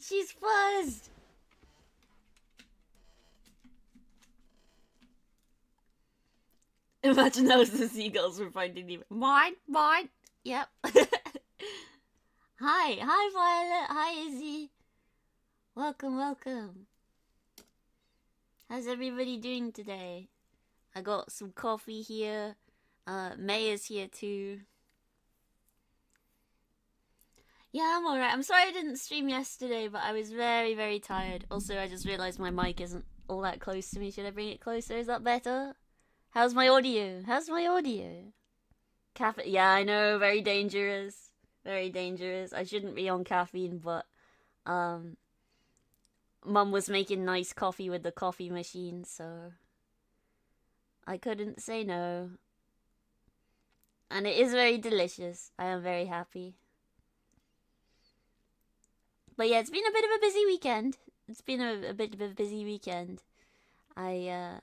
She's buzzed! Imagine those the seagulls were finding you. Mine. Yep. Hi Violet. Hi Izzy. Welcome. How's everybody doing today? I got some coffee here. May is here too. Yeah, I'm alright. I'm sorry I didn't stream yesterday, but I was very tired. Also, I just realized my mic isn't all that close to me. Should I bring it closer? Is that better? How's my audio? Caffeine? Yeah, I know. Very dangerous. I shouldn't be on caffeine, but Mum was making nice coffee with the coffee machine, so I couldn't say no. And it is very delicious. I am very happy. But yeah, it's been a bit of a busy weekend. I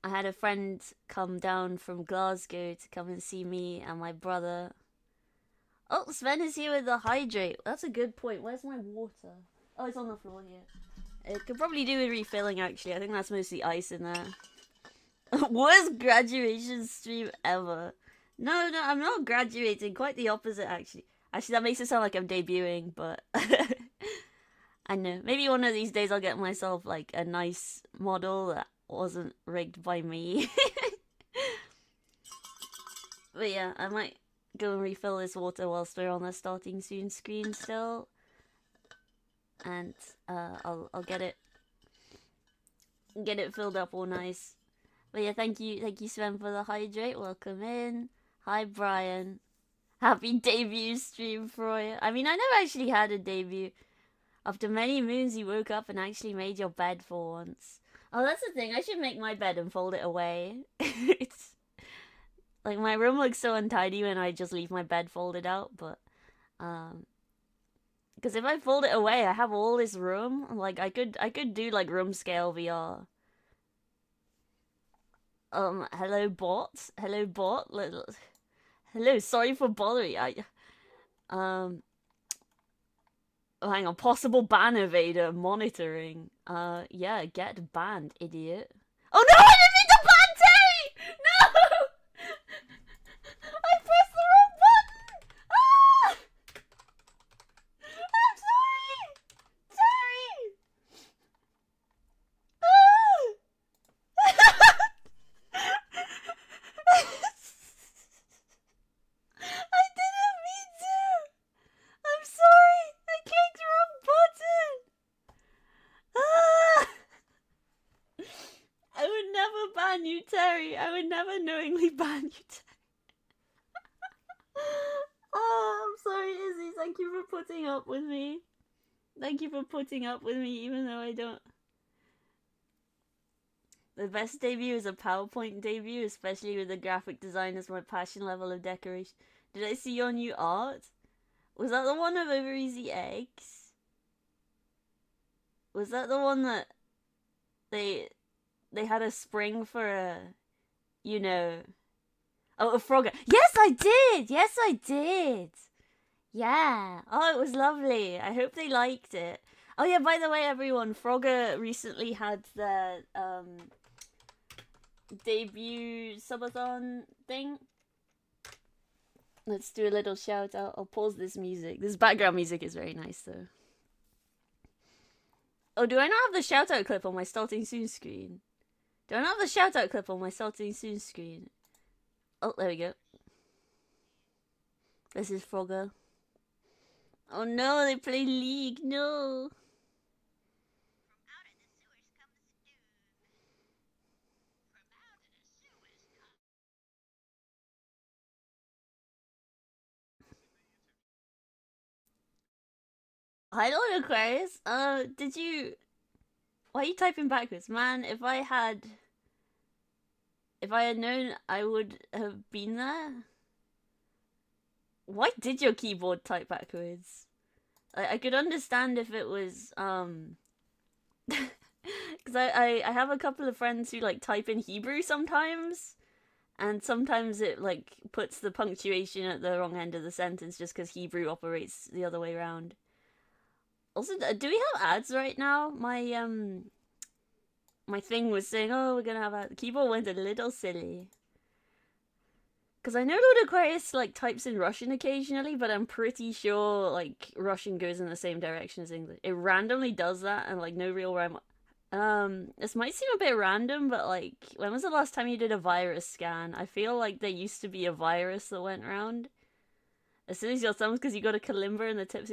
had a friend come down from Glasgow to come and see me and my brother. Oh, Sven is here with the hydrate. That's a good point. Where's my water? Oh, it's on the floor here. It could probably do with refilling, actually. I think that's mostly ice in there. Worst graduation stream ever. No, I'm not graduating. Quite the opposite, actually. Actually, that makes it sound like I'm debuting, but... I know. Maybe one of these days I'll get myself, like, a nice model that wasn't rigged by me. But yeah, I might go and refill this water whilst we're on the starting soon screen still. And I'll get it filled up all nice. But yeah, thank you Sven for the hydrate. Welcome in. Hi Brian. Happy debut stream for you. I mean, I never actually had a debut. After many moons, you woke up and actually made your bed for once. Oh, that's the thing. I should make my bed and fold it away. It's like my room looks so untidy when I just leave my bed folded out, but because if I fold it away, I have all this room. Like I could do like room scale VR. Hello bot. Hello, sorry for bothering. Oh, hang on, possible ban evader monitoring. Yeah, get banned, idiot. Oh no, I didn't mean to ban Terry! No! I pressed the wrong button! Ah! I'm sorry! Terry! Ah! I didn't mean to! I'm sorry! I clicked the wrong button! Ah! I would never ban you, Terry. I would never knowingly ban you, Terry. Oh, I'm sorry, Izzy. Thank you for putting up with me. Even though I don't... The best debut is a PowerPoint debut, especially with the graphic design as my passion level of decoration. Did I see your new art? Was that the one of over easy eggs? Was that the one that they had a spring for a, you know... Oh, a Frogger. Yes, I did! Yeah. Oh, it was lovely. I hope they liked it. Oh yeah, by the way, everyone, Frogger recently had their debut subathon thing. Let's do a little shout out. I'll pause this music. This background music is very nice though. Oh, do I not have the shout out clip on my starting soon screen? Oh, there we go. This is Frogger. Oh no, they play League. No. Hi, LordAquarious. Did you... Why are you typing backwards? Man, if I had known I would have been there... Why did your keyboard type backwards? I could understand if it was, because I have a couple of friends who, like, type in Hebrew sometimes, and sometimes it, like, puts the punctuation at the wrong end of the sentence just because Hebrew operates the other way around. Also, do we have ads right now? My thing was saying, "Oh, we're gonna have ads." The keyboard went a little silly. Because I know Lord Aquarius like types in Russian occasionally, but I'm pretty sure like Russian goes in the same direction as English. It randomly does that, and like no real rhyme. This might seem a bit random, but like, when was the last time you did a virus scan? I feel like there used to be a virus that went around. As soon as your thumbs, because you got a kalimba in the tips.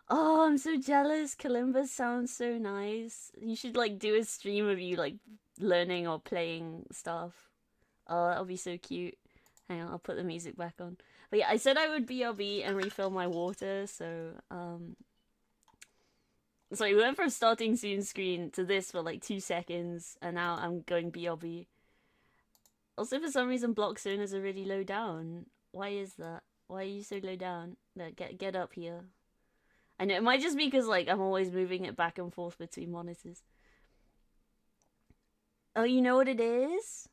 Oh, I'm so jealous. Kalimbas sound so nice. You should like do a stream of you like learning or playing stuff. Oh, that'll be so cute. Hang on, I'll put the music back on. But yeah, I said I would BRB and refill my water, so so we went from starting soon screen to this for like 2 seconds, and now I'm going BRB. Also, for some reason, block zoners are really low down. Why is that? Why are you so low down? No, get up here. I know it might just be because like I'm always moving it back and forth between monitors. Oh, you know what it is?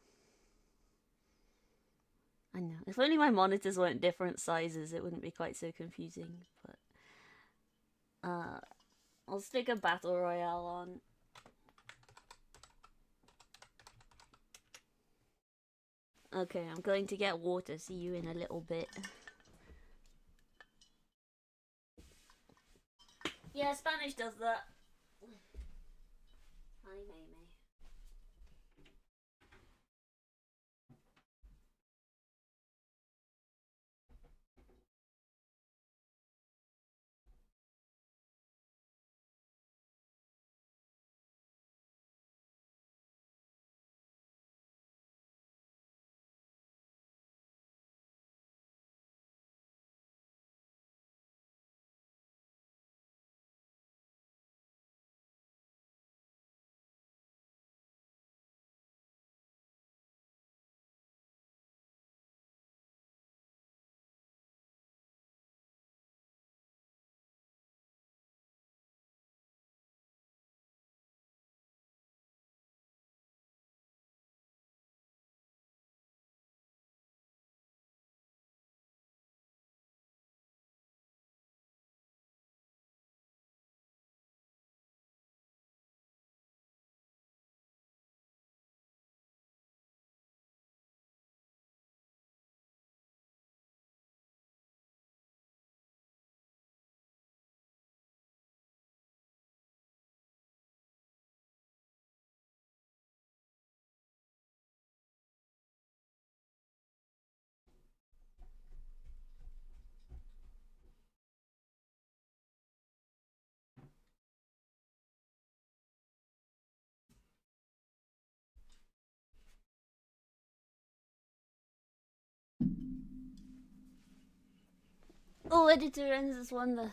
I know. If only my monitors weren't different sizes, it wouldn't be quite so confusing. But I'll stick a battle royale on. Okay, I'm going to get water. See you in a little bit. Yeah, Spanish does that. Hi, May May. Oh, editor ends this one.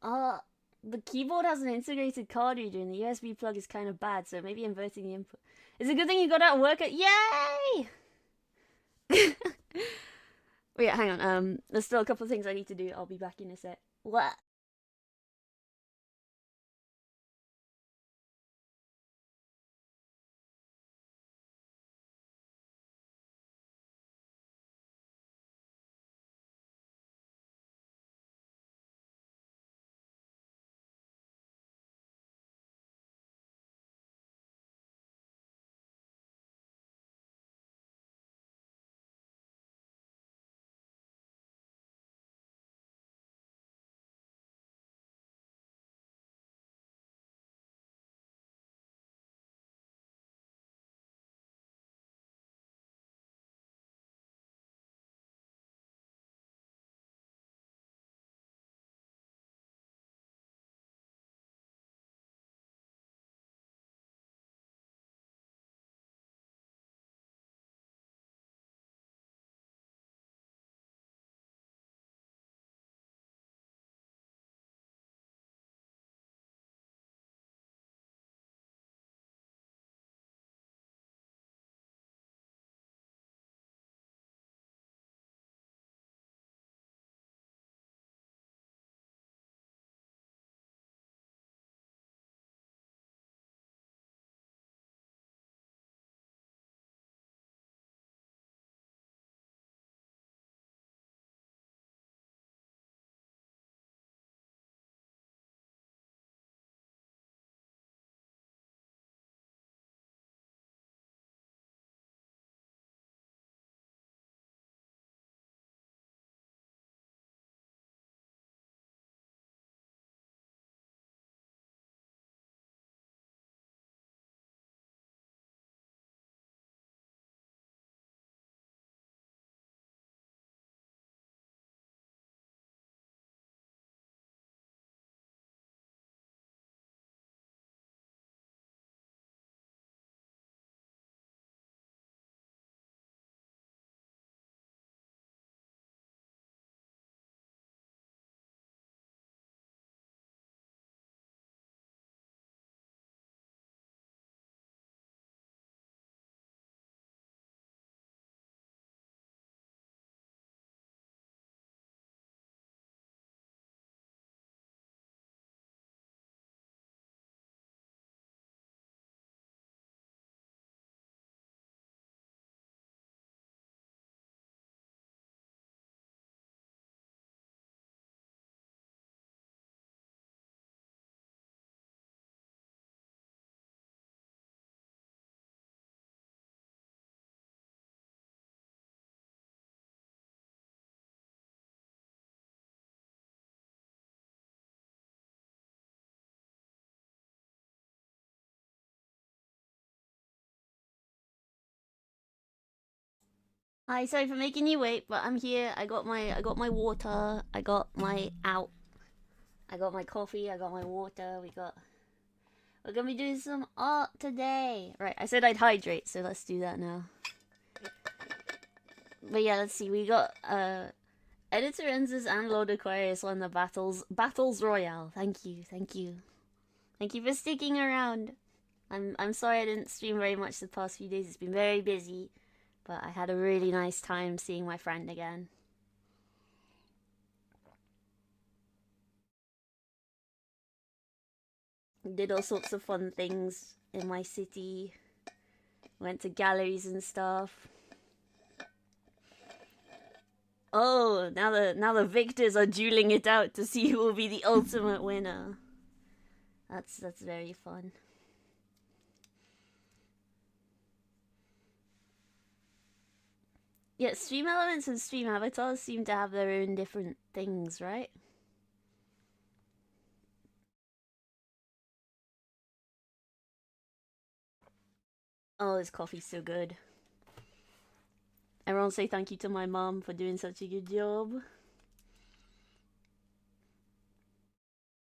Uh, the keyboard has an integrated card reader, and the USB plug is kind of bad, so maybe inverting the input. It's a good thing you got out of work. Yay! Wait, hang on. There's still a couple of things I need to do. I'll be back in a sec. What? Hi, sorry for making you wait, but I'm here. I got my water. I got my I got my coffee. I got my water. We're gonna be doing some art today. Right, I said I'd hydrate, so let's do that now. But yeah, let's see. We got Editor Enzes and LordAquarious won the battles royale. Thank you, thank you, thank you for sticking around. I'm sorry I didn't stream very much the past few days. It's been very busy, but I had a really nice time seeing my friend again. Did all sorts of fun things in my city. Went to galleries and stuff. Oh, now the victors are dueling it out to see who will be the ultimate winner. That's very fun. Yeah, stream elements and stream avatars seem to have their own different things, right? Oh, this coffee's so good. Everyone say thank you to my mom for doing such a good job.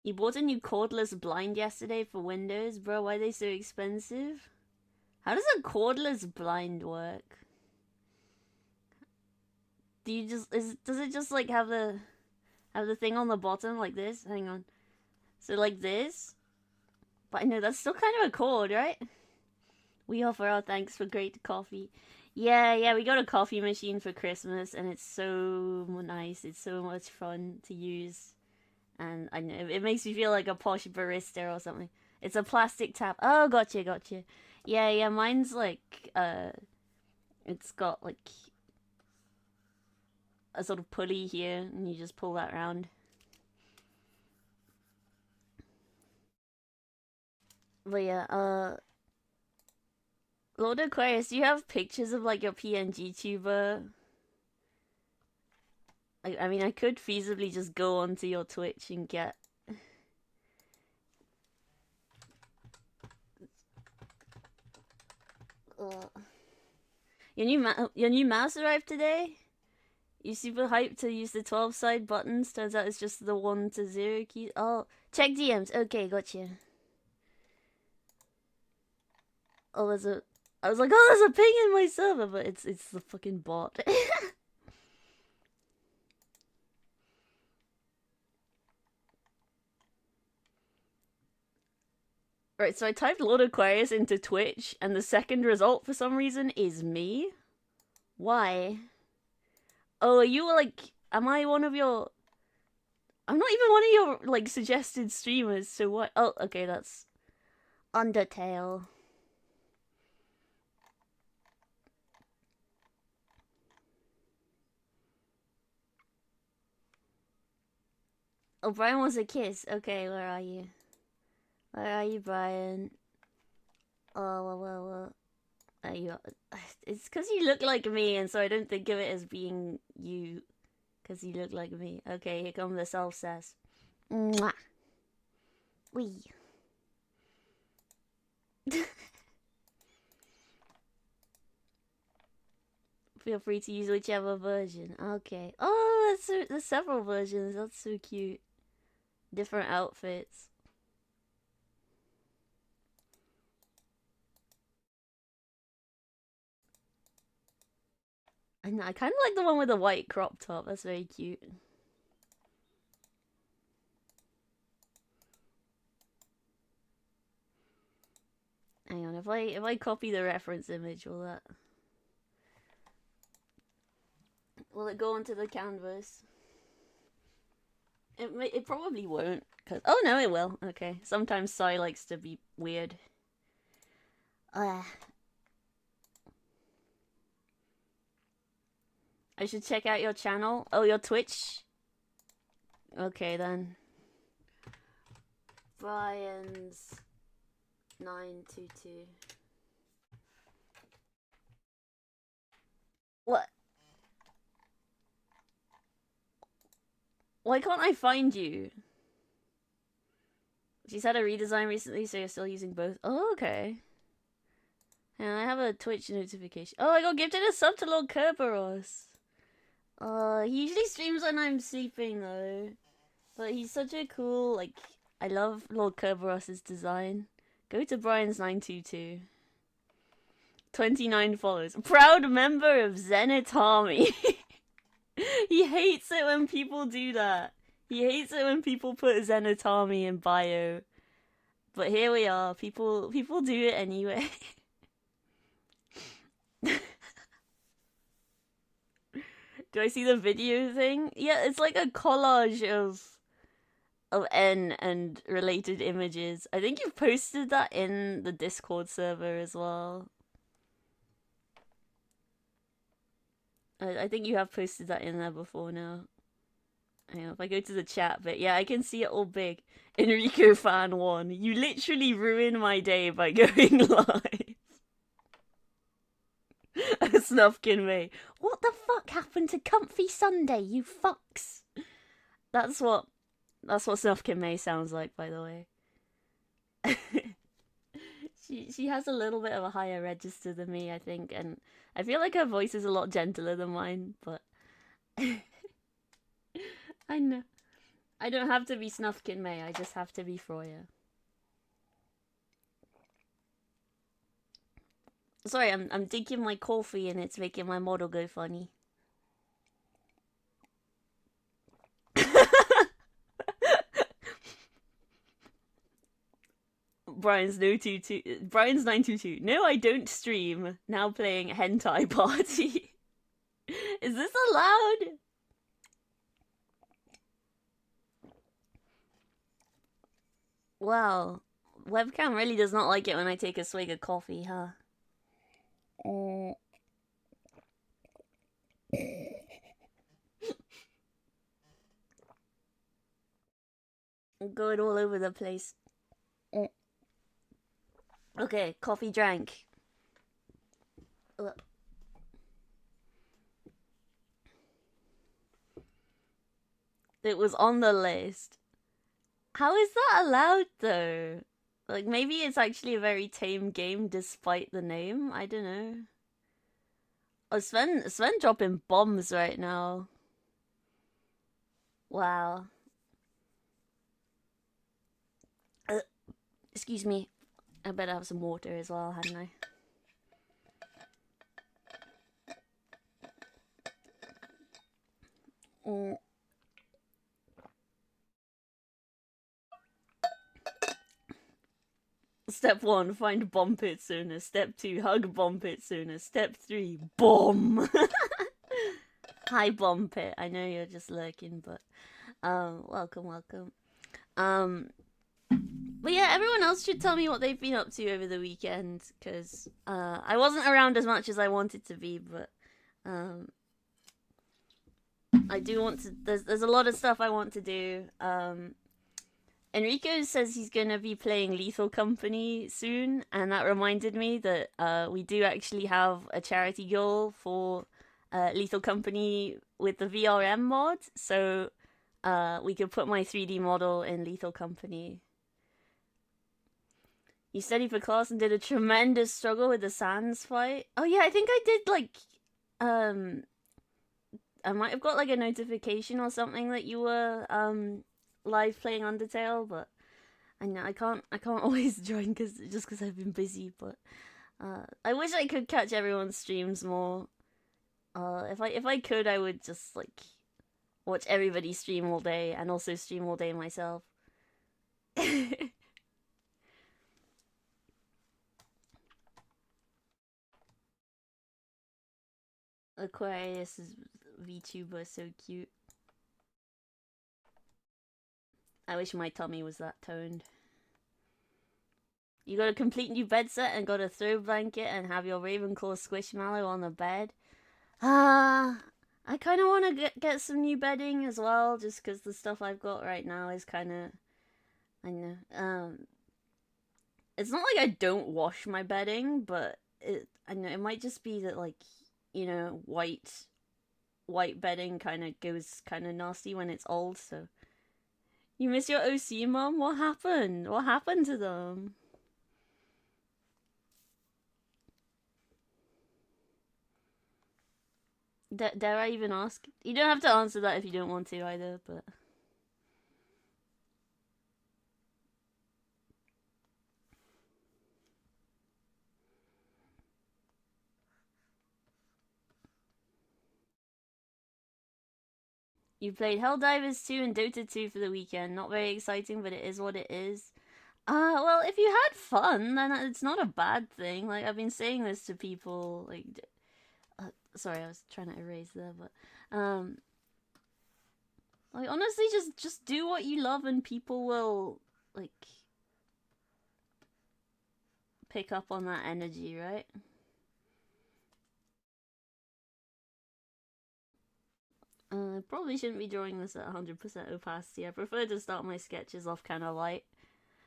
You bought a new cordless blind yesterday for Windows, bro. Why are they so expensive? How does a cordless blind work? Do you just does it just like have the thing on the bottom like this? Hang on. So like this? But I know that's still kind of a cord, right? We offer our thanks for great coffee. Yeah, we got a coffee machine for Christmas and it's so nice. It's so much fun to use. And I know it makes me feel like a posh barista or something. It's a plastic tap. Oh, gotcha. Yeah, mine's like it's got like a sort of pulley here and you just pull that around. But yeah, LordAquarious, do you have pictures of like your PNG tuber? I mean, I could feasibly just go onto your Twitch and get. Your new mouse arrived today. You super hyped to use the 12 side buttons. Turns out it's just the 1 to 0 key. Oh, check DMs. Okay, gotcha. Oh, I was like, oh, there's a ping in my server, but it's the fucking bot. Right, so I typed LordAquarious into Twitch, and the second result for some reason is me. Why? Oh, are you like? Am I one of your? I'm not even one of your like suggested streamers. So what? Oh, okay, that's Undertale. Oh, Brian wants a kiss. Okay, where are you? Where are you, Brian? Oh, well. Are you? It's because you look like me, and so I don't think of it as being you. Because you look like me. Okay, here come the self-sass. Mwah. Wee. Feel free to use whichever version. Okay. Oh, there's several versions. That's so cute. Different outfits. I kind of like the one with the white crop top. That's very cute. Hang on, if I copy the reference image, will it go onto the canvas? It probably won't. Cause oh no, it will. Okay. Sometimes Sai likes to be weird. I should check out your channel. Oh, your Twitch. Okay then. Brian's 922. What? Why can't I find you? She's had a redesign recently, so you're still using both. Oh, okay. And I have a Twitch notification. Oh, I got gifted a sub to Lord Kerberos. He usually streams when I'm sleeping though. But he's such a cool, like, I love Lord Kerberos' design. Go to Brian's922. 29 followers. Proud member of Zenith Army. He hates it when people do that. He hates it when people put Zenith Army in bio. But here we are. People do it anyway. Do I see the video thing? Yeah, it's like a collage of N and related images. I think you've posted that in the Discord server as well. I think you have posted that in there before now. Hang on, if I go to the chat bit, yeah, I can see it all big. Enrico fan 1. You literally ruined my day by going live. Snufkin May. What the fuck happened to Comfy Sunday, you fucks? That's what Snufkin May sounds like, by the way. She has a little bit of a higher register than me, I think, and I feel like her voice is a lot gentler than mine, but I know. I don't have to be Snufkin May, I just have to be Froya. Sorry, I'm drinking my coffee and it's making my model go funny. Brian's922. No, I don't stream. Now playing Hentai Party. Is this allowed? Wow. Webcam really does not like it when I take a swig of coffee, huh? I'm going all over the place. Okay, coffee drank. It was on the list. How is that allowed though? Like, maybe it's actually a very tame game despite the name. I don't know. Oh, Sven dropping bombs right now. Wow. Excuse me. I better have some water as well, hadn't I? Step 1, find bomb pit sooner. Step 2, hug bomb pit sooner. Step 3, bomb. Hi, bomb pit. I know you're just lurking, but welcome. But yeah, everyone else should tell me what they've been up to over the weekend, because I wasn't around as much as I wanted to be, but I do want to. There's a lot of stuff I want to do. Enrico says he's gonna be playing Lethal Company soon, and that reminded me that we do actually have a charity goal for Lethal Company with the VRM mod, so we could put my 3D model in Lethal Company. You studied for class and did a tremendous struggle with the Sans fight. Oh yeah, I think I did like I might have got like a notification or something that you were live playing Undertale, but I know I can't always join because I've been busy. But I wish I could catch everyone's streams more. If I could, I would just like watch everybody stream all day and also stream all day myself. Aquarius is VTuber, so cute. I wish my tummy was that toned. You got a complete new bed set and got a throw blanket and have your Ravenclaw Squishmallow on the bed. I kind of want to get some new bedding as well, just because the stuff I've got right now is kind of, I know, it's not like I don't wash my bedding, but I know it might just be that, like, you know, white bedding kind of goes kind of nasty when it's old. So you miss your OC mom? What happened to them? Dare I even ask? You don't have to answer that if you don't want to either, but... You played Helldivers 2 and Dota 2 for the weekend. Not very exciting, but it is what it is. Well, if you had fun, then it's not a bad thing. Like, I've been saying this to people, like... sorry, I was trying to erase there, but... Like, honestly, just do what you love and people will, like... pick up on that energy, right? Probably shouldn't be drawing this at 100% opacity. I prefer to start my sketches off kind of light.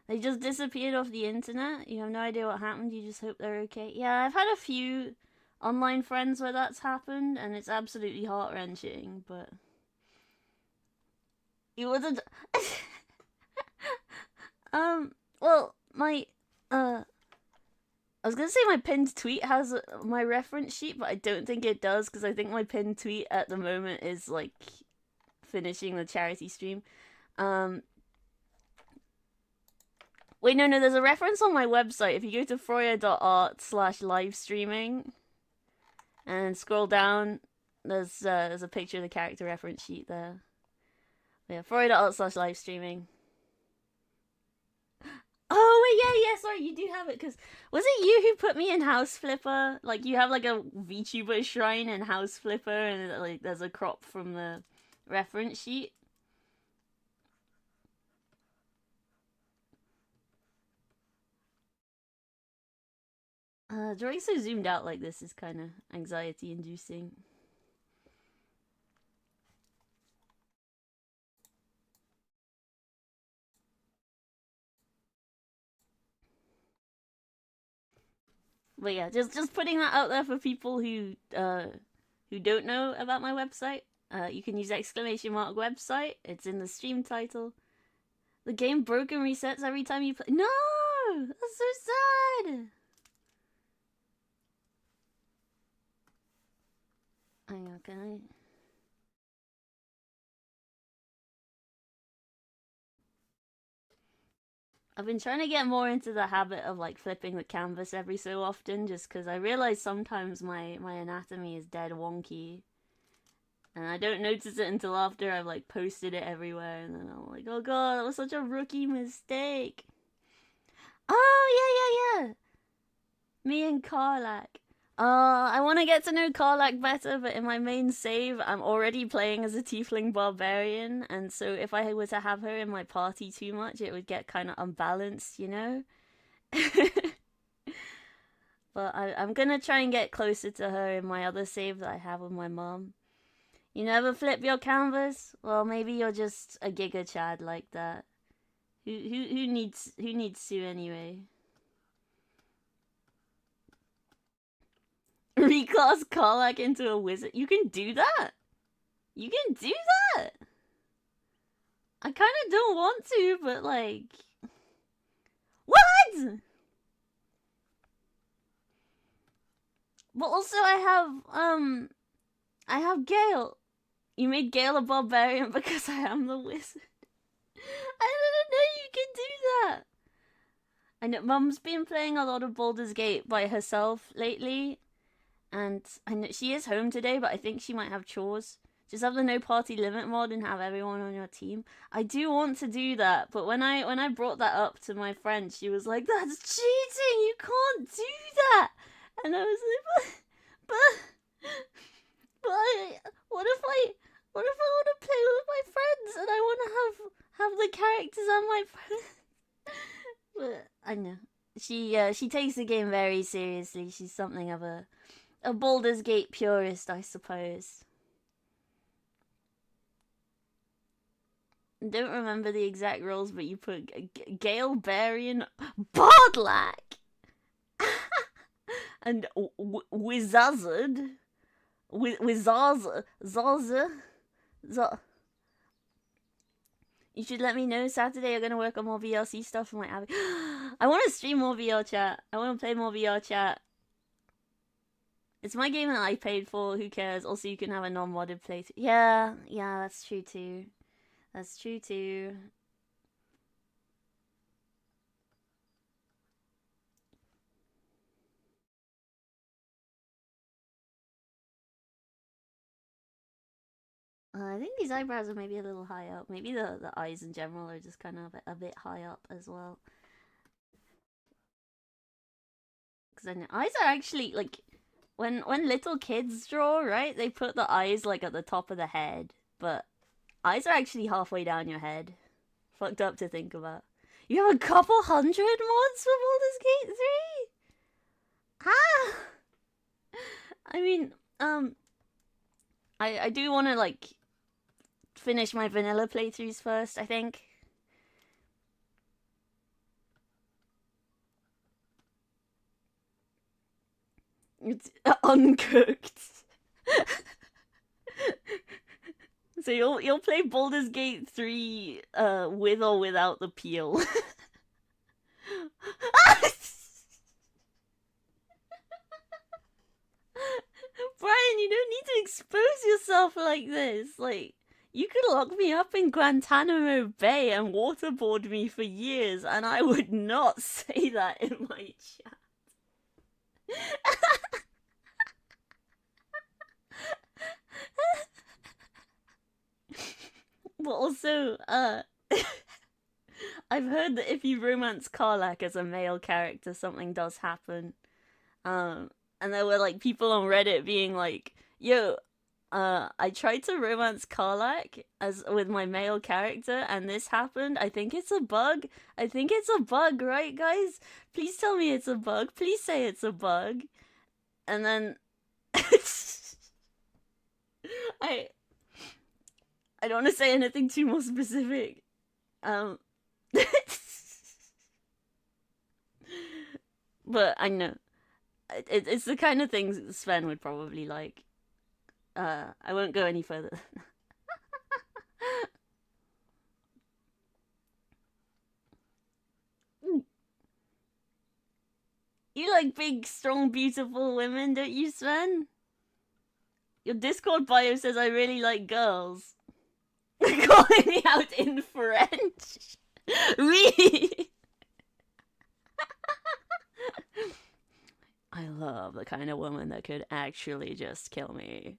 They just disappeared off the internet. You have no idea what happened. You just hope they're okay. Yeah, I've had a few online friends where that's happened, and it's absolutely heart-wrenching, but... You wouldn't... well, my, I was gonna say my pinned tweet has my reference sheet, but I don't think it does, because I think my pinned tweet at the moment is, like, finishing the charity stream. Wait, no, there's a reference on my website. If you go to froya.art/livestreaming and scroll down, there's a picture of the character reference sheet there. Yeah, froya.art/livestreaming. Oh, wait, yeah, sorry, you do have it, because was it you who put me in House Flipper? Like, you have, like, a VTuber shrine in House Flipper, and, like, there's a crop from the reference sheet. Drawing so zoomed out like this is kind of anxiety-inducing. But yeah, just putting that out there for people who don't know about my website. You can use !website. It's in the stream title. The game broke and resets every time you play. No, that's so sad. Hang on, can I? I've been trying to get more into the habit of, like, flipping the canvas every so often, just because I realize sometimes my anatomy is dead wonky. And I don't notice it until after I've, like, posted it everywhere, and then I'm like, oh god, that was such a rookie mistake. Oh, yeah. Me and Karlak. I want to get to know Karlak better, but in my main save, I'm already playing as a tiefling barbarian, and so if I were to have her in my party too much, it would get kind of unbalanced, you know? But I'm gonna try and get closer to her in my other save that I have with my mom. You never flip your canvas? Well, maybe you're just a Giga Chad like that. Who needs to anyway? Reclass Karlak into a wizard. You can do that. You can do that. I kind of don't want to, but like, what? But also, I have Gale. You made Gale a barbarian because I am the wizard. I didn't know you could do that. I know Mum's been playing a lot of Baldur's Gate by herself lately. And I know she is home today, but I think she might have chores. Just have the no party limit mod and have everyone on your team. I do want to do that, but when I brought that up to my friend, she was like, "That's cheating! You can't do that!" And I was like, but what if I want to play with my friends and I want to have the characters on my friends? But I know she takes the game very seriously. She's something of a Baldur's Gate purist, I suppose. Don't remember the exact rules, but you put Gale Barian Bardlack and Wizazard. Zaza. You should let me know. Saturday I'm gonna work on more VLC stuff for my Abby. I want to stream more VR chat. I want to play more VR chat. It's my game that I paid for. Who cares? Also, you can have a non-modded playthrough. Yeah, yeah, that's true too. That's true too. I think these eyebrows are maybe a little high up. Maybe the eyes in general are just kind of a bit high up as well. Because I know eyes are actually like when little kids draw, right? They put the eyes like at the top of the head, but eyes are actually halfway down your head. Fucked up to think about. You have a couple hundred mods for Baldur's Gate 3? Ah! I mean, I do want to like finish my vanilla playthroughs first, I think. It's uncooked. So you'll play Baldur's Gate 3 with or without the peel. Brian, you don't need to expose yourself like this. Like, you could lock me up in Guantanamo Bay and waterboard me for years, and I would not say that in my chat. But also, I've heard that if you romance Karlak as a male character, something does happen. And there were like people on Reddit being like, "Yo, I tried to romance Karlak as with my male character, and this happened. I think it's a bug. I think it's a bug, right, guys? Please tell me it's a bug. Please say it's a bug." And then I I don't want to say anything too more specific. But I know it's the kind of things that Sven would probably like. I won't go any further. You like big, strong, beautiful women, don't you, Sven? Your Discord bio says I really like girls. Calling me out in French. Oui. I love the kind of woman that could actually just kill me.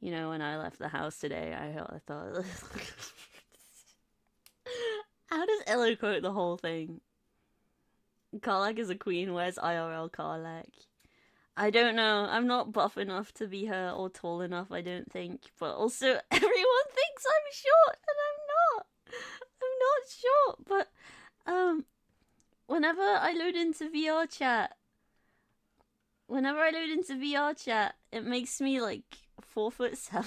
You know, when I left the house today, I thought, how does Ella quote the whole thing? Karlak is a queen, where's IRL Karlak? I don't know. I'm not buff enough to be her or tall enough, I don't think. But also, everyone thinks I'm short, and I'm not. I'm not short, but whenever I load into VR chat, it makes me like 4'7".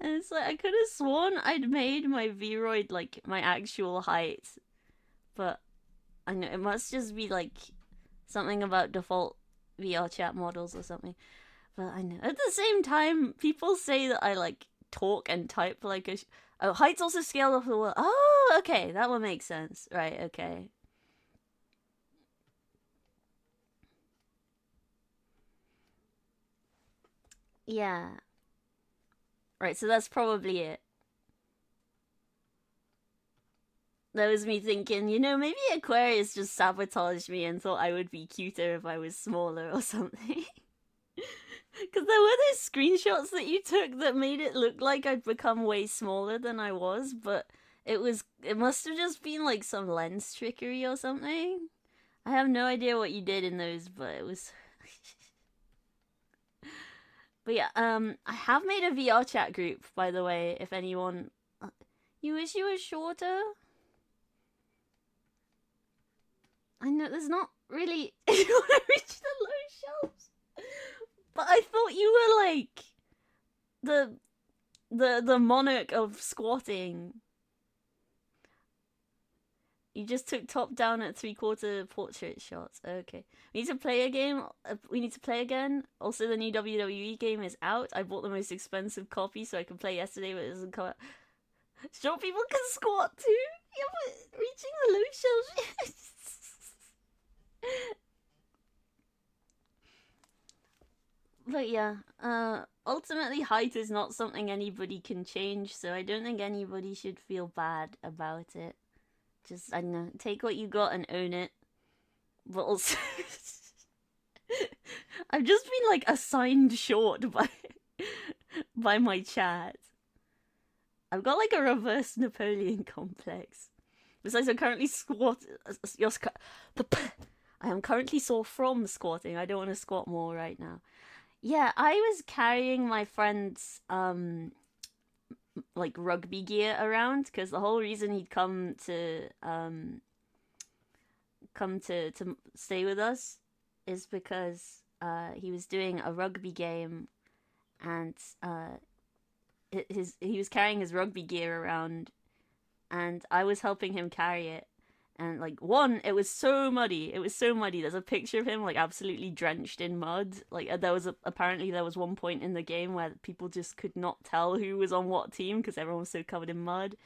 And it's like I could have sworn I'd made my Vroid like my actual height, but I know it must just be like something about default VR chat models or something. But I know at the same time, people say that I like talk and type like a. Oh, height's also scaled off the wall. Oh, okay, that would make sense. Right, okay. Yeah. Right, so that's probably it. That was me thinking, you know, maybe Aquarius just sabotaged me and thought I would be cuter if I was smaller or something. Because there were those screenshots that you took that made it look like I'd become way smaller than I was, but it must have just been like some lens trickery or something. I have no idea what you did in those, but it was. But yeah, I have made a VR chat group, by the way, if anyone. You wish you were shorter? I know there's not really. You want to reach the low shelves? But I thought you were like the monarch of squatting. You just took top down at 3/4 portrait shots. Okay. We need to play a game. We need to play again. Also, the new WWE game is out. I bought the most expensive copy so I can play yesterday, but it doesn't come out. Short people can squat too? Yeah, but reaching the low shelves. But yeah, ultimately height is not something anybody can change, so I don't think anybody should feel bad about it. Just, I don't know, take what you got and own it. But also, I've just been like assigned short by my chat. I've got like a reverse Napoleon complex. Besides, I'm currently I am currently sore from squatting. I don't want to squat more right now. Yeah, I was carrying my friend's like rugby gear around because the whole reason he'd come to stay with us is because he was doing a rugby game and he was carrying his rugby gear around and I was helping him carry it. And like it was so muddy. It was so muddy. There's a picture of him like absolutely drenched in mud. Like apparently there was one point in the game where people just could not tell who was on what team because everyone was so covered in mud.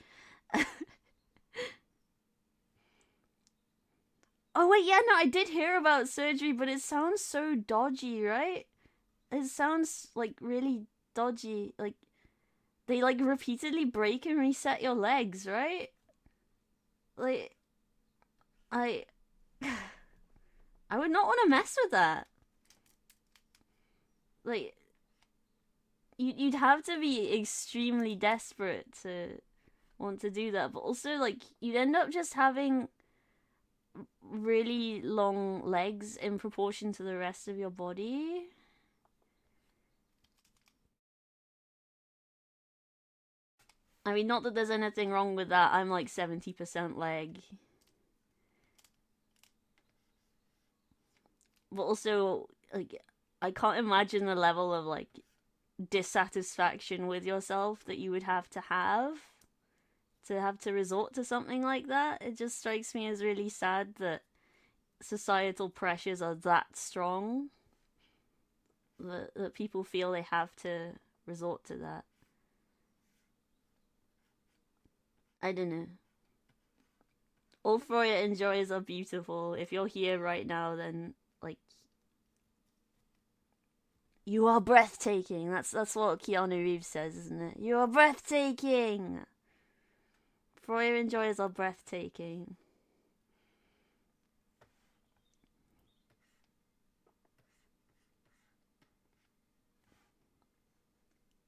Oh wait, yeah, no, I did hear about surgery, but it sounds so dodgy, right? It sounds like really dodgy. Like they like repeatedly break and reset your legs, right? Like I I would not want to mess with that. Like you'd have to be extremely desperate to want to do that, but also like you'd end up just having really long legs in proportion to the rest of your body. I mean, not that there's anything wrong with that. I'm like 70% leg. But also, like, I can't imagine the level of, like, dissatisfaction with yourself that you would have to resort to something like that. It just strikes me as really sad that societal pressures are that strong that people feel they have to resort to that. I don't know. All Freya enjoys are beautiful. If you're here right now, then like you are breathtaking. That's what Keanu Reeves says, isn't it? You are breathtaking. Freya enjoys are breathtaking.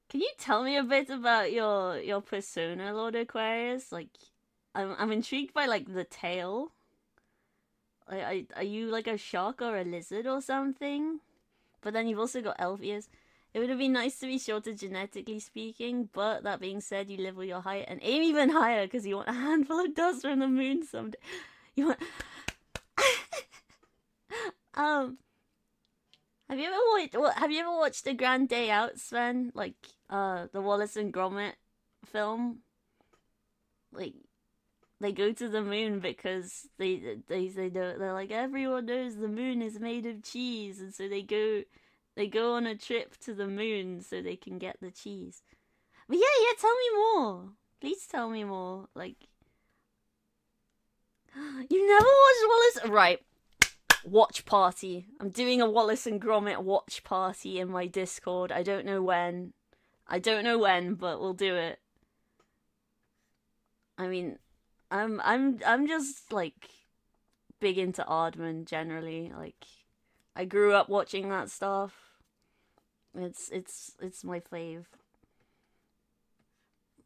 Can you tell me a bit about your persona, Lord Aquarius? Like, I'm intrigued by like the tail. Are you like a shark or a lizard or something? But then you've also got elf ears. It would have been nice to be shorter genetically speaking, but that being said, you live with your height and aim even higher because you want a handful of dust from the moon someday. You want. um, have you ever watched The Grand Day Out, Sven? Like, the Wallace and Gromit film? Like, they go to the moon because they know they're like everyone knows the moon is made of cheese, and so they go on a trip to the moon so they can get the cheese. But yeah, tell me more. Please tell me more. Like, you never watched Wallace, right? Watch party. I'm doing a Wallace and Gromit watch party in my Discord. I don't know when. But we'll do it. I mean, I'm just like big into Aardman generally. Like, I grew up watching that stuff. It's my fave.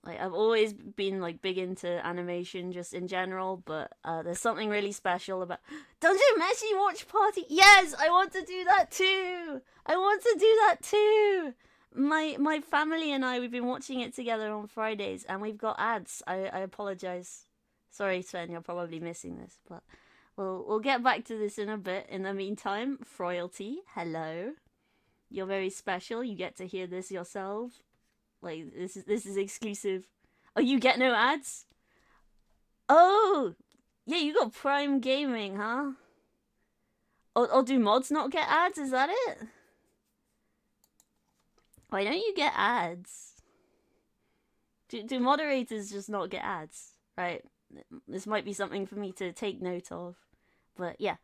Like, I've always been like big into animation just in general, but there's something really special about Dungeon Meshi Watch Party. Yes, I want to do that too. I want to do that too. My family and I, we've been watching it together on Fridays, and we've got ads. I apologize. Sorry, Sven, you're probably missing this, but we'll get back to this in a bit. In the meantime, Froyalty, hello. You're very special. You get to hear this yourself. Like, this is exclusive. Oh, you get no ads? Oh, yeah, you got Prime Gaming, huh? Or do mods not get ads? Is that it? Why don't you get ads? Do moderators just not get ads? Right. This might be something for me to take note of. But yeah.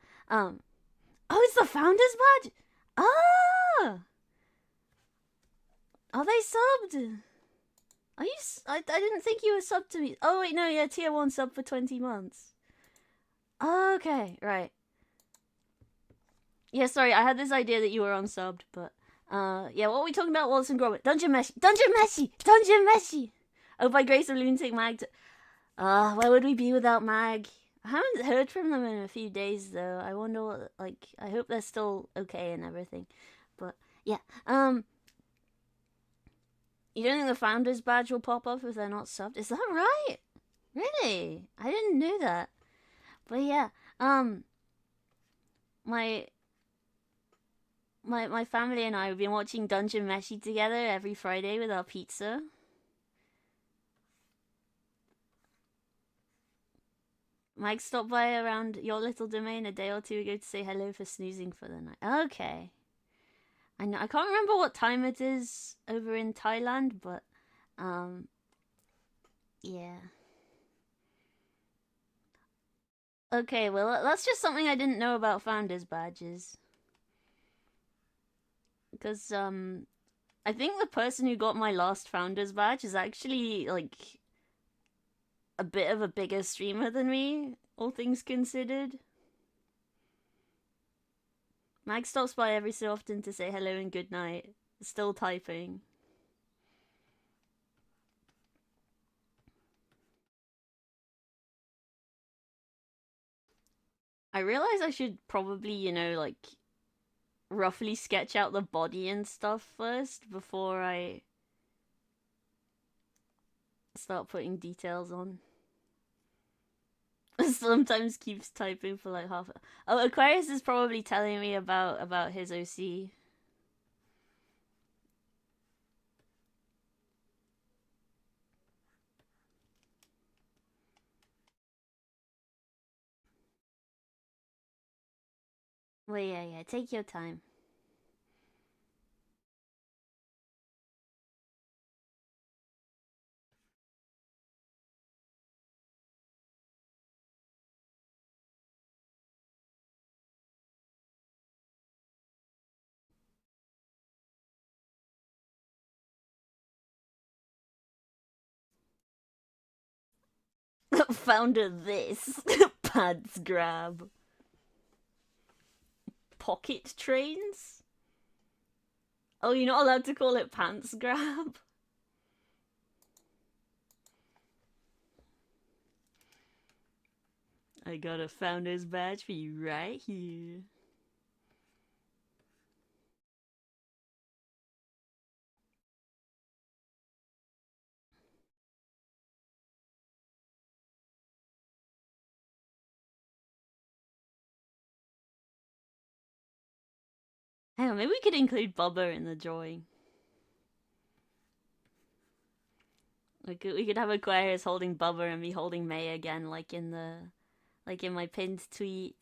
Oh, it's the Founders Badge? Ah! Are they subbed? Are you... I didn't think you were subbed to me. Oh, wait, no, yeah, tier 1 sub for 20 months. Okay, right. Yeah, sorry, I had this idea that you were unsubbed, but... yeah, what were we talking about? Wallace and Gromit. Dungeon Meshi! Dungeon Meshi! Dungeon Meshi! Oh, by grace of Lunatic Mag... where would we be without Mag? I haven't heard from them in a few days, though. I wonder what... Like, I hope they're still okay and everything. But, yeah. You don't think the Founders Badge will pop up if they're not subbed? Is that right? Really? I didn't know that. But yeah, my family and I have been watching Dungeon Meshi together every Friday with our pizza. Mike stopped by around your little domain a day or two ago to say hello for snoozing for the night. Okay. I know, I can't remember what time it is over in Thailand, but yeah. Okay, well, that's just something I didn't know about Founders Badges. Because, I think the person who got my last Founders Badge is actually, like, a bit of a bigger streamer than me, all things considered. Mag stops by every so often to say hello and good night. Still typing. I realize I should probably, you know, like, roughly sketch out the body and stuff first before I start putting details on. Sometimes keeps typing for like half. Oh, Aquarius is probably telling me about his OC. Well, yeah, take your time. Found this. Pads grab. Pocket trains? Oh, you're not allowed to call it pants grab? I got a founder's badge for you right here. Hang on, maybe we could include Bubba in the drawing. We could have Aquarius holding Bubba and me holding May again, like in my pinned tweet.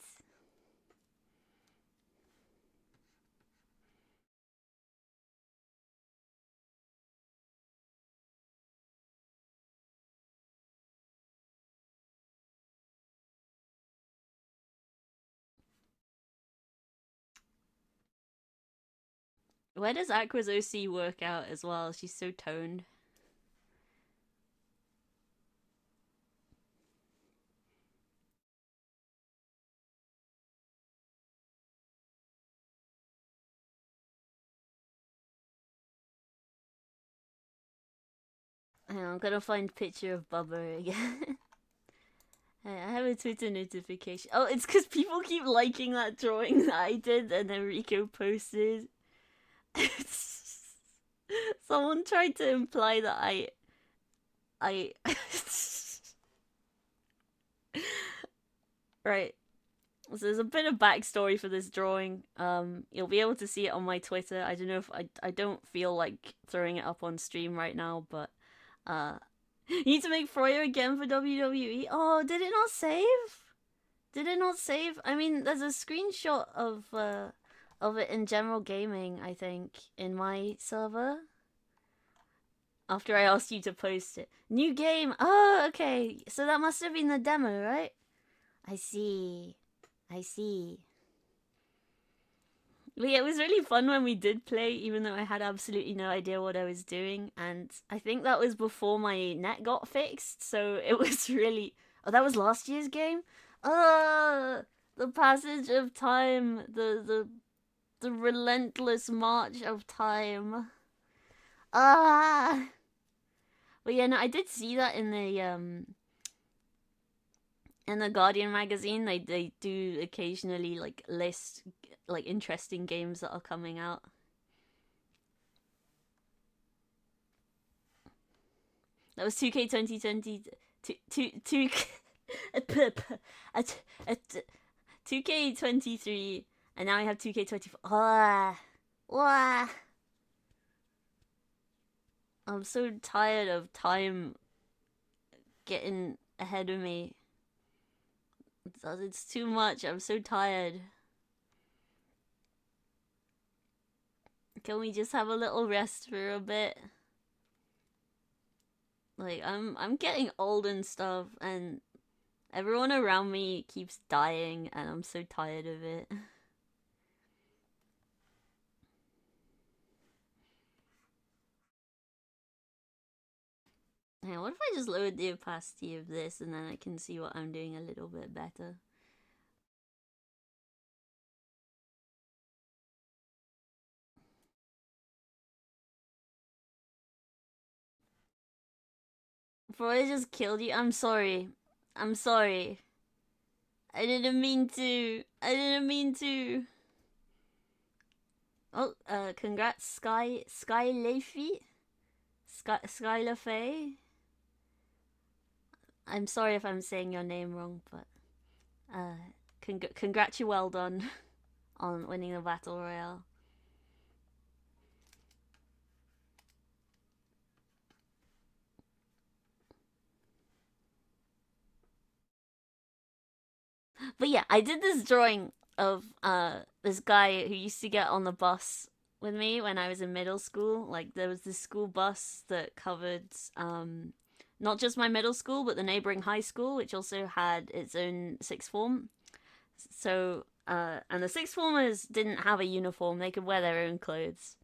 Where does Aqua's OC work out as well? She's so toned. Hang on, I'm gonna find picture of Bubba again. I have a Twitter notification. Oh, it's because people keep liking that drawing that I did and then Rico posted. Someone tried to imply that I right. So there's a bit of backstory for this drawing. You'll be able to see it on my Twitter. I don't know if I don't feel like throwing it up on stream right now, but you need to make Froyo again for WWE. Oh, did it not save? Did it not save? I mean, there's a screenshot of it in general gaming, I think, in my server. After I asked you to post it. New game! Oh, okay. So that must have been the demo, right? I see. I see. But yeah, it was really fun when we did play, even though I had absolutely no idea what I was doing. And I think that was before my net got fixed, so it was really. Oh, that was last year's game. The passage of time, the relentless march of time. Ah. But yeah, no, I did see that in the Guardian magazine. They do occasionally like list like interesting games that are coming out. That was 2K 2020 2 2K 23, and now I have 2K 24. Ah. I'm so tired of time getting ahead of me. It's too much. I'm so tired. Can we just have a little rest for a bit? Like I'm getting old and stuff, and everyone around me keeps dying, and I'm so tired of it. Hey, what if I just lowered the opacity of this and then I can see what I'm doing a little bit better? Before I just killed you, I'm sorry. I'm sorry. I didn't mean to. I didn't mean to. Oh, congrats, Sky Leafy? Skylar Faye? I'm sorry if I'm saying your name wrong, but congrats, you well done on winning the battle royale. But yeah, I did this drawing of this guy who used to get on the bus with me when I was in middle school. Like there was this school bus that covered not just my middle school but the neighboring high school, which also had its own sixth form. So and the sixth formers didn't have a uniform; they could wear their own clothes.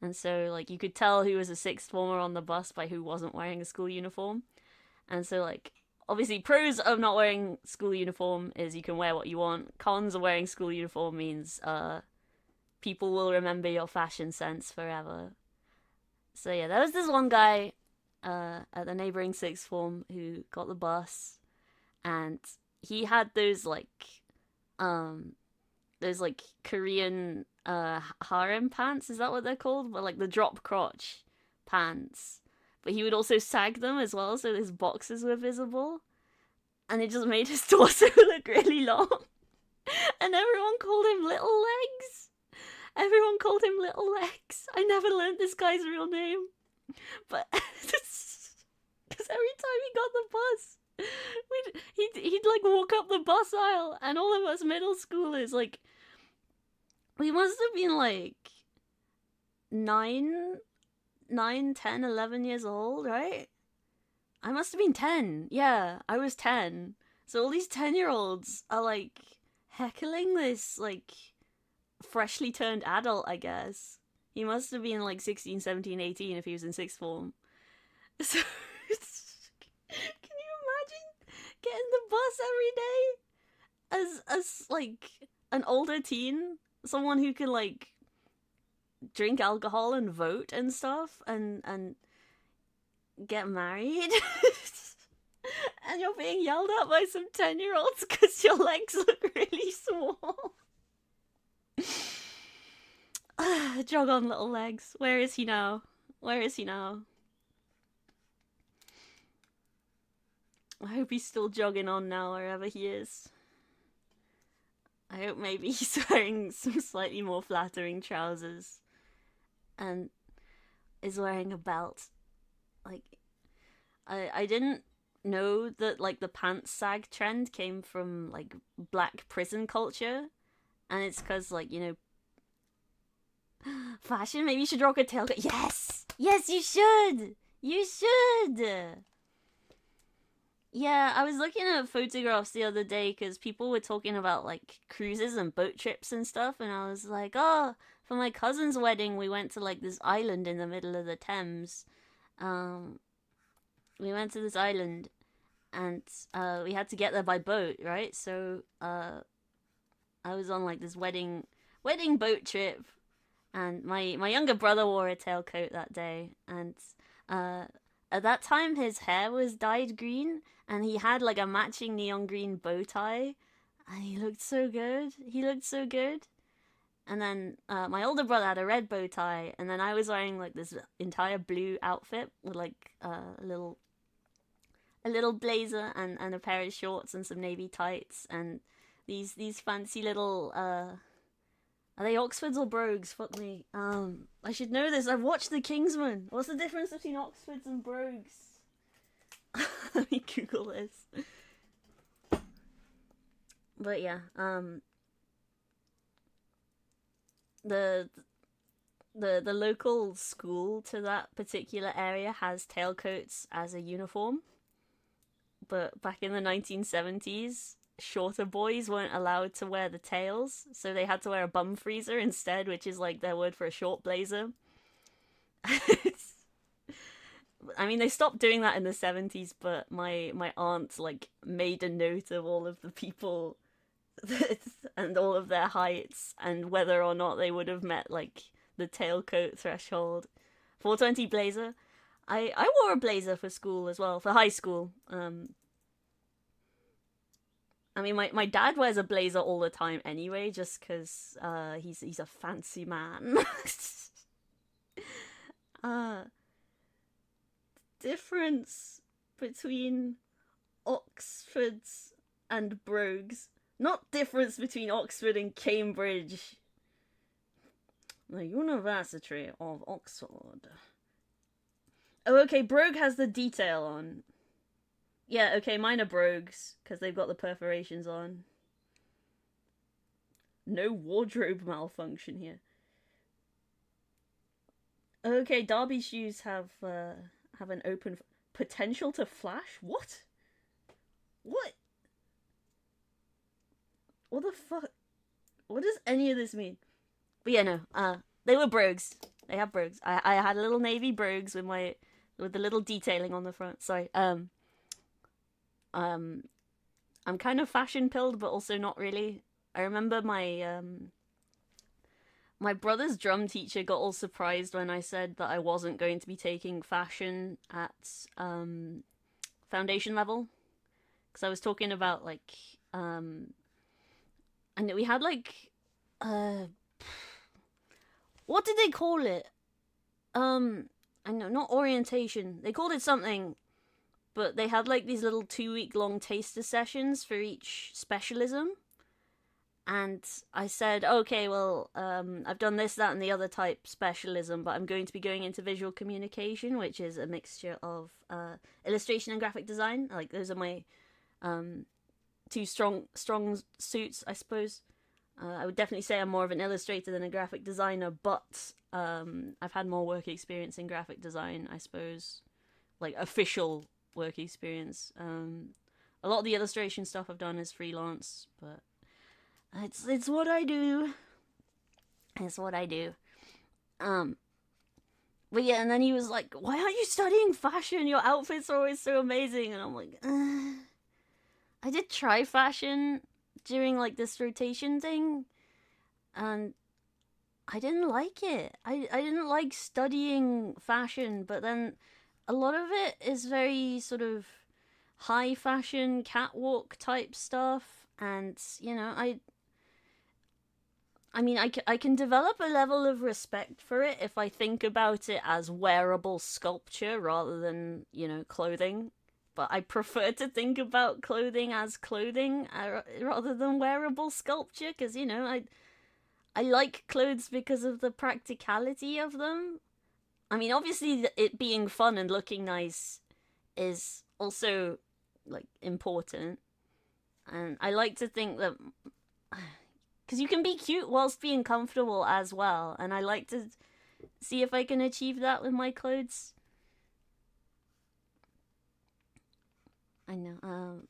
And so like you could tell who was a sixth former on the bus by who wasn't wearing a school uniform. And so like obviously pros of not wearing school uniform is you can wear what you want. Cons of wearing school uniform means people will remember your fashion sense forever. So yeah, there was this one guy at the neighboring sixth form who got the bus, and he had those like Korean harem pants. Is that what they're called? But like the drop crotch pants. But he would also sag them as well, so his boxes were visible, and it just made his torso look really long. And everyone called him Little Legs. Everyone called him Little Legs. I never learned this guy's real name, but because every time he got the bus, he'd like walk up the bus aisle, and all of us middle schoolers, like, we must have been like 9, 10, 11 years old, right? I must have been 10. Yeah, I was 10. So all these 10-year-olds are like heckling this like freshly turned adult, I guess. He must have been like 16, 17, 18 if he was in sixth form. So can you imagine getting the bus every day as like an older teen, someone who can like drink alcohol and vote and stuff and get married? And you're being yelled at by some 10-year-olds because your legs look really small. Jog on, Little Legs. Where is he now? Where is he now? I hope he's still jogging on now, wherever he is. I hope maybe he's wearing some slightly more flattering trousers and is wearing a belt. Like, I didn't know that like the pants sag trend came from like black prison culture, and it's because like, you know, fashion. Maybe you should rock a tailcoat. Yes, you should. Yeah, I was looking at photographs the other day because people were talking about like cruises and boat trips and stuff, and I was like, oh, for my cousin's wedding, we went to like this island in the middle of the Thames. Um, we went to this island, and we had to get there by boat, right? So I was on like this wedding boat trip, and my younger brother wore a tailcoat that day, and uh, at that time his hair was dyed green, and he had like a matching neon green bow tie, and he looked so good. He looked so good. And then my older brother had a red bow tie, and then I was wearing like this entire blue outfit with like a little blazer and a pair of shorts and some navy tights and these fancy little are they Oxfords or Brogues? Fuck me. I should know this. I've watched The Kingsman. What's the difference between Oxfords and Brogues? Let me Google this. But yeah, the the local school to that particular area has tailcoats as a uniform, but back in the 1970s, shorter boys weren't allowed to wear the tails, so they had to wear a bum freezer instead, which is like their word for a short blazer. I mean, they stopped doing that in the 70s, but my aunt like made a note of all of the people and all of their heights and whether or not they would have met like the tailcoat threshold. 420 blazer. I wore a blazer for school as well, for high school. I mean, my dad wears a blazer all the time anyway, just because he's a fancy man. uh, difference between Oxfords and Brogues. Not difference between Oxford and Cambridge. The University of Oxford. Oh, okay, Brogue has the detail on. Yeah, okay, mine are Brogues, because they've got the perforations on. No wardrobe malfunction here. Okay, Derby shoes have an open potential to flash. What? What? What the fuck? What does any of this mean? But yeah, no. They were Brogues. They have Brogues. I had a little navy Brogues with the little detailing on the front. Sorry. I'm kind of fashion pilled, but also not really. I remember my brother's drum teacher got all surprised when I said that I wasn't going to be taking fashion at foundation level, because I was talking about like and we had like what did they call it? I know, not orientation. They called it something, but they had like these little 2-week long taster sessions for each specialism. And I said, okay, well, I've done this, that, and the other type specialism, but I'm going to be going into visual communication, which is a mixture of illustration and graphic design. Like, those are my two strong suits, I suppose. I would definitely say I'm more of an illustrator than a graphic designer, but I've had more work experience in graphic design, I suppose. Like, official work experience. A lot of the illustration stuff I've done is freelance, but it's what I do. It's what I do. But yeah, and then he was like, "Why aren't you studying fashion? Your outfits are always so amazing." And I'm like, I did try fashion during like this rotation thing, and I didn't like it. I didn't like studying fashion, but then a lot of it is very sort of high fashion catwalk type stuff, and you know, I mean, I can develop a level of respect for it if I think about it as wearable sculpture rather than, you know, clothing. But I prefer to think about clothing as clothing rather than wearable sculpture, because, you know, I like clothes because of the practicality of them. I mean, obviously, it being fun and looking nice is also, like, important. And I like to think that, because you can be cute whilst being comfortable as well, and I like to see if I can achieve that with my clothes. I know.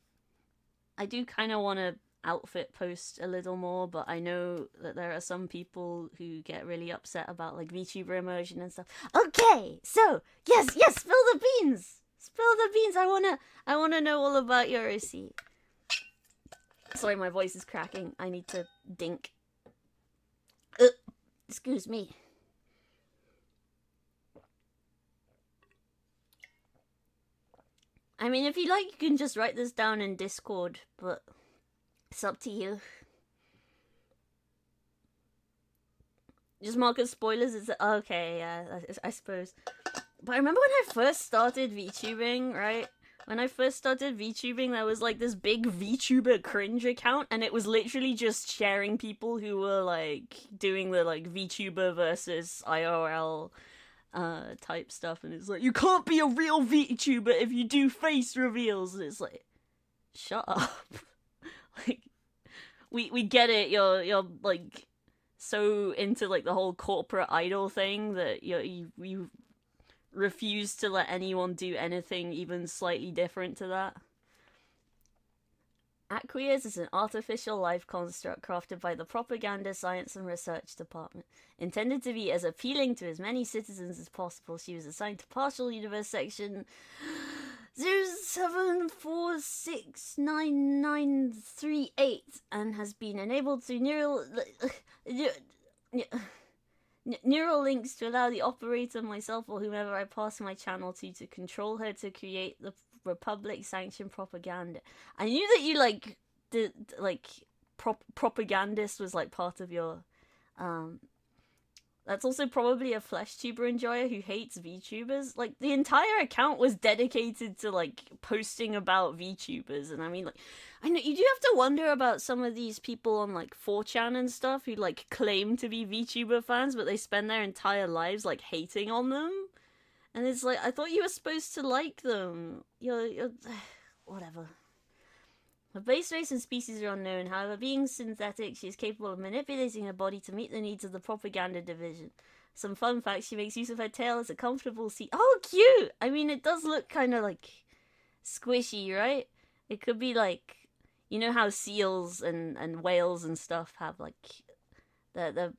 I do kind of want to outfit post a little more, but I know that there are some people who get really upset about like VTuber immersion and stuff. Okay, so yes, spill the beans. Spill the beans. I wanna know all about your OC. Sorry, my voice is cracking. I need to dink. Excuse me. I mean, if you like, you can just write this down in Discord, but it's up to you. Just mark as spoilers. It's okay, yeah, I suppose. But I remember when I first started VTubing, right? When I first started VTubing, there was like this big VTuber cringe account, and it was literally just sharing people who were like doing the like VTuber versus IRL type stuff, and it's like, you can't be a real VTuber if you do face reveals, and it's like, shut up. Like, we get it, you're like so into like the whole corporate idol thing that you refuse to let anyone do anything even slightly different to that. Aquarius is an artificial life construct crafted by the Propaganda Science and Research Department. Intended to be as appealing to as many citizens as possible, she was assigned to Partial Universe Section 07469938 and has been enabled through neural links to allow the operator, myself, or whomever I pass my channel to control her to create the Republic sanctioned propaganda. I knew that you like did like propagandist was like part of your that's also probably a FleshTuber enjoyer who hates VTubers. Like, the entire account was dedicated to like posting about VTubers, and I mean, like, I know you do have to wonder about some of these people on like 4chan and stuff who like claim to be VTuber fans, but they spend their entire lives like hating on them. And it's like, I thought you were supposed to like them. You're whatever. Her base race and species are unknown. However, being synthetic, she is capable of manipulating her body to meet the needs of the propaganda division. Some fun facts: she makes use of her tail as a comfortable seat. Oh, cute! I mean, it does look kind of like squishy, right? It could be like, you know how seals and whales and stuff have like the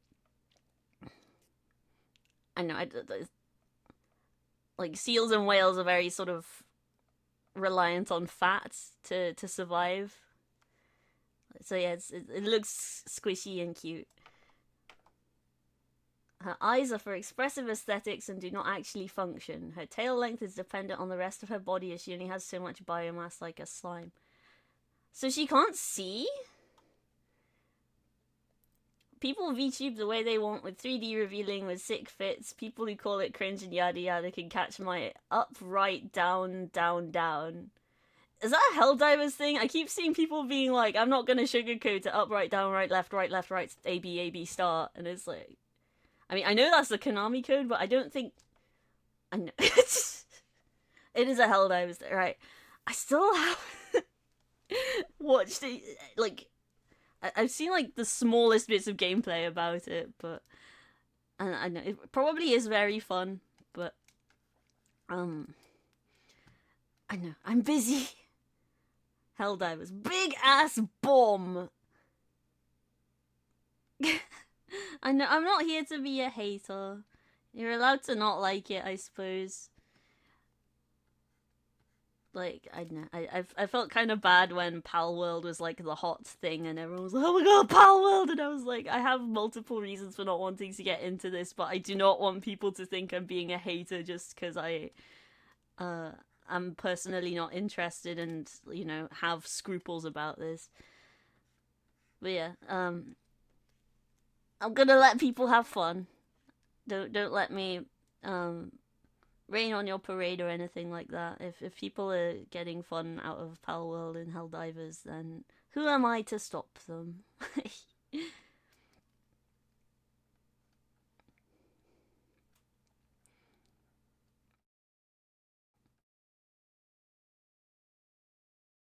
I know, like seals and whales are very sort of reliant on fat to survive. So yeah, it looks squishy and cute. Her eyes are for expressive aesthetics and do not actually function. Her tail length is dependent on the rest of her body as she only has so much biomass like a slime. So she can't see? People VTube the way they want with 3D revealing with sick fits. People who call it cringe and yada yada can catch my up, right, down, down, down. Is that a Helldivers thing? I keep seeing people being like, I'm not gonna sugarcoat it, up, right, down, right, left, A, B, start. And it's like, I mean, I know that's the Konami code, but I don't think... I know. It is a Helldivers thing, right? I still haven't watched it, like... I've seen like the smallest bits of gameplay about it, but I know it probably is very fun, but I know I'm busy. Helldivers, big ass bomb. I know I'm not here to be a hater. You're allowed to not like it, I suppose. Like, I don't know, I felt kind of bad when Pal World was like the hot thing and everyone was like, oh my god, Pal World, and I was like, I have multiple reasons for not wanting to get into this, but I do not want people to think I'm being a hater just because I'm personally not interested and, you know, have scruples about this. But yeah, I'm gonna let people have fun. Don't let me rain on your parade or anything like that. If people are getting fun out of Pal World and Helldivers, then who am I to stop them?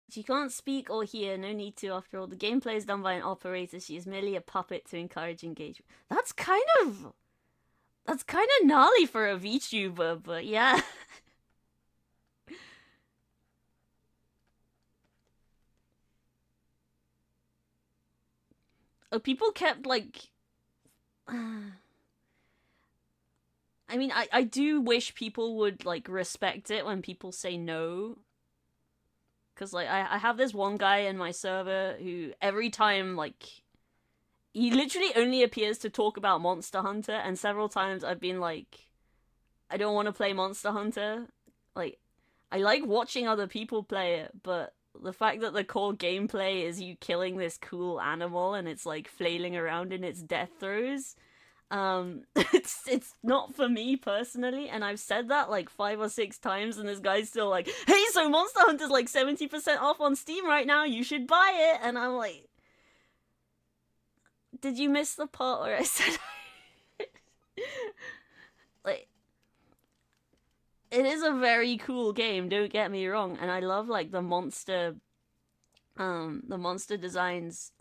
She can't speak or hear, no need to after all. The gameplay is done by an operator, she is merely a puppet to encourage engagement. That's kind of gnarly for a VTuber, but yeah. people kept like I mean, I do wish people would like respect it when people say no. Cause like I have this one guy in my server who every time like he literally only appears to talk about Monster Hunter, and several times I've been like, I don't want to play Monster Hunter. Like, I like watching other people play it, but the fact that the core gameplay is you killing this cool animal and it's like flailing around in its death throes, it's not for me personally, and I've said that like 5 or 6 times, and this guy's still like, hey, so Monster Hunter's like 70% off on Steam right now, you should buy it. And I'm like, did you miss the part where I said like, it is a very cool game, don't get me wrong, and I love like the monster designs.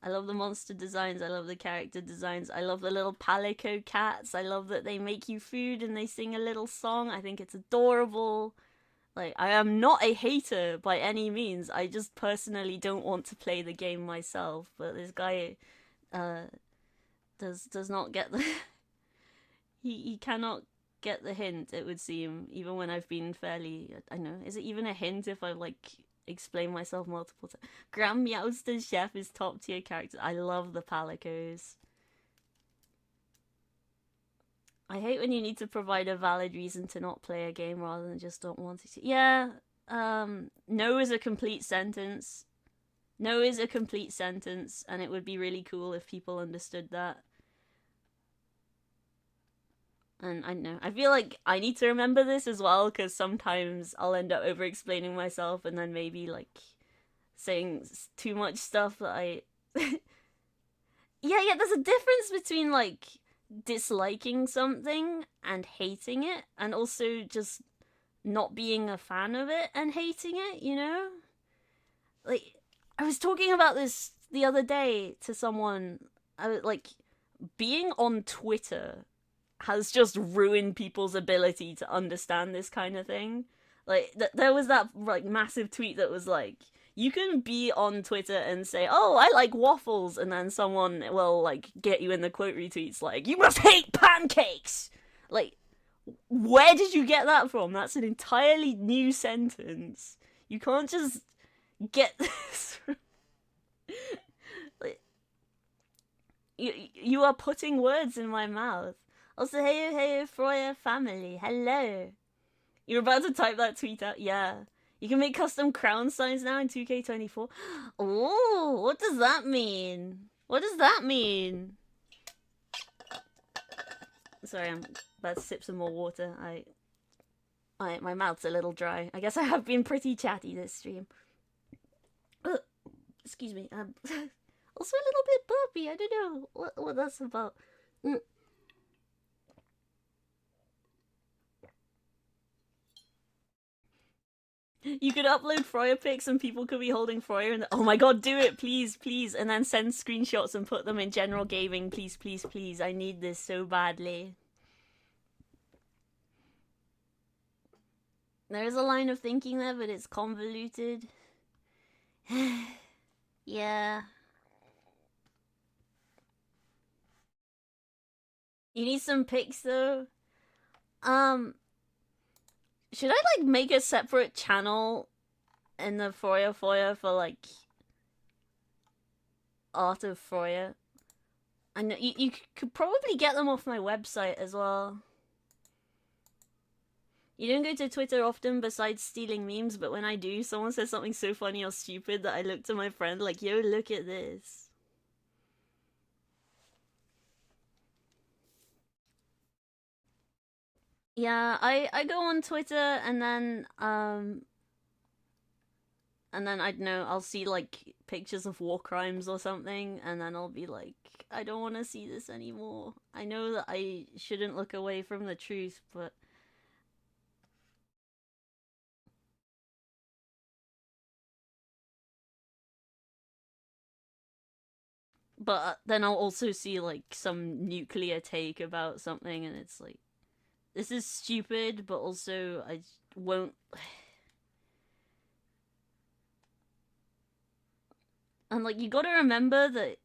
I love the monster designs, I love the character designs, I love the little palico cats, I love that they make you food and they sing a little song. I think it's adorable. Like, I am not a hater by any means, I just personally don't want to play the game myself, but this guy uh does not get the he cannot get the hint, it would seem, even when I've been fairly, I know, is it even a hint if I like explain myself multiple times? Grand Meowster's chef is top tier character. I love the palicos. I hate when you need to provide a valid reason to not play a game rather than just don't want to. Yeah, no is a complete sentence. No is a complete sentence, and it would be really cool if people understood that. And I know, I feel like I need to remember this as well, because sometimes I'll end up over explaining myself and then maybe like saying too much stuff that I. Yeah, there's a difference between like disliking something and hating it, and also just not being a fan of it and hating it, you know? Like, I was talking about this the other day to someone. I was like, being on Twitter has just ruined people's ability to understand this kind of thing. Like, there was that like massive tweet that was like, you can be on Twitter and say, oh, I like waffles, and then someone will like get you in the quote retweets like, you must hate pancakes. Like, where did you get that from? That's an entirely new sentence. You can't just get this from... like, you are putting words in my mouth. Also, hey, Froya family, hello. You're about to type that tweet out? Yeah. You can make custom crown signs now in 2K24. Oh, what does that mean? What does that mean? Sorry, I'm about to sip some more water. My mouth's a little dry. I guess I have been pretty chatty this stream. Excuse me. Also a little bit burpy. I don't know what that's about. You could upload Freuer pics and people could be holding Freuer and oh my god, do it, please, please, and then send screenshots and put them in general gaming, please, please, please. I need this so badly. There is a line of thinking there, but it's convoluted. Yeah. You need some pics though. Should I like make a separate channel in the Foya for like Art of Froya? I know you could probably get them off my website as well. You don't go to Twitter often besides stealing memes, but when I do, someone says something so funny or stupid that I look to my friend like, yo, look at this. Yeah, I go on Twitter and then I don't know, I'll see like pictures of war crimes or something, and then I'll be like, I don't want to see this anymore. I know that I shouldn't look away from the truth, but then I'll also see like some nuclear take about something, and it's like, this is stupid, but also I won't. And like, you gotta remember that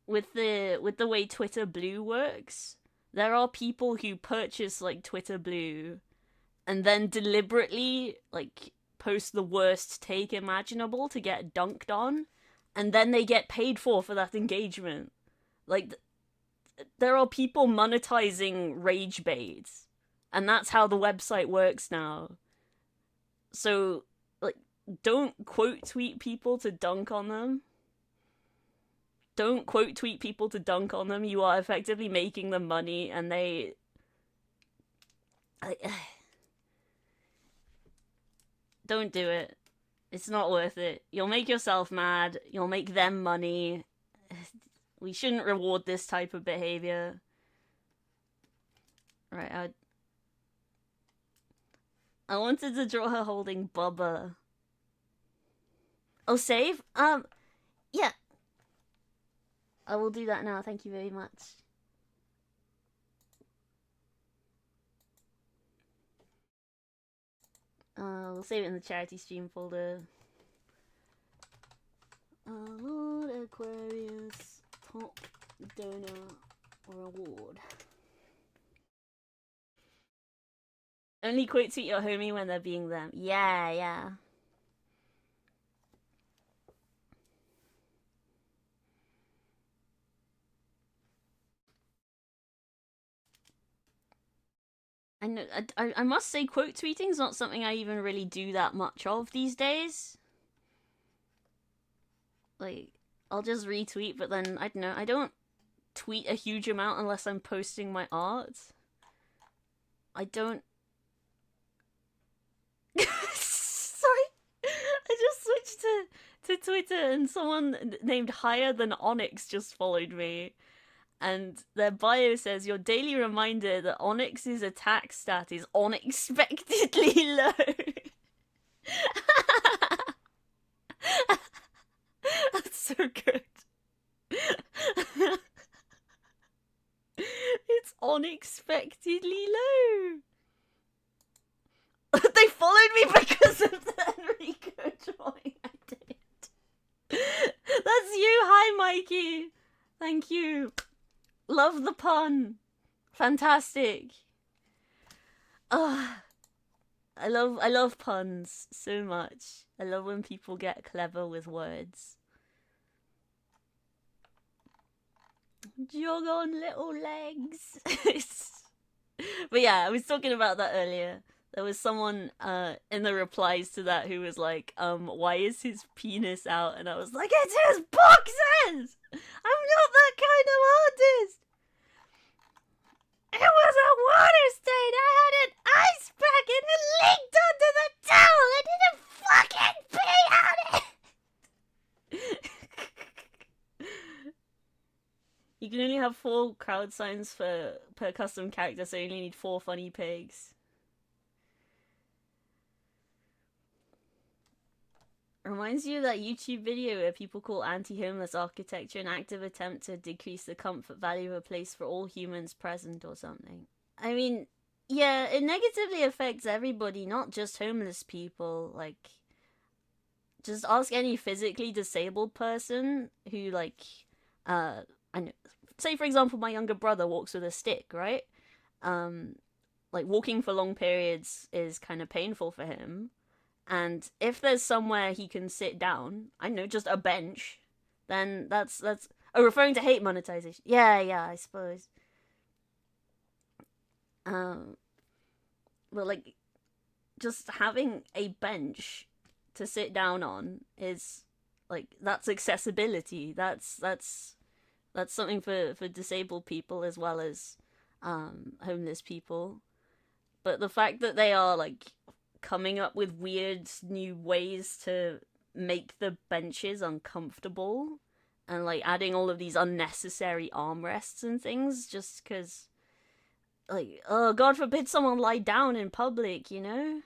with the way Twitter Blue works, there are people who purchase like Twitter Blue and then deliberately like post the worst take imaginable to get dunked on, and then they get paid for that engagement. Like there are people monetizing rage bait, and that's how the website works now. So like don't quote tweet people to dunk on them. Don't quote tweet people to dunk on them. You are effectively making them money, and they don't do it. It's not worth it. You'll make yourself mad. You'll make them money. We shouldn't reward this type of behavior. Right, I wanted to draw her holding Bubba. Oh, save? Yeah. I will do that now. Thank you very much. We'll save it in the charity stream folder. LordAquarious top donor reward. Only quote tweet your homie when they're being them. Yeah, yeah. I must say, quote tweeting is not something I even really do that much of these days. Like, I'll just retweet, but then, I don't know, I don't tweet a huge amount unless I'm posting my art. I don't... Sorry! I just switched to Twitter and someone named Higher Than Onyx just followed me. And their bio says, your daily reminder that Onyx's attack stat is unexpectedly low. That's so good. It's unexpectedly low. They followed me because of the Enrico drawing I did. That's you. Hi, Mikey. Thank you. Love the pun. Fantastic. I love puns so much. I love when people get clever with words. Jog on, little legs. But yeah, I was talking about that earlier. There was someone in the replies to that who was like, why is his penis out? And I was like, it's his boxers! I'm not that kind of artist! It was a water stain! I had an ice pack and it leaked onto the towel! I didn't fucking pee on it! You can only have 4 crowd signs per custom character, so you only need 4 funny pigs. Reminds you of that YouTube video where people call anti-homeless architecture an active attempt to decrease the comfort value of a place for all humans present or something. I mean, yeah, it negatively affects everybody, not just homeless people. Like, just ask any physically disabled person who, like, I know, say for example my younger brother walks with a stick, right? Like, walking for long periods is kind of painful for him. And if there's somewhere he can sit down, I know, just a bench, then that's oh, referring to hate monetization. Yeah, I suppose. But like, just having a bench to sit down on is like, that's accessibility. That's something for disabled people as well as homeless people. But the fact that they are like coming up with weird new ways to make the benches uncomfortable and like adding all of these unnecessary armrests and things just because, like, oh, God forbid someone lie down in public, you know?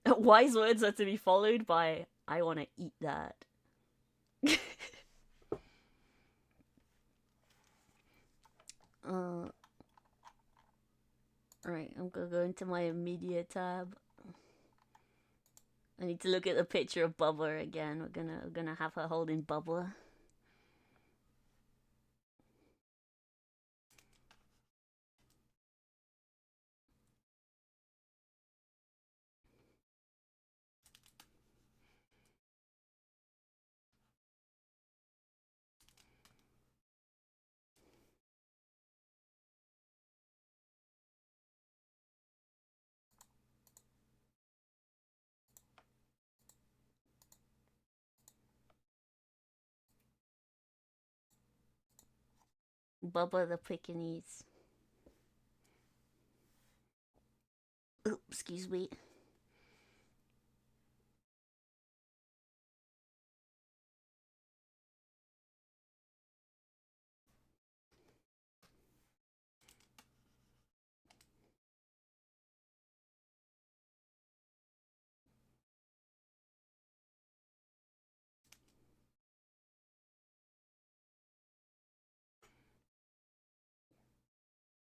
Wise words are to be followed by, I want to eat that. Right, I'm gonna go into my media tab. I need to look at the picture of Bubba again. We're gonna have her holding Bubba. Bubba the Pekingese. Oops, excuse me.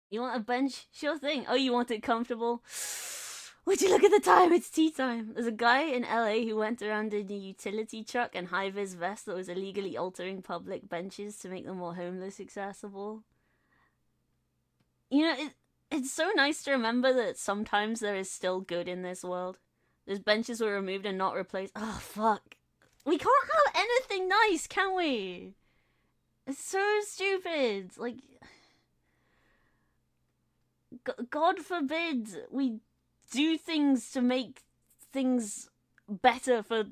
You want a bench? Sure thing. Oh, you want it comfortable? Would you look at the time? It's tea time. There's a guy in LA who went around in a utility truck and high-vis vest that was illegally altering public benches to make them more homeless accessible. You know, it's so nice to remember that sometimes there is still good in this world. Those benches were removed and not replaced. Oh, fuck. We can't have anything nice, can we? It's so stupid. Like, God forbid we do things to make things better for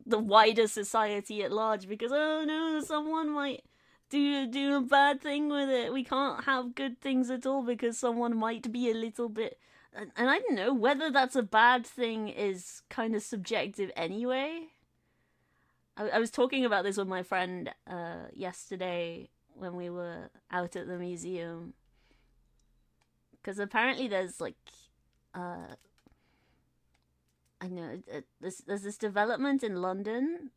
the wider society at large, because oh no, someone might do a bad thing with it. We can't have good things at all because someone might be a little bit, and I don't know whether that's a bad thing is kind of subjective anyway. I was talking about this with my friend yesterday when we were out at the museum, because apparently there's like I know there's this development in London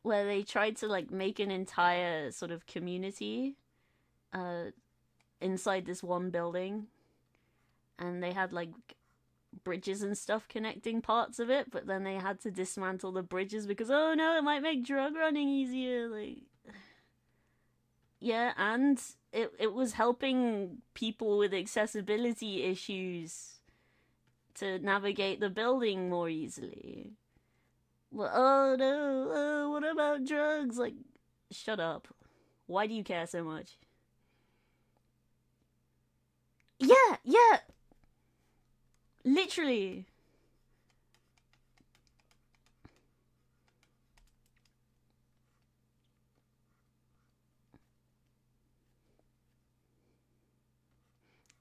where they tried to like make an entire sort of community inside this one building, and they had like bridges and stuff connecting parts of it, but then they had to dismantle the bridges because oh no, it might make drug running easier. Like, yeah, and it was helping people with accessibility issues to navigate the building more easily. Well, oh no, what about drugs? Like, shut up. Why do you care so much? Yeah, yeah, literally.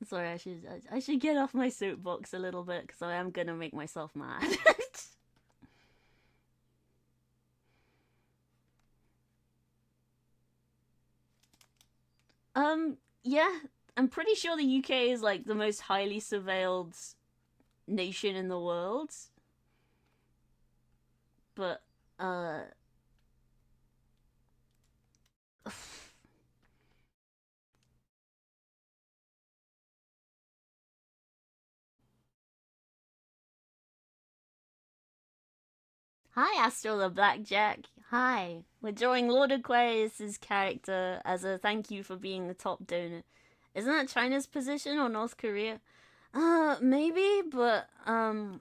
Sorry, I should get off my soapbox a little bit because I am gonna make myself mad. Yeah, I'm pretty sure the UK is like the most highly surveilled nation in the world, but uh, hi, Astral the Blackjack. Hi. We're drawing Lord Aquarius's character as a thank you for being the top donor. Isn't that China's position or North Korea? Maybe, but I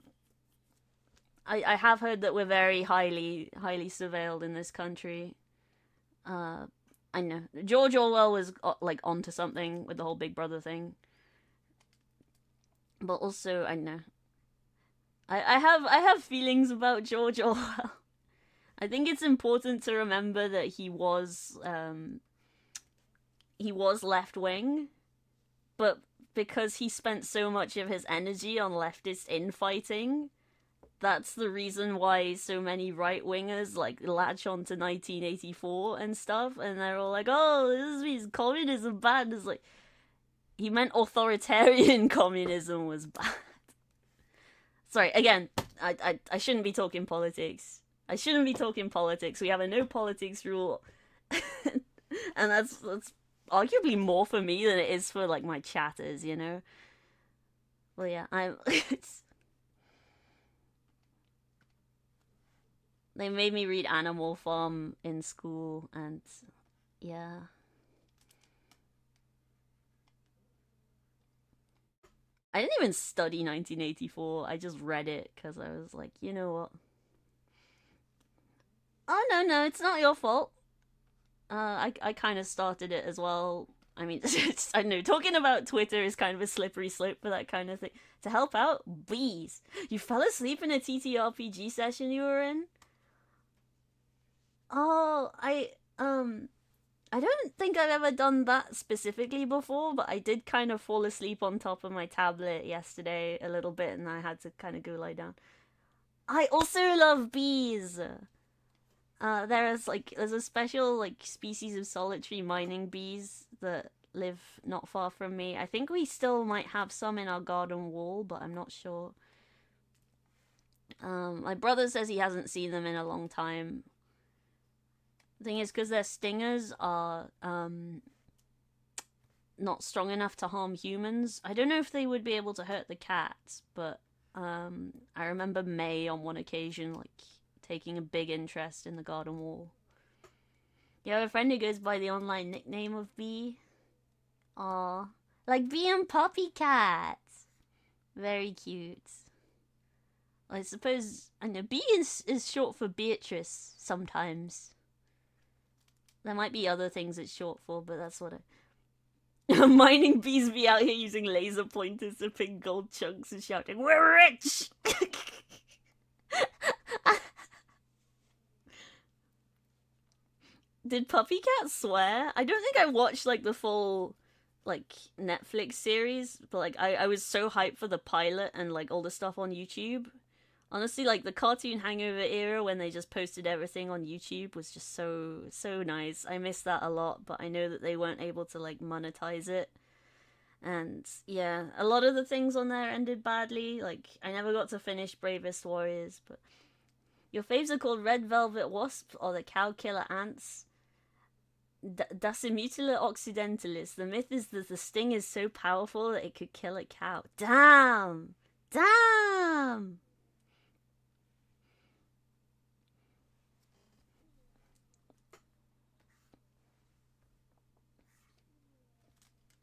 have heard that we're very highly surveilled in this country. Uh, I know George Orwell was like onto something with the whole Big Brother thing, but also I know I have feelings about George Orwell. I think it's important to remember that he was left wing, but because he spent so much of his energy on leftist infighting, that's the reason why so many right wingers like latch on to 1984 and stuff, and they're all like, "Oh, this means communism bad." It's like he meant authoritarian communism was bad. Sorry, again, I shouldn't be talking politics. I shouldn't be talking politics. We have a no politics rule, and that's arguably more for me than it is for like my chatters, you know. Well, yeah, I'm. They made me read Animal Farm in school, and yeah. I didn't even study 1984. I just read it because I was like, you know what? Oh no, no, it's not your fault. I kind of started it as well. I mean, I don't know. Talking about Twitter is kind of a slippery slope for that kind of thing. To help out, bees. You fell asleep in a TTRPG session you were in. Oh, I don't think I've ever done that specifically before, but I did kind of fall asleep on top of my tablet yesterday a little bit, and I had to kind of go lie down. I also love bees. There's a special like species of solitary mining bees that live not far from me. I think we still might have some in our garden wall, but I'm not sure. My brother says he hasn't seen them in a long time. The thing is, because their stingers are not strong enough to harm humans. I don't know if they would be able to hurt the cats, but I remember May on one occasion like taking a big interest in the garden wall. You have a friend who goes by the online nickname of Bee. Aw, like Bee and Puppy Cat. Very cute. I suppose, I know, Bee is short for Beatrice sometimes. There might be other things it's short for, but that's what I... Mining bees be out here using laser pointers to pick gold chunks and shouting, "We're rich!" Did Puppy Cat swear? I don't think I watched, like, the full, like, Netflix series, but, like, I was so hyped for the pilot and, like, all the stuff on YouTube. Honestly, like, the Cartoon Hangover era when they just posted everything on YouTube was just so nice. I miss that a lot, but I know that they weren't able to, like, monetize it. And, yeah, a lot of the things on there ended badly. Like, I never got to finish Bravest Warriors, but... Your faves are called Red Velvet Wasp or the Cow Killer Ants. Dasimutula occidentalis. The myth is that the sting is so powerful that it could kill a cow. Damn! Damn!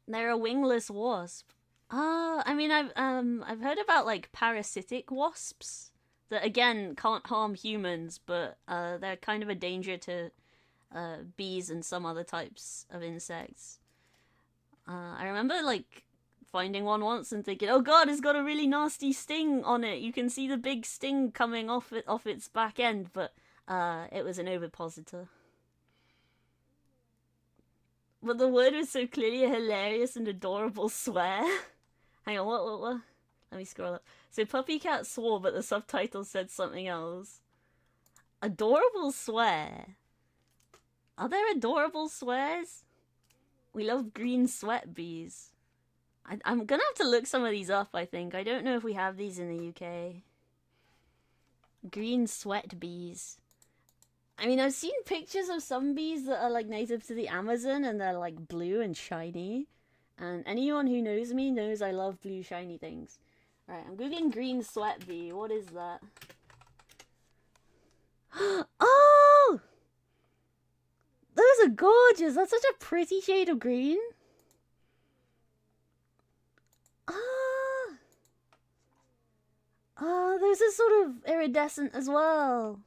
They're a wingless wasp. I mean, I've heard about like parasitic wasps that again can't harm humans, but they're kind of a danger to bees and some other types of insects. I remember like finding one once and thinking, "Oh God, it's got a really nasty sting on it. You can see the big sting coming off its back end," but it was an ovipositor. But the word was so clearly a hilarious and adorable swear. Hang on, what? Let me scroll up. So Puppy Cat swore, but the subtitle said something else. Adorable swear. Are there adorable swears? We love green sweat bees. I'm gonna have to look some of these up, I think. I don't know if we have these in the UK. Green sweat bees. I mean, I've seen pictures of some bees that are like native to the Amazon and they're like blue and shiny. And anyone who knows me knows I love blue shiny things. Right, I'm googling green sweat bee. What is that? Oh! Those are gorgeous. That's such a pretty shade of green. Ah! Oh, those are sort of iridescent as well.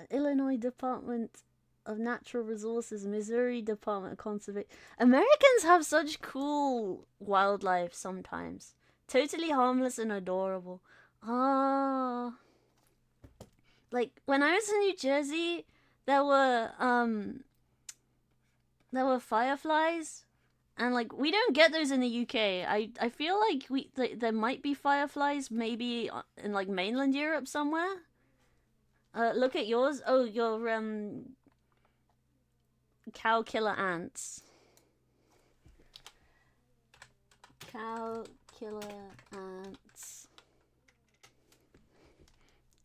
Illinois Department of Natural Resources, Missouri Department of Conservation. Americans have such cool wildlife sometimes. Totally harmless and adorable. Ah. Like, when I was in New Jersey, there were fireflies. And, like, we don't get those in the UK. I feel like there might be fireflies maybe in, like, mainland Europe somewhere. Look at yours. Oh, your, cow killer ants. Cow killer ants.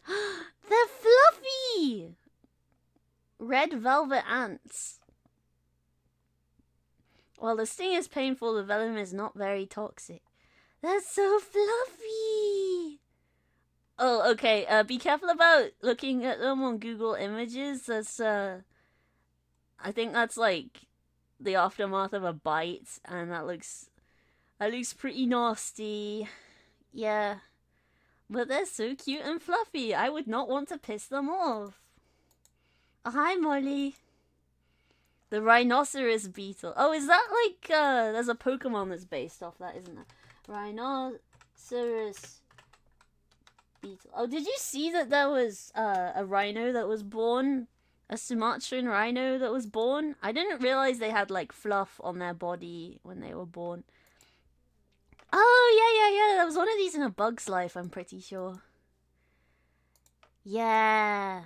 They're fluffy! Red velvet ants. While the sting is painful, the venom is not very toxic. They're so fluffy! Oh, okay. Be careful about looking at them on Google Images. That's, I think that's, like, the aftermath of a bite, and that looks pretty nasty. Yeah. But they're so cute and fluffy. I would not want to piss them off. Oh, hi, Molly. The rhinoceros beetle. Oh, is that, like, there's a Pokemon that's based off that, isn't there? Rhinoceros beetle. Oh, did you see that there was a rhino that was born? A Sumatran rhino that was born? I didn't realize they had like fluff on their body when they were born. Oh, yeah. There was one of these in A Bug's Life, I'm pretty sure. Yeah.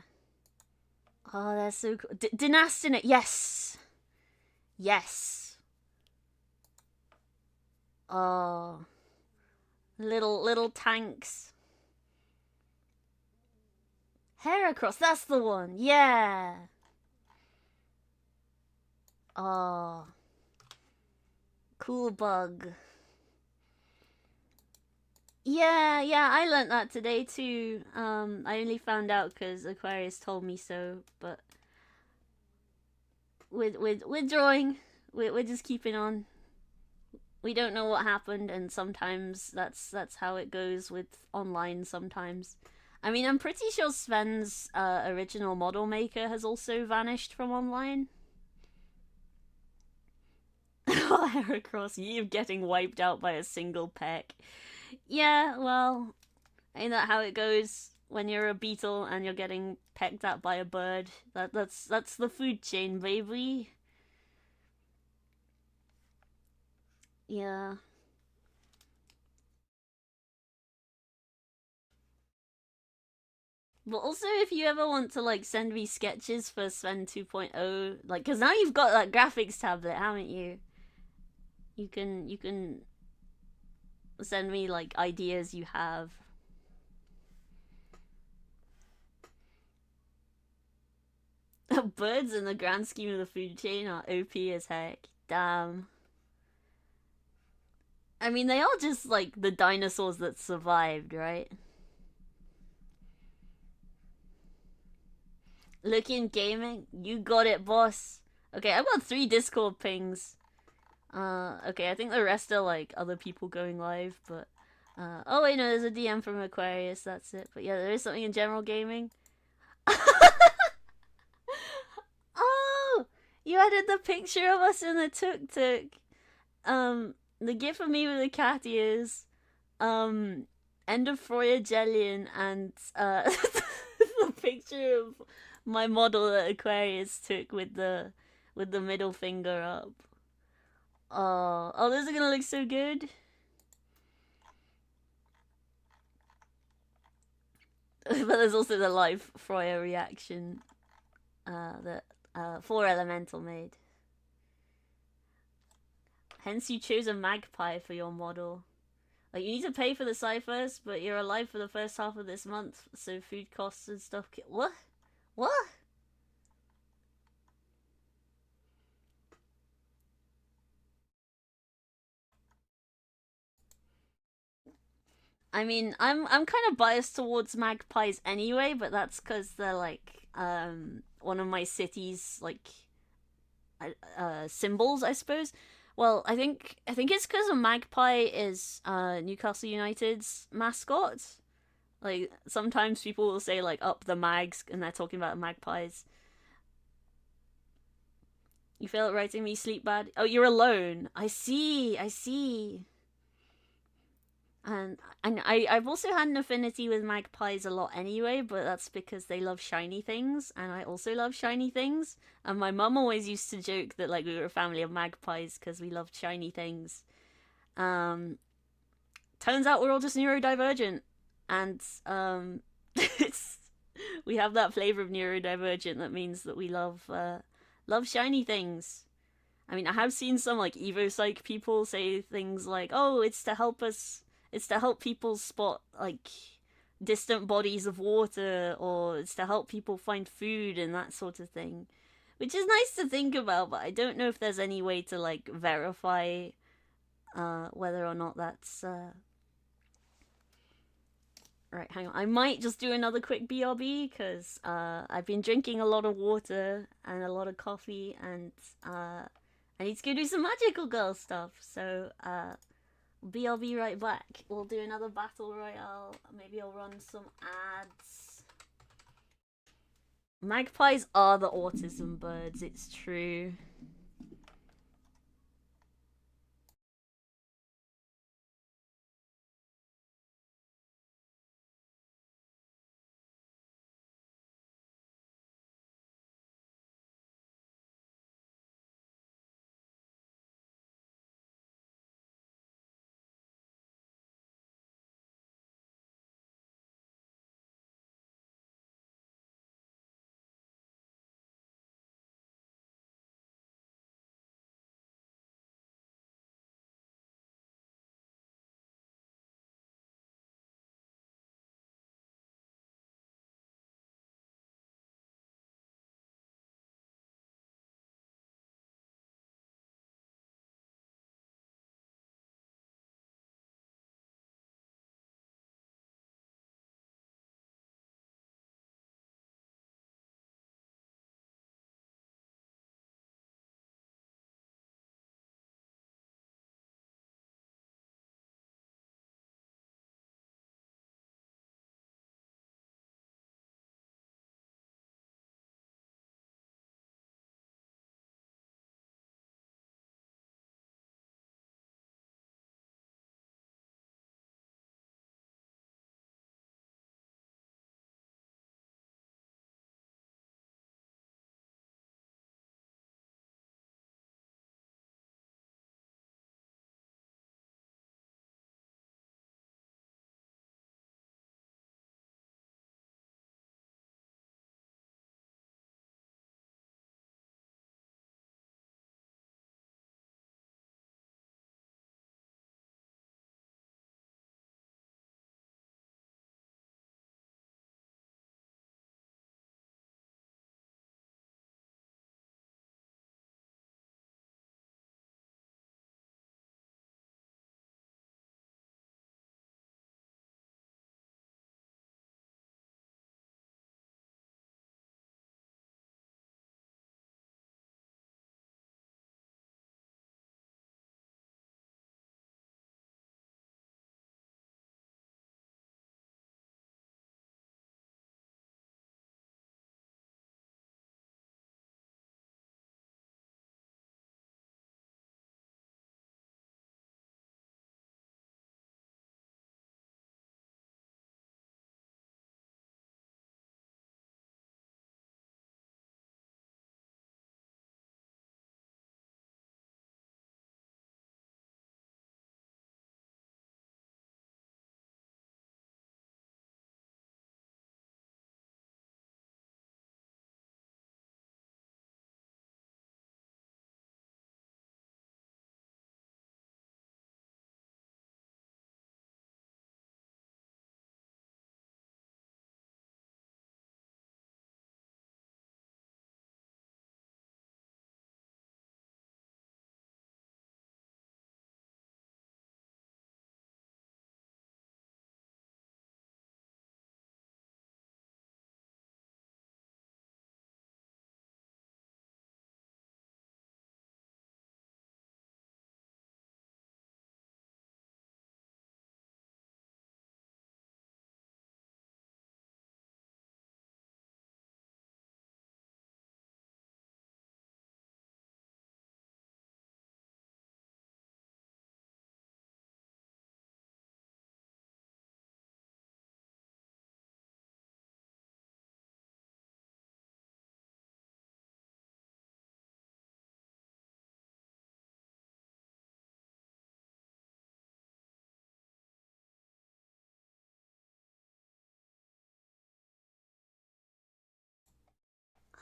Oh, they're so cool. Dynastinate, yes. Yes. Oh. Little tanks. Heracross, that's the one. Yeah. Oh. Cool bug. Yeah, I learnt that today too. I only found out because Aquarius told me so, but we're drawing. We're just keeping on. We don't know what happened, and sometimes that's how it goes with online sometimes. I mean, I'm pretty sure Sven's original model maker has also vanished from online. Oh, Heracross, you getting wiped out by a single peck. Yeah, well, ain't that how it goes when you're a beetle and you're getting pecked at by a bird? That's the food chain, baby. Yeah. But also, if you ever want to like send me sketches for Sven 2.0, like, because now you've got that graphics tablet, haven't you? You can send me like ideas you have. Birds in the grand scheme of the food chain are OP as heck. Damn. I mean, they are just like the dinosaurs that survived, right? Looking gaming, you got it, boss. Okay, I've got 3 Discord pings. Okay, I think the rest are like other people going live, but oh wait, no, there's a DM from Aquarius. That's it. But yeah, there is something in general gaming. Oh, you added the picture of us in the tuk tuk. The gif of me with the cat ears. End of Freya Jellian and the picture of my model that Aquarius took with the middle finger up. Oh, this is gonna look so good. But there's also the live Freya reaction that 4 Elemental made. Hence you chose a magpie for your model. Like, you need to pay for the ciphers, but you're alive for the first half of this month, so food costs and stuff. What? What? I mean, I'm kind of biased towards magpies anyway, but that's because they're like one of my city's like symbols, I suppose. Well, I think it's because a magpie is Newcastle United's mascot. Like, sometimes people will say like "up the mags" and they're talking about magpies. You feel like writing me sleep bad? Oh, you're alone. I see. I see. And I've also had an affinity with magpies a lot anyway, but that's because they love shiny things, and I also love shiny things. And my mum always used to joke that like we were a family of magpies because we loved shiny things. Um, Turns out we're all just neurodivergent, and it's we have that flavor of neurodivergent that means that we love shiny things. I mean, I have seen some like Evo Psych people say things like, "Oh, it's to help people spot like distant bodies of water, or it's to help people find food and that sort of thing," which is nice to think about. But I don't know if there's any way to like verify whether or not that's right. Hang on, I might just do another quick BRB because I've been drinking a lot of water and a lot of coffee, and I need to go do some magical girl stuff. So I'll be right back. We'll do another battle royale. Maybe I'll run some ads. Magpies are the autism birds, it's true.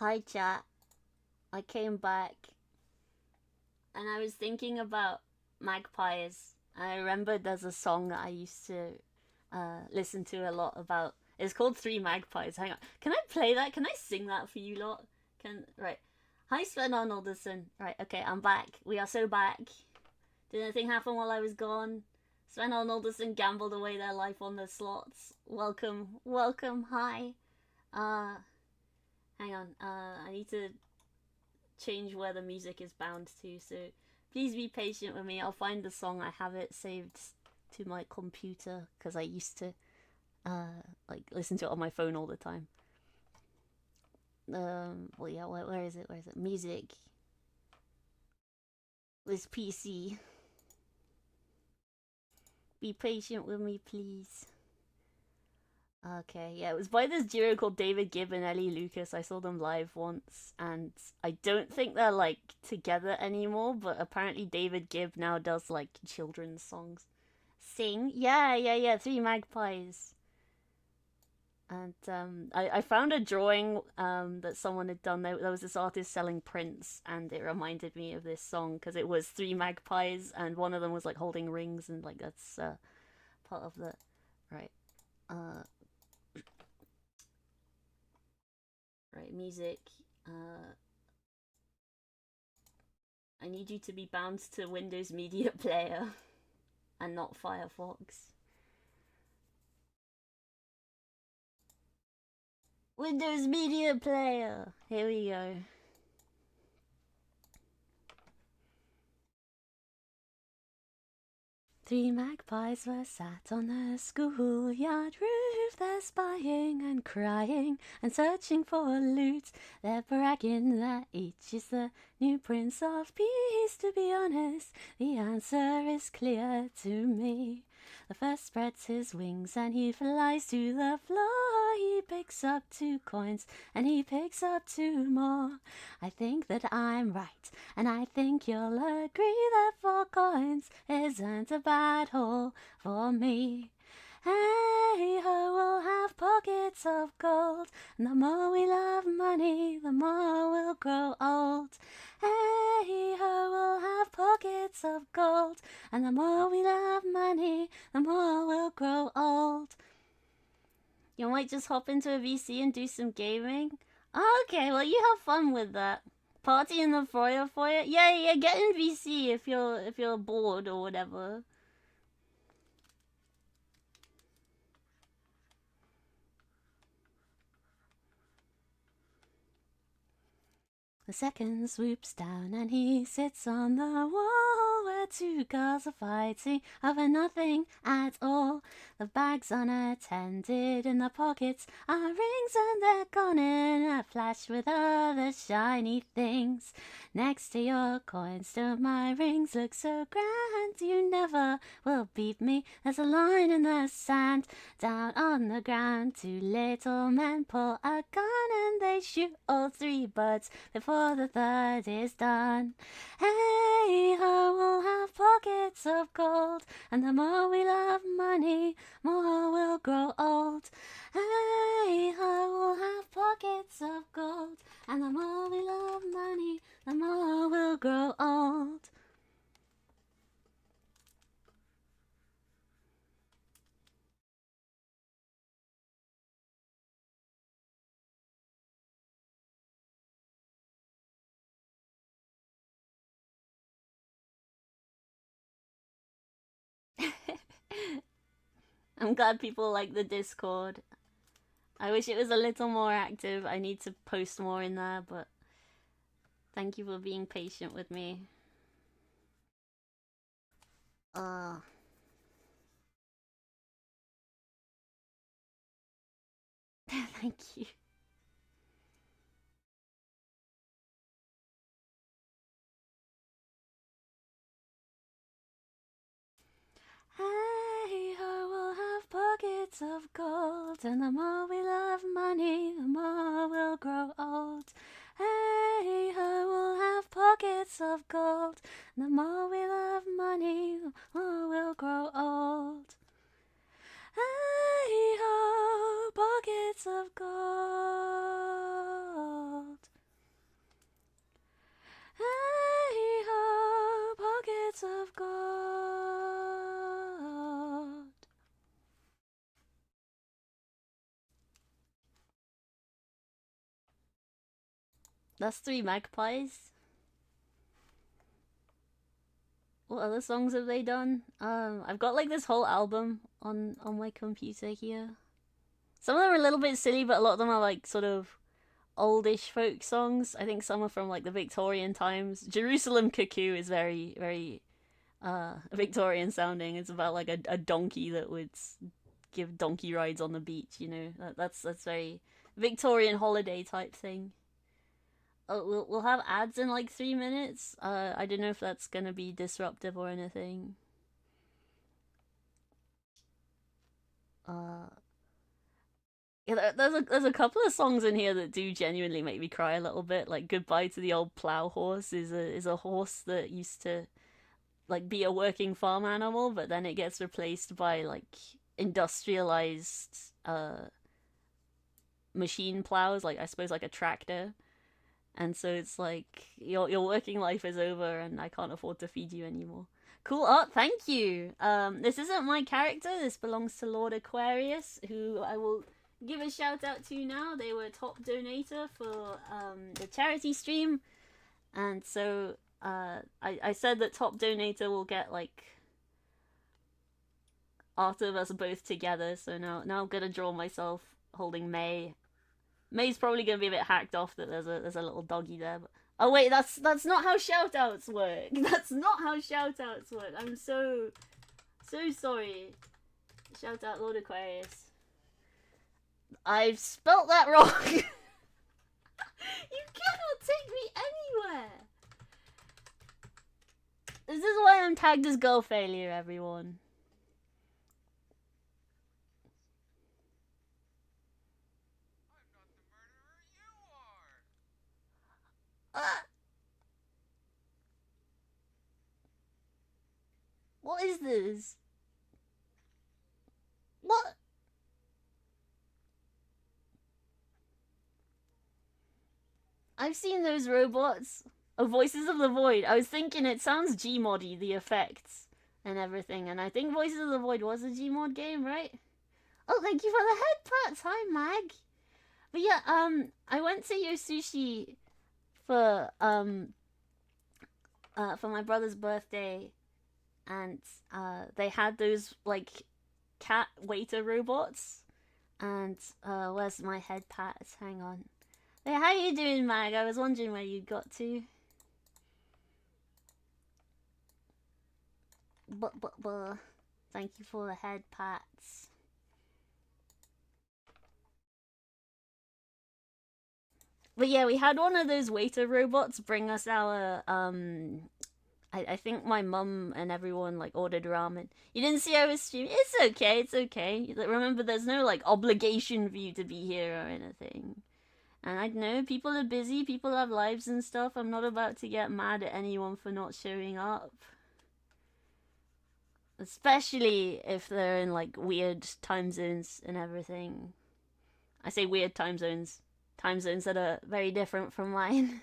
Hi chat. I came back and I was thinking about magpies. I remembered there's a song that I used to listen to a lot about. It's called Three Magpies. Hang on. Can I play that? Can I sing that for you lot? Can right. Hi Sven Arnolderson. Right, okay, I'm back. We are so back. Did anything happen while I was gone? Sven Arnolderson gambled away their life on the slots. Welcome, welcome, hi. Uh hang on. I need to change where the music is bound to, so please be patient with me. I'll find the song. I have it saved to my computer because I used to like listen to it on my phone all the time. Well, yeah, where is it? Where is it? Music. This PC. Be patient with me, please. Okay, yeah, it was by this duo called David Gibb and Ellie Lucas. I saw them live once, and I don't think they're like together anymore, but apparently David Gibb now does like children's songs. Sing? Yeah, Three Magpies. And I found a drawing that someone had done. There was this artist selling prints, and it reminded me of this song because it was three magpies, and one of them was like holding rings, and like that's part of the right. Right, music. I need you to be bound to Windows Media Player and not Firefox. Windows Media Player! Here we go. Three magpies were sat on the schoolyard roof. They're spying and crying and searching for loot. They're bragging that each is the new Prince of Peace. To be honest, the answer is clear to me. The first spreads his wings and he flies to the floor. He picks up 2 coins and he picks up 2 more. I think that I'm right, and I think you'll agree that 4 coins isn't a bad haul for me. Hey ho, we'll have pockets of gold, and the more we love money, the more we'll grow old. Hey ho, we'll have pockets of gold, and the more we love money, the more we'll grow old. You might just hop into a VC and do some gaming. Okay, well you have fun with that. Party in the foyer. Yeah, get in VC if you're bored or whatever. The second swoops down and he sits on the wall where 2 girls are fighting over nothing at all. The bag's unattended, in the pockets are rings and they're gone in a flash with other shiny things. Next to your coins, don't my rings look so grand? You never will beat me, there's a line in the sand. Down on the ground, 2 little men pull a gun and they shoot all 3 birds before the 3rd is done. Hey ho, we'll have pockets of gold, and the more we love money, more we'll grow old. Hey ho, we'll have pockets of gold, and the more we love money, the more we'll grow old. I'm glad people like the Discord. I wish it was a little more active. I need to post more in there, but thank you for being patient with me. Thank you. Hey ho, we'll have pockets of gold, and the more we love money, the more we'll grow old. Hey ho, we'll have pockets of gold, and the more we love money, the more we'll grow old. Hey ho, pockets of gold. That's three magpies. What other songs have they done? I've got like this whole album on my computer here. Some of them are a little bit silly, but a lot of them are like sort of oldish folk songs. I think some are from like the Victorian times. Jerusalem Cuckoo is very, very Victorian sounding. It's about like a donkey that would give donkey rides on the beach, you know. That's very Victorian holiday type thing. Oh, we'll have ads in like 3 minutes. I don't know if that's gonna be disruptive or anything. Uh, yeah, there's a couple of songs in here that do genuinely make me cry a little bit. Like "Goodbye to the Old Plow Horse" is a horse that used to like be a working farm animal, but then it gets replaced by like industrialized machine plows, like I suppose like a tractor. And so it's like your working life is over and I can't afford to feed you anymore. Cool art, thank you. This isn't my character, this belongs to LordAquarious, who I will give a shout out to now. They were top donator for the charity stream. And so I said that top donator will get like art of us both together. So now I'm gonna draw myself holding May. May's probably gonna be a bit hacked off that there's a little doggy there. But... oh wait, that's not how shoutouts work. That's not how shoutouts work. I'm so sorry. Shout out LordAquarious. I've spelt that wrong. You cannot take me anywhere. This is why I'm tagged as girl failure, everyone. What is this? What? I've seen those robots. Oh, Voices of the Void. I was thinking it sounds Gmoddy, the effects and everything, and I think Voices of the Void was a Gmod game, right? Oh, thank you for the head pats. Hi, Mag. But yeah, I went to Yo Sushi for my brother's birthday, and they had those like cat waiter robots, and where's my head pats? Hang on. Hey, how you doing, Mag? I was wondering where you got to. But thank you for the head pats. But yeah, we had one of those waiter robots bring us our I think my mum and everyone like ordered ramen. You didn't see I was streaming? It's okay, it's okay. Remember, there's no like obligation for you to be here or anything. And I know people are busy, people have lives and stuff. I'm not about to get mad at anyone for not showing up. Especially if they're in like weird time zones and everything. I say weird time zones that are very different from mine.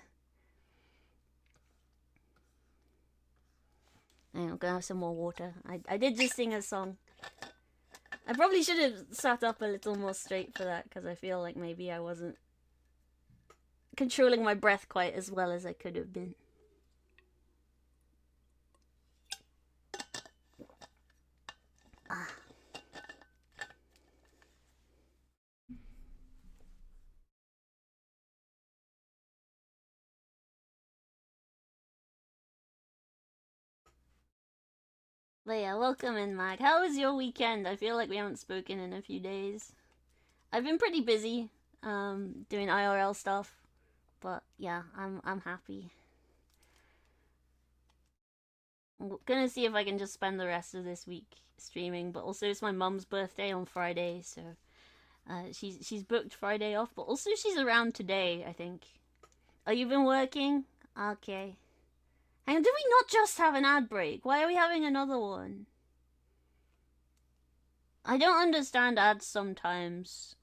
I'm gonna have some more water. I did just sing a song. I probably should have sat up a little more straight for that, because I feel like maybe I wasn't controlling my breath quite as well as I could have been. Ah. But yeah, welcome in, Mag. How was your weekend? I feel like we haven't spoken in a few days. I've been pretty busy, doing IRL stuff, but yeah, I'm happy. I'm gonna see if I can just spend the rest of this week streaming, but also it's my mum's birthday on Friday, so she's booked Friday off, but also she's around today, I think. Oh, you've been working? Okay. Hang on, did we not just have an ad break? Why are we having another one? I don't understand ads sometimes.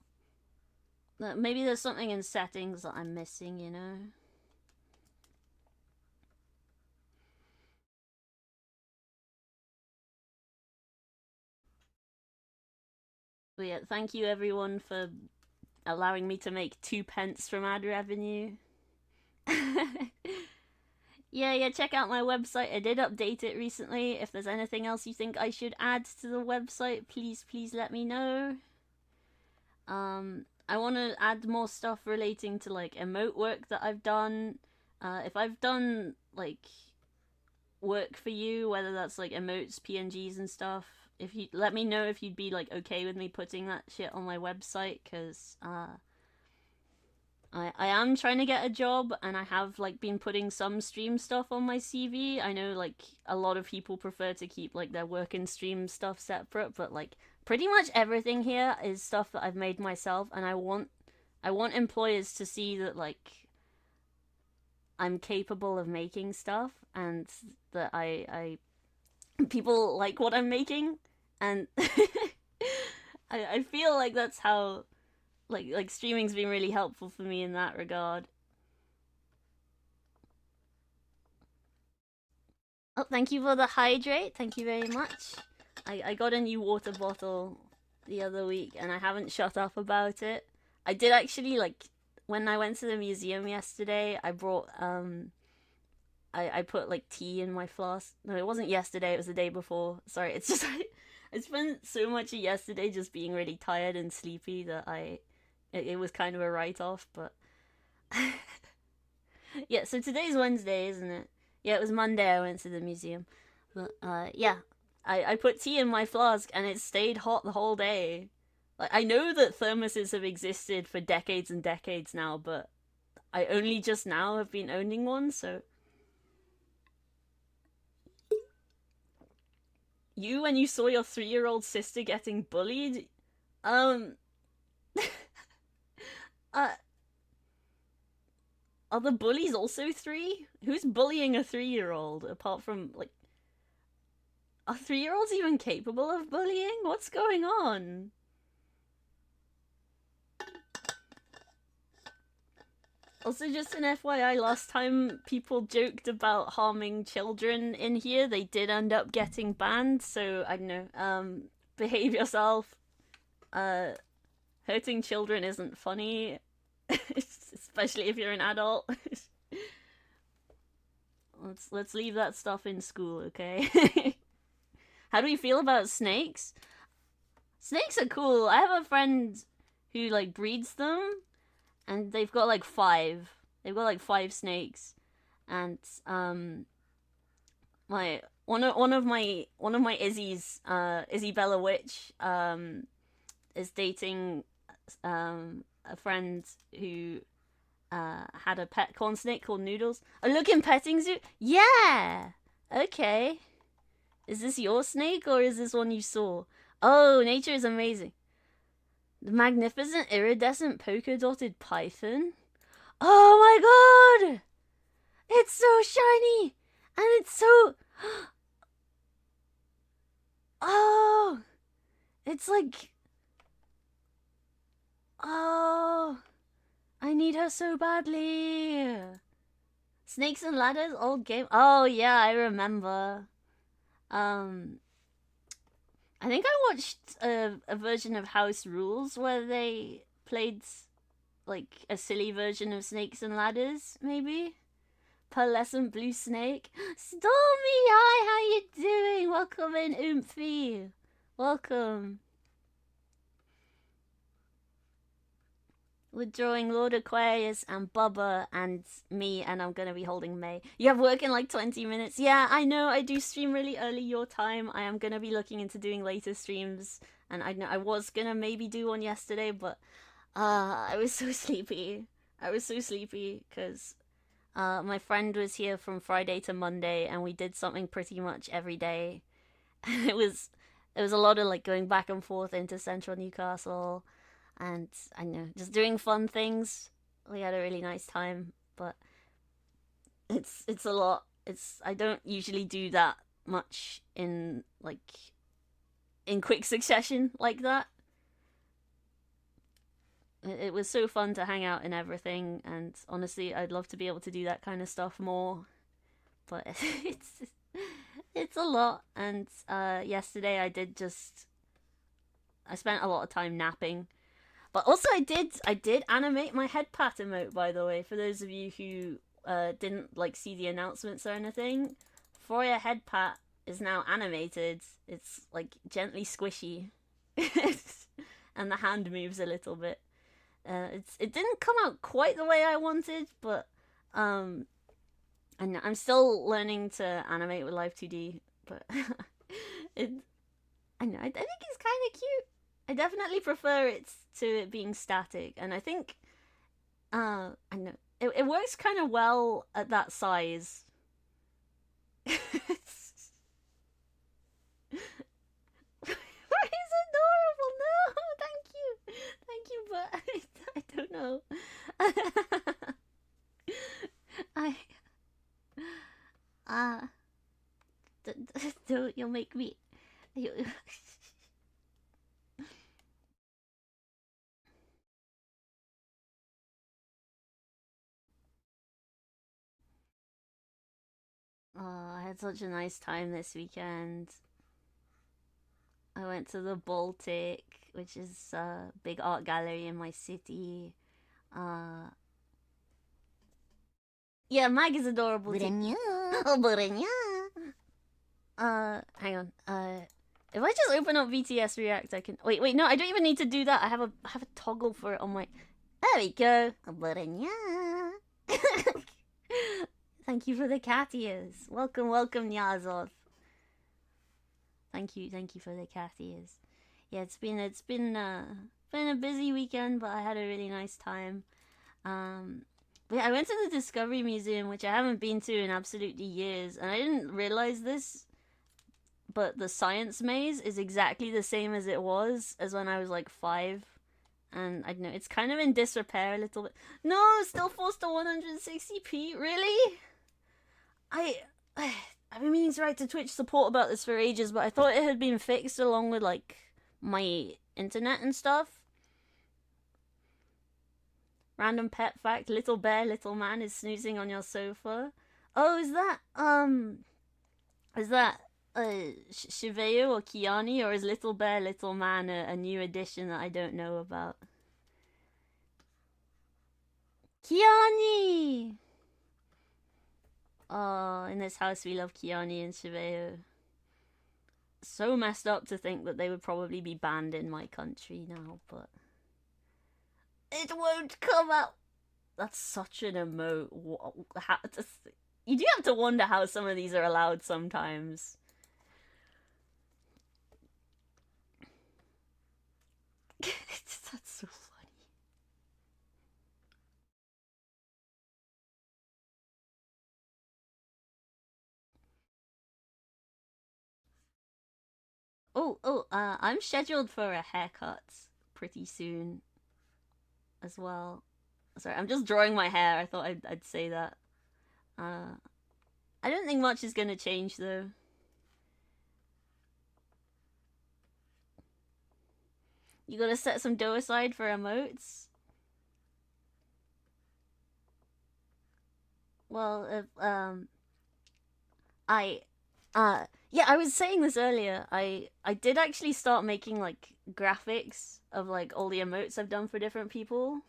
Maybe there's something in settings that I'm missing, you know? But yeah, thank you everyone for allowing me to make 2 pence from ad revenue. Yeah, yeah, check out my website. I did update it recently. If there's anything else you think I should add to the website, please let me know. I want to add more stuff relating to like emote work that I've done. If I've done like work for you, whether that's like emotes, PNGs, and stuff, if you let me know if you'd be like okay with me putting that shit on my website, because I am trying to get a job, and I have like been putting some stream stuff on my CV. I know like a lot of people prefer to keep like their work and stream stuff separate, but like pretty much everything here is stuff that I've made myself, and I want employers to see that like I'm capable of making stuff, and that I people like what I'm making, and I feel like that's how like streaming's been really helpful for me in that regard. Oh, thank you for the hydrate. Thank you very much. I got a new water bottle the other week, and I haven't shut up about it. I did actually like when I went to the museum yesterday. I brought I put like tea in my flask. No, it wasn't yesterday. It was the day before. Sorry, it's just I spent so much of yesterday just being really tired and sleepy that it was kind of a write off. But yeah, so today's Wednesday, isn't it? Yeah, it was Monday I went to the museum. But yeah, I put tea in my flask and it stayed hot the whole day. Like I know that thermoses have existed for decades and decades now, but I only just now have been owning one, so you when you saw your 3-year-old sister getting bullied, um uh are the bullies also 3? Who's bullying a 3-year-old apart from like are 3-year-olds even capable of bullying? What's going on? Also, just an FYI, last time people joked about harming children in here, they did end up getting banned, so I don't know, behave yourself. Uh, Hurting children isn't funny, especially if you're an adult. Let's leave that stuff in school, okay? How do you feel about snakes? Snakes are cool. I have a friend who like breeds them, and they've got like 5. They've got like 5 snakes, and my one of my Izzy's Isabella Witch is dating a friend who had a pet corn snake called Noodles. A look in petting zoo. Yeah. Okay. Is this your snake or is this one you saw? Oh, nature is amazing. The magnificent iridescent polka dotted python. Oh my god! It's so shiny! And it's so. Oh! It's like. Oh! I need her so badly! Snakes and Ladders, old game. Oh, yeah, I remember. Um. I think I watched a version of House Rules where they played like a silly version of Snakes and Ladders, maybe. Pearlescent Blue Snake. Stormy, hi, how you doing? Welcome in, Oomphy. Welcome. We're drawing Lord Aquarius and Bubba and me, and I'm gonna be holding May. You have work in like 20 minutes. Yeah, I know. I do stream really early your time. I am gonna be looking into doing later streams, and I know I was gonna maybe do one yesterday, but I was so sleepy. I was so sleepy because my friend was here from Friday to Monday, and we did something pretty much every day. It was a lot of like going back and forth into central Newcastle, and I know just doing fun things. We had a really nice time, but it's a lot. It's I don't usually do that much in like in quick succession like that. It was so fun to hang out and everything, and honestly, I'd love to be able to do that kind of stuff more. But it's a lot. And yesterday I spent a lot of time napping. But also I did animate my head pat emote, by the way, for those of you who didn't like see the announcements or anything, Froya Head Pat is now animated. It's like gently squishy, and the hand moves a little bit. It didn't come out quite the way I wanted, but and I'm still learning to animate with Live 2D, but it I know I think it's kind of cute. I definitely prefer it to it being static, and I think I know it works kind of well at that size. It's adorable. No, thank you, but I don't know. I uh don't you'll make me you. Oh, I had such a nice time this weekend. I went to the Baltic, which is a big art gallery in my city. Uh, yeah, Mag is adorable too. Oh, Brenya. Hang on. If I just open up VTS React, I can. Wait, no, I don't even need to do that. I have a toggle for it on my. There we go. Brenya. Thank you for the cat ears. Welcome, Nyazov. Thank you for the cat ears. Yeah, it's been a busy weekend, but I had a really nice time. But yeah, I went to the Discovery Museum, which I haven't been to in absolutely years, and I didn't realize this, but the science maze is exactly the same as it was as when I was like 5. And I don't know, it's kind of in disrepair a little bit. No, still forced to 160p? Really? I've been meaning to write to Twitch support about this for ages, but I thought it had been fixed along with like my internet and stuff. Random pet fact: little bear, little man is snoozing on your sofa. Oh, is that Shiveo or Kiani, or is little bear, little man a new addition that I don't know about? Kiani! Oh, in this house we love Kiani and Shiveo. So messed up to think that they would probably be banned in my country now, but it won't come out. That's such an emote. You do have to wonder how some of these are allowed sometimes. That's so funny. I'm scheduled for a haircut pretty soon as well. Sorry, I'm just drawing my hair. I thought I'd say that. I don't think much is gonna change though. You gotta set some dough aside for emotes. Well, if, yeah, I was saying this earlier. I did actually start making like graphics of like all the emotes I've done for different people.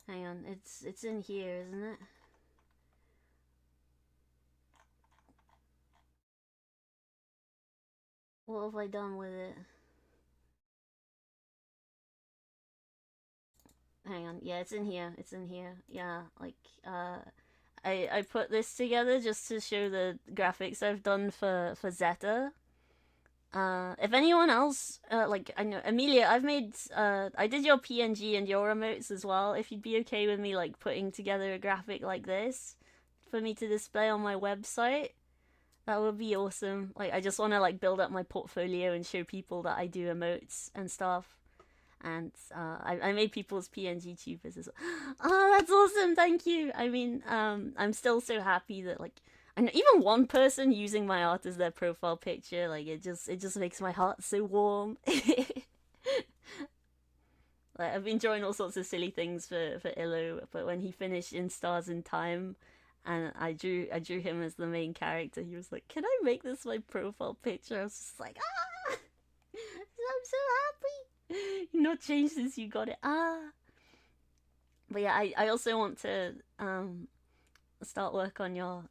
Hang on, it's in here, isn't it? What have I done with it? Hang on, yeah, it's in here. It's in here. Yeah, like I put this together just to show the graphics I've done for Zeta. If anyone else, like, I know, Amelia, I did your PNG and your emotes as well. If you'd be okay with me, like, putting together a graphic like this for me to display on my website, that would be awesome. Like, I just want to, like, build up my portfolio and show people that I do emotes and stuff. And, I made people's PNG tubers as well. Oh, that's awesome, thank you! I mean, I'm still so happy that, like, and even one person using my art as their profile picture, like it just makes my heart so warm. Like I've been drawing all sorts of silly things for Illo, but when he finished In Stars in Time, and I drew him as the main character, he was like, "Can I make this my profile picture?" I was just like, "Ah, I'm so happy! You've not changed since you got it." Ah, but yeah, I also want to start work on your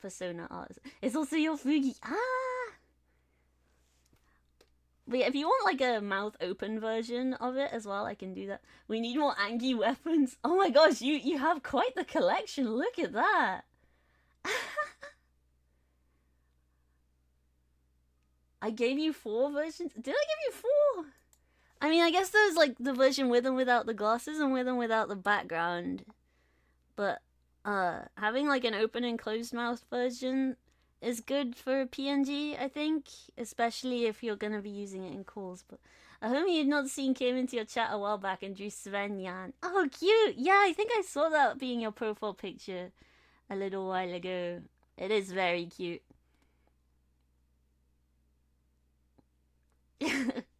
persona art. It's also your Fugi. Ah. But yeah, if you want like a mouth open version of it as well, I can do that. We need more Angie weapons. Oh my gosh, you have quite the collection. Look at that. I gave you 4 versions. Did I give you 4? I mean, I guess there's like the version with and without the glasses and with and without the background. But having like an open and closed mouth version is good for PNG, I think, especially if you're gonna be using it in calls. But a homie you'd not seen came into your chat a while back and drew Sven Yan. Oh, cute! Yeah, I think I saw that being your profile picture a little while ago. It is very cute.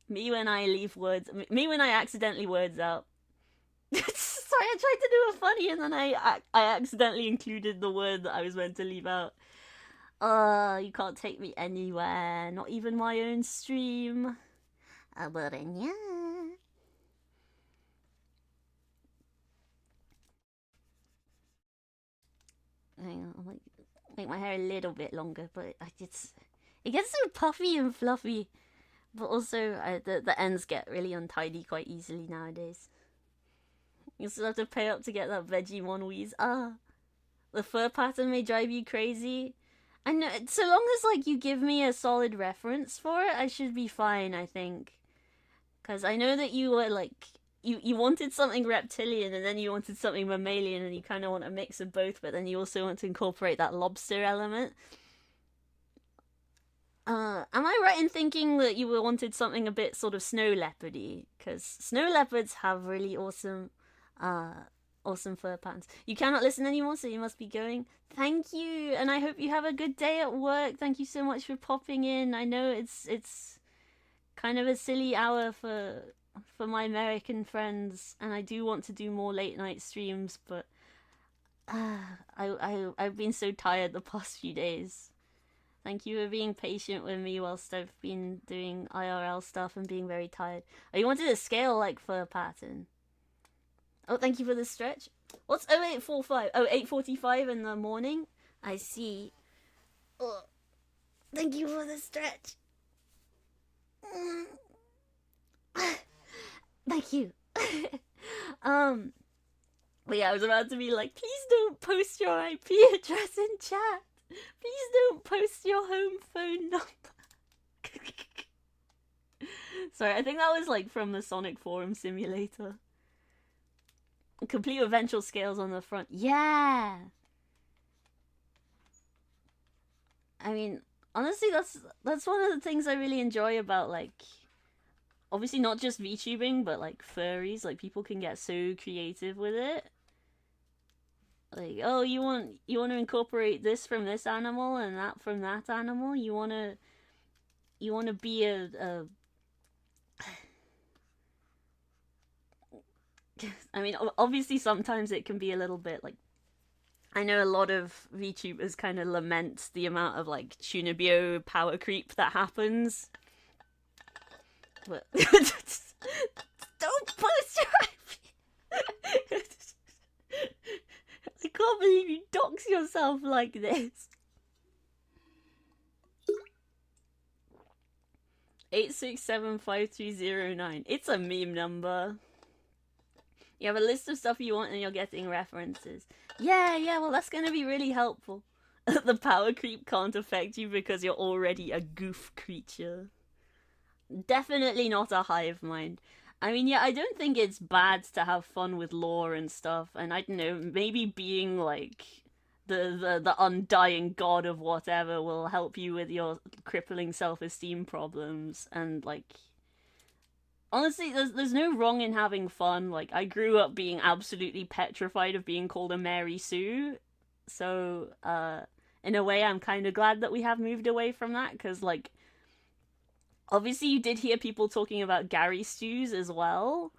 Me when I leave words. Me when I accidentally words out. Sorry, I tried to do a funny and then I accidentally included the word that I was meant to leave out. You can't take me anywhere, not even my own stream. But yeah. Hang on, I'll make my hair a little bit longer, but it gets so puffy and fluffy. But also, the ends get really untidy quite easily nowadays. You still have to pay up to get that Vegemon wheeze. The fur pattern may drive you crazy. I know, so long as like you give me a solid reference for it, I should be fine, I think. Because I know that you were like, you wanted something reptilian and then you wanted something mammalian and you kind of want a mix of both, but then you also want to incorporate that lobster element. Am I right in thinking that you wanted something a bit sort of snow leopardy? Because snow leopards have really awesome fur patterns. You cannot listen anymore, so you must be going. Thank you, and I hope you have a good day at work. Thank you so much for popping in. I know it's kind of a silly hour for my American friends, and I do want to do more late night streams, but I've been so tired the past few days. Thank you for being patient with me whilst I've been doing IRL stuff and being very tired. Oh, you wanted a scale like fur pattern. Oh, thank you for the stretch. What's 0845? Oh, 8:45 in the morning? I see. Oh, thank you for the stretch. Thank you. But yeah, I was about to be like, please don't post your IP address in chat. Please don't post your home phone number. Sorry, I think that was like from the Sonic Forum simulator. Complete with ventral scales on the front. Yeah. I mean, honestly, that's one of the things I really enjoy about like, obviously not just VTubing, but like furries. Like people can get so creative with it. Like, oh, you want to incorporate this from this animal and that from that animal. You want to be a I mean, obviously sometimes it can be a little bit like, I know a lot of VTubers kind of lament the amount of like Tunabio power creep that happens. But don't post your IP. I can't believe you dox yourself like this. 8675309. It's a meme number. You have a list of stuff you want and you're getting references. Yeah, well that's gonna be really helpful. The power creep can't affect you because you're already a goof creature. Definitely not a hive mind. I mean, yeah, I don't think it's bad to have fun with lore and stuff, and I don't know, maybe being like the undying god of whatever will help you with your crippling self-esteem problems, and like honestly, there's no wrong in having fun. Like I grew up being absolutely petrified of being called a Mary Sue, so in a way I'm kind of glad that we have moved away from that, because like obviously you did hear people talking about Gary stews as well,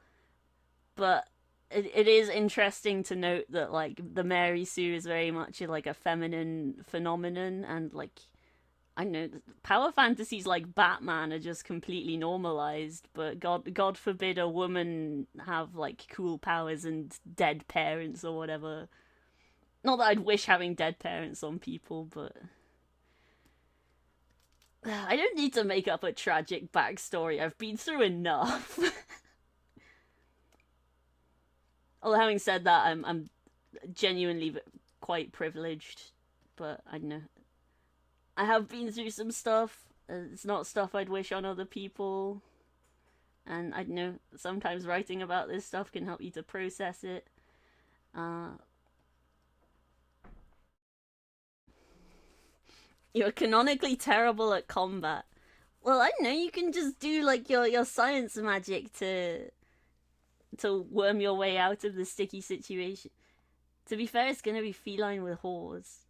but it is interesting to note that like the Mary Sue is very much like a feminine phenomenon, and like I know power fantasies like Batman are just completely normalized, but God forbid a woman have like cool powers and dead parents or whatever. Not that I'd wish having dead parents on people, but I don't need to make up a tragic backstory. I've been through enough. Although having said that, I'm genuinely quite privileged, but I don't know. I have been through some stuff. It's not stuff I'd wish on other people. And I don't know, sometimes writing about this stuff can help you to process it. Uh, you're canonically terrible at combat. Well, I don't know, you can just do like your science magic to worm your way out of the sticky situation. To be fair, it's gonna be feline with horns.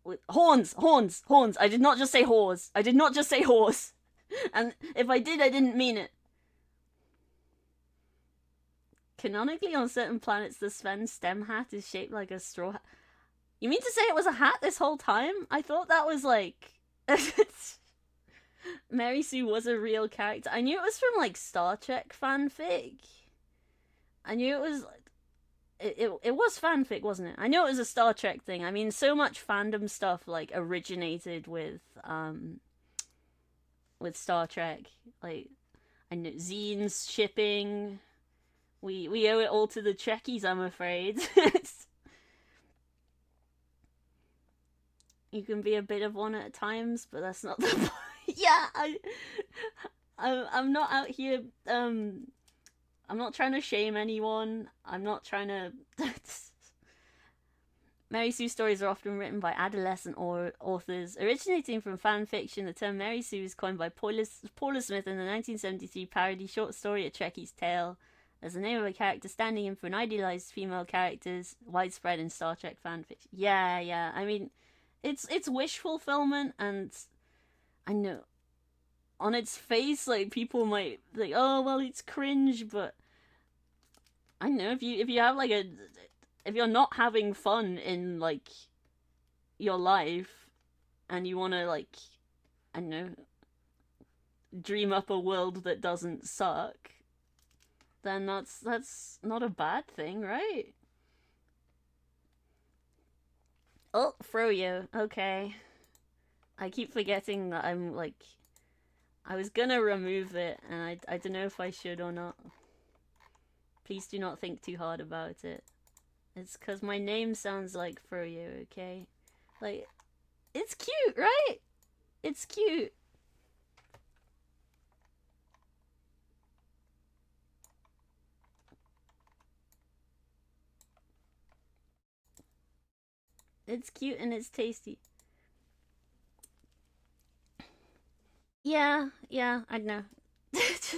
With horns, horns, horns. I did not just say horse. I did not just say horse. And if I did, I didn't mean it. Canonically, on certain planets, the Sven stem hat is shaped like a straw hat. You mean to say it was a hat this whole time? I thought that was like... Mary Sue was a real character. I knew it was from like Star Trek fanfic. I knew it was... It was fanfic, wasn't it? I know it was a Star Trek thing. I mean, so much fandom stuff like originated with Star Trek. Like, I know zines, shipping. We owe it all to the Trekkies, I'm afraid. You can be a bit of one at times, but that's not the point. Yeah, I'm not out here. I'm not trying to shame anyone. I'm not trying to. Mary Sue stories are often written by adolescent authors. Originating from fan fiction, the term Mary Sue is coined by Paula Smith in the 1973 parody short story A Trekkie's Tale, as the name of a character standing in for an idealized female characters, widespread in Star Trek fanfiction. Yeah. I mean, it's wish fulfillment, and I know on its face, like people might like, oh well, it's cringe, but I know if you have like if you're not having fun in like your life and you want to like, I don't know, dream up a world that doesn't suck, then that's not a bad thing, right? Oh, Froyo. Okay. I keep forgetting that I'm like, I was gonna remove it, and I don't know if I should or not. Please do not think too hard about it. It's because my name sounds like Froyo, okay? Like, it's cute, right? It's cute. It's cute and it's tasty. Yeah, I know. Just,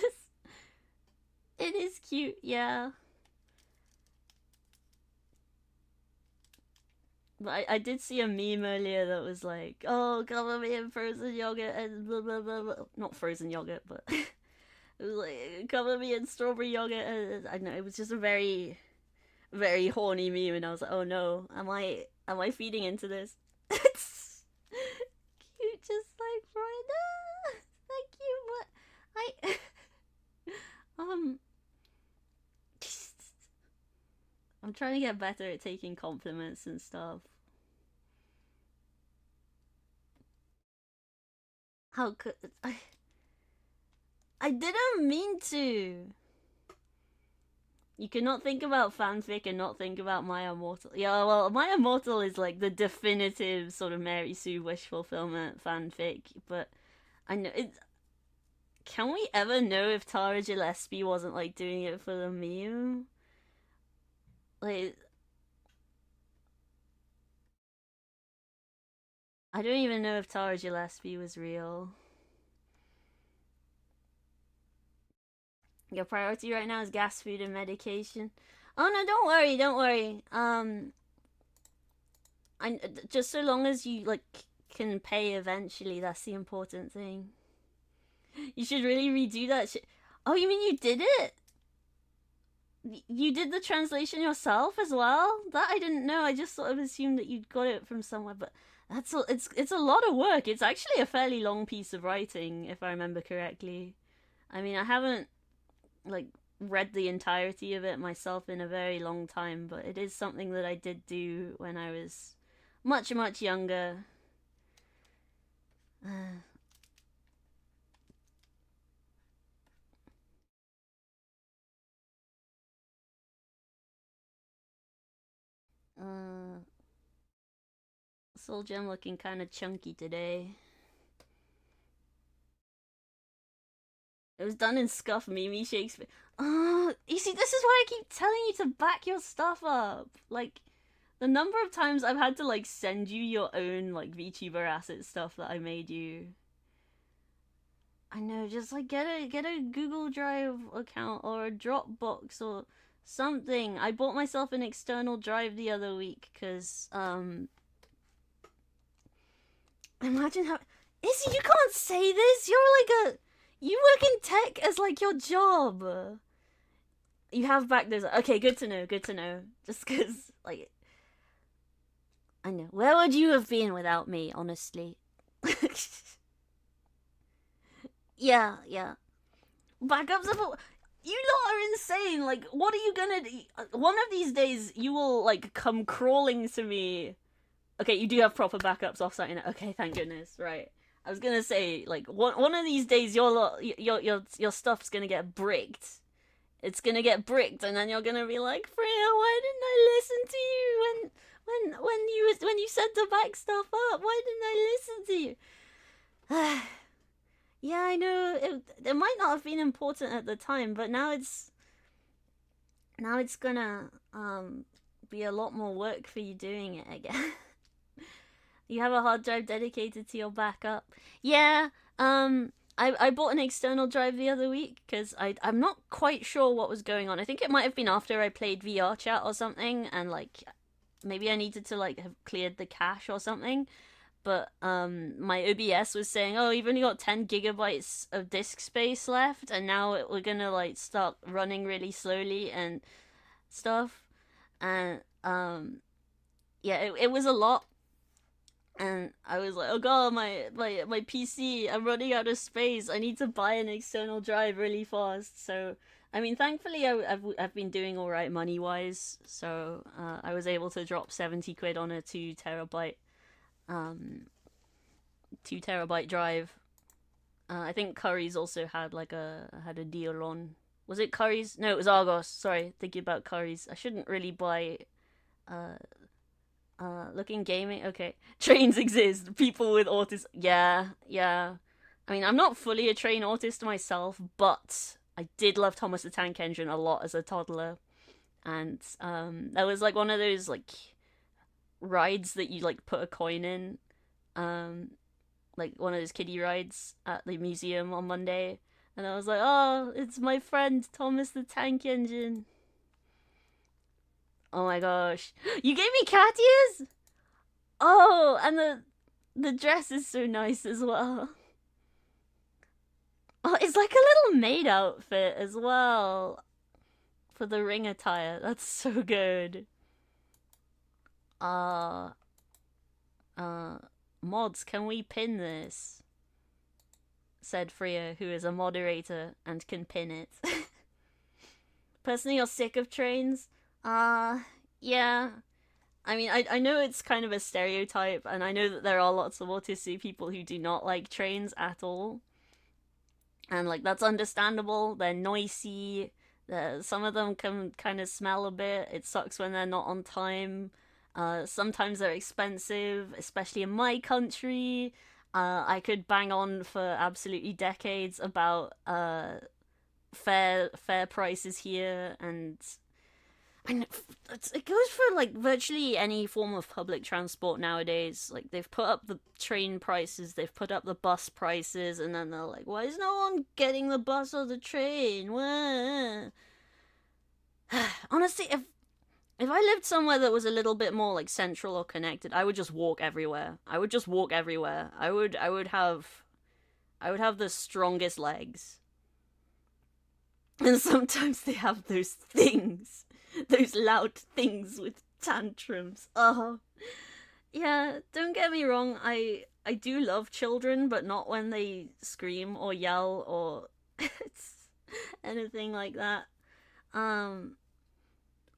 it is cute, yeah. But I did see a meme earlier that was like, oh, cover me in frozen yogurt and blah blah blah blah. Not frozen yogurt, but it was like, cover me in strawberry yogurt. And I don't know, it was just a very, very horny meme, and I was like, oh no, am I feeding into this? It's cute, just like Florida. Thank you, but um, I'm trying to get better at taking compliments and stuff. How could I didn't mean to. You cannot think about fanfic and not think about My Immortal. Yeah, well, My Immortal is like the definitive sort of Mary Sue wish fulfillment fanfic, but I know it. Can we ever know if Tara Gillespie wasn't like doing it for the meme? Like, I don't even know if Tara Gillespie was real. Your priority right now is gas, food, and medication. Oh no, don't worry, don't worry. I just so long as you like can pay eventually, that's the important thing. You should really redo that shit. Oh, you mean you did it? You did the translation yourself as well? That I didn't know. I just sort of assumed that you'd got it from somewhere, but it's a lot of work. It's actually a fairly long piece of writing, if I remember correctly. I mean, I haven't like read the entirety of it myself in a very long time, but it is something that I did do when I was much, much younger. Uh, Soul Gem looking kind of chunky today. It was done in scuff, Mimi Shakespeare. You see, this is why I keep telling you to back your stuff up. Like, the number of times I've had to, like, send you your own, like, VTuber asset stuff that I made you. I know, just, like, get a Google Drive account or a Dropbox or something. I bought myself an external drive the other week, because, imagine how... Izzy, you can't say this! You're, like, you work in tech as, like, your job. You have back those... Okay, good to know, good to know. Just because, like... I know. Where would you have been without me, honestly? Yeah, yeah. Backups of... You lot are insane. Like, what are you gonna do? One of these days, you will, like, come crawling to me. Okay, you do have proper backups offsite. Okay, thank goodness. Right. I was gonna say, like, one of these days, your stuff's gonna get bricked. It's gonna get bricked, and then you're gonna be like, Freya, why didn't I listen to you when you said to back stuff up? Why didn't I listen to you? Yeah, I know it might not have been important at the time, but now it's gonna be a lot more work for you doing it again. You have a hard drive dedicated to your backup. Yeah, I bought an external drive the other week because I'm not quite sure what was going on. I think it might have been after I played VR chat or something, and like maybe I needed to like have cleared the cache or something. But my OBS was saying, oh, you've only got 10 gigabytes of disk space left, and now we're gonna like start running really slowly and stuff. And yeah, it was a lot. And I was like, oh god, my PC, I'm running out of space. I need to buy an external drive really fast. So, I mean, thankfully, I've been doing all right money wise. So I was able to drop 70 quid on a 2 terabyte 2 terabyte drive. I think Curry's also had like had a deal on. Was it Curry's? No, it was Argos. Sorry, thinking about Curry's. I shouldn't really buy. Looking gaming. Okay, trains exist. People with autism. Yeah, yeah. I mean, I'm not fully a train autist myself, but I did love Thomas the Tank Engine a lot as a toddler, and that was like one of those like rides that you like put a coin in, like one of those kiddie rides at the museum on Monday, and I was like, oh, it's my friend Thomas the Tank Engine. Oh my gosh, you gave me cat ears. Oh, and the dress is so nice as well. Oh, it's like a little maid outfit as well for the ring attire. That's so good. Uh, mods, can we pin this? Said Freya, who is a moderator and can pin it. Personally, you're sick of trains? Yeah. I mean, I know it's kind of a stereotype, and I know that there are lots of autistic people who do not like trains at all. And, like, that's understandable. They're noisy. Some of them can kind of smell a bit. It sucks when they're not on time. Sometimes they're expensive, especially in my country. I could bang on for absolutely decades about fair prices here, and it goes for like virtually any form of public transport nowadays. Like they've put up the train prices, they've put up the bus prices, and then they're like, why is no one getting the bus or the train? Honestly, if I lived somewhere that was a little bit more like central or connected, I would just walk everywhere. I would have the strongest legs. And sometimes they have those things. Those loud things with tantrums. Oh. Yeah, don't get me wrong, I do love children, but not when they scream or yell or anything like that. Um,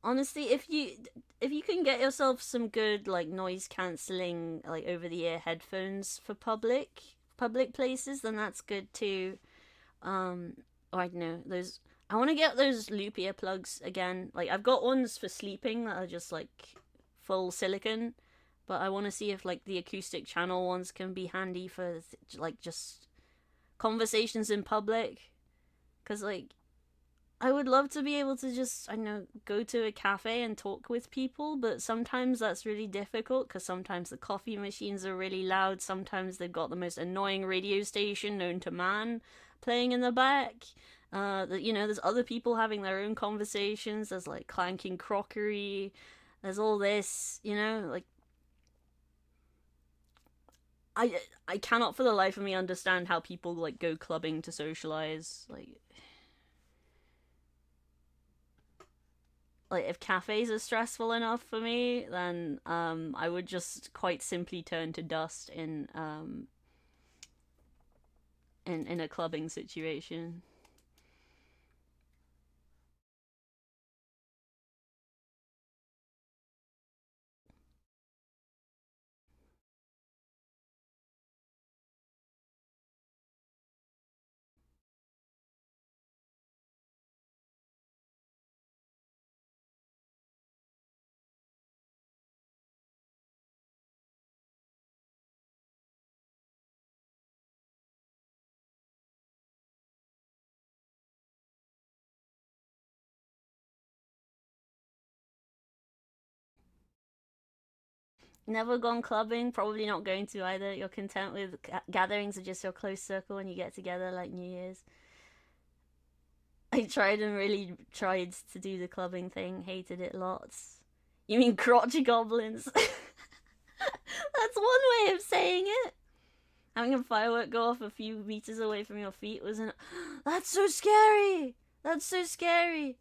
honestly, if you can get yourself some good like noise cancelling like over the ear headphones for public places, then that's good too. Um, or I don't know those. I want to get those loop earplugs again. Like I've got ones for sleeping that are just like full silicon, but I want to see if like the acoustic channel ones can be handy for like just conversations in public. Cause like I would love to be able to just, I don't know, go to a cafe and talk with people, but sometimes that's really difficult because sometimes the coffee machines are really loud. Sometimes they've got the most annoying radio station known to man playing in the back. There's other people having their own conversations. There's like clanking crockery. There's all this, like I cannot for the life of me understand how people like go clubbing to socialize. Like if cafes are stressful enough for me, then I would just quite simply turn to dust in a clubbing situation. Never gone clubbing, probably not going to either. You're content with gatherings of just your close circle when you get together like New Year's. I tried and really tried to do the clubbing thing, hated it lots. You mean crotch goblins? That's one way of saying it. Having a firework go off a few meters away from your feet was an. That's so scary! That's so scary!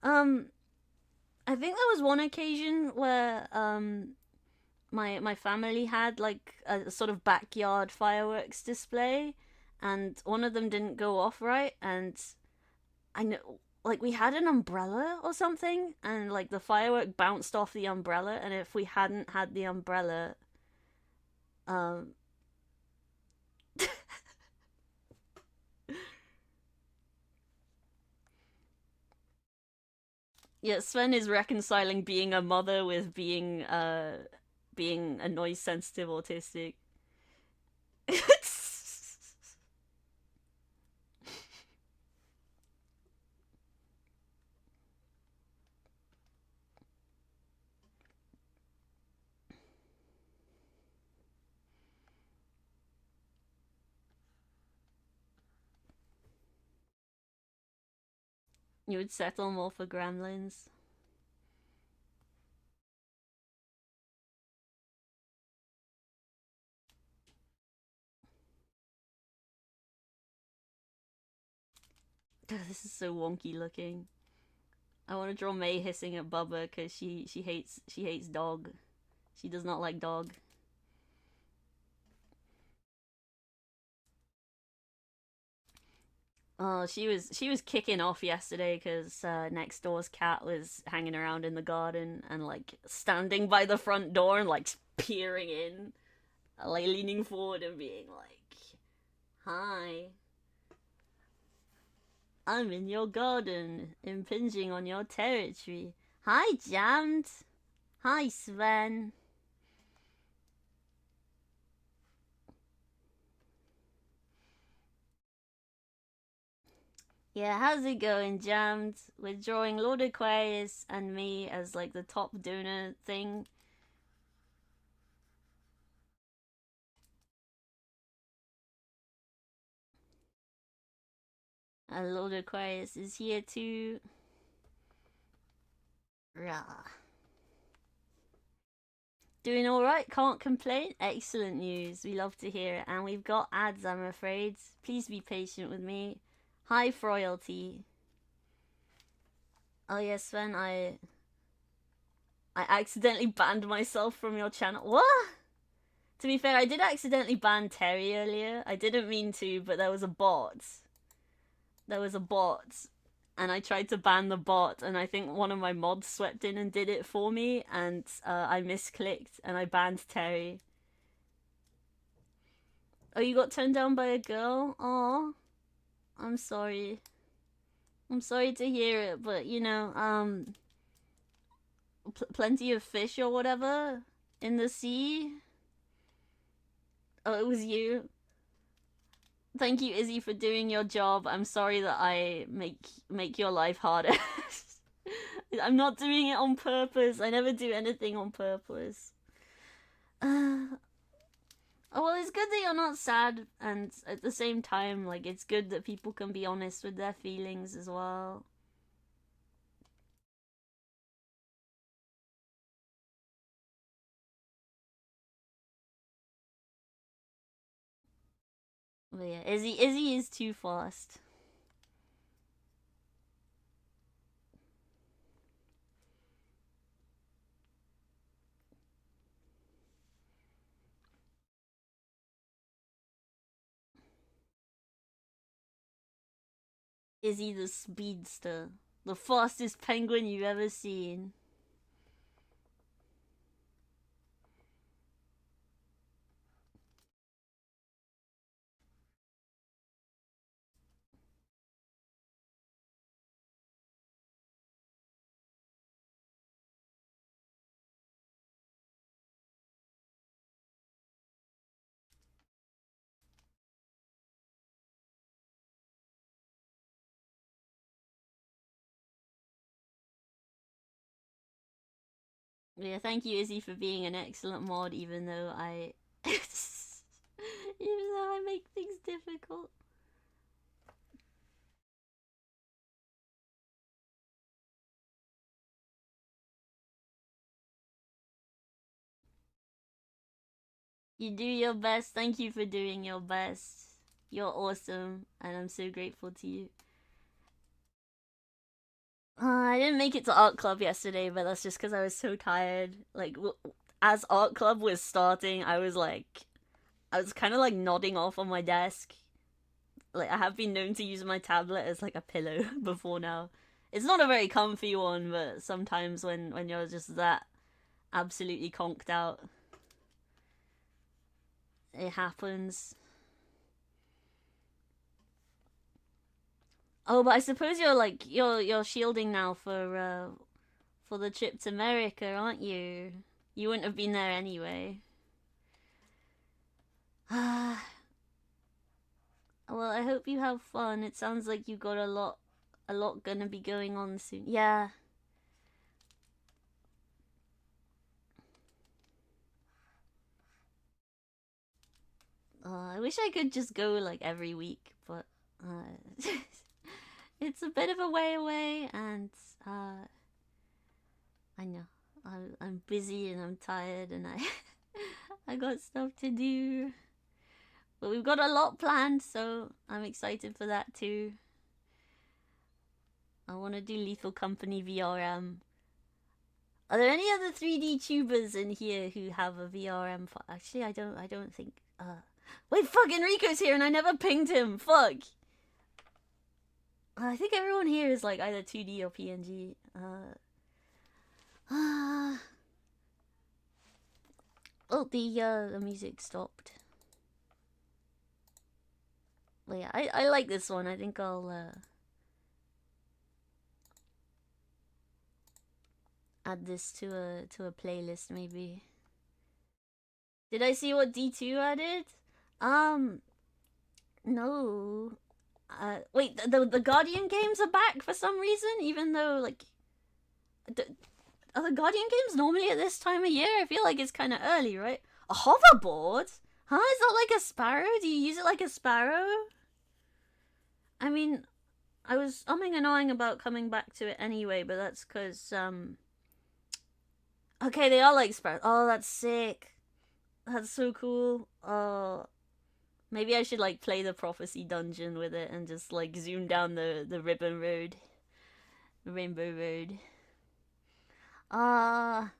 Um, I think there was one occasion where my family had like a sort of backyard fireworks display, and one of them didn't go off right, and I know like we had an umbrella or something, and like the firework bounced off the umbrella, and if we hadn't had the umbrella, um, yeah, Sven is reconciling being a mother with being a noise sensitive autistic. You would settle more for gremlins. This is so wonky looking. I want to draw May hissing at Bubba because she hates dog. She does not like dog. Oh, she was kicking off yesterday because next door's cat was hanging around in the garden and like standing by the front door and like peering in, like leaning forward and being like, "Hi, I'm in your garden, impinging on your territory. Hi, Jammed. Hi, Sven." Yeah, how's it going, Jammed? We're drawing Lord Aquarius and me as like the top donor thing. And Lord Aquarius is here too. Rah. Doing alright, can't complain. Excellent news. We love to hear it. And we've got ads, I'm afraid. Please be patient with me. Hi, Froyalty. Oh yes, Sven, I accidentally banned myself from your channel. What? To be fair, I did accidentally ban Terry earlier. I didn't mean to, but there was a bot. There was a bot. and I tried to ban the bot, and I think one of my mods swept in and did it for me, and I misclicked and I banned Terry. Oh, you got turned down by a girl? Aw, I'm sorry. I'm sorry to hear it, but you know, plenty of fish or whatever in the sea. Oh, it was you. Thank you, Izzy, for doing your job. I'm sorry that I make your life harder. I'm not doing it on purpose. I never do anything on purpose. Oh, well, it's good that you're not sad, and at the same time, like, it's good that people can be honest with their feelings as well. But yeah, Izzy is too fast. Izzy the speedster. The fastest penguin you've ever seen. Yeah, thank you, Izzy, for being an excellent mod, even though I... even though I make things difficult. You do your best. Thank you for doing your best. You're awesome, and I'm so grateful to you. I didn't make it to art club yesterday, but that's just because I was so tired. Like, as art club was starting, I was kind of like nodding off on my desk. Like, I have been known to use my tablet as like a pillow before now. It's not a very comfy one, but sometimes when you're just that absolutely conked out, it happens. Oh, but I suppose you're shielding now for the trip to America, aren't you? You wouldn't have been there anyway. Ah, well, I hope you have fun. It sounds like you got a lot gonna be going on soon. Yeah. I wish I could just go like every week, but it's a bit of a way away, and I know I'm busy and I'm tired, and I got stuff to do. But we've got a lot planned, so I'm excited for that too. I want to do Lethal Company VRM. Are there any other 3D tubers in here who have a VRM? Actually, I don't think. Wait, fuck! Enrico's here, and I never pinged him. Fuck. I think everyone here is like either 2D or PNG. Oh, the music stopped. But yeah, I like this one. I think I'll add this to a playlist maybe. Did I see what D2 added? No. Wait, the Guardian games are back for some reason, even though like are the Guardian games normally at this time of year? I feel like it's kind of early, right? A hoverboard? Huh? Is that like a sparrow? Do you use it like a sparrow? I mean, I was umming and ahhing about coming back to it anyway, but that's because okay, they are like sparrows. Oh, that's sick. That's so cool. Oh, maybe I should like play the prophecy dungeon with it and just like zoom down the ribbon road, the rainbow road. Ah,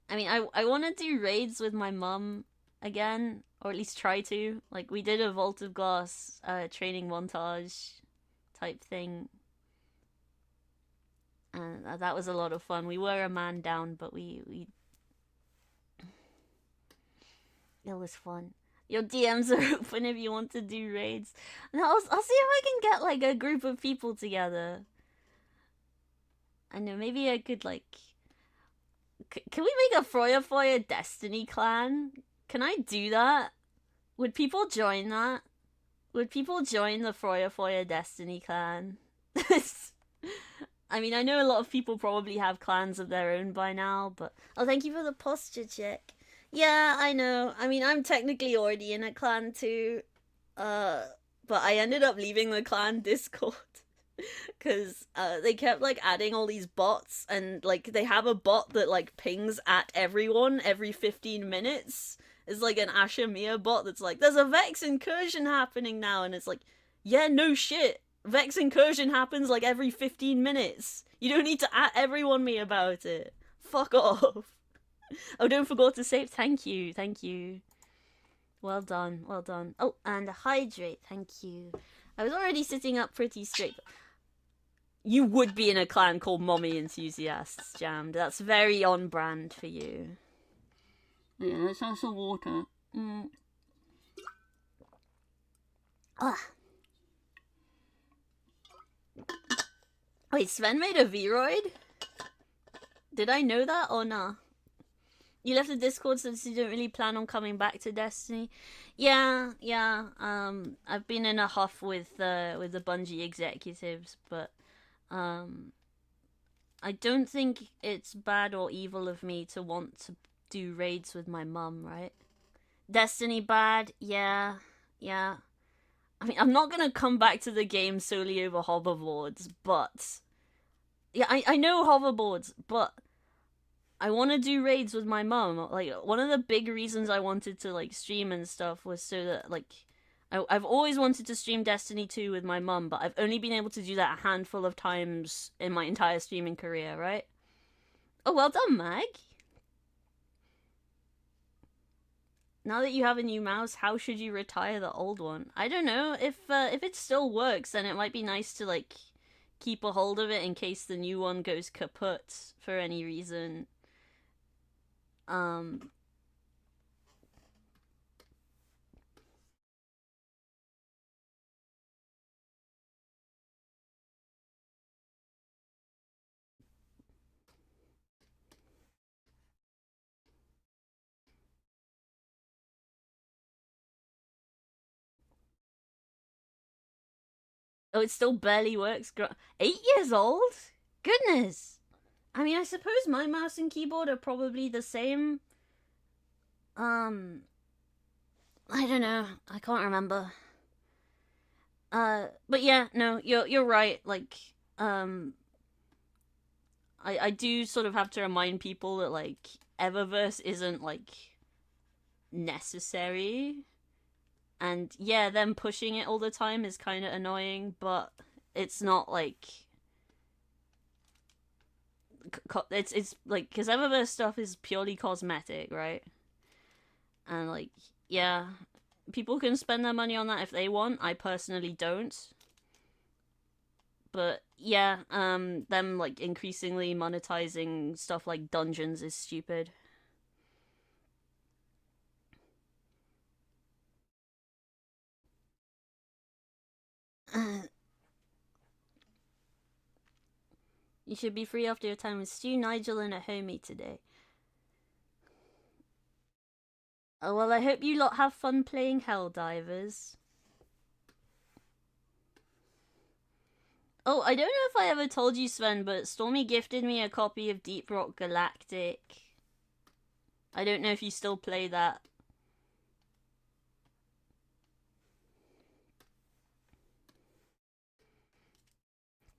I mean, I want to do raids with my mum again, or at least try to. Like we did a Vault of Glass training montage type thing And that was a lot of fun. We were a man down, but we it was fun. Your DMs are open if you want to do raids. And I'll see if I can get like a group of people together. I know, maybe I could like. Can we make a Froya Destiny clan? Can I do that? Would people join that? Would people join the Froya Destiny clan? I mean, I know a lot of people probably have clans of their own by now, but oh, thank you for the posture check. Yeah, I know. I mean, I'm technically already in a clan too, but I ended up leaving the clan Discord because they kept like adding all these bots, and like they have a bot that like pings at everyone every 15 minutes. It's like an Ashamiya bot that's like, there's a Vex incursion happening now, and it's like, yeah, no shit. Vex incursion happens like every 15 minutes. You don't need to at everyone me about it. Fuck off. Oh, don't forget to save. Thank you, thank you. Well done, well done. Oh, and hydrate. Thank you. I was already sitting up pretty straight. You would be in a clan called Mommy Enthusiasts, Jammed. That's very on brand for you. Yeah, let's have some water. Ah. Wait, Sven made a Vroid? Did I know that or nah? You left the Discord since you don't really plan on coming back to Destiny. Yeah. I've been in a huff with the Bungie executives, but I don't think it's bad or evil of me to want to do raids with my mum, right? Destiny bad, yeah. I mean, I'm not gonna come back to the game solely over hoverboards, but yeah, I know hoverboards, but I want to do raids with my mum. Like, one of the big reasons I wanted to like stream and stuff was so that like I've always wanted to stream Destiny 2 with my mum, but I've only been able to do that a handful of times in my entire streaming career, right? Oh, well done, Mag. Now that you have a new mouse, how should you retire the old one? I don't know. If it still works, then it might be nice to like keep a hold of it in case the new one goes kaput for any reason. Oh, it still barely works. 8 years old? Goodness. I mean, I suppose my mouse and keyboard are probably the same. I don't know. I can't remember. But yeah, no, you're right. Like, I do sort of have to remind people that like Eververse isn't like necessary. And yeah, them pushing it all the time is kind of annoying, but it's not like it's like, because Eververse stuff is purely cosmetic, right? And like, yeah, people can spend their money on that if they want. I personally don't. But yeah, them like increasingly monetizing stuff like dungeons is stupid. You should be free after your time with Stu, Nigel, and a homie today. Oh, well, I hope you lot have fun playing Helldivers. Oh, I don't know if I ever told you, Sven, but Stormy gifted me a copy of Deep Rock Galactic. I don't know if you still play that.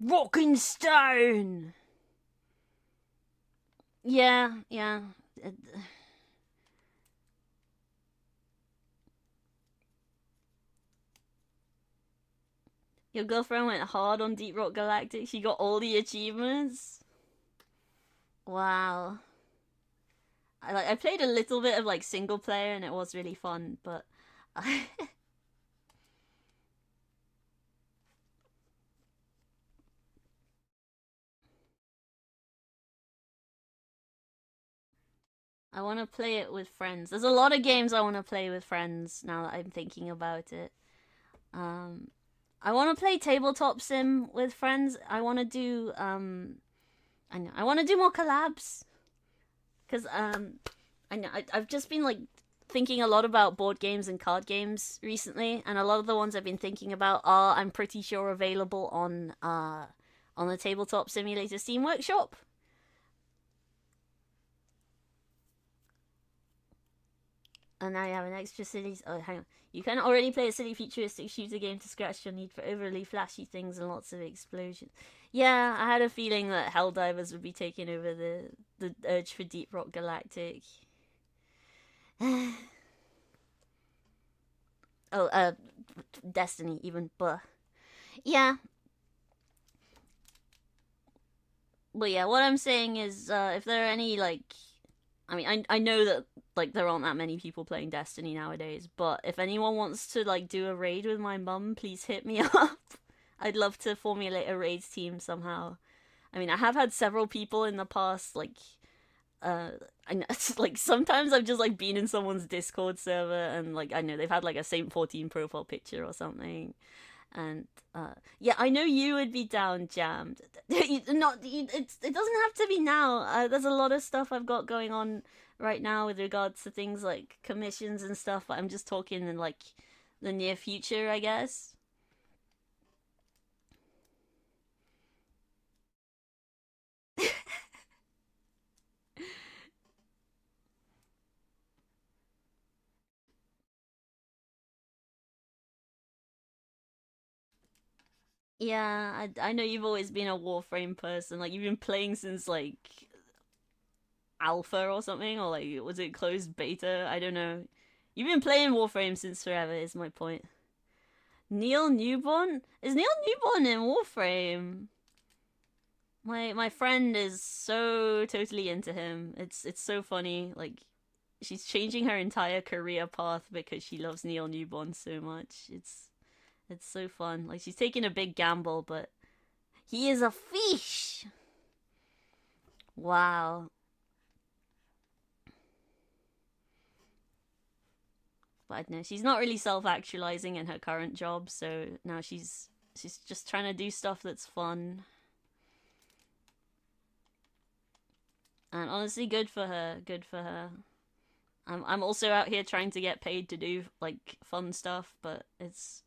Rockin' Stone! Yeah. Your girlfriend went hard on Deep Rock Galactic. She got all the achievements. Wow. I played a little bit of like single player and it was really fun, but I want to play it with friends. There's a lot of games I want to play with friends now that I'm thinking about it. Um, I want to play tabletop sim with friends. I want to do I know I want to do more collabs because I know I've just been like thinking a lot about board games and card games recently, and a lot of the ones I've been thinking about are, I'm pretty sure, available on the Tabletop Simulator Steam Workshop. And now you have an extra city. Oh, hang on. You can already play a silly futuristic shooter game to scratch your need for overly flashy things and lots of explosions. Yeah, I had a feeling that Helldivers would be taking over the urge for Deep Rock Galactic. Oh, Destiny even, but yeah. But yeah, what I'm saying is, if there are any like, I mean, I know that like there aren't that many people playing Destiny nowadays, but if anyone wants to like do a raid with my mum, please hit me up. I'd love to formulate a raids team somehow. I mean, I have had several people in the past like uh I know, like sometimes I've just like been in someone's Discord server and like I know they've had like a Saint 14 profile picture or something, and yeah, I know you would be down, Jammed. It doesn't have to be now. There's a lot of stuff I've got going on right now with regards to things like commissions and stuff, but I'm just talking in like the near future, I guess. Yeah, I know you've always been a Warframe person. Like you've been playing since like alpha or something, or like was it closed beta? I don't know. You've been playing Warframe since forever. Is my point. Neil Newborn? Is Neil Newborn in Warframe? My friend is so totally into him. It's so funny. Like she's changing her entire career path because she loves Neil Newborn so much. It's so fun. Like she's taking a big gamble, but he is a fish. Wow. But I don't know. She's not really self-actualizing in her current job, so now she's just trying to do stuff that's fun. And honestly, good for her. Good for her. I'm also out here trying to get paid to do like fun stuff, but it's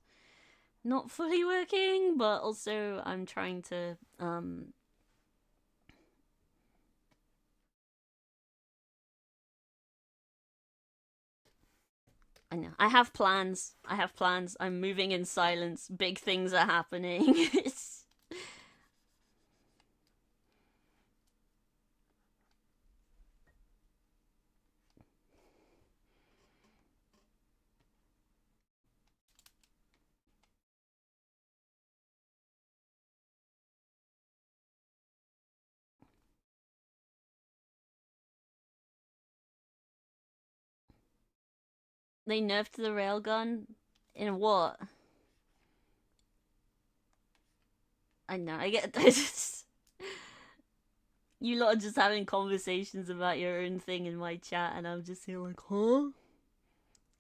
not fully working. But also, I'm trying to I know. I have plans. I have plans. I'm moving in silence. Big things are happening. They nerfed the railgun. In what? I know. I get you lot are just having conversations about your own thing in my chat, and I'm just here like, huh? Oh,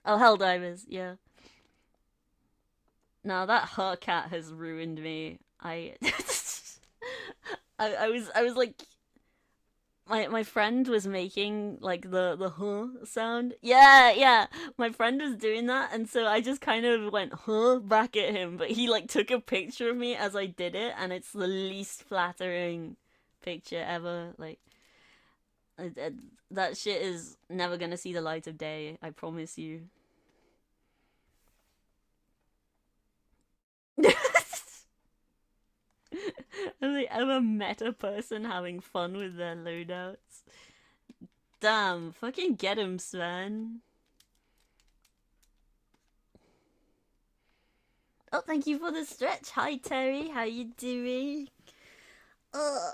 Helldivers, yeah. Now that her cat has ruined me. I was like, my friend was making like the huh sound. Yeah, yeah. My friend was doing that, and so I just kind of went huh back at him, but he like took a picture of me as I did it, and it's the least flattering picture ever. Like it, it, that shit is never gonna see the light of day. I promise you. I'm a meta person having fun with their loadouts. Damn, fucking get him, Sven. Oh, thank you for the stretch. Hi, Terry. How you doing? Oh,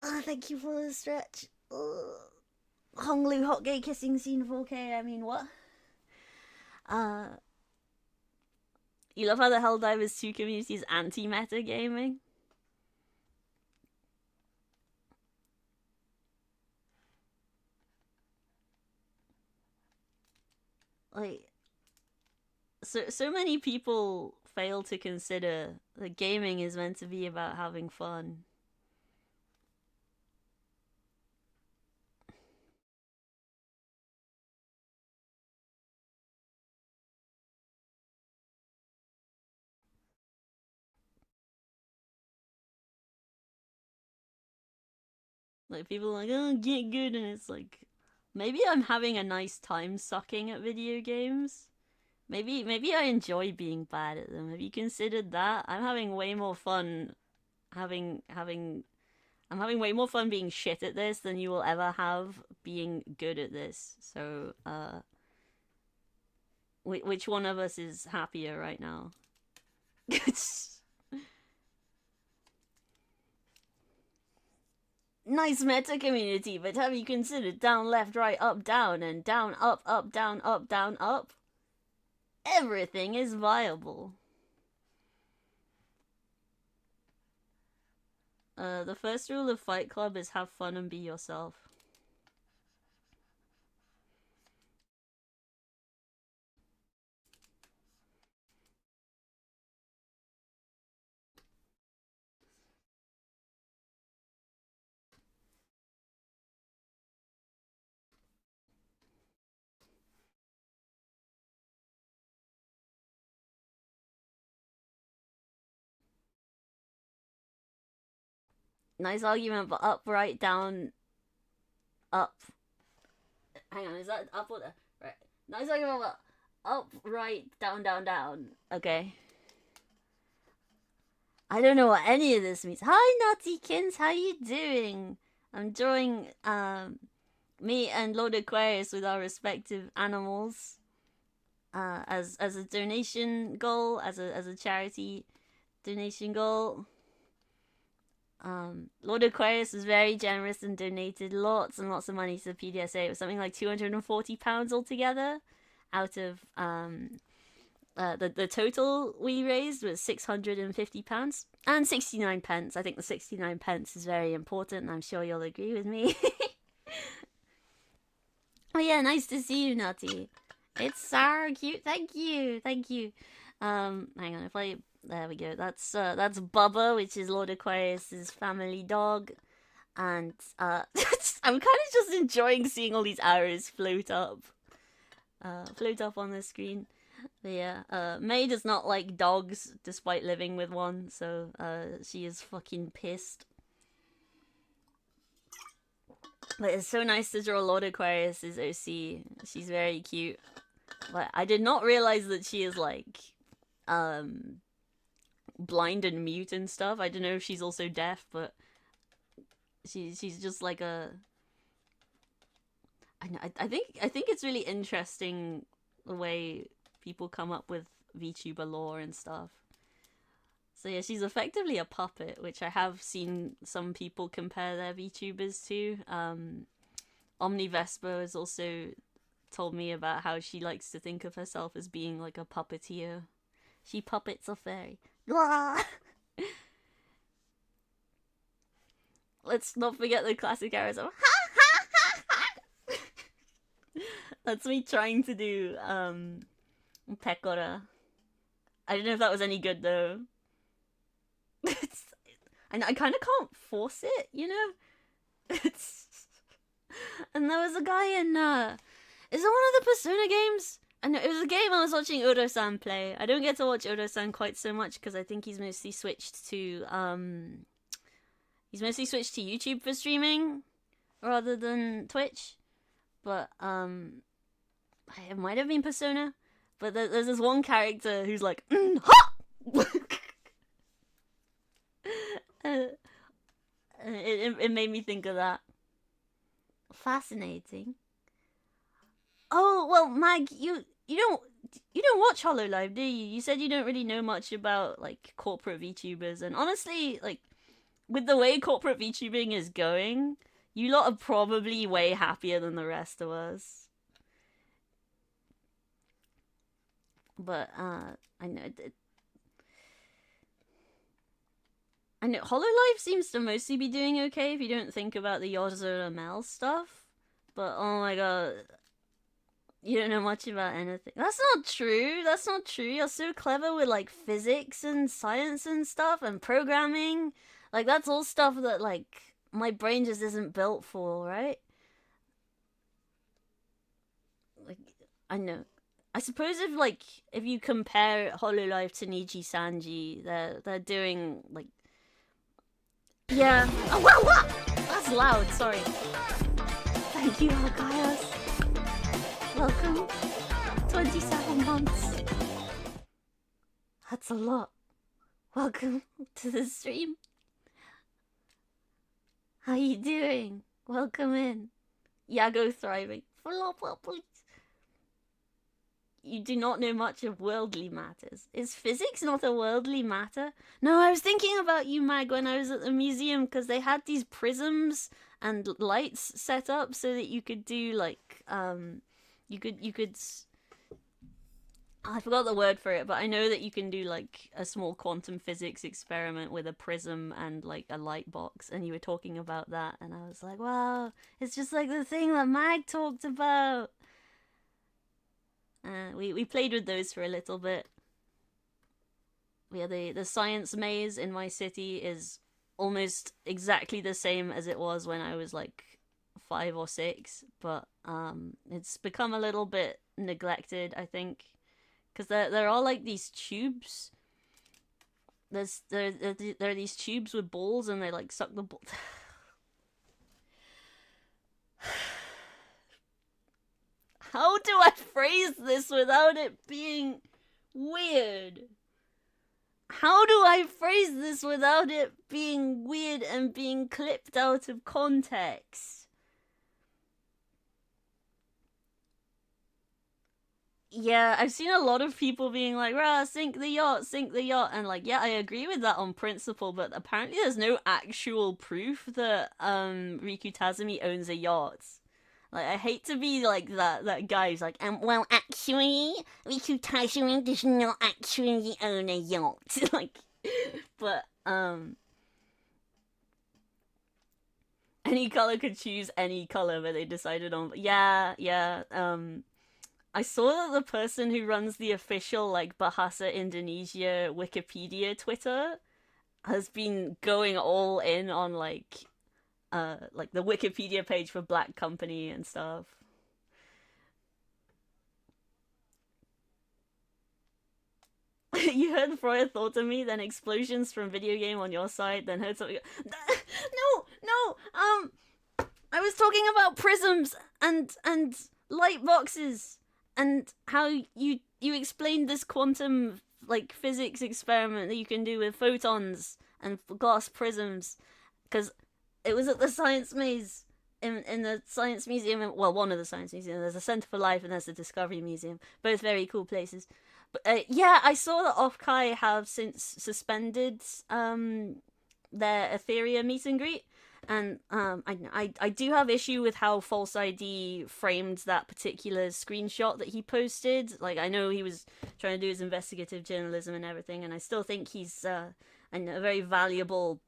oh thank you for the stretch. Oh. Honglu hot gay kissing scene 4K. I mean, what? Uh, you love how the Helldivers 2 community is anti-meta gaming? so many people fail to consider that gaming is meant to be about having fun. Like people are like, oh, get good, and it's like, maybe I'm having a nice time sucking at video games. Maybe I enjoy being bad at them. Have you considered that? I'm having way more fun having I'm having way more fun being shit at this than you will ever have being good at this. So, which one of us is happier right now? Nice meta community, but have you considered down, left, right, up, down, and down, up, down, up, down, up? Everything is viable. The first rule of Fight Club is have fun and be yourself. Nice argument, but up, right, down, up. Hang on, is that up or down? Right. Nice argument, but up, right, down, down, down. Okay. I don't know what any of this means. Hi, Naughtykins, how you doing? I'm drawing me and LordAquarious with our respective animals as a donation goal, as a charity donation goal. LordAquarious was very generous and donated lots and lots of money to the PDSA. It was something like £240 altogether out of the total we raised was £650 and 69 pence. I think the 69 pence is very important. I'm sure you'll agree with me. Oh yeah, nice to see you, Nutty. It's so cute. Thank you. Hang on, if I there we go. That's Bubba, which is LordAquarius's family dog, and I'm kind of just enjoying seeing all these arrows float up on the screen. But yeah, May does not like dogs, despite living with one, so she is fucking pissed. But it's so nice to draw LordAquarius's OC. She's very cute. But I did not realize that she is like blind and mute and stuff. I don't know if she's also deaf, but she's just like a. I think it's really interesting the way people come up with VTuber lore and stuff. So yeah, she's effectively a puppet, which I have seen some people compare their VTubers to. Omnivespa has also told me about how she likes to think of herself as being like a puppeteer. She puppets a fairy. Let's not forget the classic arrows of That's me trying to do Pecora. I don't know if that was any good though. And I kind of can't force it, you know? And there was a guy in, is it one of the Persona games? And it was a game I was watching Uro-san play. I don't get to watch Uro-san quite so much because I think he's mostly switched to, YouTube for streaming rather than Twitch. But, it might have been Persona. But there's this one character who's like, ha! It made me think of that. Fascinating. Oh well, Mag, you don't watch HoloLive, do you? You said you don't really know much about like corporate VTubers, and honestly, like with the way corporate VTubing is going, you lot are probably way happier than the rest of us. But I know HoloLive seems to mostly be doing okay if you don't think about the Yozora Mel stuff. But oh my god, You don't know much about anything. That's not true. That's not true. You're so clever with like physics and science and stuff and programming. Like that's all stuff that like my brain just isn't built for, right? Like I know. I suppose if you compare Hololive to Niji Sanji, they're doing like yeah. Oh wow, what? That's loud. Sorry. Thank you, Alkaios. Welcome. 27 months. That's a lot. Welcome to the stream. How you doing? Welcome in. Yago thriving. Please. You do not know much of worldly matters. Is physics not a worldly matter? No, I was thinking about you, Mag, when I was at the museum, because they had these prisms and lights set up so that you could do like you could I forgot the word for it, but I know that you can do like a small quantum physics experiment with a prism and like a light box, and you were talking about that, and I was like, wow, it's just like the thing that Mag talked about. We played with those for a little bit. Yeah, the science maze in my city is almost exactly the same as it was when I was like 5 or 6, but it's become a little bit neglected, I think, because there are like these tubes. There are these tubes with balls, and they like suck the ball. How do I phrase this without it being weird? How do I phrase this without it being weird and being clipped out of context? Yeah, I've seen a lot of people being like, rah, sink the yacht, and like, yeah, I agree with that on principle, but apparently there's no actual proof that Riku Tazumi owns a yacht. Like, I hate to be like that guy who's like, well, actually, Riku Tazumi does not actually own a yacht. Like, but, any color could choose any color, but they decided on, yeah, I saw that the person who runs the official, like, Bahasa Indonesia Wikipedia Twitter has been going all in on, like the Wikipedia page for Black Company and stuff. You heard Freya thought of me, then explosions from video game on your side, then heard something. No. I was talking about prisms and light boxes and how you explained this quantum like physics experiment that you can do with photons and glass prisms because it was at the science maze in the science museum. Well, one of the science museums. There's a Center for Life and there's the Discovery Museum. Both very cool places. But yeah, I saw that Offkai have since suspended their Etheria meet and greet, and I do have issue with how False ID framed that particular screenshot that he posted. Like, I know he was trying to do his investigative journalism and everything, and I still think he's a very valuable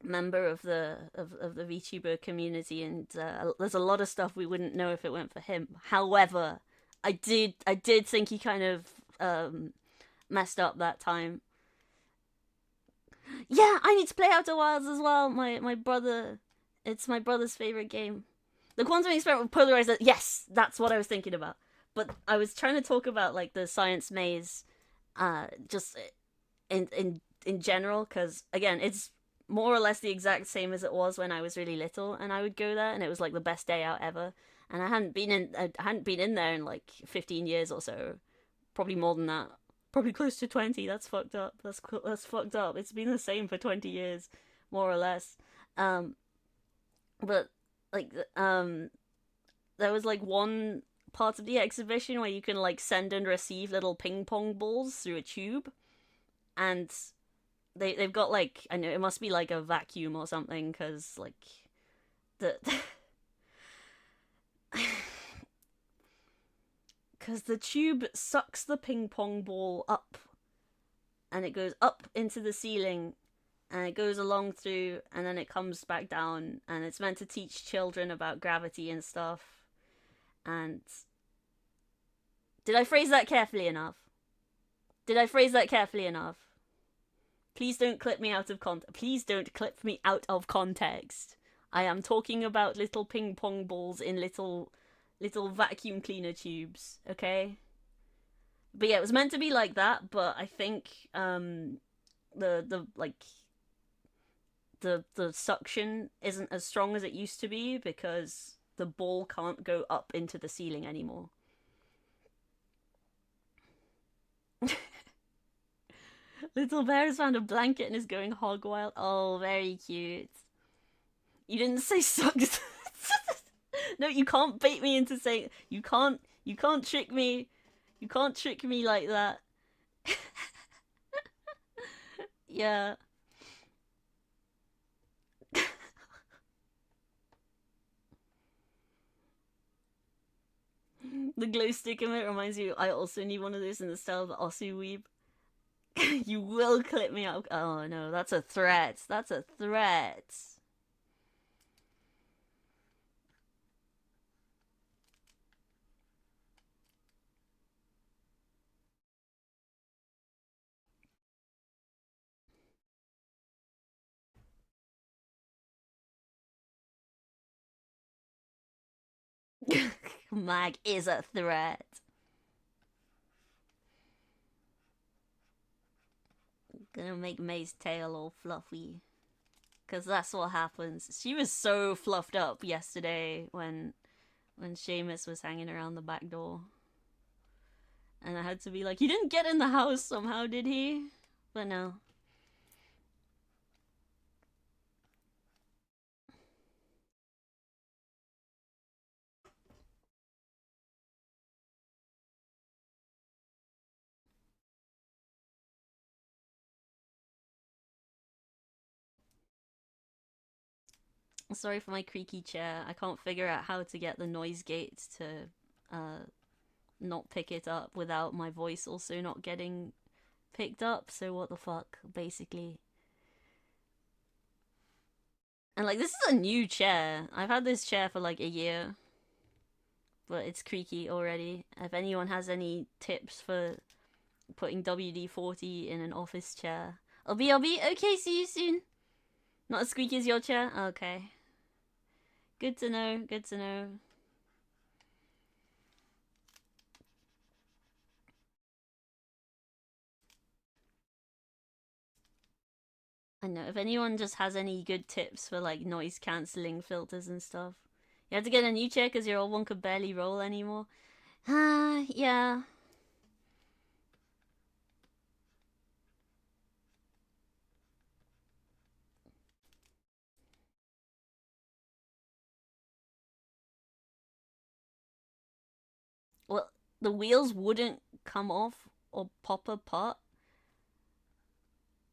member of the VTuber community, and there's a lot of stuff we wouldn't know if it weren't for him. However, I did think he kind of messed up that time. Yeah, I need to play Outer Wilds as well. My brother, it's my brother's favorite game. The quantum experiment with polarized. Yes, that's what I was thinking about. But I was trying to talk about like the science maze, just in general, because again, it's more or less the exact same as it was when I was really little, and I would go there, and it was like the best day out ever. And I hadn't been in there in like 15 years or so, probably more than that, probably close to 20. That's fucked up. That's fucked up. It's been the same for 20 years, more or less. Um, but like there was like one part of the exhibition where you can like send and receive little ping pong balls through a tube, and they've got like, I know it must be like a vacuum or something, because like the because the tube sucks the ping pong ball up, and it goes up into the ceiling, and it goes along through, and then it comes back down, and it's meant to teach children about gravity and stuff. And Did I phrase that carefully enough? Did I phrase that carefully enough? Please don't clip me out of context. Please don't clip me out of context. I am talking about little ping pong balls in little vacuum cleaner tubes, okay? But yeah, it was meant to be like that, but I think the suction isn't as strong as it used to be because the ball can't go up into the ceiling anymore. Little bear has found a blanket and is going hog wild. Oh, very cute. You didn't say sucked. No, you can't bait me into saying you can't trick me. You can't trick me like that. Yeah. The glow stick emote reminds you I also need one of those in the style of the Osu weeb. You will clip me out. Oh no, that's a threat. That's a threat. Mag is a threat. Gonna make May's tail all fluffy. Because that's what happens. She was so fluffed up yesterday when Seamus was hanging around the back door. And I had to be like, he didn't get in the house somehow, did he? But no. Sorry for my creaky chair. I can't figure out how to get the noise gate to not pick it up without my voice also not getting picked up. So what the fuck, basically. And like, this is a new chair. I've had this chair for like a year. But it's creaky already. If anyone has any tips for putting WD-40 in an office chair. I'll be. Okay, see you soon. Not as squeaky as your chair? Okay. Good to know, good to know. I know, if anyone just has any good tips for like noise cancelling filters and stuff. You have to get a new chair because your old one could barely roll anymore. Yeah. Well, the wheels wouldn't come off or pop apart.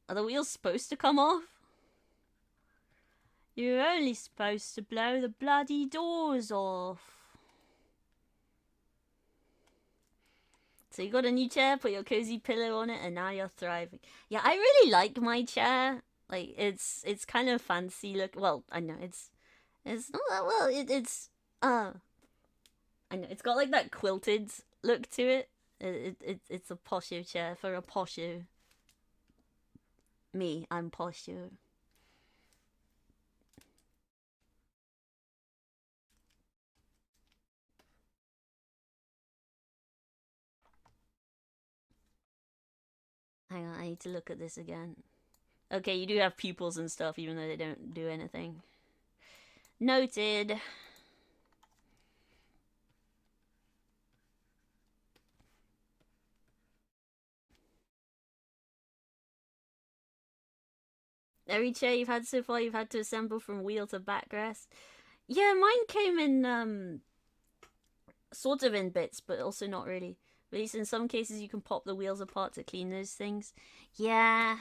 Are the wheels supposed to come off? You're only supposed to blow the bloody doors off. So you got a new chair, put your cozy pillow on it, and now you're thriving. Yeah, I really like my chair. Like, it's kind of fancy look. Well, I know it's not that well. I know it's got like that quilted look to it. It's a posho chair for a posho. Me, I'm posho. Hang on, I need to look at this again. Okay, you do have pupils and stuff, even though they don't do anything. Noted. Every chair you've had so far, you've had to assemble from wheel to backrest. Yeah, mine came in, sort of in bits, but also not really. At least in some cases, you can pop the wheels apart to clean those things. Yeah.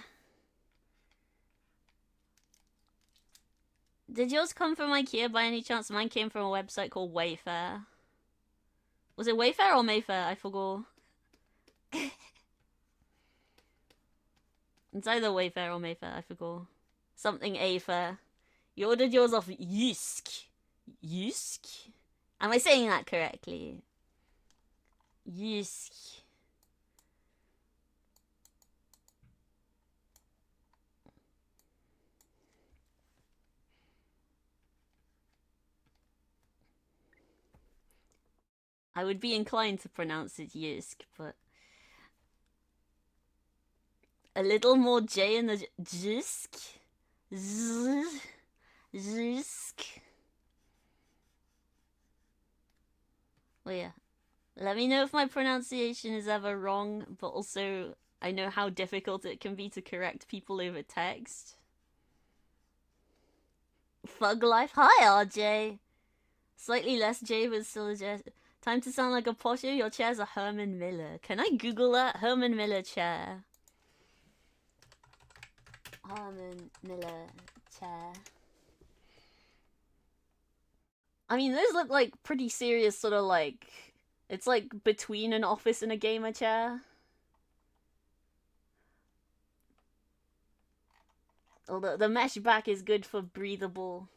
Did yours come from IKEA by any chance? Mine came from a website called Wayfair. Was it Wayfair or Mayfair? I forgot. It's either Wayfair or Mayfair, I forgot. Something A-fair. You ordered yours off Yusk. Yusk? Am I saying that correctly? Yisk. I would be inclined to pronounce it Yisk, but a little more J in the Jisk. Jisk. Well, yeah. Let me know if my pronunciation is ever wrong, but also I know how difficult it can be to correct people over text. Fug Life. Hi, RJ. Slightly less J, but still a J. Time to sound like a posher. Your chair's a Herman Miller. Can I Google that? Herman Miller chair. Herman Miller chair. I mean, those look like pretty serious, sort of like... It's like between an office and a gamer chair. Although the mesh back is good for breathable.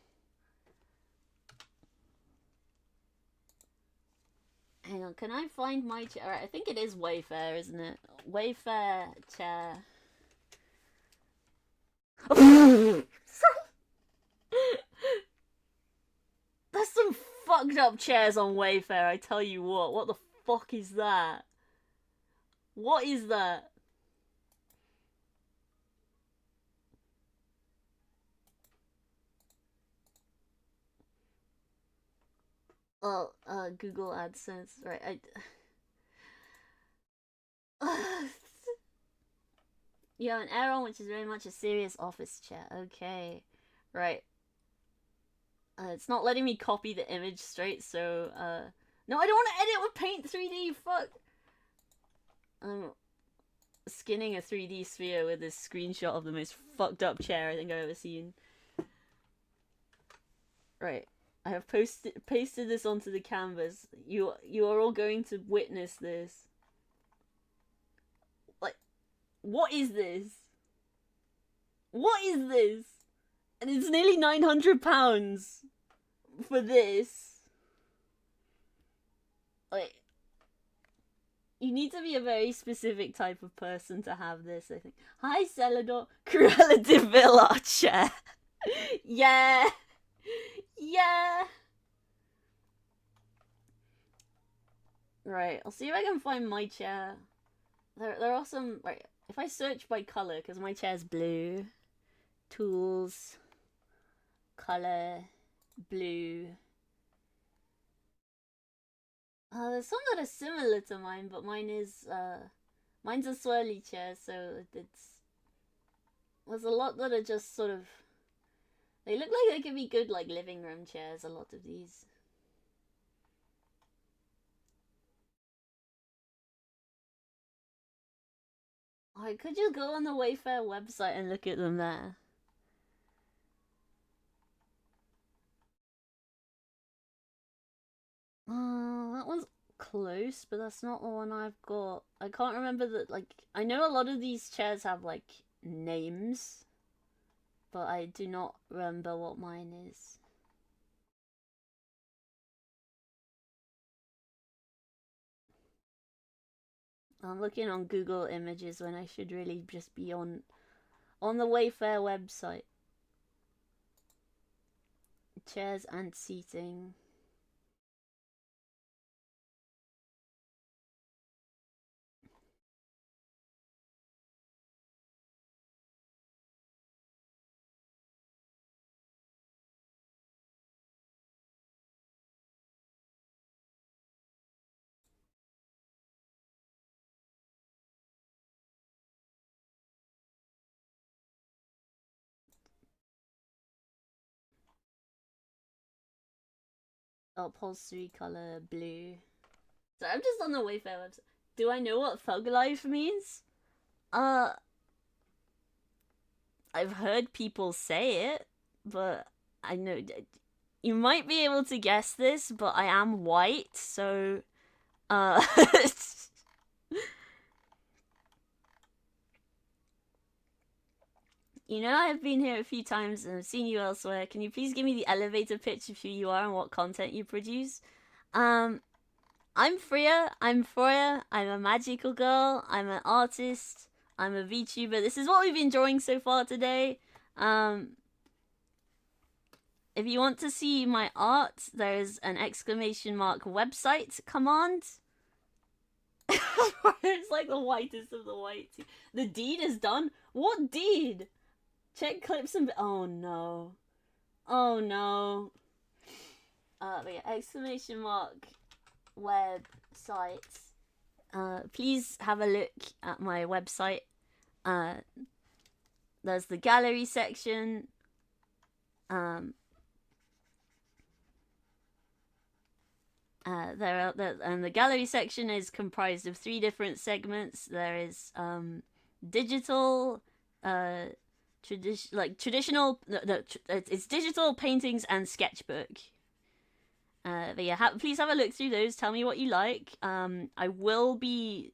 Hang on, can I find my chair? Right, I think it is Wayfair, isn't it? Wayfair chair. There's some fucked up chairs on Wayfair, I tell you what. What the fuck is that? What is that? Oh, Google AdSense. Right, yeah, an Aeron, which is very much a serious office chair. Okay. Right. It's not letting me copy the image straight, so, no, I don't want to edit with Paint 3D, fuck! I'm skinning a 3D sphere with this screenshot of the most fucked up chair I think I've ever seen. Right. I have pasted this onto the canvas. You are all going to witness this. Like, what is this? What is this? And it's nearly £900 for this. Like, you need to be a very specific type of person to have this, I think. Hi, Celador. Cruella de Vil chair. Yeah. Yeah. Right, I'll see if I can find my chair. There are some... Right, if I search by colour, because my chair's blue. Tools. Colour. Blue. There's some that are similar to mine, but mine is, mine's a swirly chair, so it's... There's a lot that are just sort of... They look like they could be good, like, living room chairs, a lot of these. Oh, could you go on the Wayfair website and look at them there? That one's close, but that's not the one I've got. I can't remember that, like, I know a lot of these chairs have, like, names, but I do not remember what mine is. I'm looking on Google Images when I should really just be on the Wayfair website. Chairs and seating. Upholstery color blue. So I'm just on the Wayfair website. Do I know what thug life means? I've heard people say it, but I know you might be able to guess this, but I am white, so you know, I've been here a few times and I've seen you elsewhere. Can you please give me the elevator pitch of who you are and what content you produce? I'm Freya. I'm Freya. I'm a magical girl. I'm an artist. I'm a VTuber. This is what we've been drawing so far today. If you want to see my art, there's an exclamation mark website command. It's like the whitest of the white. The deed is done. What deed? Check clips and. Oh no. Oh no. But yeah, exclamation mark website. Please have a look at my website. There's the gallery section. And the gallery section is comprised of 3 different segments. There is digital, traditional. It's digital paintings and sketchbook. But yeah, please have a look through those. Tell me what you like. I will be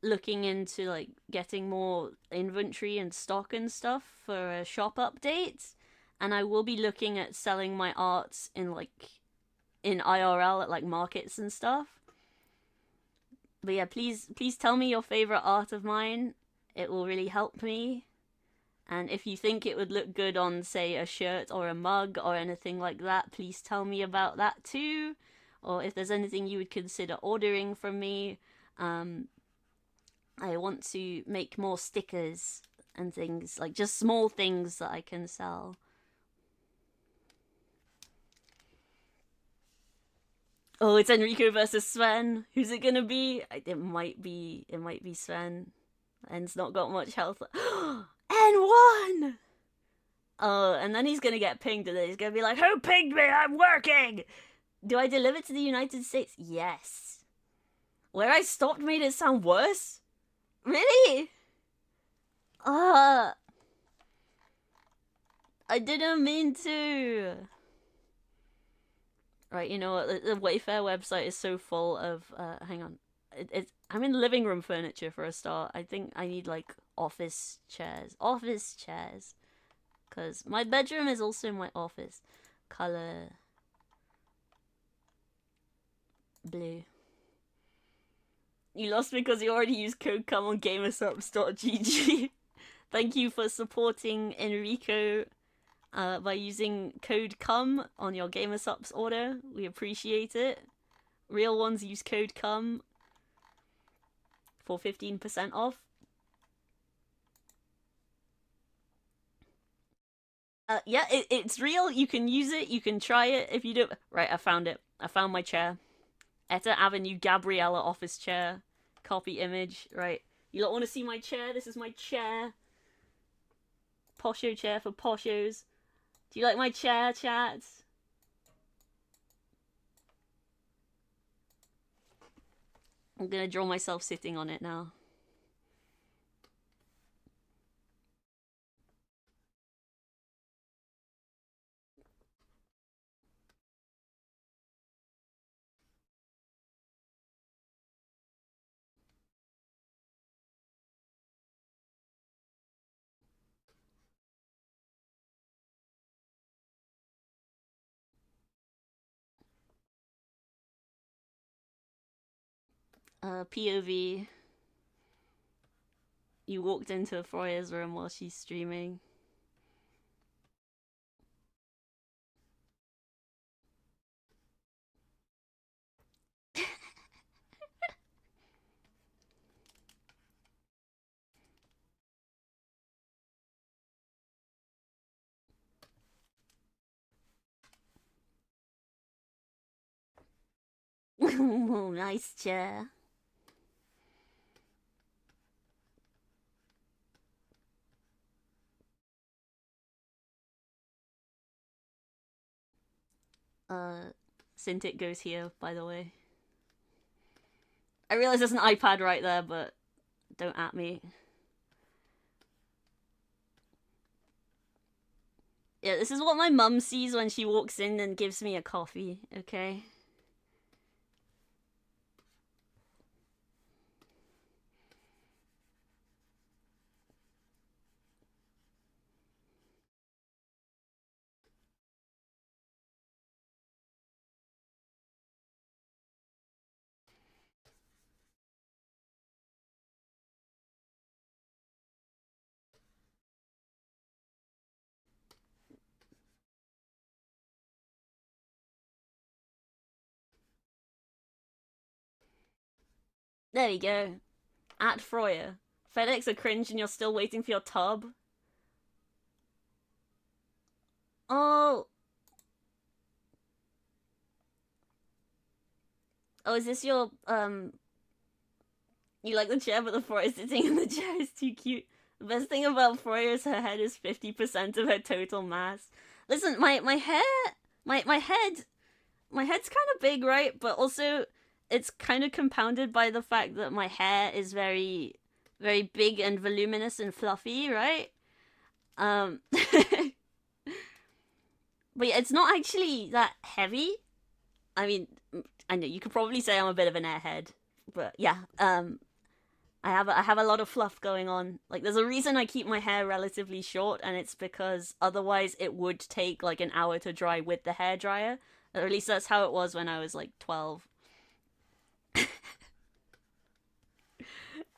looking into like getting more inventory and stock and stuff for a shop update, and I will be looking at selling my art in IRL at like markets and stuff. But yeah, please tell me your favorite art of mine. It will really help me. And if you think it would look good on, say, a shirt or a mug or anything like that, please tell me about that too. Or if there's anything you would consider ordering from me. I want to make more stickers and things, like just small things that I can sell. Oh, it's Enrico versus Sven. Who's it gonna be? It might be Sven. En's not got much health. En won! Oh, and then he's gonna get pinged and then he's gonna be like, who pinged me? I'm working! Do I deliver to the United States? Yes. Where I stopped made it sound worse? Really? I didn't mean to. Right, you know what? The Wayfair website is so full of. Hang on. I'm in living room furniture for a start. I think I need like office chairs. Office chairs. Because my bedroom is also my office. Color. Blue. You lost because you already used code CUM on gamersubs.gg. Thank you for supporting Enrico by using code CUM on your gamersubs order. We appreciate it. Real ones use code CUM for 15% off. Yeah, it's real. You can use it. You can try it if you do. Right, I found it. I found my chair. Etta Avenue Gabriella office chair. Copy image. Right. You don't want to see my chair? This is my chair. Posho chair for poshos. Do you like my chair, chat? I'm gonna draw myself sitting on it now. POV. You walked into Freya's room while she's streaming. Oh, nice chair. Cintiq goes here, by the way. I realize there's an iPad right there, but don't at me. Yeah, this is what my mum sees when she walks in and gives me a coffee, okay? There we go. At Froyer. FedEx are cringe and you're still waiting for your tub. Oh. Oh, is this your, you like the chair, but the Froyer sitting in the chair is too cute. The best thing about Froyer is her head is 50% of her total mass. Listen, my hair, my head, my head's kind of big, right? But also, it's kind of compounded by the fact that my hair is very, very big and voluminous and fluffy, right? But yeah, it's not actually that heavy. I mean, I know you could probably say I'm a bit of an airhead, but yeah, I have a lot of fluff going on. Like, there's a reason I keep my hair relatively short, and it's because otherwise it would take like an hour to dry with the hair dryer. Or at least that's how it was when I was like 12.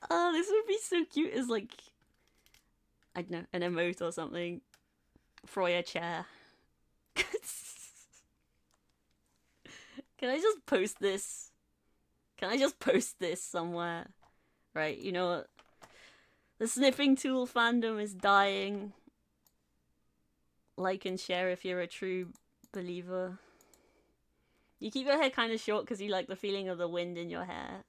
Oh, this would be so cute as like, I don't know, an emote or something. Froya chair. Can I just post this? Can I just post this somewhere? Right, you know what? The sniffing tool fandom is dying. Like and share if you're a true believer. You keep your hair kind of short because you like the feeling of the wind in your hair.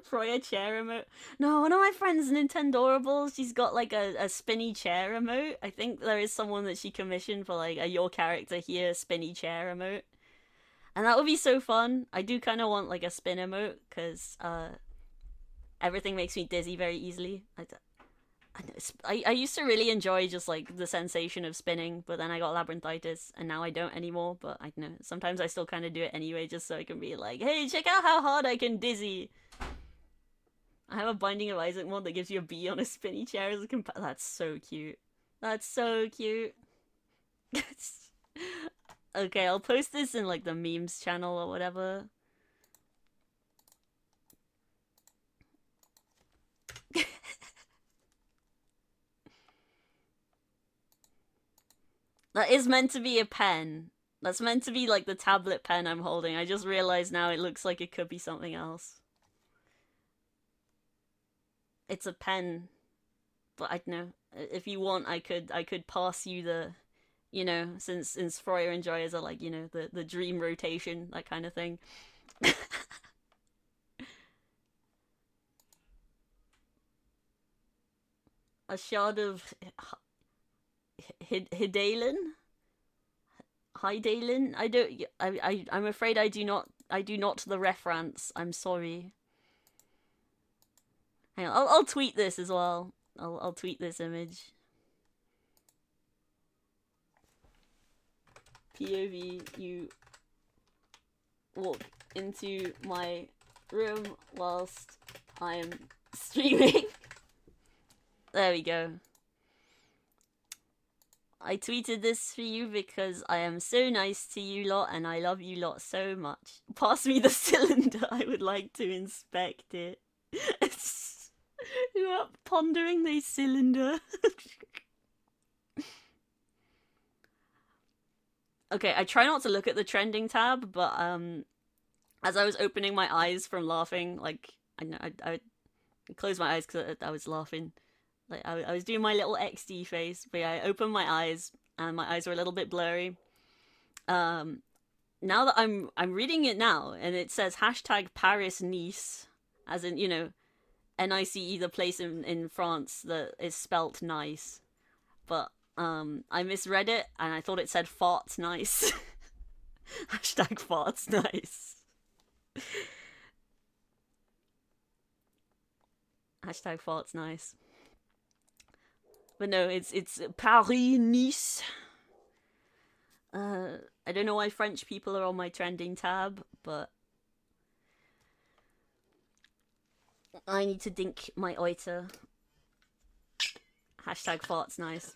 Froya chair remote. No, one of my friends, Nintendorable, she's got like a spinny chair remote. I think there is someone that she commissioned for like a your character here spinny chair remote. And that would be so fun. I do kind of want like a spin emote because everything makes me dizzy very easily. I used to really enjoy just like the sensation of spinning, but then I got labyrinthitis and now I don't anymore. But I know sometimes I still kind of do it anyway just so I can be like, hey, check out how hard I can dizzy. I have a Binding of Isaac mod that gives you a bee on a spinny chair as a That's so cute. That's so cute. Okay, I'll post this in like the memes channel or whatever. That is meant to be a pen. That's meant to be like the tablet pen I'm holding. I just realized now it looks like it could be something else. It's a pen. But I don't know. If you want, I could pass you the, you know, since Froyer and Joyers are like, you know, the dream rotation, that kind of thing. A shard of Hidalen? Hidalen? I don't. I'm afraid I do not. I do not the reference. I'm sorry. Hang on. I'll tweet this as well. I'll tweet this image. POV, you walk into my room whilst I'm streaming. There we go. I tweeted this for you because I am so nice to you lot and I love you lot so much. Pass me the cylinder, I would like to inspect it. You are pondering the cylinder. Okay, I try not to look at the trending tab, but as I was opening my eyes from laughing, like I closed my eyes because I was laughing. Like I was doing my little XD face, but yeah, I opened my eyes and my eyes were a little bit blurry. Now that I'm reading it now, and it says hashtag Paris Nice, as in, you know, NICE, the place in France that is spelt nice, but I misread it and I thought it said farts nice. Hashtag farts nice. Hashtag farts nice. But no, it's Paris Nice. I don't know why French people are on my trending tab, but I need to dink my oiter. Hashtag farts nice.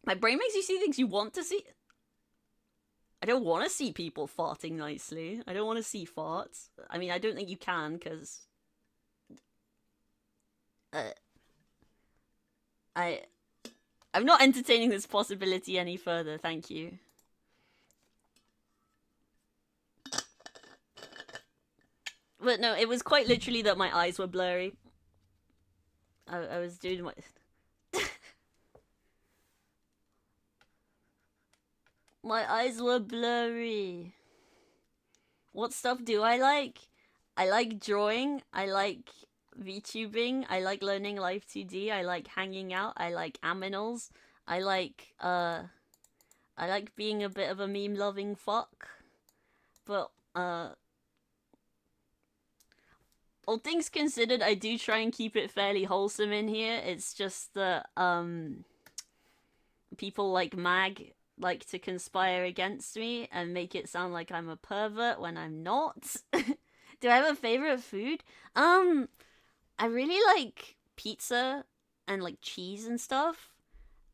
My brain makes you see things you want to see. I don't want to see people farting nicely. I don't want to see farts. I mean, I don't think you can, because I'm not entertaining this possibility any further, thank you. But no, it was quite literally that my eyes were blurry. I was doing my my eyes were blurry. What stuff do I like? I like drawing. I like VTubing. I like learning Live 2D. I like hanging out. I like aminals. I like I like being a bit of a meme loving fuck. But all things considered, I do try and keep it fairly wholesome in here. It's just that people like Mag like to conspire against me and make it sound like I'm a pervert when I'm not. Do I have a favorite food? I really like pizza and like cheese and stuff,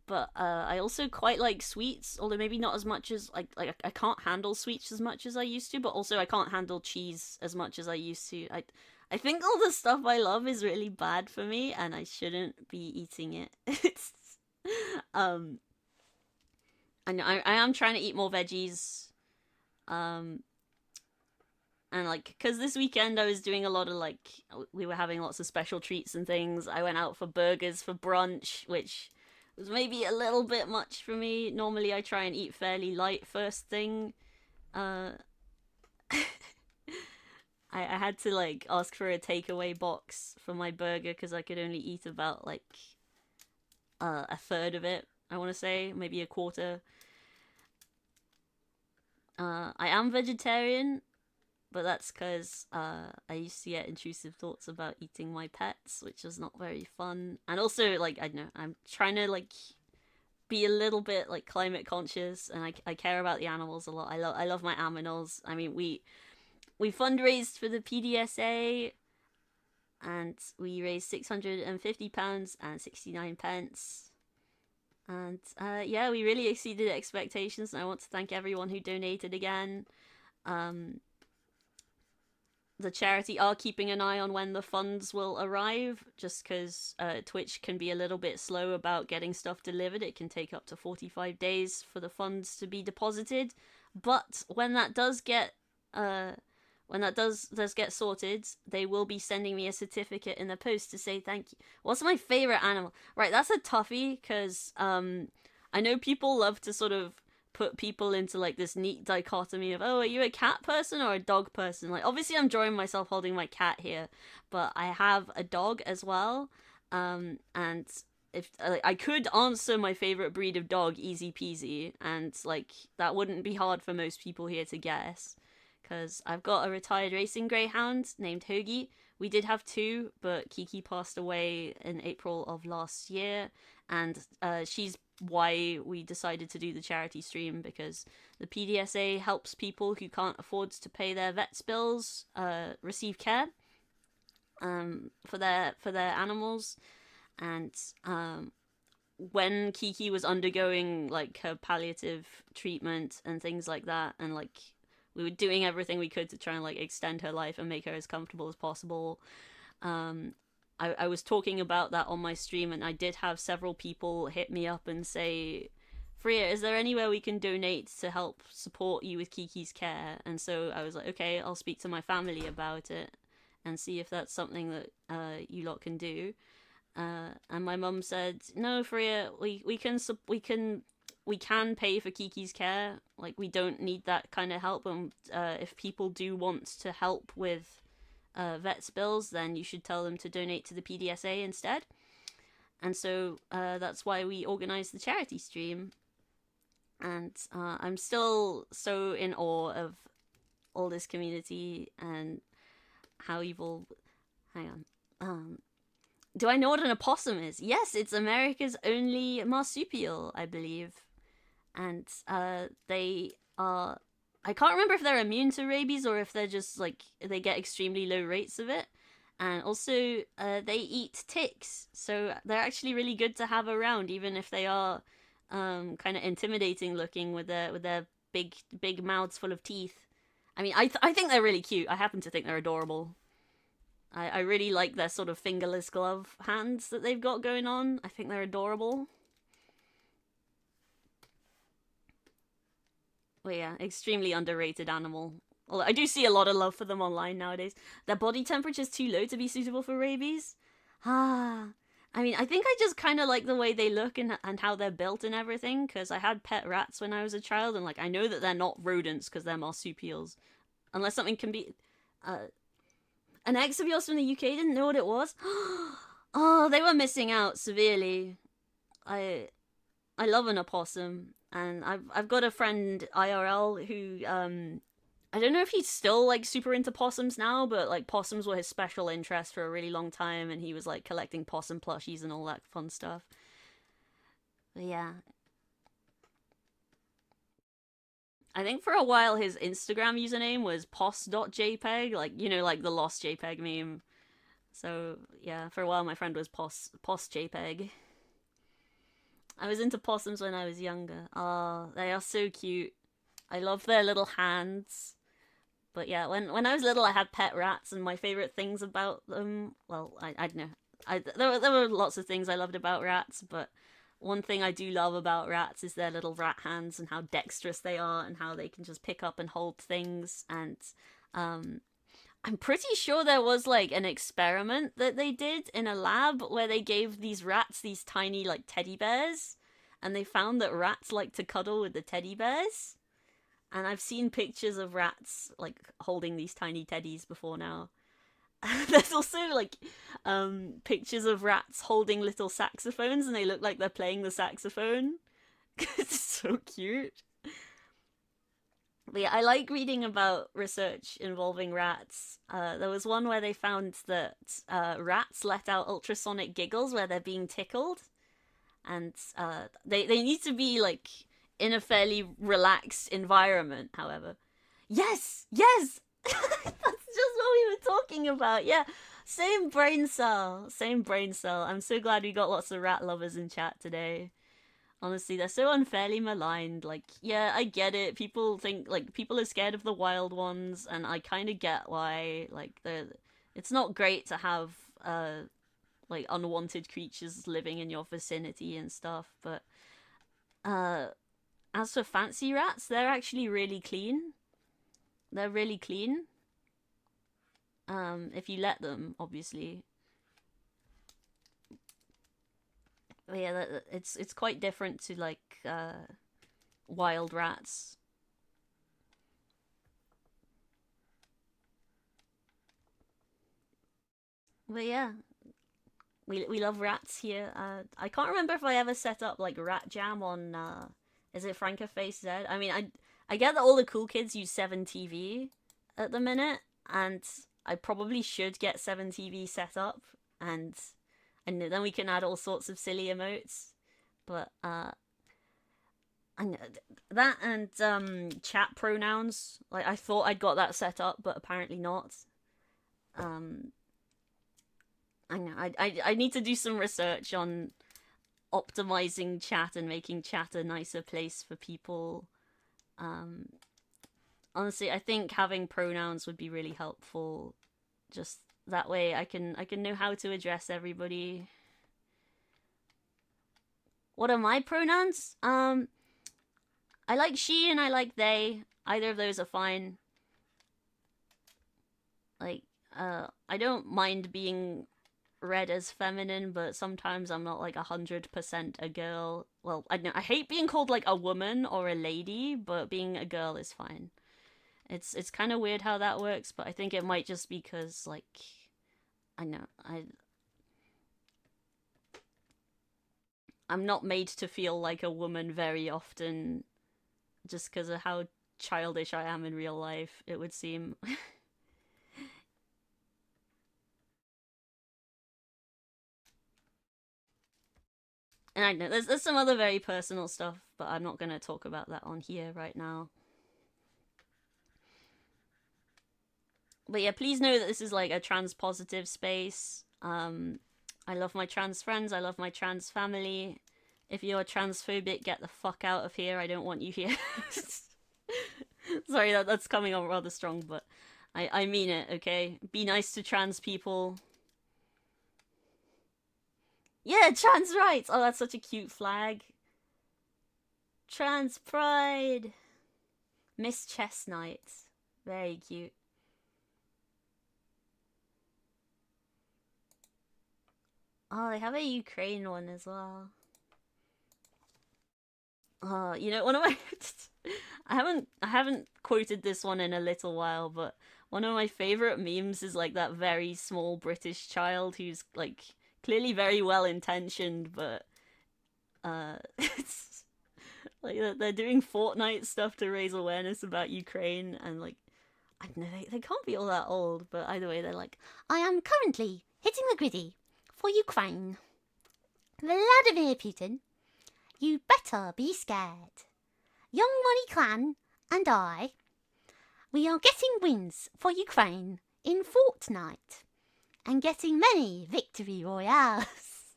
but I also quite like sweets, although maybe not as much as like I can't handle sweets as much as I used to, but also I can't handle cheese as much as I used to. I think all the stuff I love is really bad for me, and I shouldn't be eating it. It's um, I am trying to eat more veggies, um, and like because this weekend I was doing a lot of like we were having lots of special treats and things. I went out for burgers for brunch, which was maybe a little bit much for me. Normally I try and eat fairly light first thing. Uh, I had to like ask for a takeaway box for my burger because I could only eat about like a third of it. I want to say maybe a quarter. I am vegetarian, but that's because I used to get intrusive thoughts about eating my pets, which was not very fun. And also, like, I don't know, I'm trying to like be a little bit like climate conscious, and I care about the animals a lot. I love my aminals. I mean, we fundraised for the PDSA, and we raised £650 and 69 pence. And yeah, we really exceeded expectations, and I want to thank everyone who donated again. Um, the charity are keeping an eye on when the funds will arrive, just because Twitch can be a little bit slow about getting stuff delivered. It can take up to 45 days for the funds to be deposited. But when that does get get sorted, they will be sending me a certificate in the post to say thank you. What's my favorite animal? Right, that's a toughie, because I know people love to sort of put people into like this neat dichotomy of, oh, are you a cat person or a dog person? Like, obviously I'm drawing myself holding my cat here, but I have a dog as well. And if I could answer my favorite breed of dog easy peasy, and like that wouldn't be hard for most people here to guess, because I've got a retired racing greyhound named Hoagie. We did have two, but Kiki passed away in April of last year, and she's why we decided to do the charity stream, because the PDSA helps people who can't afford to pay their vet's bills receive care for their animals. And when Kiki was undergoing like her palliative treatment and things like that, and like we were doing everything we could to try and like extend her life and make her as comfortable as possible. I was talking about that on my stream, and I did have several people hit me up and say, Freya, is there anywhere we can donate to help support you with Kiki's care? And so I was like, okay, I'll speak to my family about it and see if that's something that you lot can do. And my mum said, no, Freya, we can pay for Kiki's care. Like, we don't need that kind of help. And if people do want to help with vet's bills, then you should tell them to donate to the PDSA instead. And so that's why we organized the charity stream. And I'm still so in awe of all this community and how you've all... Hang on. Do I know what an opossum is? Yes, it's America's only marsupial, I believe. And they are... I can't remember if they're immune to rabies or if they're just, like, they get extremely low rates of it. And also, they eat ticks, so they're actually really good to have around, even if they are kind of intimidating looking with their big mouths full of teeth. I mean, I think they're really cute. I happen to think they're adorable. I really like their sort of fingerless glove hands that they've got going on. I think they're adorable. Well, yeah, extremely underrated animal. Well, I do see a lot of love for them online nowadays. Their body temperature's too low to be suitable for rabies. Ah, I mean, I think I just kind of like the way they look and how they're built and everything, because I had pet rats when I was a child, and like I know that they're not rodents because they're marsupials. Unless something can be, uh, an ex of yours from the UK didn't know what it was. Oh, they were missing out severely. I I love an opossum, and I've got a friend IRL who I don't know if he's still like super into possums now, but like possums were his special interest for a really long time, and he was like collecting possum plushies and all that fun stuff. But yeah, I think for a while his Instagram username was poss.jpg, like you know, like the lost JPEG meme. So yeah, for a while my friend was poss.jpg. I was into possums when I was younger. Oh, they are so cute. I love their little hands. But yeah, when I was little, I had pet rats, and my favorite things about them. Well, I don't know. There were lots of things I loved about rats, but one thing I do love about rats is their little rat hands and how dexterous they are, and how they can just pick up and hold things. And um, I'm pretty sure there was like an experiment that they did in a lab where they gave these rats these tiny like teddy bears, and they found that rats like to cuddle with the teddy bears. And I've seen pictures of rats like holding these tiny teddies before now. There's also like pictures of rats holding little saxophones, and they look like they're playing the saxophone. It's so cute. But yeah, I like reading about research involving rats. There was one where they found that rats let out ultrasonic giggles where they're being tickled, and they need to be like in a fairly relaxed environment. However, yes, that's just what we were talking about. Yeah, same brain cell, same brain cell. I'm so glad we got lots of rat lovers in chat today. Honestly, they're so unfairly maligned. Like, yeah, I get it. People think like people are scared of the wild ones, and I kind of get why. Like, it's not great to have like unwanted creatures living in your vicinity and stuff. But uh, as for fancy rats, they're actually really clean. They're really clean. If you let them, obviously. But yeah, it's quite different to like wild rats. But yeah, we love rats here. I can't remember if I ever set up like rat jam on is it Francoface Z? I mean, I get that all the cool kids use 7TV at the minute, and I probably should get 7TV set up, and then we can add all sorts of silly emotes. But and that and chat pronouns. Like I thought I'd got that set up, but apparently not. Um, I know I need to do some research on optimizing chat and making chat a nicer place for people. Um, Honestly, I think having pronouns would be really helpful. Just that way, I can know how to address everybody. What are my pronouns? I like she and I like they. Either of those are fine. Like, I don't mind being read as feminine, but sometimes I'm not like 100% a girl. Well, I know I hate being called like a woman or a lady, but being a girl is fine. It's kind of weird how that works, but I think it might just be because like I know I'm not made to feel like a woman very often, just because of how childish I am in real life. It would seem. And I know there's some other very personal stuff, but I'm not gonna talk about that on here right now. But yeah, please know that this is like a trans positive space. I love my trans friends. I love my trans family. If you're transphobic, get the fuck out of here. I don't want you here. Sorry, that's coming on rather strong, but I mean it. Okay, be nice to trans people. Yeah, trans rights. Oh, that's such a cute flag. Trans pride. Miss Chestnut. Very cute. Oh, they have a Ukraine one as well. Oh, you know, one of my I haven't quoted this one in a little while, but one of my favorite memes is like that very small British child who's like clearly very well intentioned, but it's like they're doing Fortnite stuff to raise awareness about Ukraine, and like I don't know, they can't be all that old, but either way, they're like, I am currently hitting the griddy for Ukraine. Vladimir Putin, you better be scared. Young Money Clan and I, we are getting wins for Ukraine in Fortnite and getting many victory royales.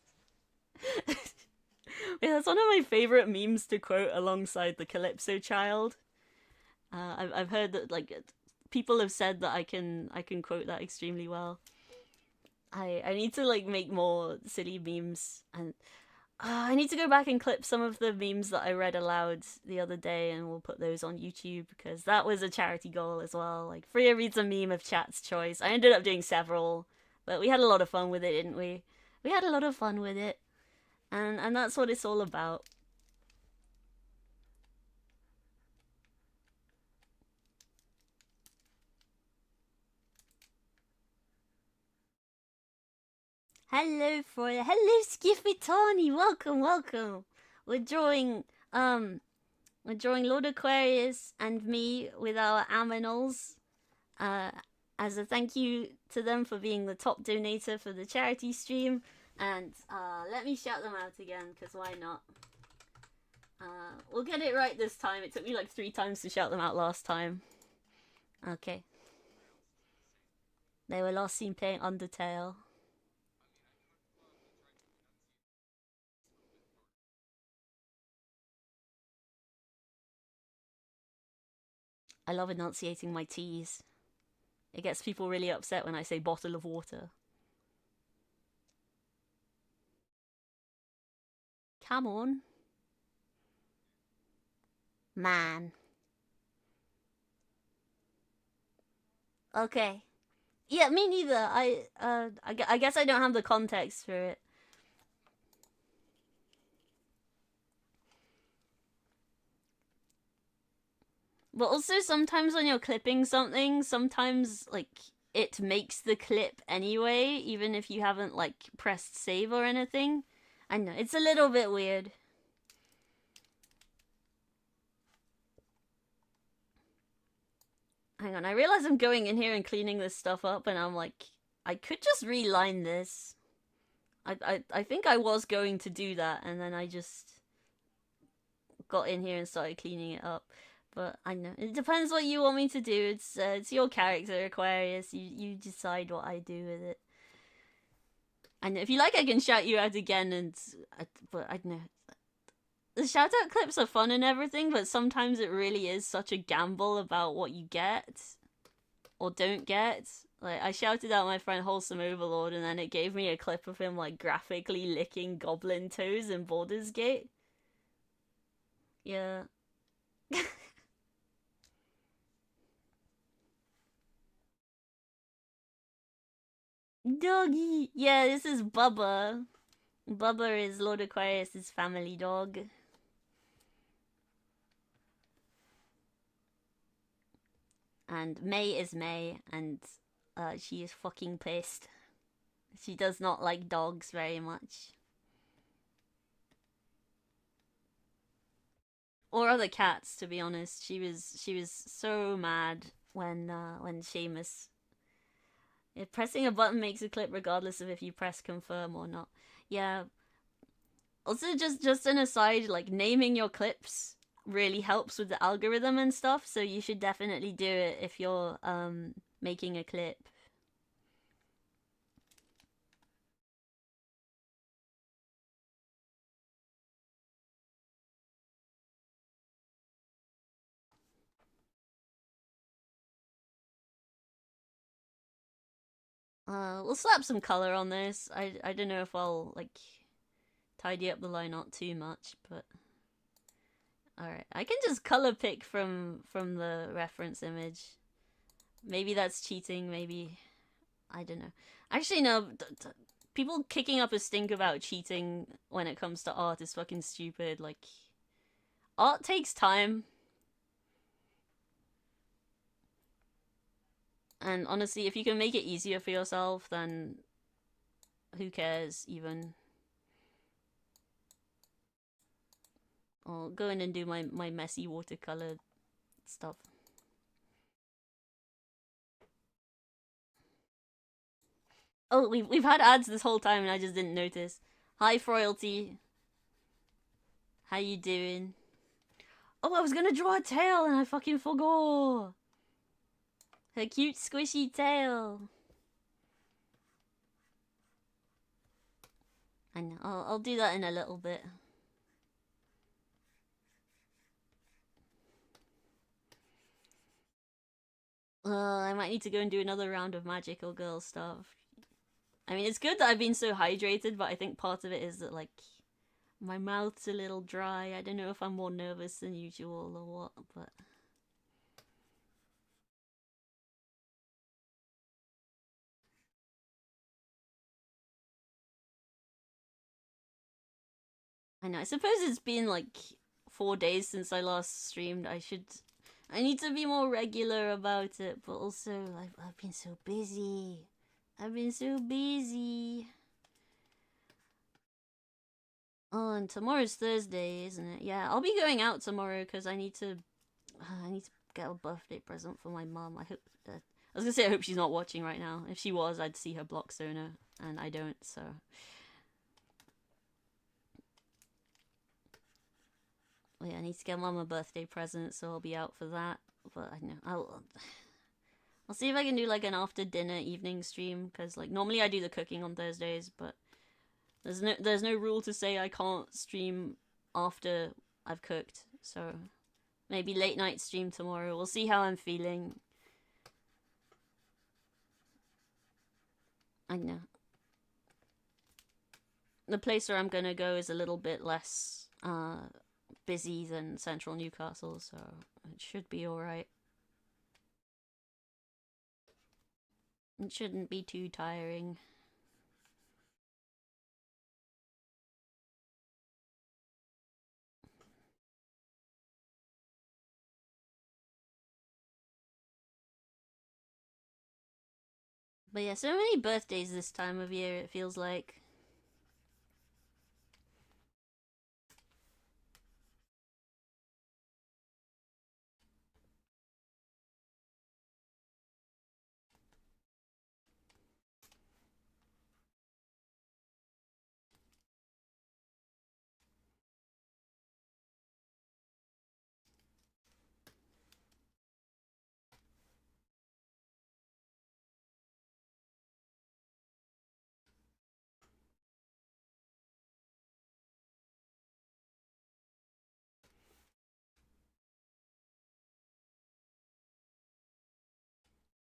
Yeah, that's one of my favorite memes to quote alongside the Calypso child. I've heard that like people have said that I can quote that extremely well. I need to like make more silly memes, and I need to go back and clip some of the memes that I read aloud the other day, and we'll put those on YouTube because that was a charity goal as well. Like Freya reads a meme of chat's choice. I ended up doing several, but we had a lot of fun with it, didn't we? We had a lot of fun with it, and that's what it's all about. Hello, Freya. Hello, Skiffy Welcome, welcome. We're drawing we're drawing Lord Aquarius and me with our aminals. Uh, as a thank you to them for being the top donator for the charity stream. And let me shout them out again, because why not? We'll get it right this time. It took me like 3 times to shout them out last time. Okay. They were last seen playing Undertale. I love enunciating my T's. It gets people really upset when I say bottle of water. Come on. Man. Okay. Yeah, me neither. I guess I don't have the context for it. But also sometimes when you're clipping something, sometimes like it makes the clip anyway, even if you haven't like pressed save or anything. I know, it's a little bit weird. Hang on, I realize I'm going in here and cleaning this stuff up, and I'm like, I could just reline this. I think I was going to do that, and then I just got in here and started cleaning it up. But I know it depends what you want me to do. It's your character, Aquarius. You decide what I do with it. And if you like, I can shout you out again. But I don't know. The shout out clips are fun and everything, but sometimes it really is such a gamble about what you get or don't get. Like I shouted out my friend Wholesome Overlord, and then it gave me a clip of him like graphically licking goblin toes in Baldur's Gate. Yeah. Doggy! Yeah, this is Bubba. Bubba is Lord Aquarius' family dog. And May is May, and she is fucking pissed. She does not like dogs very much. Or other cats, to be honest. She was so mad when Seamus. If pressing a button makes a clip regardless of if you press confirm or not. Yeah. Also, just an aside, like naming your clips really helps with the algorithm and stuff, so you should definitely do it if you're making a clip. We'll slap some color on this. I don't know if I'll like tidy up the line art too much, but all right, I can just color pick from the reference image. Maybe that's cheating, maybe... I don't know. Actually, no. People kicking up a stink about cheating when it comes to art is fucking stupid. Like, art takes time. And honestly, if you can make it easier for yourself, then who cares, even? I'll go in and do my messy watercolor stuff. Oh, we've had ads this whole time and I just didn't notice. Hi, Froyalty. How you doing? Oh, I was gonna draw a tail and I fucking forgot. Her cute squishy tail. I know. I'll do that in a little bit. I might need to go and do another round of magical girl stuff. I mean, it's good that I've been so hydrated, but I think part of it is that, like, my mouth's a little dry. I don't know if I'm more nervous than usual or what, but... I know, I suppose it's been, like, 4 days since I last streamed. I need to be more regular about it, but also, I've been so busy. I've been so busy. Oh, and tomorrow's Thursday, isn't it? Yeah, I'll be going out tomorrow because I need to get a birthday present for my mom. I hope I was gonna say I hope she's not watching right now. If she was, I'd see her block Sona, and I don't, so. Well, yeah, I need to get mom a birthday present, so I'll be out for that. But I know I'll see if I can do like an after dinner evening stream because like normally I do the cooking on Thursdays, but there's no rule to say I can't stream after I've cooked. So maybe late night stream tomorrow. We'll see how I'm feeling. I know. The place where I'm gonna go is a little bit less busy than central Newcastle, so it should be alright. It shouldn't be too tiring. But yeah, so many birthdays this time of year, it feels like.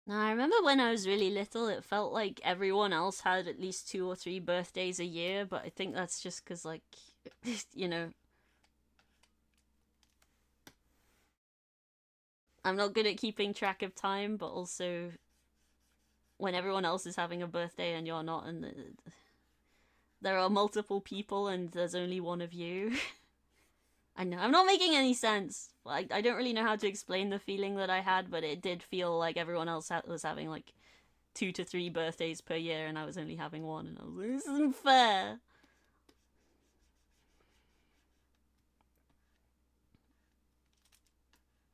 Now, I remember when I was really little, it felt like everyone else had at least 2 or 3 birthdays a year, but I think that's just because, like, you know, I'm not good at keeping track of time, but also when everyone else is having a birthday and you're not, and there are multiple people and there's only one of you. I know, I'm not making any sense. I don't really know how to explain the feeling that I had, but it did feel like everyone else was having like 2 to 3 birthdays per year and I was only having one, and I was like, this isn't fair.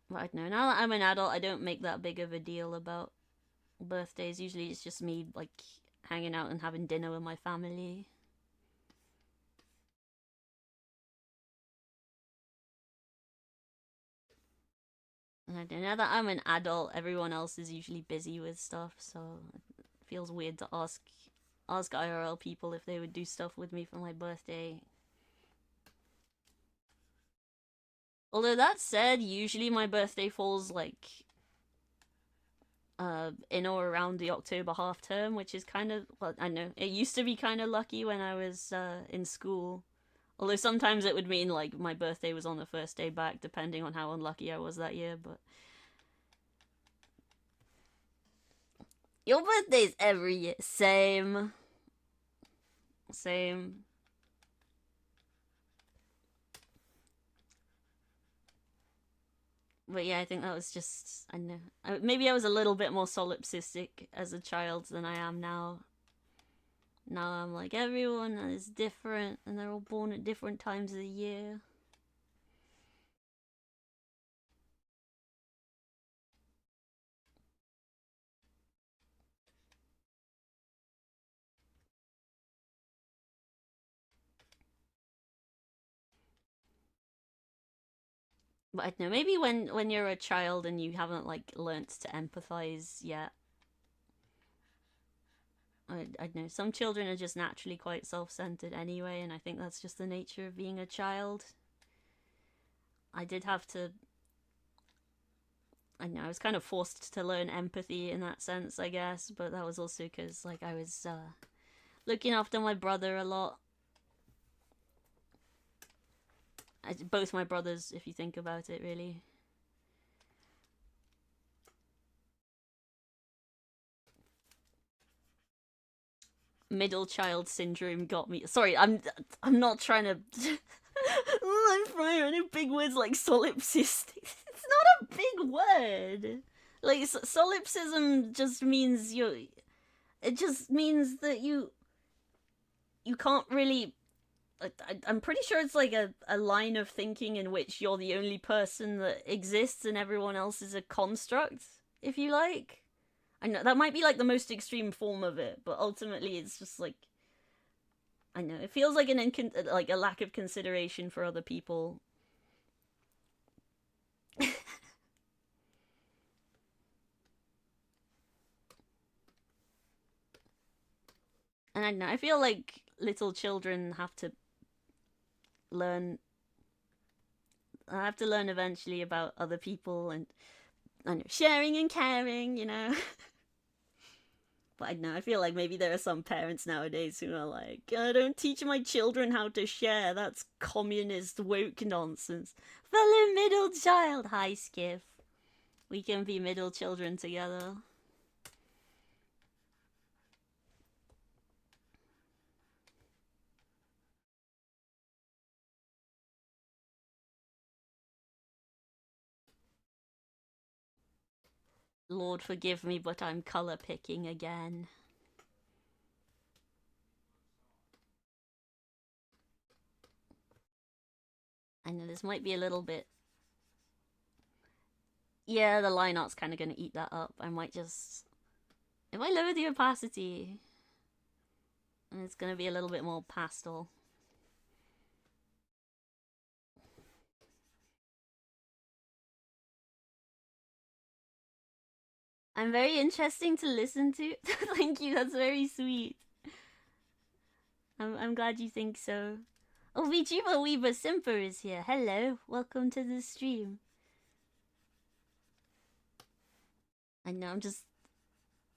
But I don't know, now that I'm an adult, I don't make that big of a deal about birthdays. Usually it's just me like hanging out and having dinner with my family. And I don't know, now that I'm an adult, everyone else is usually busy with stuff, so it feels weird to ask IRL people if they would do stuff with me for my birthday. Although that said, usually my birthday falls like in or around the October half term, which is kind of, well, I know it used to be kind of lucky when I was in school. Although sometimes it would mean like my birthday was on the first day back, depending on how unlucky I was that year. But Your birthday's every year. Same. Same. But yeah, I think that was just, I don't know. Maybe I was a little bit more solipsistic as a child than I am now. Now I'm like, everyone is different and they're all born at different times of the year. But I don't know, maybe when you're a child and you haven't like learnt to empathize yet. I don't know, some children are just naturally quite self-centered anyway, and I think that's just the nature of being a child. I did have to, I know, I was kind of forced to learn empathy in that sense, I guess, but that was also because like I was looking after my brother a lot. Both my brothers, if you think about it, really. Middle child syndrome got me. Sorry, I'm not trying to. I'm throwing big words like solipsistic. It's not a big word. Like solipsism just means you. It just means that you can't really. I'm pretty sure it's like a line of thinking in which you're the only person that exists and everyone else is a construct, if you like. I know that might be like the most extreme form of it, but ultimately it's just like, I know it feels like like a lack of consideration for other people. And I know I feel like little children have to learn. I have to learn eventually about other people and I know sharing and caring, you know. But I know, I feel like maybe there are some parents nowadays who are like, I don't teach my children how to share. That's communist woke nonsense. Fellow middle child. Hi, Skiff. We can be middle children together. Lord forgive me, but I'm color picking again. I know this might be a little bit. Yeah, the line art's kind of going to eat that up. I might just. If I lower the opacity, it's going to be a little bit more pastel. I'm very interesting to listen to. Thank you, that's very sweet. I'm glad you think so. Oh, VTuber Weaver Simper is here. Hello, welcome to the stream. I know, I'm just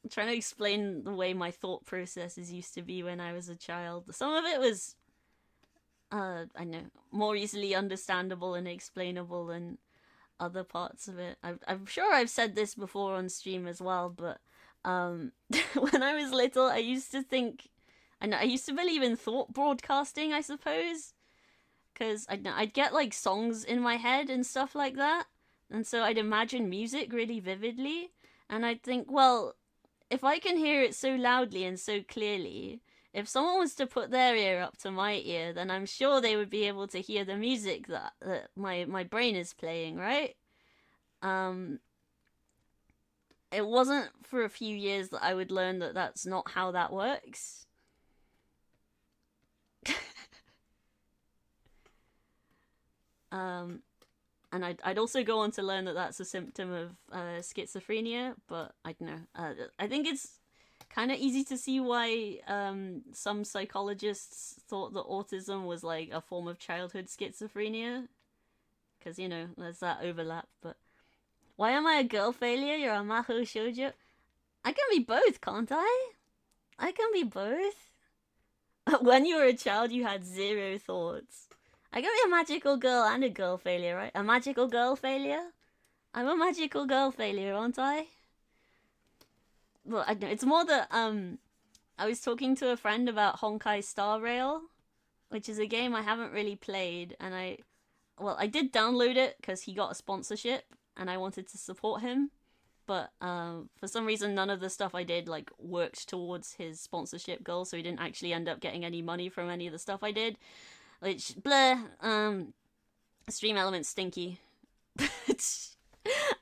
trying to explain the way my thought processes used to be when I was a child. Some of it was, I know, more easily understandable and explainable than other parts of it. I'm sure I've said this before on stream as well, but when I was little, I used to think, I used to believe in thought broadcasting, I suppose, because I'd get like songs in my head and stuff like that, and so I'd imagine music really vividly, and I'd think, well, if I can hear it so loudly and so clearly, if someone was to put their ear up to my ear, then I'm sure they would be able to hear the music that my brain is playing, right? Um, it wasn't for a few years that I would learn that that's not how that works. um, and I'd also go on to learn that that's a symptom of schizophrenia, but I don't know. I think it's kind of easy to see why some psychologists thought that autism was like a form of childhood schizophrenia, because you know there's that overlap. But why am I a girl failure? You're a maho shoujo. I can be both, can't I? I can be both. When you were a child, you had zero thoughts. I can be a magical girl and a girl failure, right? A magical girl failure? I'm a magical girl failure, aren't I? well, I don't know. It's more that I was talking to a friend about Honkai Star Rail, which is a game I haven't really played, and I did download it because he got a sponsorship, and I wanted to support him. But for some reason, none of the stuff I did like worked towards his sponsorship goal, so he didn't actually end up getting any money from any of the stuff I did. Which, bleh, stream elements stinky.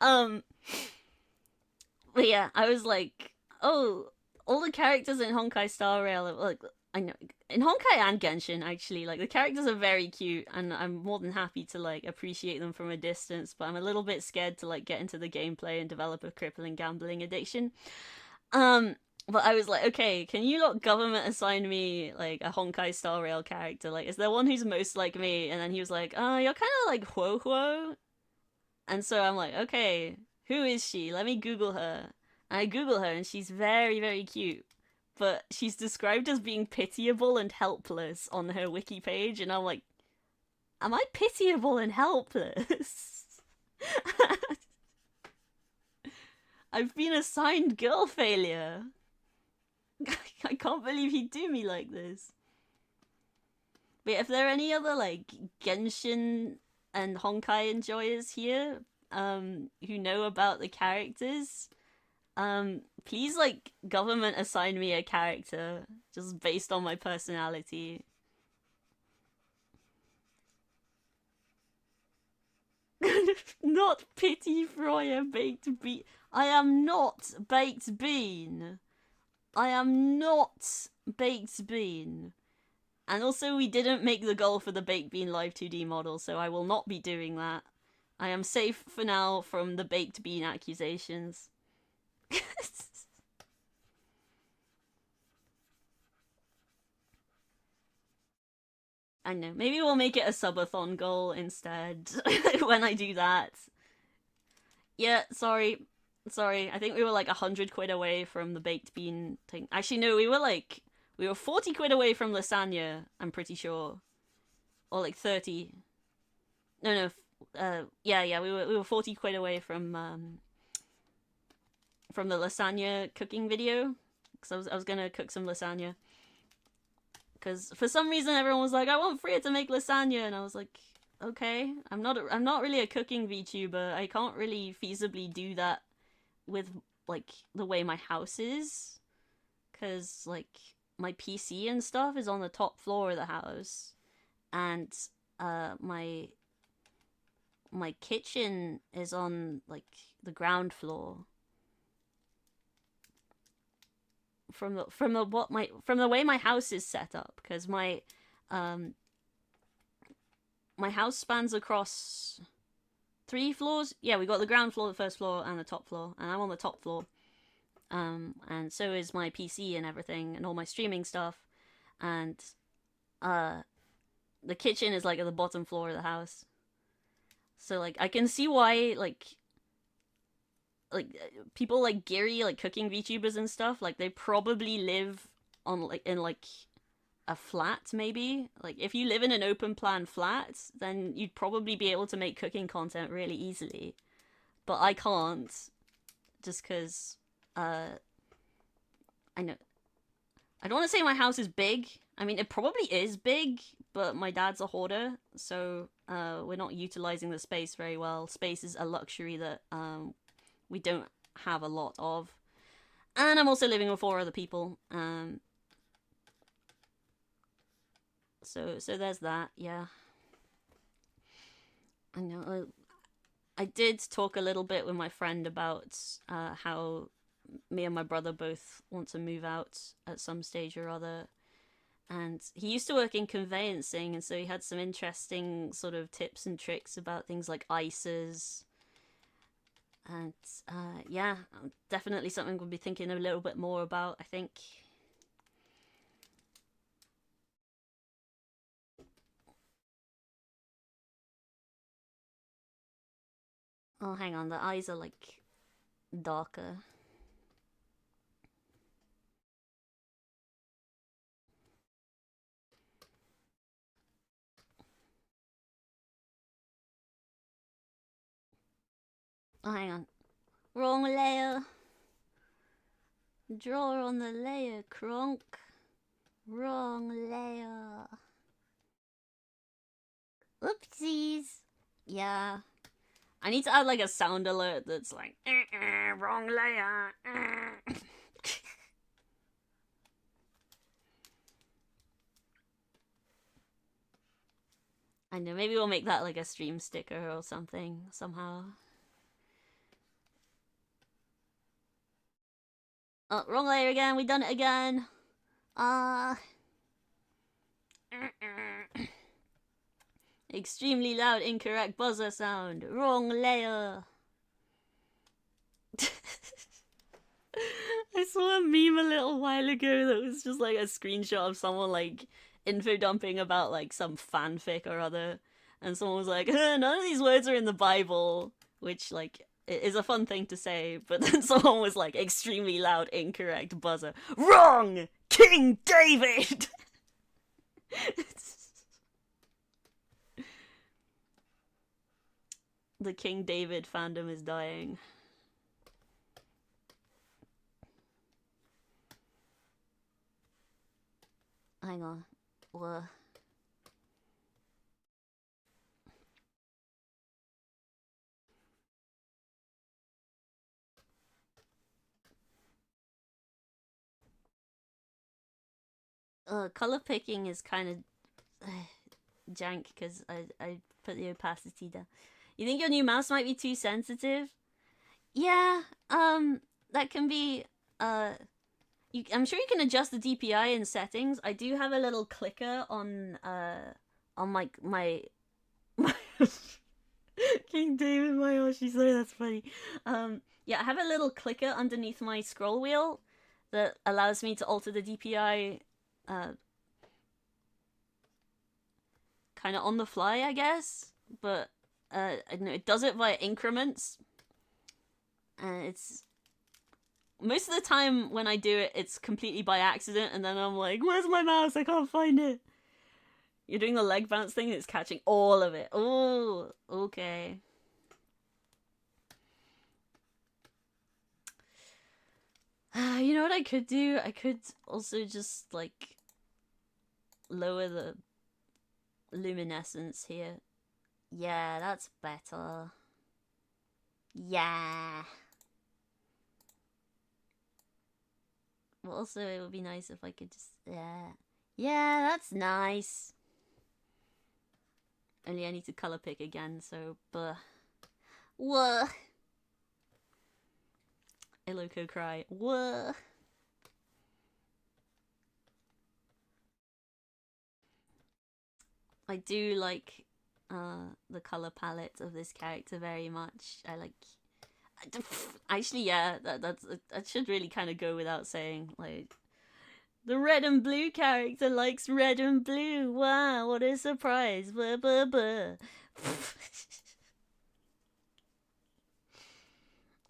um, but yeah, I was like, oh, all the characters in Honkai Star Rail, like, I know in Honkai and Genshin actually, like the characters are very cute, and I'm more than happy to like appreciate them from a distance. But I'm a little bit scared to like get into the gameplay and develop a crippling gambling addiction. Um, but I was like, okay, can you lot government assign me like a Honkai Star Rail character? Like, is there one who's most like me? And then he was like, oh, you're kind of like Huo Huo. And so I'm like, okay, who is she? Let me Google her. And I Google her, and she's very, very cute. But she's described as being pitiable and helpless on her wiki page, and I'm like, am I pitiable and helpless? I've been assigned girl failure. I can't believe he'd do me like this. But if there are any other like Genshin and Honkai enjoyers here, who know about the characters, please like government assign me a character just based on my personality. Not pity Froya baked bean. I am not baked bean. I am not baked bean. And also, we didn't make the goal for the baked bean live 2D model, so I will not be doing that. I am safe for now from the baked bean accusations. I know. Maybe we'll make it a subathon goal instead when I do that. Yeah, sorry. Sorry. I think we were like 100 quid away from the baked bean thing. Actually, no, we were 40 quid away from lasagna, I'm pretty sure. Or like 30. No, no. Yeah, we were 40 quid away from the lasagna cooking video, because I was gonna cook some lasagna. Because for some reason everyone was like, I want Freya to make lasagna, and I was like, okay, I'm not really a cooking VTuber. I can't really feasibly do that with like the way my house is, because like my PC and stuff is on the top floor of the house, and my kitchen is on like the ground floor. From the way my house is set up, because my house spans across 3 floors. Yeah, we got the ground floor, the first floor, and the top floor, and I'm on the top floor. And so is my PC and everything, and all my streaming stuff, and the kitchen is like at the bottom floor of the house. So like I can see why like people like Gary, like cooking VTubers and stuff, like they probably live on like in like a flat, maybe. Like if you live in an open plan flat, then you'd probably be able to make cooking content really easily. But I can't, just because I know I don't want to say my house is big. I mean, it probably is big, but my dad's a hoarder, so we're not utilizing the space very well. Space is a luxury that we don't have a lot of. And I'm also living with 4 other people. So there's that, yeah. I know. I did talk a little bit with my friend about how me and my brother both want to move out at some stage or other. And he used to work in conveyancing, and so he had some interesting sort of tips and tricks about things like ISAs. And yeah, definitely something we'll be thinking a little bit more about, I think. Oh, hang on, the eyes are like darker. Oh, hang on. Wrong layer. Draw on the layer, Kronk. Wrong layer. Oopsies. Yeah. I need to add like a sound alert that's like, wrong layer. I know, maybe we'll make that like a stream sticker or something, somehow. Oh, wrong layer again, we done it again. Extremely loud, incorrect buzzer sound. Wrong layer. I saw a meme a little while ago that was just like a screenshot of someone like info dumping about like some fanfic or other, and someone was like, none of these words are in the Bible, which like is a fun thing to say, but then someone was like, extremely loud, incorrect buzzer. Wrong! King David! The King David fandom is dying. Hang on. What? Color picking is kind of jank because I put the opacity down. You think your new mouse might be too sensitive? Yeah, that can be, I'm sure you can adjust the DPI in settings. I do have a little clicker on my King David, my Yoshi, sorry, that's funny. Yeah, I have a little clicker underneath my scroll wheel that allows me to alter the DPI, kind of on the fly, I guess. But I don't know, it does it via increments, and it's most of the time when I do it, it's completely by accident, and then I'm like, "Where's my mouse? I can't find it." You're doing the leg bounce thing, and it's catching all of it. Oh, okay. You know what I could do? I could also just like lower the luminescence here. Yeah, that's better. Yeah. Well, also, it would be nice if I could just... Yeah. Yeah, that's nice. Only I need to color pick again, so... Buh. Whoa. Iloko cry. Whoa. I do like the color palette of this character very much. I like... Actually, yeah, that should really kind of go without saying. Like, the red and blue character likes red and blue. Wow, what a surprise. Buh, buh, buh.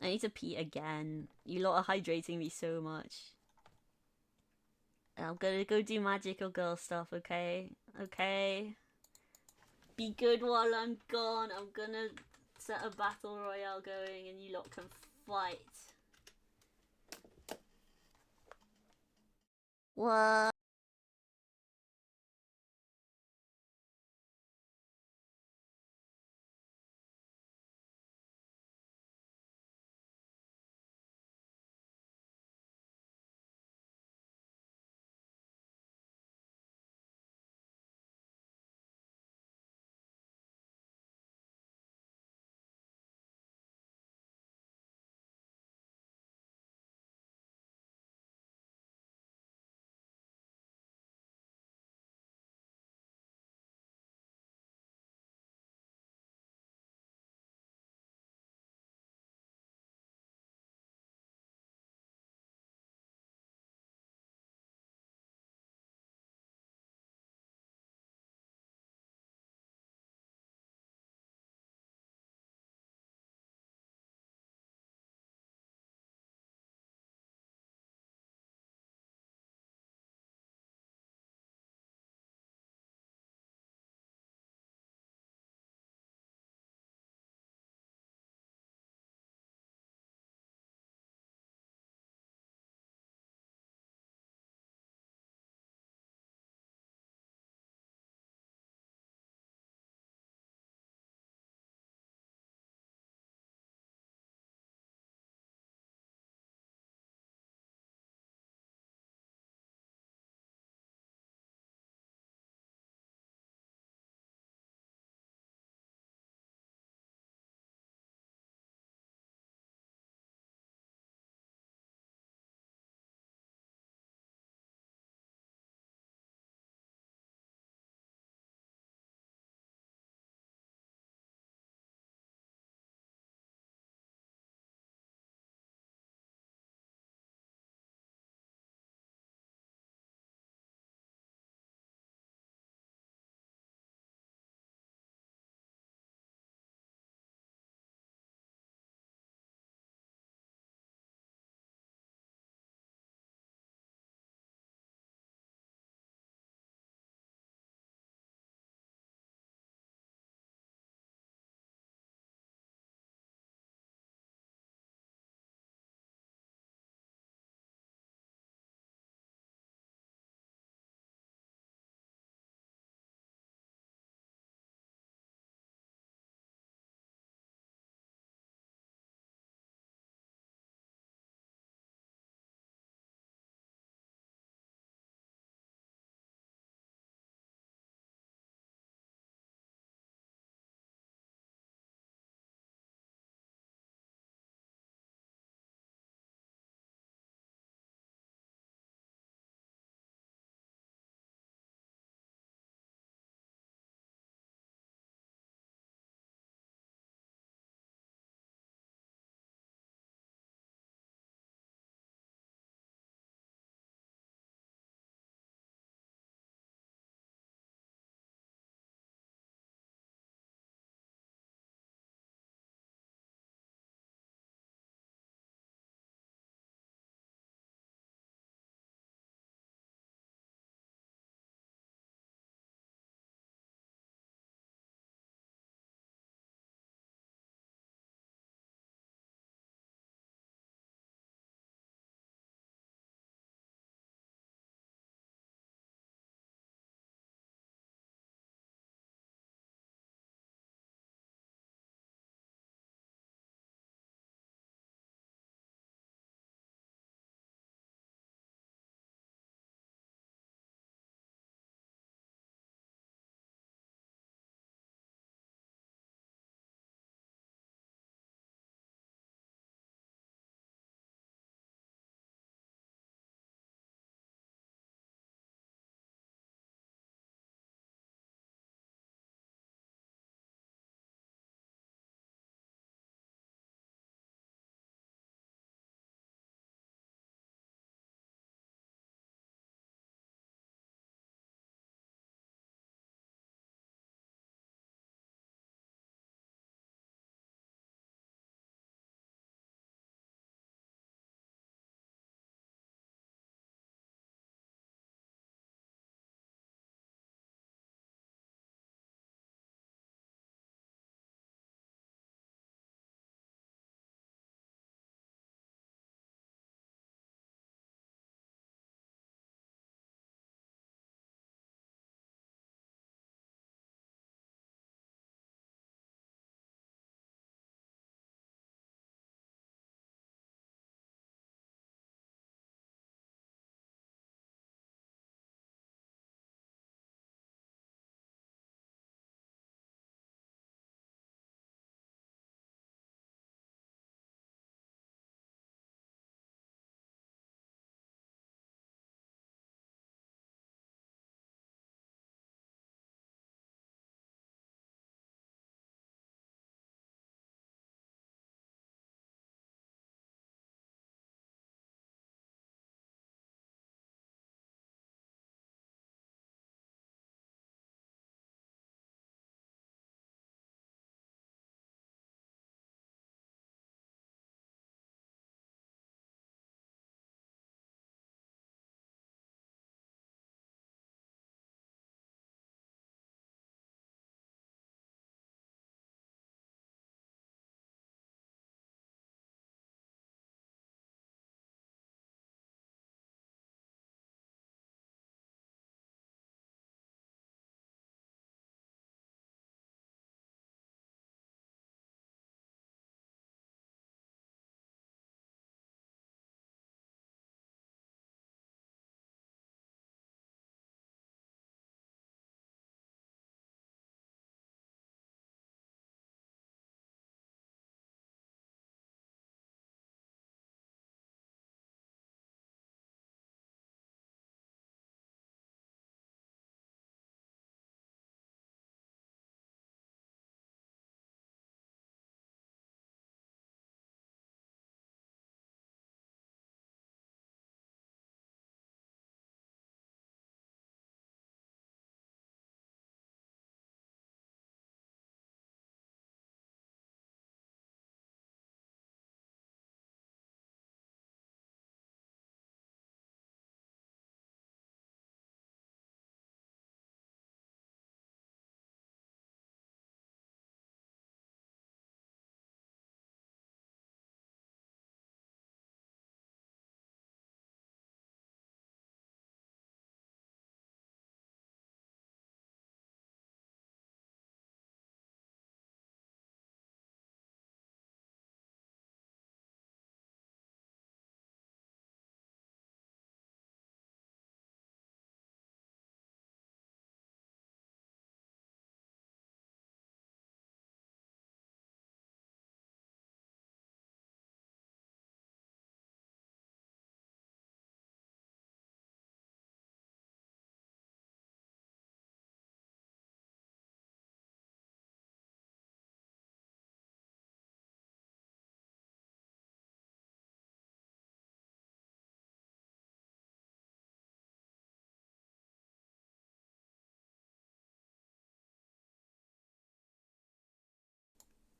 I need to pee again. You lot are hydrating me so much. I'm gonna go do magical girl stuff, okay? Okay? Be good while I'm gone. I'm gonna set a battle royale going and you lot can fight. What?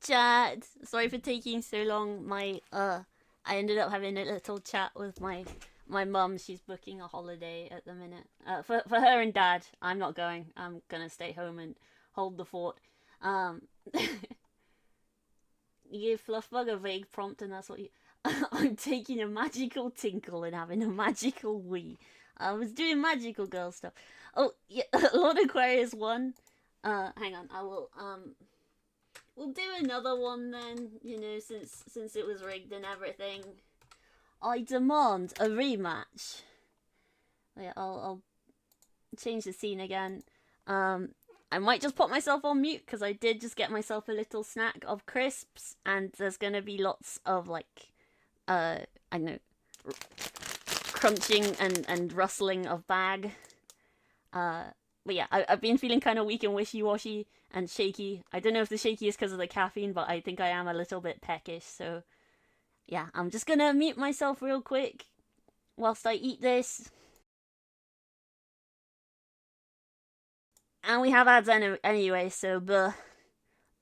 chat. Sorry for taking so long. I ended up having a little chat with my mum. She's booking a holiday at the minute. For her and dad. I'm not going. I'm gonna stay home and hold the fort. Um, you gave Fluffbug a vague prompt, and that's what you. I'm taking a magical tinkle and having a magical wee. I was doing magical girl stuff. Oh yeah, LordAquarious 1. Hang on. I will we'll do another one then. You know, since it was rigged and everything. I demand a rematch. Wait, I'll change the scene again. I might just put myself on mute because I did just get myself a little snack of crisps, and there's gonna be lots of like, I don't know, crunching and rustling of bag. But yeah, I've been feeling kind of weak and wishy-washy and shaky. I don't know if the shaky is because of the caffeine, but I think I am a little bit peckish, so yeah, I'm just gonna mute myself real quick whilst I eat this. And we have ads anyway, so buh.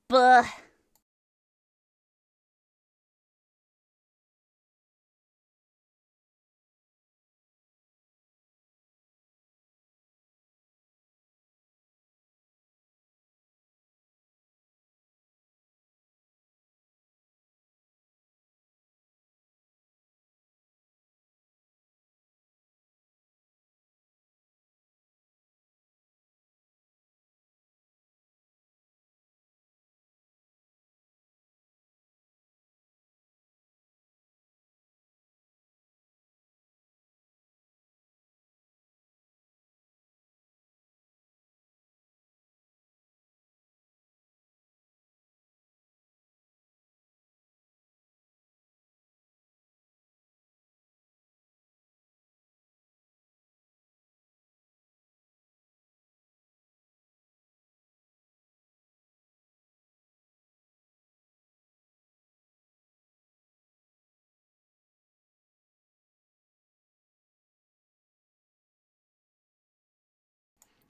Buh.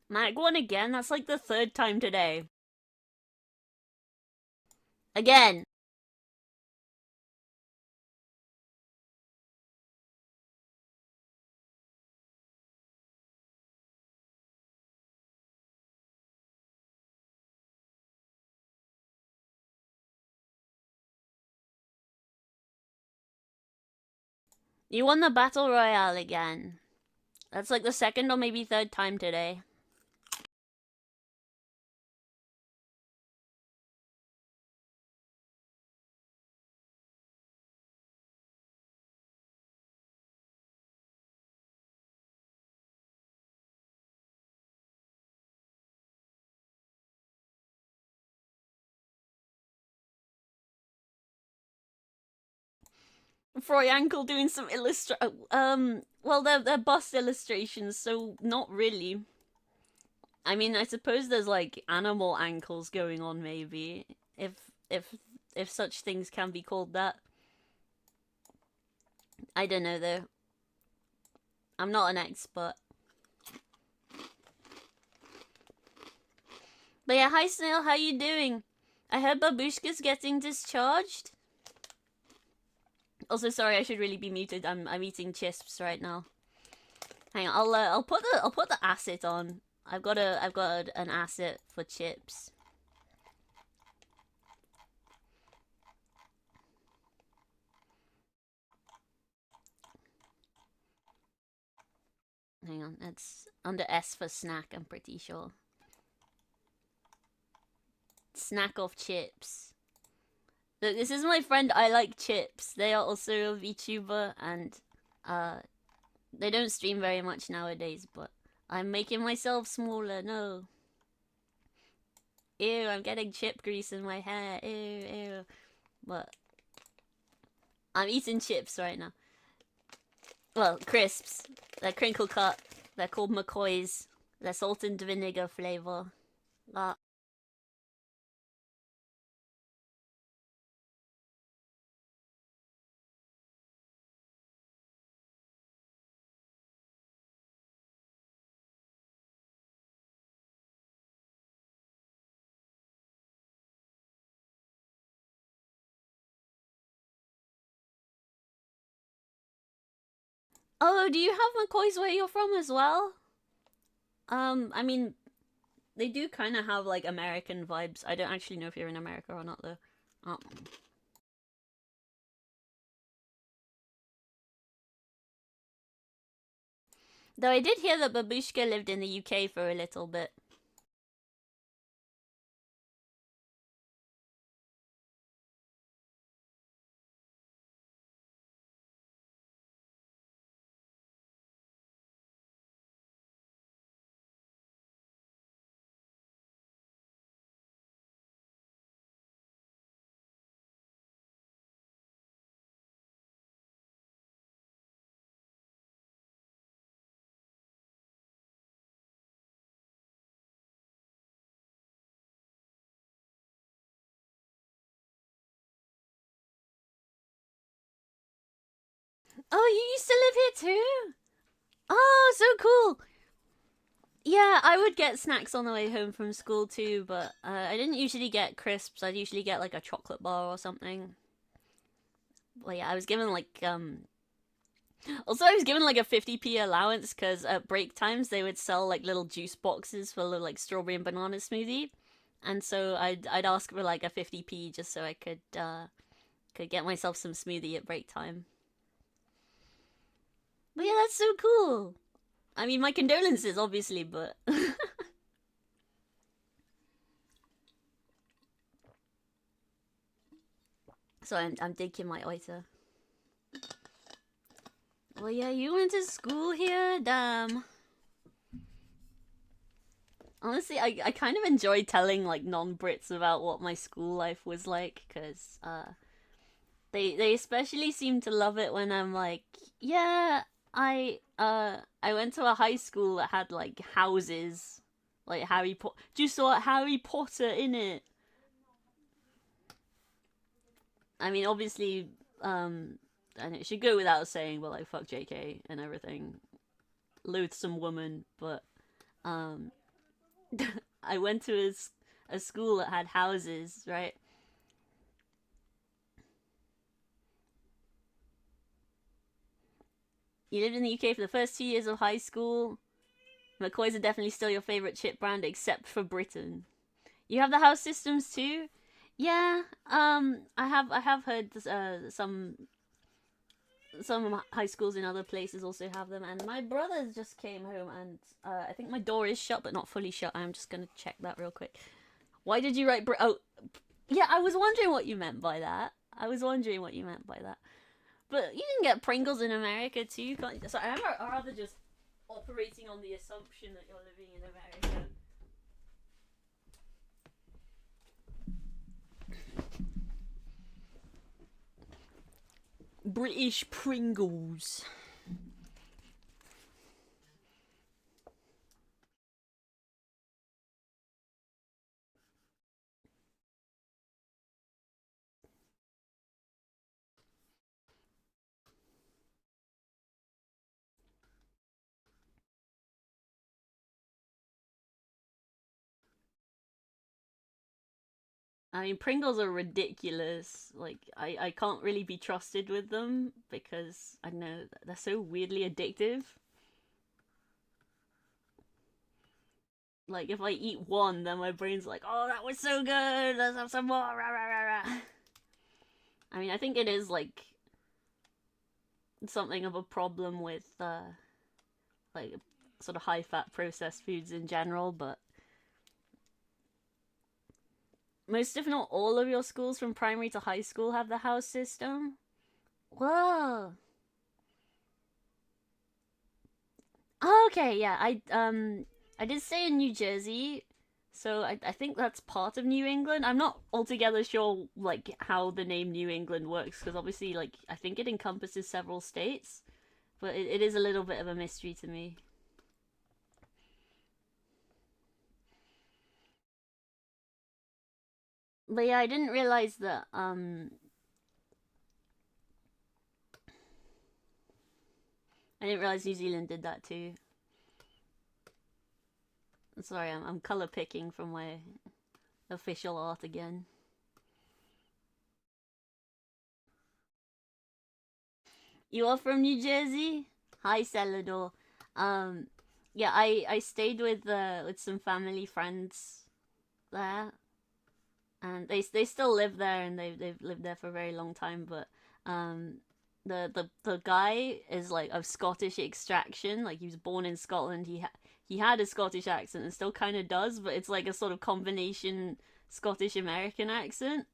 Mag one again? That's like the third time today. Again. You won the Battle Royale again. That's like the second or maybe third time today. Froyankle doing some well, they're bust illustrations, so not really. I mean, I suppose there's like animal ankles going on, maybe, if if if such things can be called that. I don't know though. I'm not an expert. But yeah, hi Snail, how you doing? I heard Babushka's getting discharged. Also, sorry, I should really be muted. I'm eating chips right now. Hang on, I'll put the asset on. I've got an asset for chips. Hang on, it's under S for snack, I'm pretty sure. Snack of chips. Look, this is my friend I Like Chips. They are also a VTuber, and they don't stream very much nowadays, but I'm making myself smaller, no. Ew, I'm getting chip grease in my hair, ew. But I'm eating chips right now. Well, crisps. They're crinkle cut. They're called McCoy's. They're salt and vinegar flavor. Oh, do you have McCoys where you're from as well? I mean, they do kind of have like American vibes. I don't actually know if you're in America or not though. Oh. Though I did hear that Babushka lived in the UK for a little bit. Oh, you used to live here too? Oh, so cool. Yeah, I would get snacks on the way home from school too, but I didn't usually get crisps. I'd usually get like a chocolate bar or something. Well, yeah, I was given like Also, I was given like a 50p allowance because at break times they would sell like little juice boxes full of like strawberry and banana smoothie, and so I'd ask for like a 50p just so I could get myself some smoothie at break time. But yeah, that's so cool. I mean, my condolences, obviously, but so I'm taking my oita. Well, yeah, you went to school here, damn. Honestly, I kind of enjoy telling like non-Brits about what my school life was like because they especially seem to love it when I'm like, yeah, I went to a high school that had like houses, like Harry Potter. Just saw Harry Potter in it. I mean, obviously, and it should go without saying, but like fuck JK and everything, loathsome woman. But um, I went to a school that had houses, right? You lived in the UK for the first 2 years of high school. McCoys are definitely still your favorite chip brand, except for Britain. You have the house systems too. Yeah, I have heard some high schools in other places also have them, and my brother just came home, and I think my door is shut but not fully shut. I'm just gonna check that real quick. Why did you write? Oh, yeah, I was wondering what you meant by that. I was wondering what you meant by that. But you can get Pringles in America too, can't you? So I'm rather just operating on the assumption that you're living in America. British Pringles. I mean, Pringles are ridiculous. Like, I can't really be trusted with them because I know they're so weirdly addictive. Like, if I eat one, then my brain's like, oh, that was so good. Let's have some more. Rah, rah, rah, rah. I mean, I think it is like something of a problem with like sort of high fat processed foods in general, but most, if not all, of your schools from primary to high school have the house system. Whoa. Okay, yeah, I did stay in New Jersey, so I think that's part of New England. I'm not altogether sure like how the name New England works because obviously like I think it encompasses several states, but it is a little bit of a mystery to me. But yeah, I didn't realize that I didn't realize New Zealand did that too. Sorry, I'm color picking from my official art again. You are from New Jersey? Hi, Celador. Um, yeah, I stayed with some family friends there, and they still live there, and they've lived there for a very long time. But um, the guy is like of Scottish extraction. Like he was born in Scotland. He had a Scottish accent and still kind of does, but it's like a sort of combination Scottish American accent.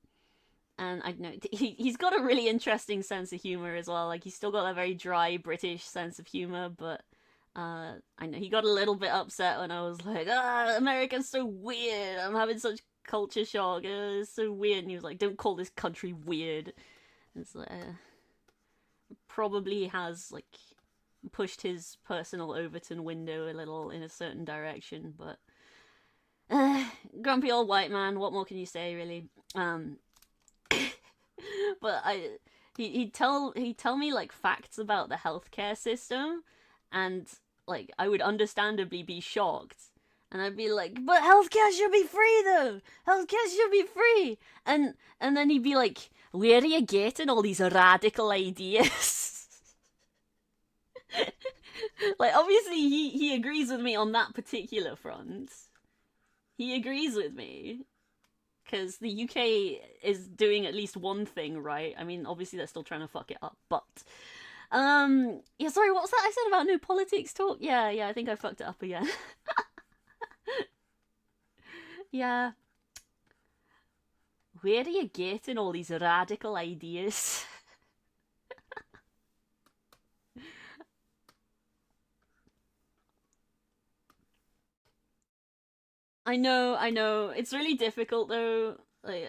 And I don't know, he's got a really interesting sense of humor as well. Like he's still got a very dry British sense of humor, but I know he got a little bit upset when I was like, "Ah, America's so weird. I'm having such culture shock. It's so weird." And he was like, "Don't call this country weird." It's like, probably has like pushed his personal Overton window a little in a certain direction, but grumpy old white man. What more can you say, really? But he'd tell me like facts about the healthcare system, and like I would understandably be shocked, and I'd be like, "But healthcare should be free, though. Healthcare should be free." And then he'd be like, "Where are you getting all these radical ideas?" Like obviously he agrees with me on that particular front. He agrees with me, because the UK is doing at least one thing right. I mean, obviously they're still trying to fuck it up, but yeah. Sorry, what was that I said about no politics talk? Yeah, I think I fucked it up again. Yeah, where are you getting all these radical ideas? I know. It's really difficult though. Like,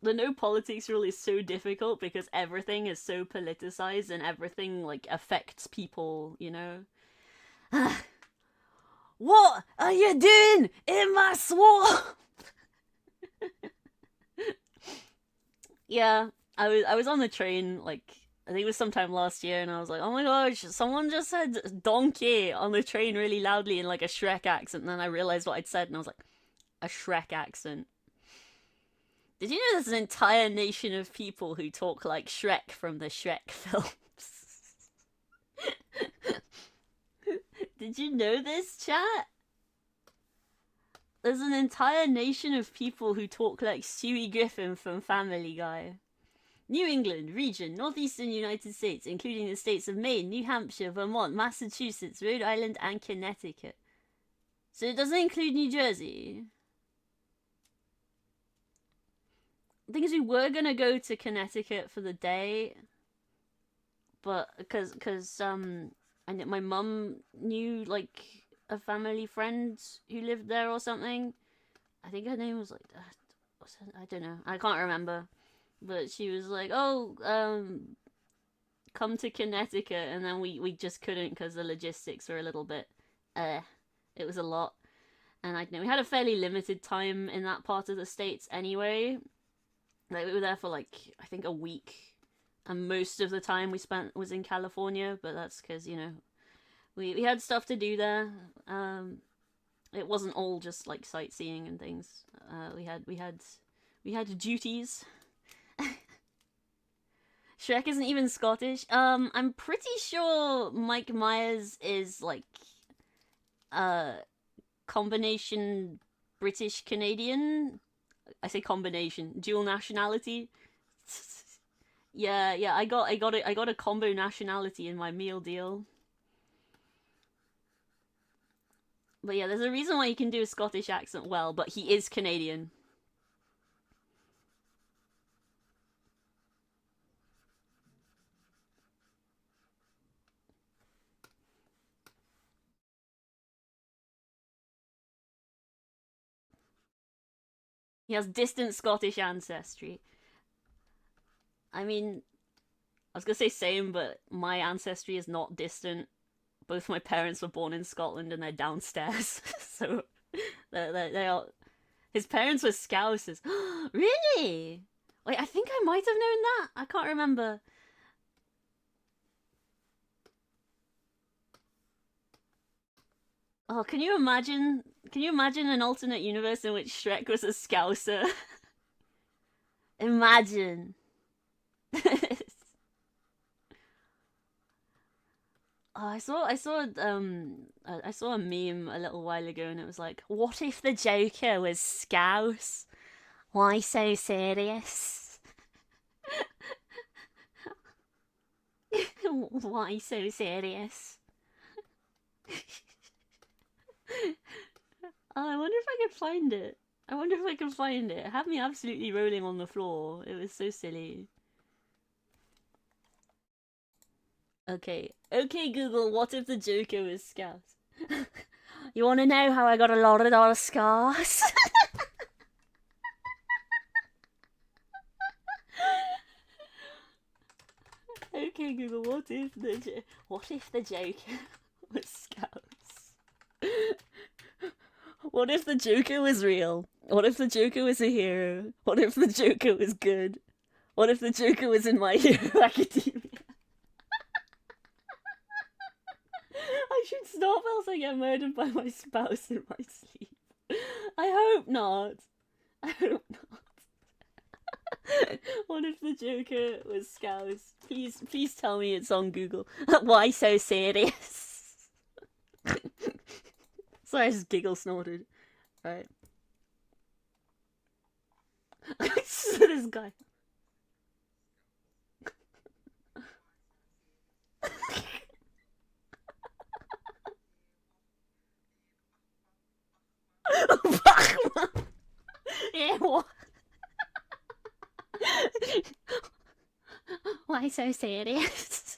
the no politics rule is so difficult because everything is so politicized and everything like affects people, you know? What are you doing in my swamp? Yeah, I was on the train like I think it was sometime last year, and I was like, oh my gosh, someone just said donkey on the train really loudly in like a Shrek accent, and then I realized what I'd said, and I was like, a Shrek accent. Did you know there's an entire nation of people who talk like Shrek from the Shrek films? Did you know this, chat? There's an entire nation of people who talk like Stewie Griffin from Family Guy. New England region, northeastern United States, including the states of Maine, New Hampshire, Vermont, Massachusetts, Rhode Island, and Connecticut. So it doesn't include New Jersey. The thing is, we were gonna go to Connecticut for the day, but because and my mum knew like a family friend who lived there or something. I think her name was like I don't know. I can't remember. But she was like, "Oh, come to Connecticut," and then we just couldn't because the logistics were a little bit, it was a lot, and I know we had a fairly limited time in that part of the states anyway. Like we were there for like I think a week, and most of the time we spent was in California. But that's because we had stuff to do there. It wasn't all just like sightseeing and things. We had duties. Shrek isn't even Scottish. I'm pretty sure Mike Myers is like combination British Canadian. I say combination, dual nationality. Yeah, I got a combo nationality in my meal deal. But yeah, there's a reason why he can do a Scottish accent well, but he is Canadian. He has distant Scottish ancestry. I mean, I was gonna say same, but my ancestry is not distant. Both my parents were born in Scotland and they're downstairs. So they are. His parents were Scousers. Really? Wait, I think I might have known that. I can't remember. Oh, can you imagine? Can you imagine an alternate universe in which Shrek was a Scouser? Imagine. Oh, I saw a meme a little while ago, and it was like, "What if the Joker was Scouse? Why so serious? Why so serious?" Oh, I wonder if I could find it. I wonder if I can find it. It had me absolutely rolling on the floor. It was so silly. Okay. Okay, Google, what if the Joker was Scouse? You want to know how I got a lot of dollar scars? Okay, Google, what if the Joker was Scouse? What if the Joker was real? What if the Joker was a hero? What if the Joker was good? What if the Joker was in My Hero Academia? I should stop, else I get murdered by my spouse in my sleep. I hope not. I hope not. What if the Joker was Scouse? Please tell me it's on Google. Why so serious? Sorry, I just giggle snorted. Right. This guy. Yeah, what? Why so serious?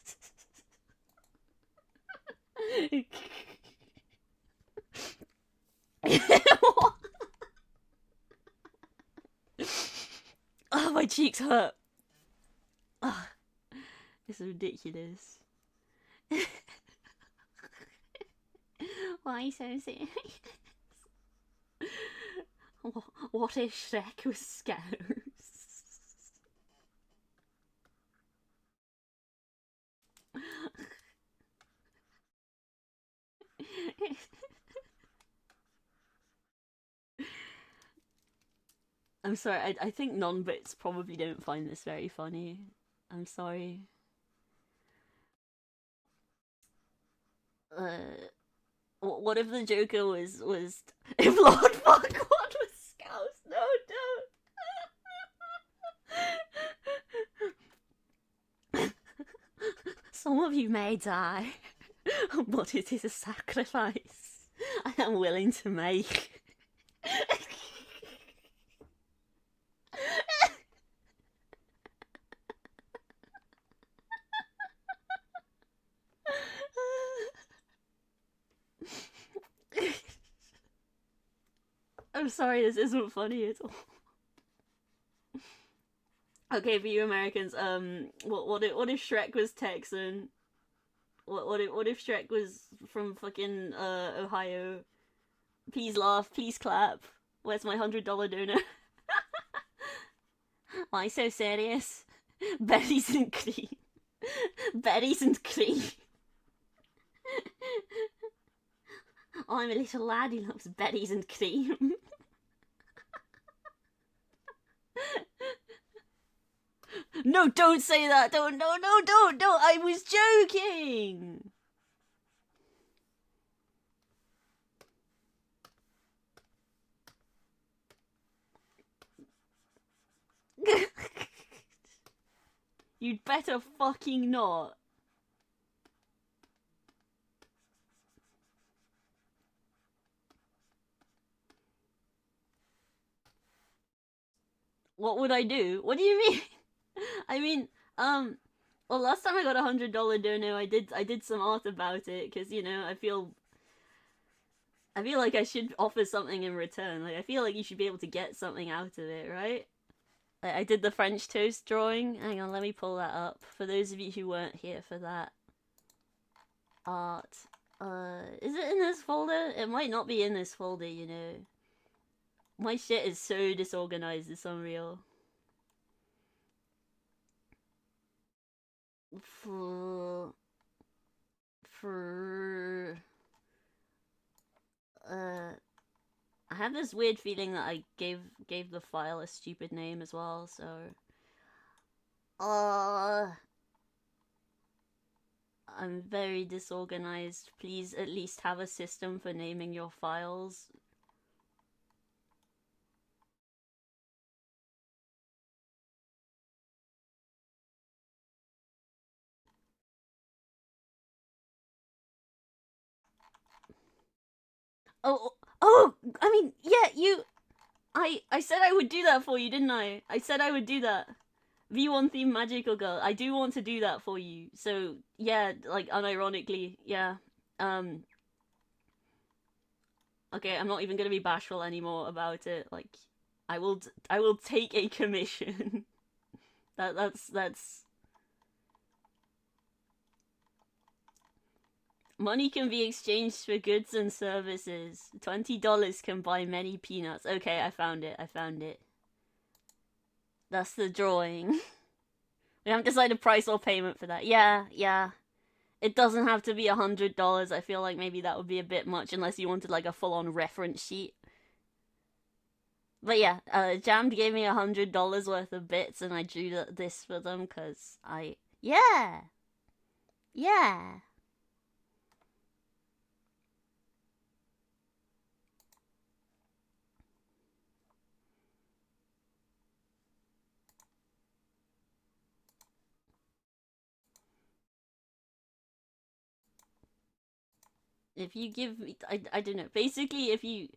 Oh, my cheeks hurt. Oh, this is ridiculous. Why so serious? What if Shrek was Scouse? I'm sorry, I think non-Brits probably don't find this very funny. I'm sorry. Uh, what if the Joker was if Lord Farquaad was Scouse? No, don't. Some of you may die, but it is a sacrifice I am willing to make. I'm sorry, this isn't funny at all. Okay, for you Americans, what if Shrek was Texan? What if Shrek was from fucking Ohio? Please laugh, please clap. Where's my $100 donor? Why so serious? Berries and cream. Berries and cream. I'm a little lad who loves berries and cream. No, don't say that. Don't. No, no, don't. No, I was joking. You'd better fucking not. What would I do? What do you mean? I mean, well, last time I got $100 dono, I did some art about it because I feel like I should offer something in return. Like I feel like you should be able to get something out of it, right? I did the French toast drawing. Hang on, let me pull that up for those of you who weren't here for that. Art. Is it in this folder? It might not be in this folder, you know. My shit is so disorganized, it's unreal. For uh I have this weird feeling that I gave the file a stupid name as well, so uh I'm very disorganized. Please at least have a system for naming your files. Oh, I mean, yeah, I said I would do that for you, didn't I? I said I would do that. V1 theme magical girl. I do want to do that for you. So, yeah, like, unironically, yeah. Um, okay, I'm not even gonna be bashful anymore about it. Like, I will take a commission. That's money can be exchanged for goods and services. $20 can buy many peanuts. Okay, I found it. I found it. That's the drawing. We haven't decided price or payment for that. Yeah, yeah. It doesn't have to be $100. I feel like maybe that would be a bit much unless you wanted like a full-on reference sheet. But yeah, Jammed gave me $100 worth of bits, and I drew this for them because yeah, yeah. If you give me, I don't know. Basically, if you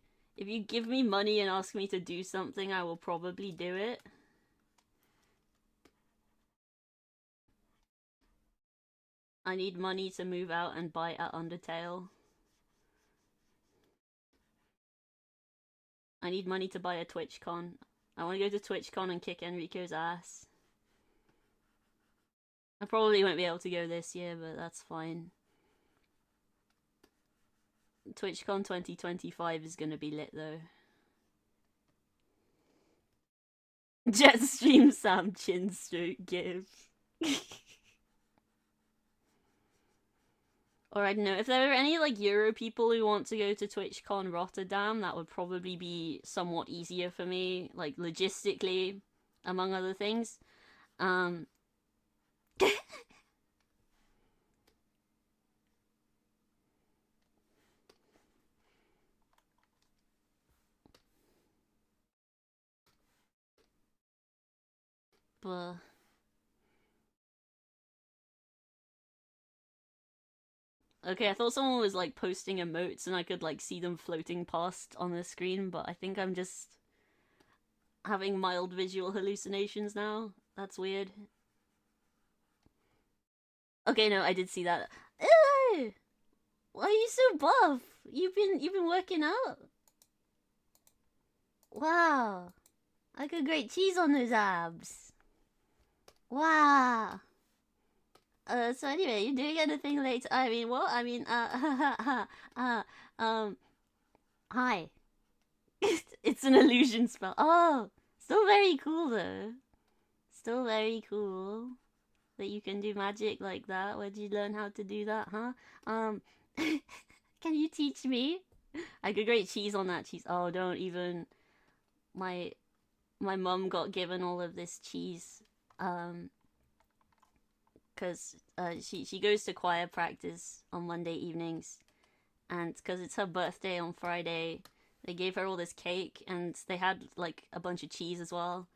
give me money and ask me to do something, I will probably do it. I need money to move out and buy at Undertale. I need money to buy a TwitchCon. I want to go to TwitchCon and kick Enrico's ass. I probably won't be able to go this year, but that's fine. TwitchCon 2025 is gonna be lit though. Jetstream Sam Chinstroke give. Or I don't know, if there are any like Euro people who want to go to TwitchCon Rotterdam, that would probably be somewhat easier for me, like logistically, among other things. Um but okay, I thought someone was like posting emotes and I could like see them floating past on the screen, but I think I'm just having mild visual hallucinations now. That's weird. Okay, no, I did see that. Ew! Why are you so buff? You've been working out. Wow, I could grate cheese on those abs. Wow. So anyway, you doing anything later? I mean, what? I mean, um, hi. It's an illusion spell. Oh, still very cool though. Still very cool that you can do magic like that. Where'd you learn how to do that, huh? Can you teach me? I could grate cheese on that cheese. Oh, don't even. My my mum got given all of this cheese, because she goes to choir practice on Monday evenings, and because it's her birthday on Friday, they gave her all this cake, and they had like a bunch of cheese as well.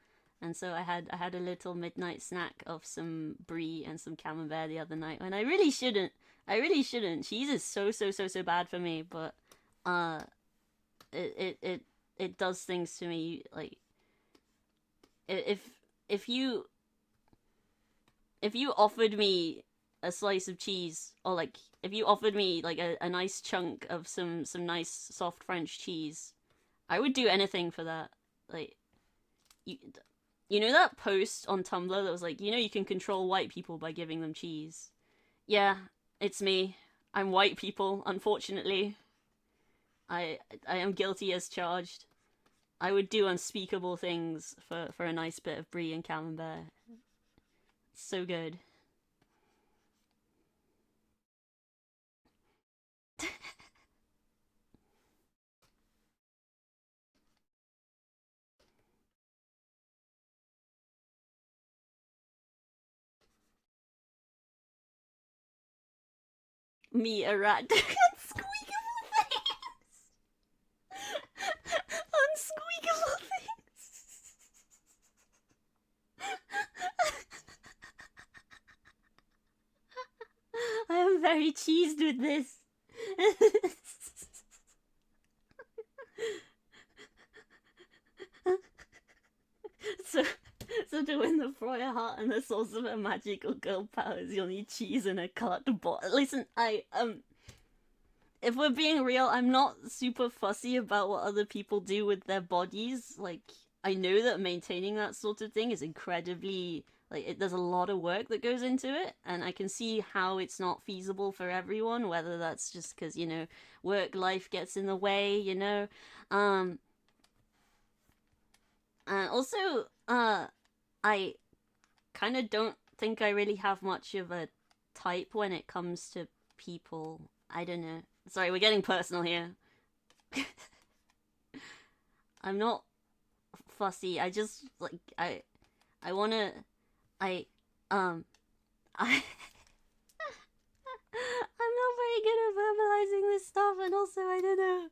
And so I had a little midnight snack of some brie and some camembert the other night, and I really shouldn't. I really shouldn't. Cheese is so bad for me, but uh, it does things to me. Like if if you if you offered me a slice of cheese, or like if you offered me like a nice chunk of some nice soft French cheese, I would do anything for that. Like you you know that post on Tumblr that was like, you know, you can control white people by giving them cheese. Yeah, it's me. I'm white people, unfortunately. I am guilty as charged. I would do unspeakable things for a nice bit of brie and camembert. So good. me, a rat, unsqueakable things. Unsqueakable things. I am very cheesed with this. So to win the Freya heart and the source of her magical girl powers, you'll need cheese and a cardboard. Listen, if we're being real, I'm not super fussy about what other people do with their bodies. Like, I know that maintaining that sort of thing is incredibly, like, there's a lot of work that goes into it, and I can see how it's not feasible for everyone, whether that's just because, you know, work life gets in the way, you know. And also, I kind of don't think I really have much of a type when it comes to people. I don't know. Sorry, we're getting personal here. I'm not fussy. I just, like, I wanna, I, I'm not very good at verbalizing this stuff, and also, I don't know,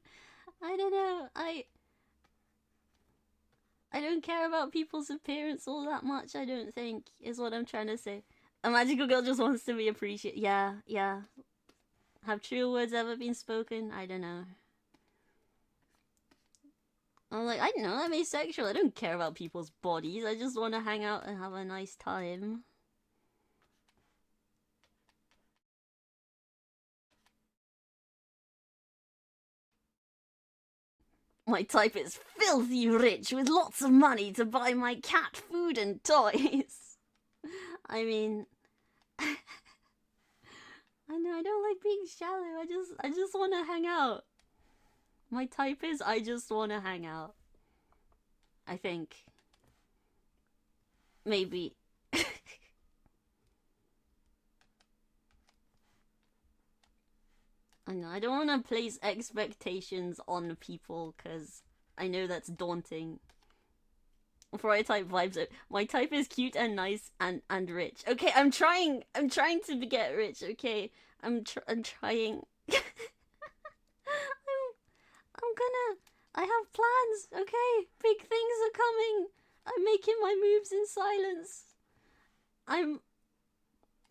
I don't care about people's appearance all that much, I don't think, is what I'm trying to say. A magical girl just wants to be appreciated. Yeah. Have true words ever been spoken? I don't know. I'm like, I don't know, I'm asexual. I don't care about people's bodies. I just want to hang out and have a nice time. My type is filthy rich with lots of money to buy my cat food and toys. I mean, I know I don't like being shallow. I just want to hang out. My type is I just want to hang out. I think. Maybe. I know, I don't want to place expectations on people because I know that's daunting. Before I type vibes out, my type is cute and nice and rich. Okay, I'm trying to get rich. Okay, I'm trying. I have plans. Okay, big things are coming. I'm making my moves in silence. I'm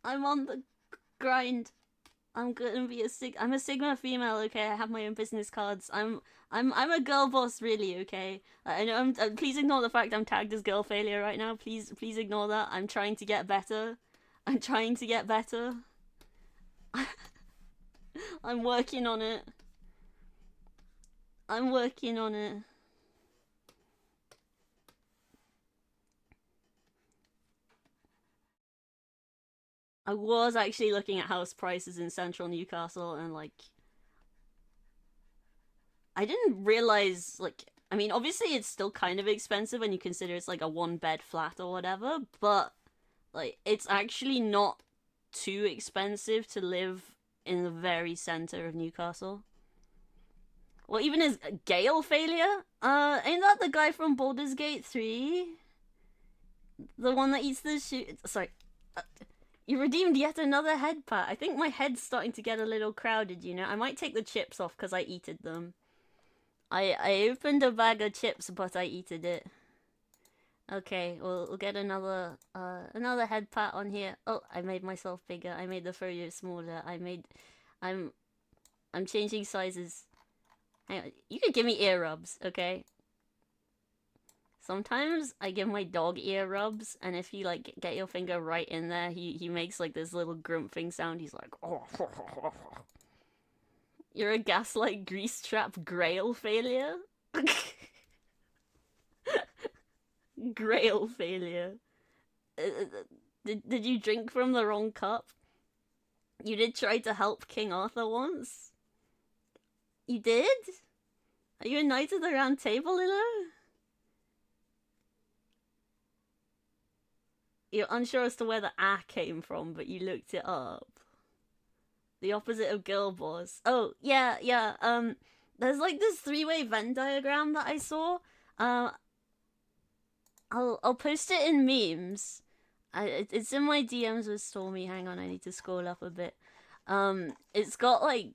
on the grind. I'm gonna be I'm a Sigma female, okay? I have my own business cards. I'm a girl boss, really, okay? I know please ignore the fact I'm tagged as girl failure right now. Please ignore that. I'm trying to get better. I'm working on it. I was actually looking at house prices in central Newcastle, and like, I didn't realize, like, I mean, obviously it's still kind of expensive when you consider it's like a one bed flat or whatever, but like, it's actually not too expensive to live in the very center of Newcastle. Well, even as Gale failure, ain't that the guy from Baldur's Gate 3? The one that eats the shoe. Sorry. You redeemed yet another head pat. I think my head's starting to get a little crowded, you know? I might take the chips off because I eated them. I opened a bag of chips, but I eated it. Okay, we'll get another head pat on here. Oh, I made myself bigger. I made the furrier smaller. I'm changing sizes. Hang on. You could give me ear rubs, okay? Sometimes I give my dog ear rubs, and if you like get your finger right in there, he makes like this little grumping sound. He's like, oh. You're a gaslight grease trap grail failure? Grail failure. Did you drink from the wrong cup? You did try to help King Arthur once? You did? Are you a knight of the round table, Lilo? You're unsure as to where the "ah" came from, but you looked it up. The opposite of girl boss. Oh, yeah. There's like this three-way Venn diagram that I saw. I'll post it in memes. It's in my DMs with Stormy. Hang on, I need to scroll up a bit. It's got like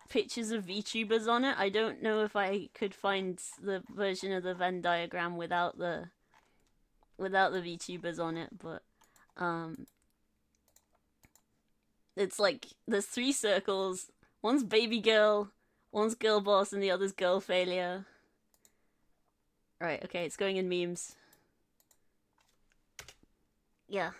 pictures of VTubers on it. I don't know if I could find the version of the Venn diagram without the VTubers on it, but um it's like there's three circles. One's baby girl, one's girl boss, and the other's girl failure. Right, okay, it's going in memes. Yeah.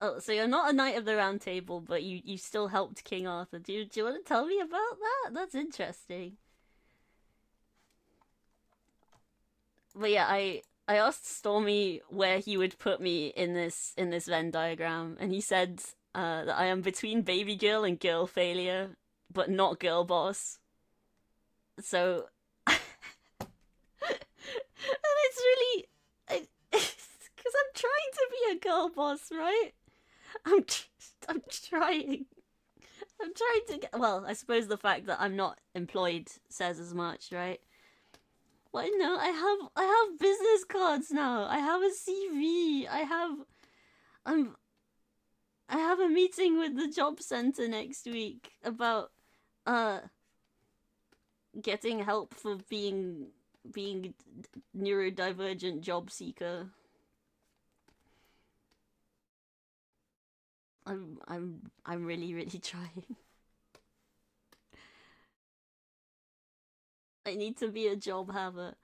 Oh, so you're not a knight of the round table, but you still helped King Arthur. Do you want to tell me about that? That's interesting. But yeah, I asked Stormy where he would put me in this Venn diagram, and he said that I am between baby girl and girl failure, but not girl boss. So, and it's really, because I'm trying to be a girl boss, right? I'm I'm trying. I'm trying to get. Well, I suppose the fact that I'm not employed says as much, right? Well, no, I have business cards now. I have a CV. I'm I have a meeting with the job center next week about uh getting help for being neurodivergent job seeker. I'm really trying. I need to be a job haver.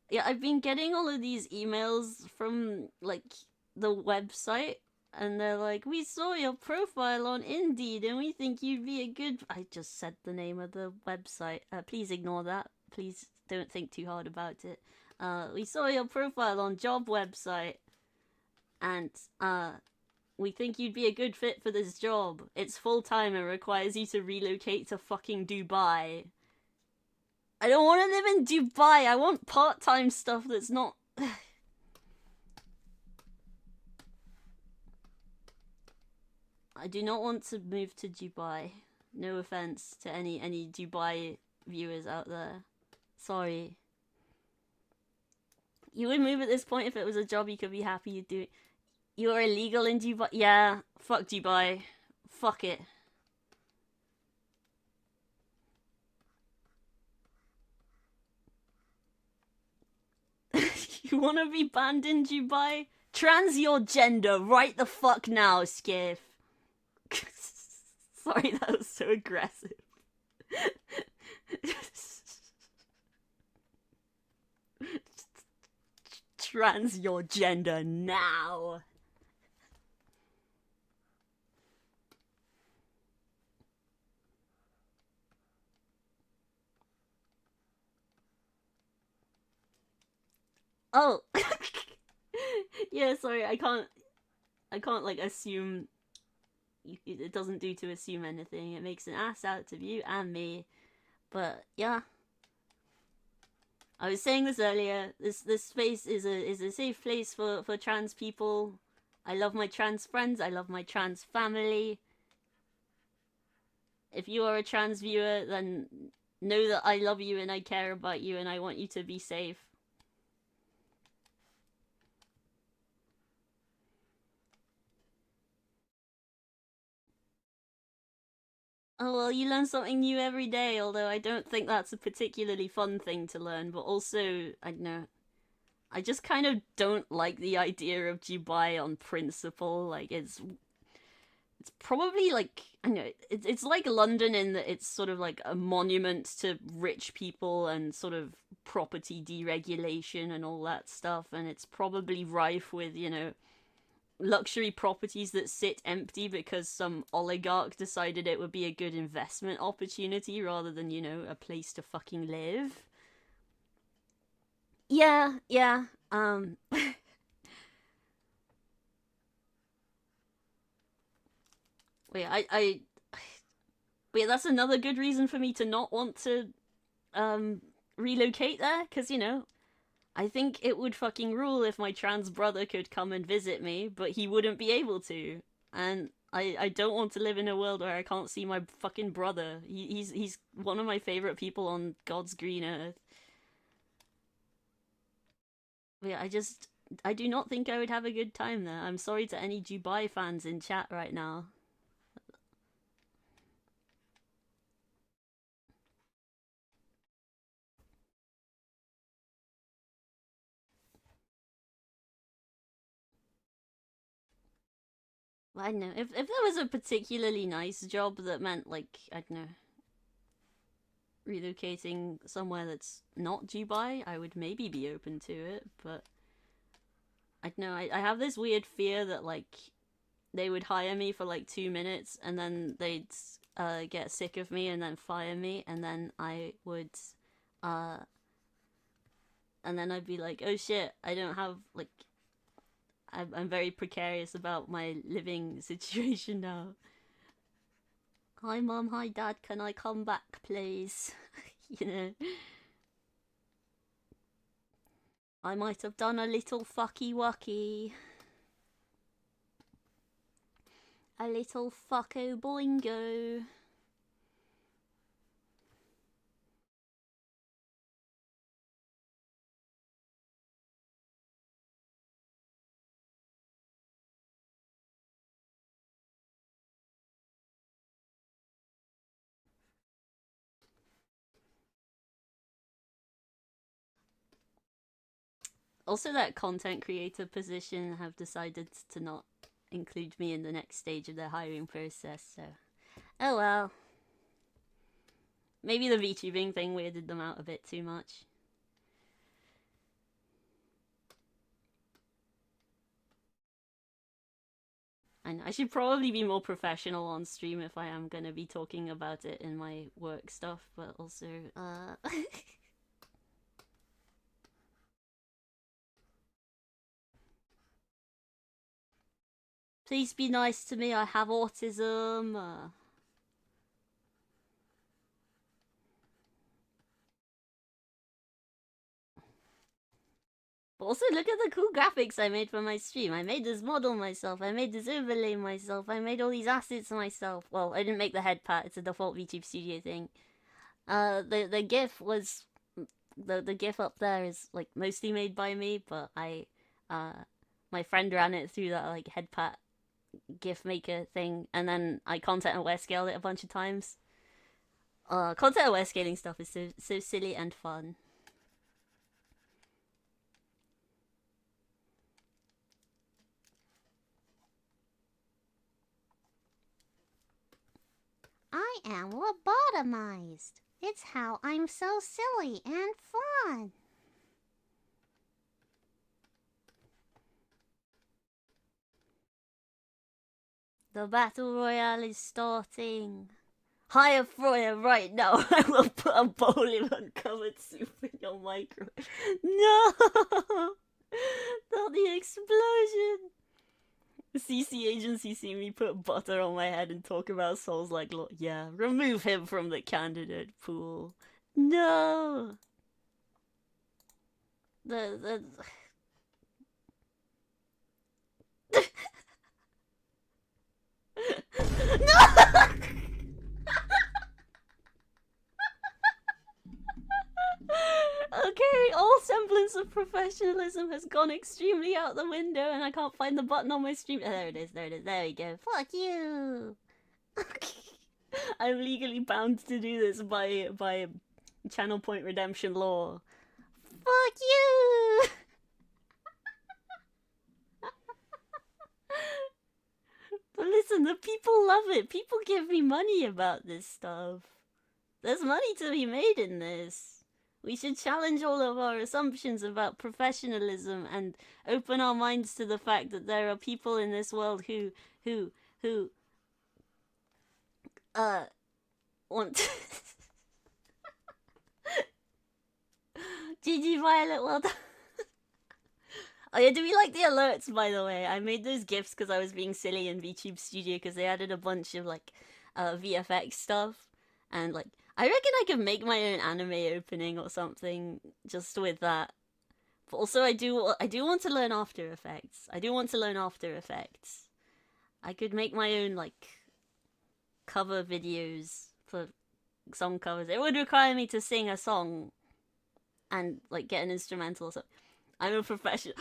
Yeah, I've been getting all of these emails from like the website, and they're like, "We saw your profile on Indeed and we think you'd be a good." I just said the name of the website. Please ignore that. Please don't think too hard about it. We saw your profile on job website, and we think you'd be a good fit for this job. It's full time and requires you to relocate to fucking Dubai. I don't want to live in Dubai. I want part-time stuff that's not. I do not want to move to Dubai. No offense to any Dubai viewers out there. Sorry. You would move at this point if it was a job you could be happy you do. You're illegal in Dubai. Yeah, fuck Dubai. Fuck it. You want to be banned in Dubai? Trans your gender right the fuck now, Skiff. Sorry, that was so aggressive. Trans your gender now. Oh. Yeah, sorry, I can't like assume. It doesn't do to assume anything. It makes an ass out of you and me. But yeah, I was saying this earlier. This space is a safe place for trans people. I love my trans friends. I love my trans family. If you are a trans viewer, then know that I love you and I care about you and I want you to be safe. Oh well, you learn something new every day, although I don't think that's a particularly fun thing to learn, but also, I don't know, I just kind of don't like the idea of Dubai on principle. Like, it's probably like, I know, it's like London in that it's sort of like a monument to rich people and sort of property deregulation and all that stuff, and it's probably rife with, you know, luxury properties that sit empty because some oligarch decided it would be a good investment opportunity rather than, you know, a place to fucking live. Yeah, yeah. Wait, wait, that's another good reason for me to not want to um relocate there, because you know, I think it would fucking rule if my trans brother could come and visit me, but he wouldn't be able to. And I don't want to live in a world where I can't see my fucking brother. He's one of my favorite people on God's green earth. But yeah, I just I do not think I would have a good time there. I'm sorry to any Dubai fans in chat right now. I don't know. If there was a particularly nice job that meant, like, I don't know, relocating somewhere that's not Dubai, I would maybe be open to it, but I don't know. I have this weird fear that, like, they would hire me for like 2 minutes and then they'd get sick of me and then fire me, and then I would uh and then I'd be like, oh shit, I don't have like I'm very precarious about my living situation now. Hi mom, hi dad, can I come back please? You know, I might have done a little fucky wucky, a little fucko boingo. Also, that content creator position have decided to not include me in the next stage of their hiring process, so oh well. Maybe the VTubing thing weirded them out a bit too much. I know, I should probably be more professional on stream if I am gonna be talking about it in my work stuff, but also, please be nice to me, I have autism. But also, look at the cool graphics I made for my stream. I made this model myself, I made this overlay myself, I made all these assets myself. Well, I didn't make the head part, it's a default VTube Studio thing. The GIF was... The GIF up there is, like, mostly made by me, but my friend ran it through that, like, headpat GIF maker thing, and then I content aware scaled it a bunch of times. Content aware scaling stuff is so silly and fun. I am lobotomized. It's how I'm so silly and fun. The battle royale is starting. Hire Froya right now. I will put a bowl of uncovered soup in your microwave. No! Not the explosion! CC agency see me put butter on my head and talk about souls like, yeah, remove him from the candidate pool. No! The no! Okay, all semblance of professionalism has gone extremely out the window, and I can't find the button on my stream. There it is, there it is, there we go. Fuck you! I'm legally bound to do this by channel point redemption law. Fuck you! But listen, the people love it. People give me money about this stuff. There's money to be made in this. We should challenge all of our assumptions about professionalism and open our minds to the fact that there are people in this world who want GG Violet, well done. Oh yeah, do we like the alerts, by the way? I made those GIFs because I was being silly in VTube Studio because they added a bunch of, like, VFX stuff. And, like, I reckon I could make my own anime opening or something just with that. But also, I do want to learn After Effects. I could make my own, like, cover videos for song covers. It would require me to sing a song and, like, get an instrumental or something. I'm a professional.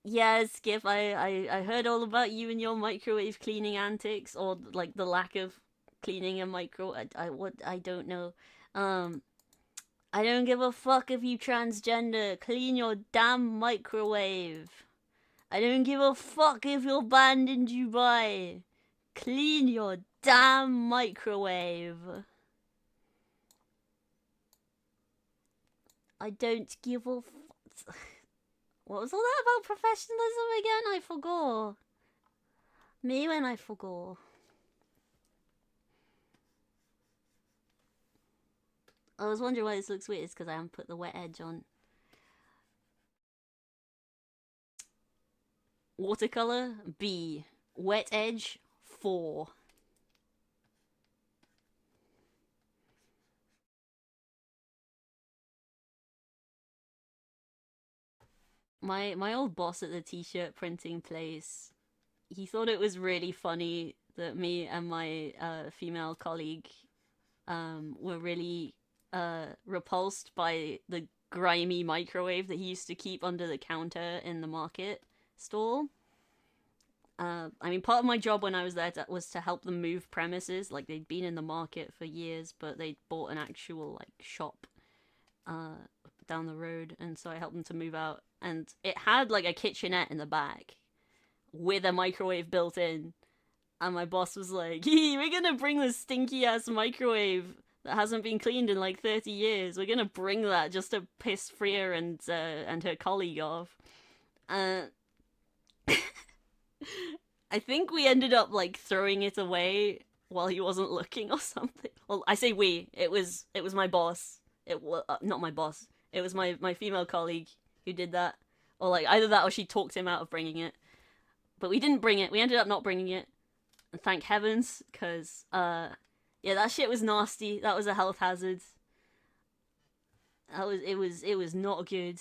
Yeah, Skip, I heard all about you and your microwave cleaning antics, or like the lack of cleaning a micro. I don't know. Um, I don't give a fuck if you transgender. Clean your damn microwave. I don't give a fuck if you're banned in Dubai. Clean your damn microwave. I don't give a fuck. What was all that about professionalism again? I forgot. Me when I forgot. I was wondering why this looks weird. It's because I haven't put the wet edge on. Watercolor, B. Wet edge, 4. My old boss at the t-shirt printing place, he thought it was really funny that me and my female colleague were really repulsed by the grimy microwave that he used to keep under the counter in the market stall. I mean, part of my job when I was there was to help them move premises. Like, they'd been in the market for years, but they'd bought an actual like shop down the road, and so I helped them to move out. And it had like a kitchenette in the back with a microwave built in. And my boss was like, hey, we're gonna bring this stinky ass microwave that hasn't been cleaned in like 30 years. We're gonna bring that just to piss Freya and her colleague off. I think we ended up like throwing it away while he wasn't looking or something. Well, I say we. It was my boss. It was not my boss. It was my female colleague who did that, or like either that or she talked him out of bringing it. But we didn't bring it. We ended up not bringing it. And thank heavens, because yeah, that shit was nasty. That was a health hazard. It was not good.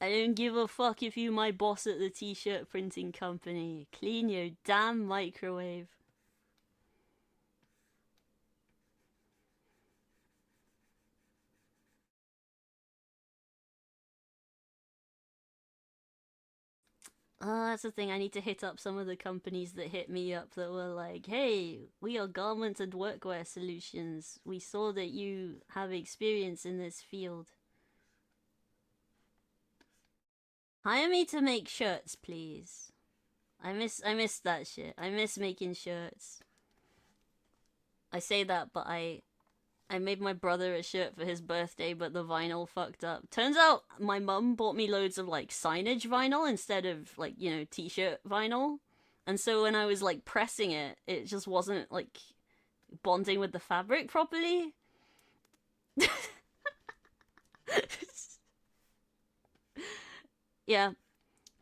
I don't give a fuck if you my boss at the t-shirt printing company. Clean your damn microwave. That's the thing. I need to hit up some of the companies that hit me up that were like, hey, we are garment and workwear solutions. We saw that you have experience in this field. Hire me to make shirts, please. I miss that shit. I miss making shirts. I say that, but I made my brother a shirt for his birthday, but the vinyl fucked up. Turns out my mum bought me loads of like signage vinyl instead of like, you know, t-shirt vinyl. And so when I was like pressing it, it just wasn't like bonding with the fabric properly. Yeah.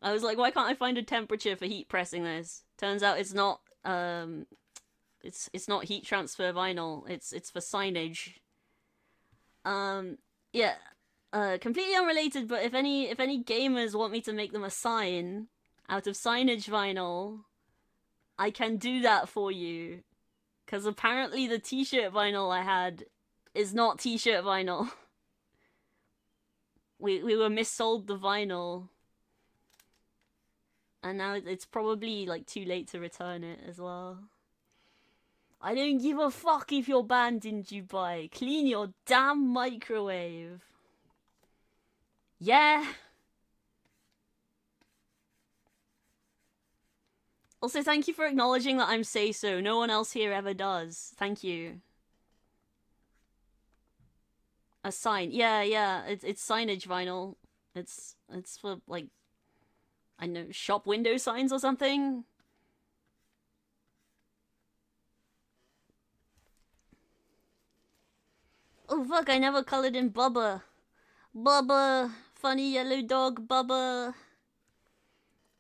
I was like, why can't I find a temperature for heat pressing this? Turns out it's not it's not heat transfer vinyl. It's for signage. Yeah. Completely unrelated, but if any gamers want me to make them a sign out of signage vinyl, I can do that for you. Cause apparently the t-shirt vinyl I had is not t-shirt vinyl. We were missold the vinyl. And now it's probably like too late to return it as well. I don't give a fuck if you're banned in Dubai. Clean your damn microwave. Yeah. Also, thank you for acknowledging that I'm say-so. No one else here ever does. Thank you. A sign. Yeah. It's signage vinyl. It's for like, I know, shop window signs or something. Oh fuck, I never colored in Bubba. Bubba, funny yellow dog, Bubba.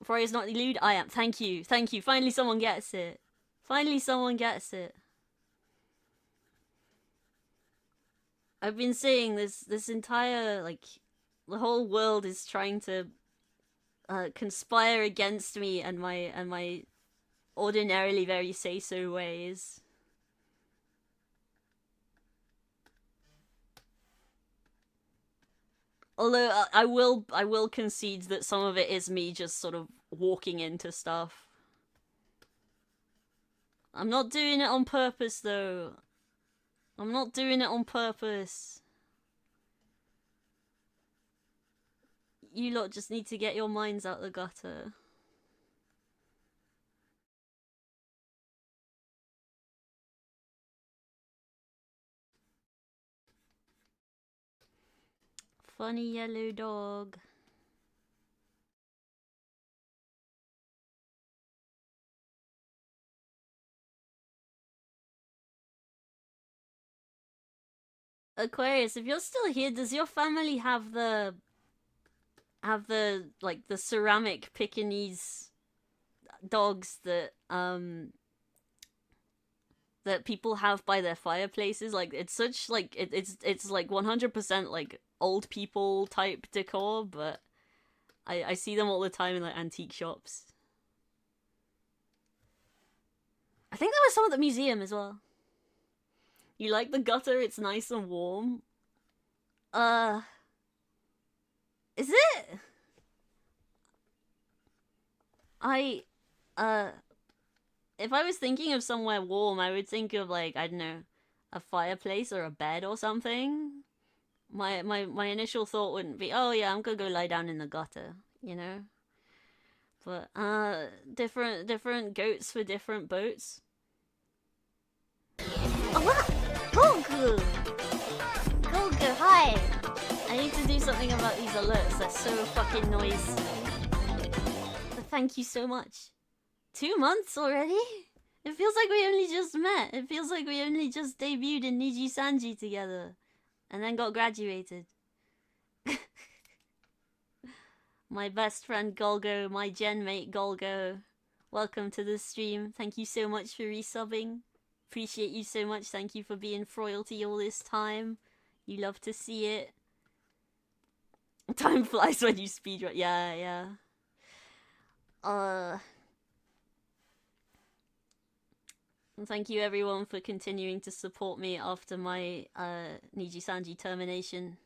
Roy is not lewd. I am. Thank you. Finally someone gets it. I've been saying this entire, like, the whole world is trying to conspire against me and my ordinarily very say-so ways. Although I will concede that some of it is me just sort of walking into stuff. I'm not doing it on purpose though. I'm not doing it on purpose. You lot just need to get your minds out the gutter. Funny yellow dog. Aquarius, if you're still here, does your family have the like the ceramic Pekingese dogs that that people have by their fireplaces? Like it's such like it's like 100% like old people type decor, but I see them all the time in like antique shops. I think that was some at the museum as well. You like the gutter? It's nice and warm. Is it? If I was thinking of somewhere warm, I would think of like, I don't know, a fireplace or a bed or something. My initial thought wouldn't be, oh yeah, I'm gonna go lie down in the gutter, you know? But, different goats for different boats. Oh, what? Goku! Goku, hi! I need to do something about these alerts, they're so fucking noisy. But thank you so much. 2 months already? It feels like we only just met. It feels like we only just debuted in Niji Sanji together. And then got graduated. My best friend Golgo, my gen mate Golgo. Welcome to the stream. Thank you so much for resubbing. Appreciate you so much. Thank you for being royalty all this time. You love to see it. Time flies when you speedrun. Yeah. Thank you everyone for continuing to support me after my Niji Sanji termination.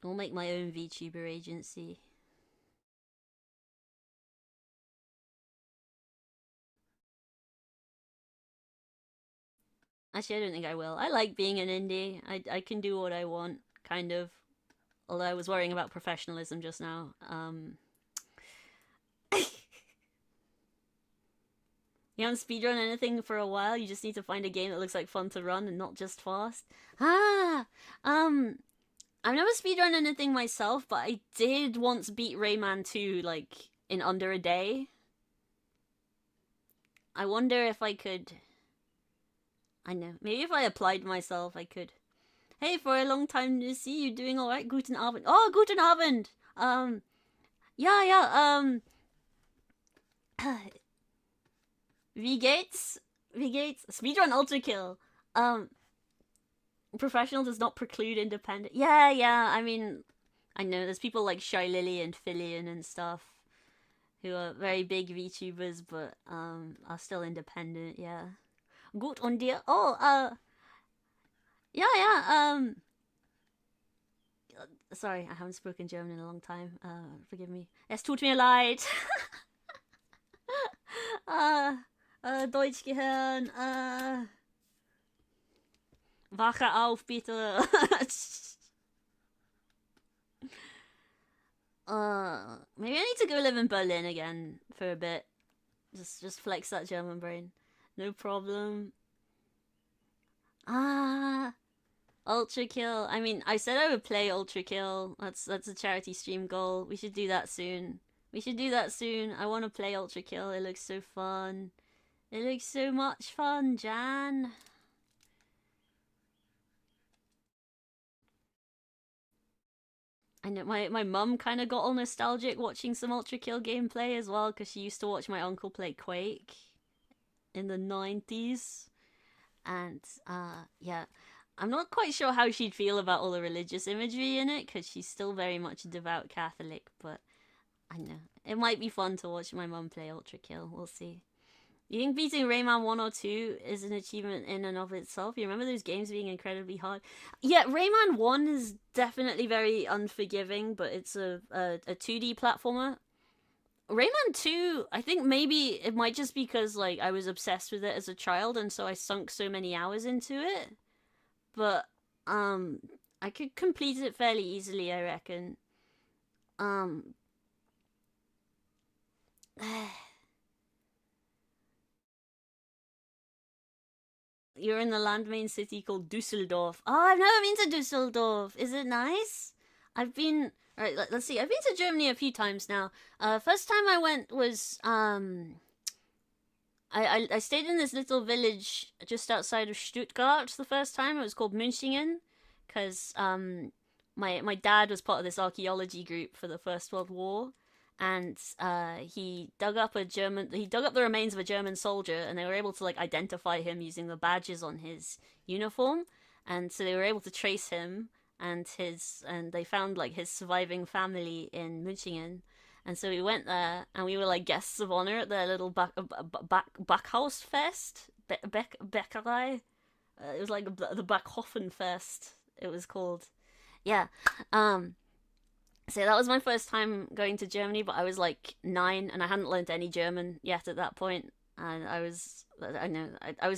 I'll make my own VTuber agency. Actually, I don't think I will. I like being an indie. I can do what I want, kind of. Although I was worrying about professionalism just now. You haven't speedrun anything for a while, you just need to find a game that looks like fun to run and not just fast. I've never speedrun anything myself, but I did once beat Rayman 2, like, in under a day. I wonder if I could... I know, maybe if I applied myself, I could. Hey, for a long time to see you, doing alright? Guten Abend. Oh, guten Abend! Wie geht's? Wie geht's? Speedrun Ultra Kill. Professional does not preclude independent. Yeah, I mean, I know there's people like Shy Lily and Fillion and stuff who are very big VTubers, but are still independent, yeah. Gut und dir? Oh, yeah, sorry, I haven't spoken German in a long time. Forgive me. Es tut mir leid. Deutschgehirn, wache auf, bitte. Maybe I need to go live in Berlin again for a bit. Just flex that German brain. No problem. Ultra Kill. I mean, I said I would play Ultra Kill. That's a charity stream goal. We should do that soon. I want to play Ultra Kill. It looks so fun. It looks so much fun, Jan. I know my mum kind of got all nostalgic watching some Ultra Kill gameplay as well, because she used to watch my uncle play Quake in the 90s. And, yeah. I'm not quite sure how she'd feel about all the religious imagery in it, because she's still very much a devout Catholic, but I know. It might be fun to watch my mum play Ultra Kill. We'll see. You think beating Rayman 1 or 2 is an achievement in and of itself? You remember those games being incredibly hard? Yeah, Rayman 1 is definitely very unforgiving, but it's a 2D platformer. Rayman 2, I think maybe it might just because like I was obsessed with it as a child and so I sunk so many hours into it. But um I could complete it fairly easily, I reckon. Um You're in the landmain city called Dusseldorf. Oh, I've never been to Dusseldorf. Is it nice? I've been. Alright, let's see. I've been to Germany a few times now. First time I went was I stayed in this little village just outside of Stuttgart the first time. It was called Münchingen, because my dad was part of this archaeology group for the First World War, and he dug up the remains of a German soldier, and they were able to like identify him using the badges on his uniform, and so they were able to trace him and they found like his surviving family in Münchingen. And so we went there, and we were like guests of honor at their little Backhaus Fest, Bäckerei. It was like the Backhofen Fest. It was called. Yeah. So that was my first time going to Germany, but I was like 9, and I hadn't learned any German yet at that point. And I was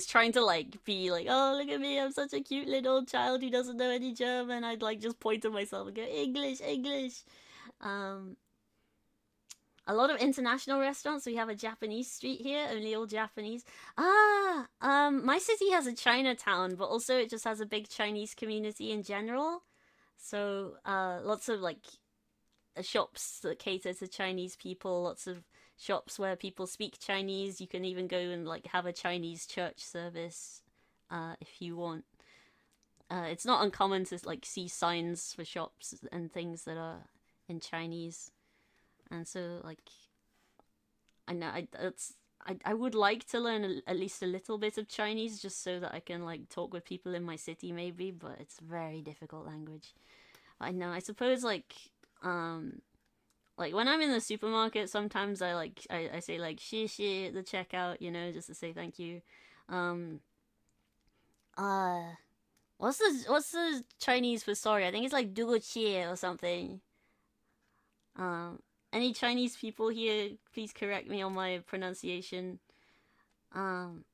trying to like be like, oh look at me, I'm such a cute little child who doesn't know any German. I'd like just point to myself and go English, English. Um, a lot of international restaurants. We have a Japanese street here, only all Japanese. My city has a Chinatown, but also it just has a big Chinese community in general. So, lots of like shops that cater to Chinese people, lots of shops where people speak Chinese. You can even go and like have a Chinese church service, if you want. It's not uncommon to like see signs for shops and things that are in Chinese. And so like I know I would like to learn at least a little bit of Chinese just so that I can like talk with people in my city maybe, but it's a very difficult language. I know. I suppose like when I'm in the supermarket, sometimes I say like "xie at the checkout, just to say thank you. Um, uh, what's the Chinese for sorry? I think it's like 对不起 or something. Any Chinese people here, please correct me on my pronunciation. Um,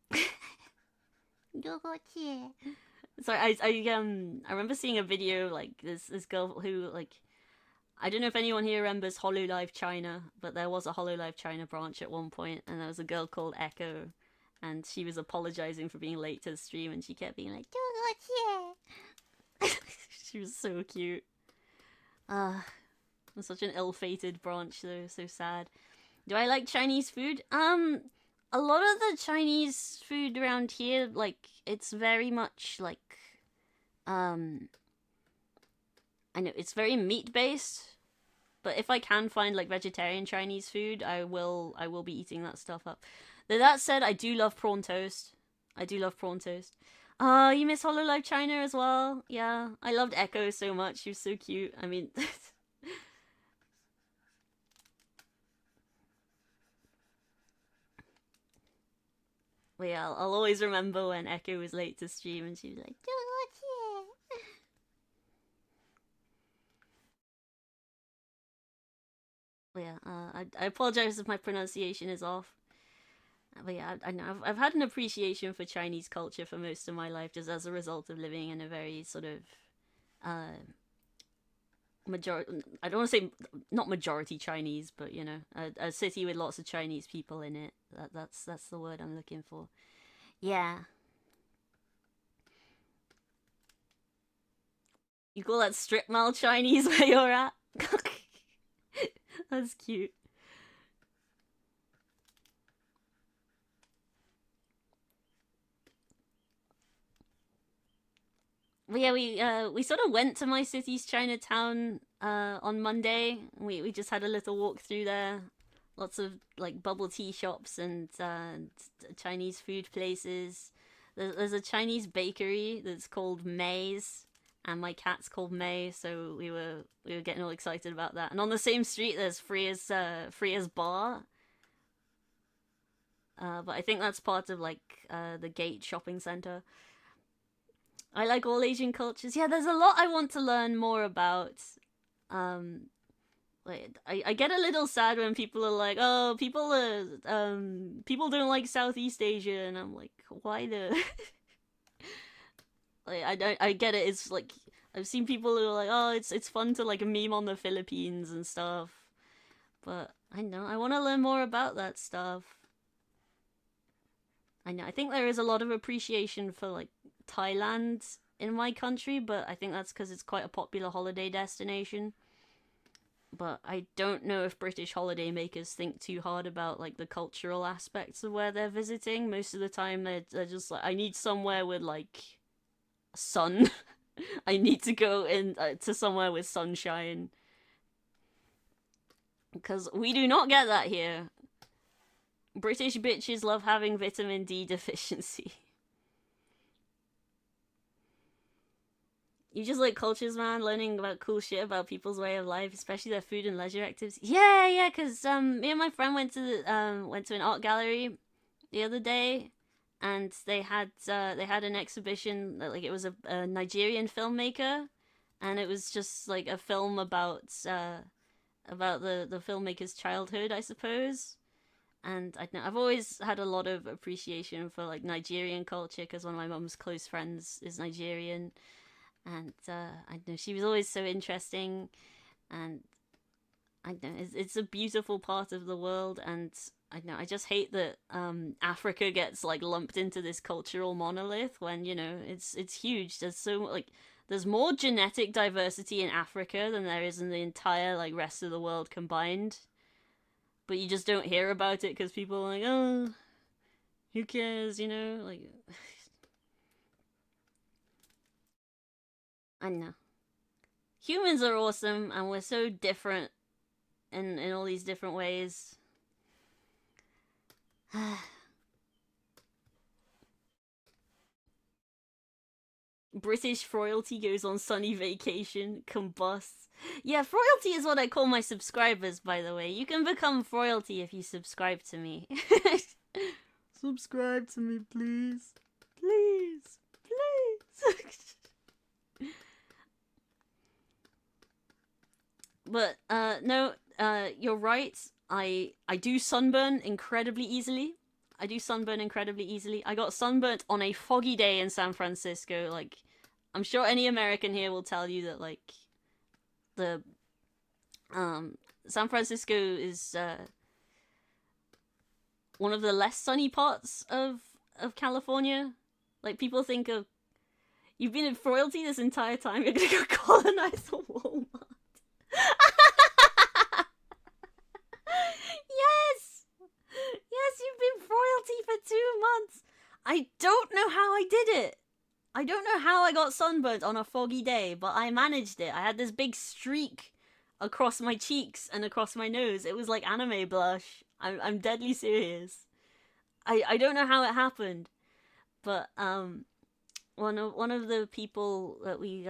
如果姐 sorry, I remember seeing a video like this girl who like I don't know if anyone here remembers Hololive China, but there was a Hololive China branch at one point, and there was a girl called Echo, and she was apologizing for being late to the stream, and she kept being like, 如果姐 she was so cute. It was such an ill-fated branch, though, so sad. Do I like Chinese food? A lot of the Chinese food around here, like, it's very much like, I know it's very meat-based. But if I can find like vegetarian Chinese food, I will be eating that stuff up. Though that said, I do love prawn toast. I do love prawn toast. You miss Hololive China as well? Yeah, I loved Echo so much. She was so cute. I mean, but yeah, I'll always remember when Echo was late to stream and she was like, 如果姐 but yeah, I apologize if my pronunciation is off. But yeah, I know I've had an appreciation for Chinese culture for most of my life, just as a result of living in a very sort of uh majority. I don't want to say not majority Chinese, but a city with lots of Chinese people in it. That's the word I'm looking for. Yeah, you call that strip mall Chinese where you're at? That's cute. But yeah, we sort of went to my city's Chinatown on Monday. We just had a little walk through there. Lots of like bubble tea shops and Chinese food places. There's a Chinese bakery that's called Maze, and my cat's called May, so we were getting all excited about that. And on the same street, there's Freya's bar. But I think that's part of like the Gate shopping center. I like all Asian cultures. Yeah, there's a lot I want to learn more about. Like I get a little sad when people are like, oh, people don't like Southeast Asia, and I'm like, why the like I get it. It's like I've seen people who are like, oh, it's fun to like meme on the Philippines and stuff, but I know I want to learn more about that stuff. I know I think there is a lot of appreciation for like Thailand in my country, but I think that's because it's quite a popular holiday destination. But I don't know if British holidaymakers think too hard about like the cultural aspects of where they're visiting. Most of the time, they're just like, I need somewhere with like sun. I need to go in to somewhere with sunshine because we do not get that here. British bitches love having vitamin D deficiency. You just like cultures, man, learning about cool shit about people's way of life, especially their food and leisure activities. Yeah, yeah, because me and my friend went to an art gallery the other day, and they had an exhibition that like it was a Nigerian filmmaker, and it was just like a film about the filmmaker's childhood, I suppose. And I know I've always had a lot of appreciation for like Nigerian culture because one of my mum's close friends is Nigerian, and I know she was always so interesting, and I know it's a beautiful part of the world, and I know I just hate that Africa gets like lumped into this cultural monolith when you know it's huge. There's so like there's more genetic diversity in Africa than there is in the entire like rest of the world combined, but you just don't hear about it because people are like, oh, who cares, you know, like. I know. Humans are awesome, and we're so different in all these different ways. British royalty goes on sunny vacation, combusts. Yeah, royalty is what I call my subscribers, by the way. You can become royalty if you subscribe to me. Subscribe to me, please. Please. Please. But no, you're right. I do sunburn incredibly easily. I do sunburn incredibly easily. I got sunburnt on a foggy day in San Francisco. Like, I'm sure any American here will tell you that like the San Francisco is one of the less sunny parts of California. Like people think of you've been in royalty this entire time. You're gonna go colonize a Walmart. Yes! Yes, you've been royalty for 2 months. I don't know how I did it. I don't know how I got sunburnt on a foggy day, but I managed it. I had this big streak across my cheeks and across my nose. It was like anime blush. I'm deadly serious. I don't know how it happened, but one of the people that we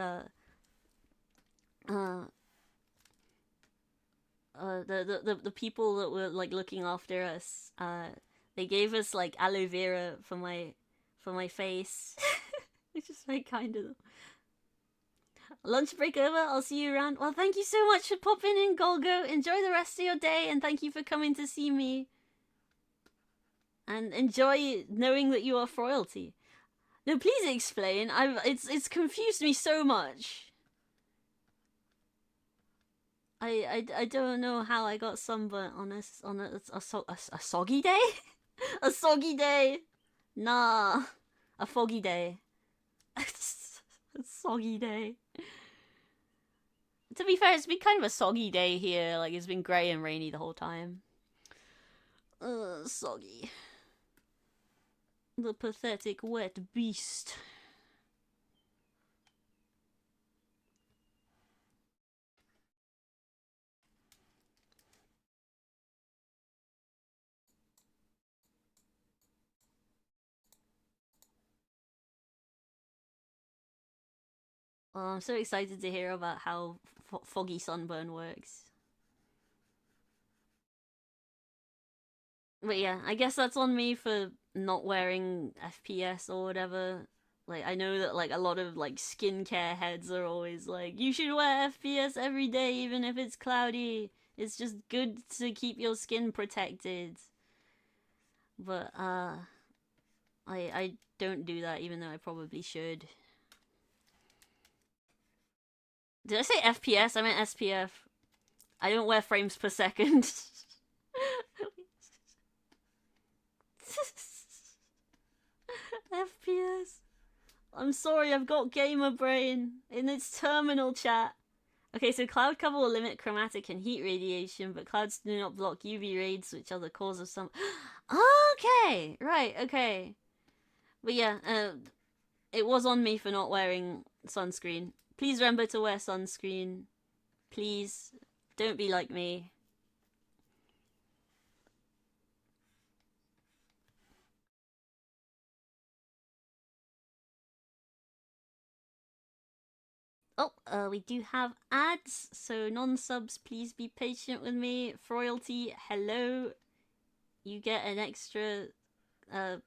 the people that were like looking after us, they gave us like aloe vera for my face. It's just very kind of them. Lunch break over. I'll see you around. Well, thank you so much for popping in, Golgo. Enjoy the rest of your day, and thank you for coming to see me. And enjoy knowing that you are royalty. No, please explain. It's confused me so much. I don't know how I got sunburnt on a soggy day. A soggy day. Nah, a foggy day. A soggy day. To be fair, it's been kind of a soggy day here. Like it's been grey and rainy the whole time. Soggy. The pathetic wet beast. Well, I'm so excited to hear about how foggy sunburn works. But yeah, I guess that's on me for not wearing FPS or whatever. Like, I know that like a lot of like skincare heads are always like, you should wear FPS every day even if it's cloudy. It's just good to keep your skin protected. But I don't do that even though I probably should. Did I say FPS? I meant SPF. I don't wear frames per second. FPS. I'm sorry, I've got gamer brain in its terminal chat. Okay, so cloud cover will limit chromatic and heat radiation, but clouds do not block UV rays, which are the cause of some. Okay, right, okay. But yeah, it was on me for not wearing sunscreen. Please remember to wear sunscreen. Please, don't be like me. Oh, we do have ads, so non-subs, please be patient with me. Royalty, hello. You get an extra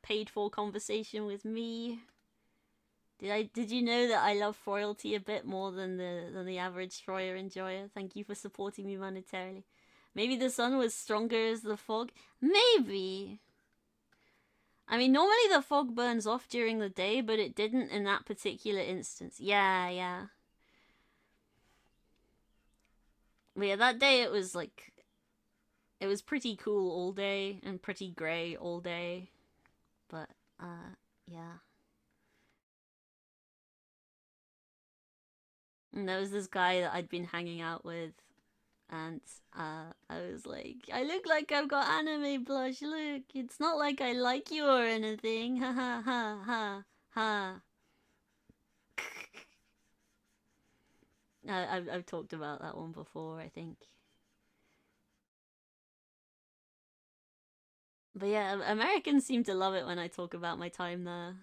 paid-for conversation with me. Did you know that I love royalty a bit more than the average Troyer enjoyer? Thank you for supporting me monetarily. Maybe the sun was stronger as the fog. Maybe. I mean, normally the fog burns off during the day, but it didn't in that particular instance. Yeah, yeah. But yeah, that day it was like, it was pretty cool all day and pretty grey all day. But, yeah. And there was this guy that I'd been hanging out with, and I was like, I look like I've got anime blush, look. It's not like I like you or anything. Ha ha ha ha ha. I've talked about that one before, I think. But yeah, Americans seem to love it when I talk about my time there.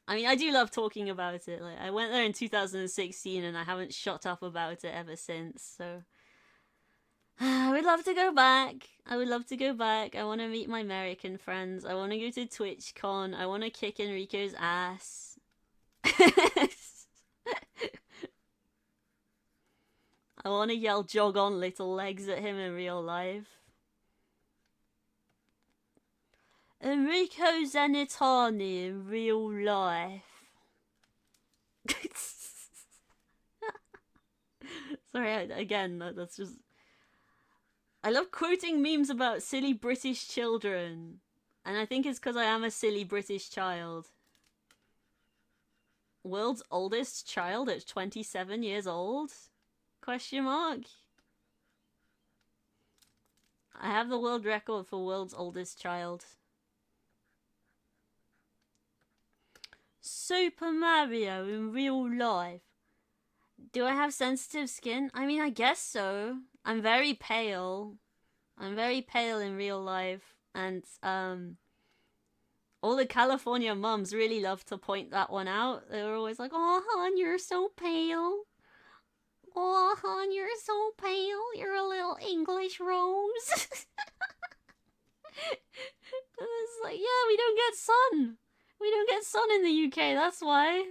I mean, I do love talking about it. Like, I went there in 2016 and I haven't shut up about it ever since, so. I would love to go back. I would love to go back. I want to meet my American friends. I want to go to TwitchCon. I want to kick Enrico's ass. I want to yell jog on little legs at him in real life. Enrico Zanitani in real life. Sorry, again, that's just... I love quoting memes about silly British children. And I think it's because I am a silly British child. World's oldest child at 27 years old? Question mark? I have the world record for world's oldest child. Super Mario in real life. Do I have sensitive skin? I mean, I guess so. I'm very pale. I'm very pale in real life. And, all the California mums really love to point that one out. They were always like, "Oh, hon, you're so pale. Oh, hon, you're so pale. You're a little English rose." It's like, yeah, we don't get sun. We don't get sun in the UK, that's why.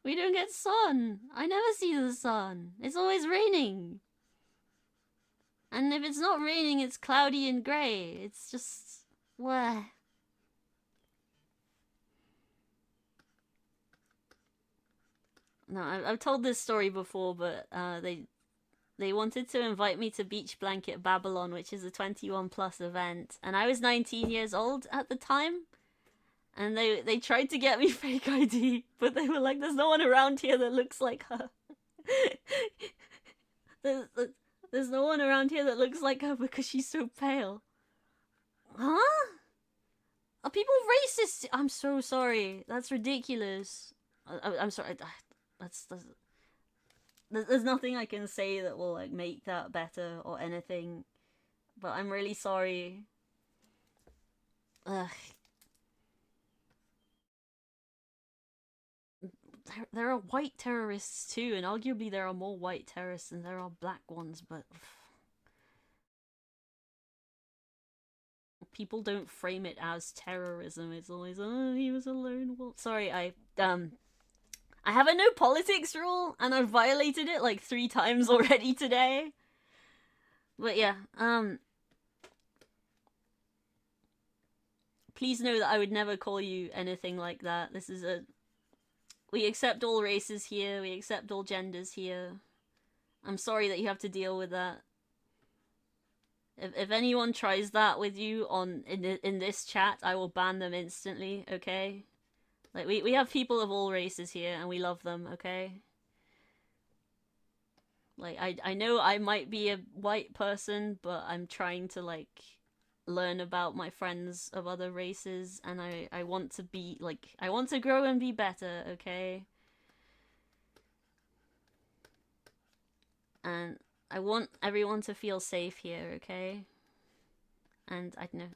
We don't get sun. I never see the sun. It's always raining. And if it's not raining, it's cloudy and grey. It's just... what? No, I've told this story before, but they wanted to invite me to Beach Blanket Babylon, which is a 21 plus event, and I was 19 years old at the time. And they tried to get me fake ID, but they were like, "There's no one around here that looks like her." there's no one around here that looks like her because she's so pale. Huh? Are people racist? I'm so sorry. That's ridiculous. I'm sorry. There's nothing I can say that will like make that better or anything. But I'm really sorry. Ugh. there are white terrorists too, and arguably there are more white terrorists than there are black ones, but people don't frame it as terrorism. It's always, oh, he was a lone wolf. Sorry, I have a no politics rule, and I've violated it like 3 times already today. But yeah, please know that I would never call you anything like that. This is a... We accept all races here, we accept all genders here. I'm sorry that you have to deal with that. If anyone tries that with you in this chat, I will ban them instantly, okay? Like, we have people of all races here, and we love them, okay? Like, I know I might be a white person, but I'm trying to, like, learn about my friends of other races, and I want to be, like, I want to grow and be better, okay? And I want everyone to feel safe here, okay? And I don't know.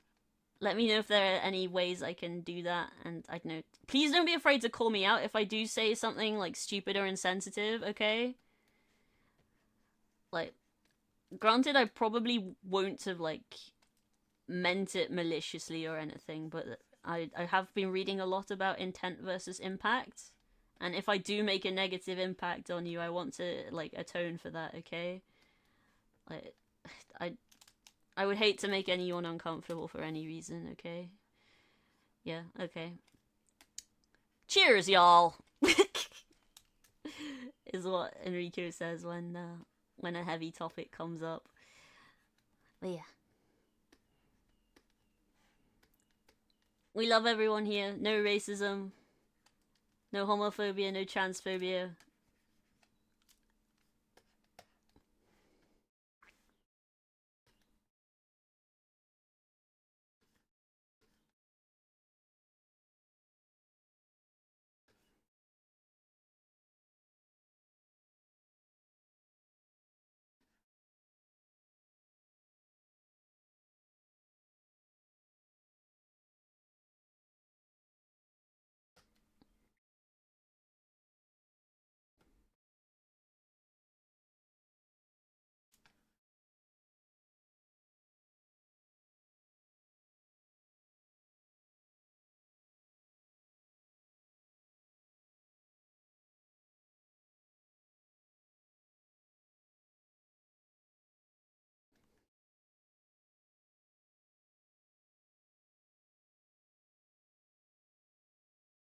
Let me know if there are any ways I can do that, and I don't know. Please don't be afraid to call me out if I do say something, like, stupid or insensitive, okay? Like, granted, I probably won't have, like, meant it maliciously or anything, but I have been reading a lot about intent versus impact, and if I do make a negative impact on you, I want to, like, atone for that, okay? Like, I would hate to make anyone uncomfortable for any reason, okay? Yeah, okay. Cheers, y'all! Is what Enrico says when a heavy topic comes up. But yeah. We love everyone here. No racism. No homophobia, no transphobia.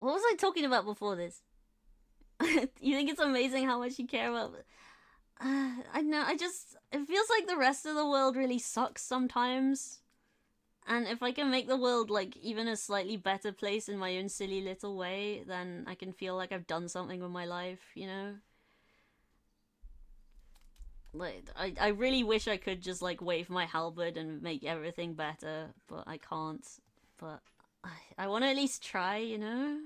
What was I talking about before this? You think it's amazing how much you care about... I know, it feels like the rest of the world really sucks sometimes. And if I can make the world, like, even a slightly better place in my own silly little way, then I can feel like I've done something with my life, you know? Like, I really wish I could just, like, wave my halberd and make everything better, but I can't. But I want to at least try, you know?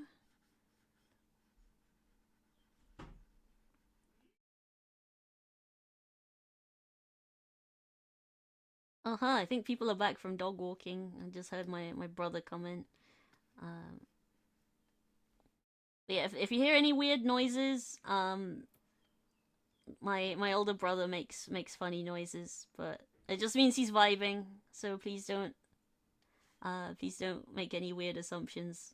Uh-huh, I think people are back from dog walking. I just heard my brother comment. Um, but yeah, if you hear any weird noises, my older brother makes funny noises, but it just means he's vibing. So please don't make any weird assumptions.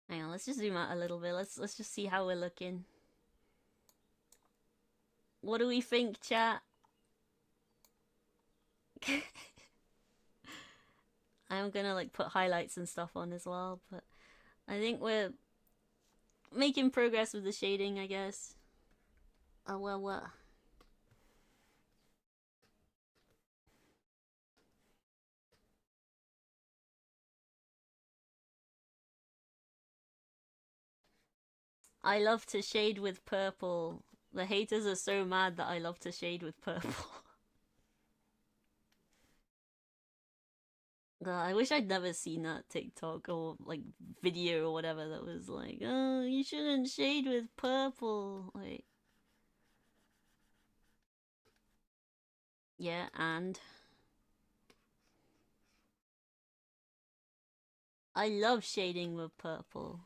Hang on, let's just zoom out a little bit. Let's just see how we're looking. What do we think, chat? I'm gonna like put highlights and stuff on as well, but I think we're making progress with the shading, I guess. Oh well, what? I love to shade with purple. The haters are so mad that I love to shade with purple. God, I wish I'd never seen that TikTok or like video or whatever that was like, oh, you shouldn't shade with purple. Like, yeah, and I love shading with purple.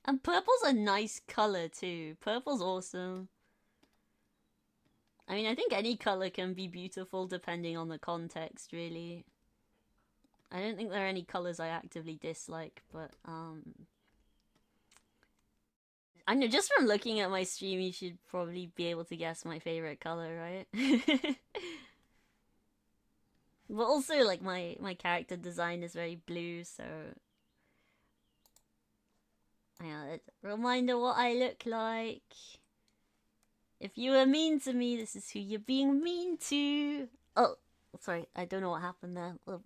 And purple's a nice color too. Purple's awesome. I mean, I think any color can be beautiful depending on the context, really. I don't think there are any colors I actively dislike, but I know just from looking at my stream, you should probably be able to guess my favorite color, right? But also, like my character design is very blue, so reminder what I look like. If you were mean to me, this is who you're being mean to. Oh, sorry, I don't know what happened there. Well,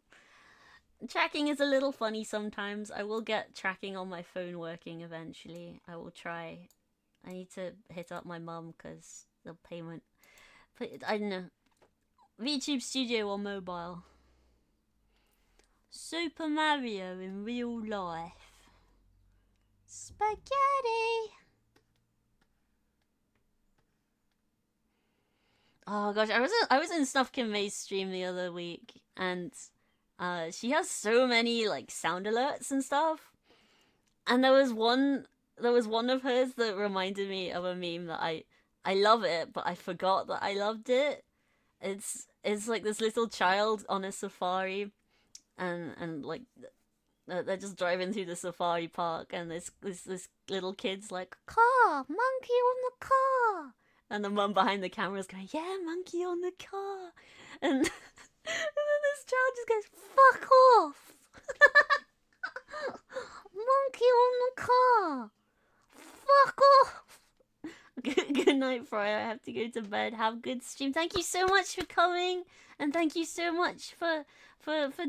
tracking is a little funny sometimes. I will get tracking on my phone working eventually. I will try. I need to hit up my mum because the payment. But I don't know. VTube Studio or mobile. Super Mario in real life. Spaghetti! Oh gosh, I was in Snuff Kim May's stream the other week, and she has so many like sound alerts and stuff. And there was one of hers that reminded me of a meme that I love it, but I forgot that I loved it. It's like this little child on a safari, and like they're just driving through the safari park, and this little kid's like, Car! Monkey on the car! and the mum behind the camera is going, yeah, monkey on the car, and, and then this child just goes, fuck off. Monkey on the car! Fuck off! Good night, Friar. I have to go to bed. Have a good stream. Thank you so much for coming, and thank you so much for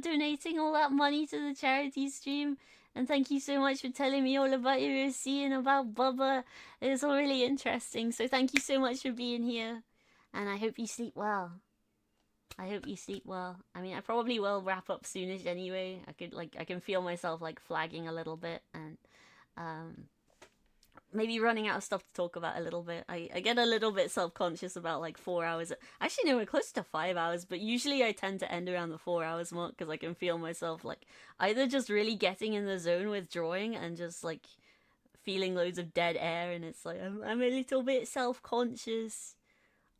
donating all that money to the charity stream. And thank you so much for telling me all about your OC and about Bubba. It was all really interesting. So thank you so much for being here, and I hope you sleep well. I hope you sleep well. I mean, I probably will wrap up soonish anyway. I can feel myself like flagging a little bit, and maybe running out of stuff to talk about a little bit. I get a little bit self-conscious about like 4 hours. Actually, no, we're close to 5 hours, but usually I tend to end around the 4 hours mark because I can feel myself like either just really getting in the zone with drawing and just like feeling loads of dead air, and it's like I'm a little bit self-conscious.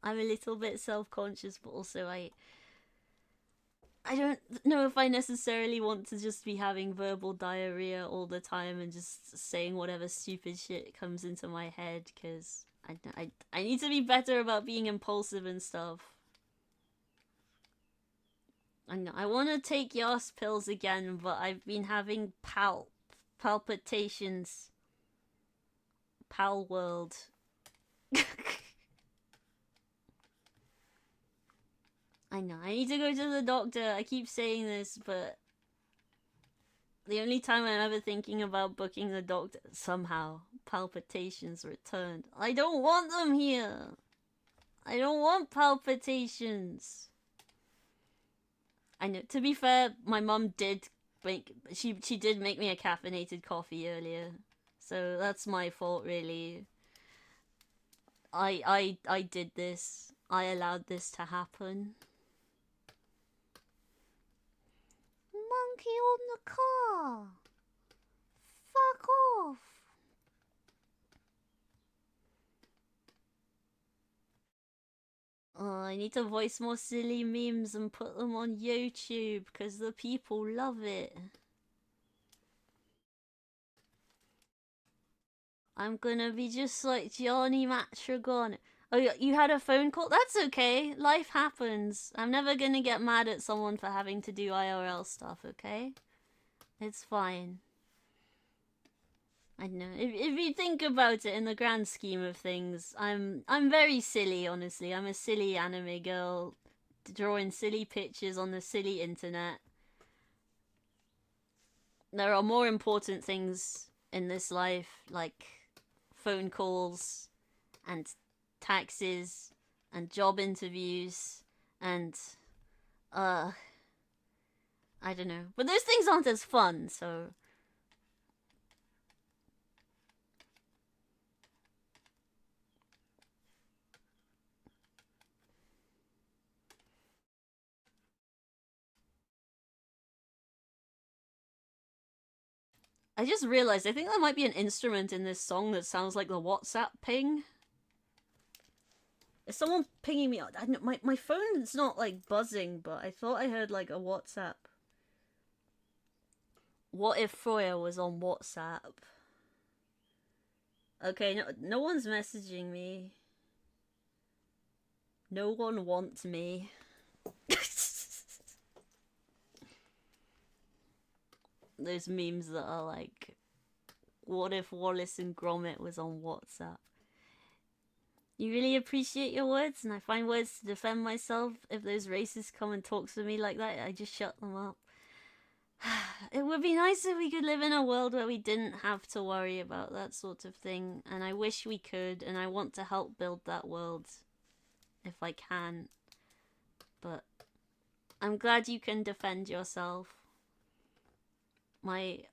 I'm a little bit self-conscious, but also I don't know if I necessarily want to just be having verbal diarrhea all the time and just saying whatever stupid shit comes into my head, because I need to be better about being impulsive and stuff. I want to take Yas pills again, but I've been having palpitations. Pal world. I know, I need to go to the doctor. I keep saying this, but the only time I'm ever thinking about booking the doctor, somehow palpitations returned. I don't want them here. I don't want palpitations. I know, to be fair, my mum did she did make me a caffeinated coffee earlier. So that's my fault, really. I did this. I allowed this to happen. Monkey on the car! Fuck off! Oh, I need to voice more silly memes and put them on YouTube because the people love it. I'm gonna be just like Johnny Matragon. Oh, you had a phone call? That's okay. Life happens. I'm never gonna get mad at someone for having to do IRL stuff, okay? It's fine. I don't know. If you think about it in the grand scheme of things, I'm very silly, honestly. I'm a silly anime girl drawing silly pictures on the silly internet. there are more important things in this life, like phone calls and taxes and job interviews and I don't know. But those things aren't as fun, so I just realized I think there might be an instrument in this song that sounds like the WhatsApp ping. Is someone pinging me? My phone's not like buzzing, but I thought I heard like a WhatsApp. What if Froya was on WhatsApp? Okay, no one's messaging me. No one wants me. Those memes that are like, what if Wallace and Gromit was on WhatsApp? You really appreciate your words, and I find words to defend myself. If those racists come and talk to me like that, I just shut them up. It would be nice if we could live in a world where we didn't have to worry about that sort of thing, and I wish we could, and I want to help build that world if I can. But I'm glad you can defend yourself. My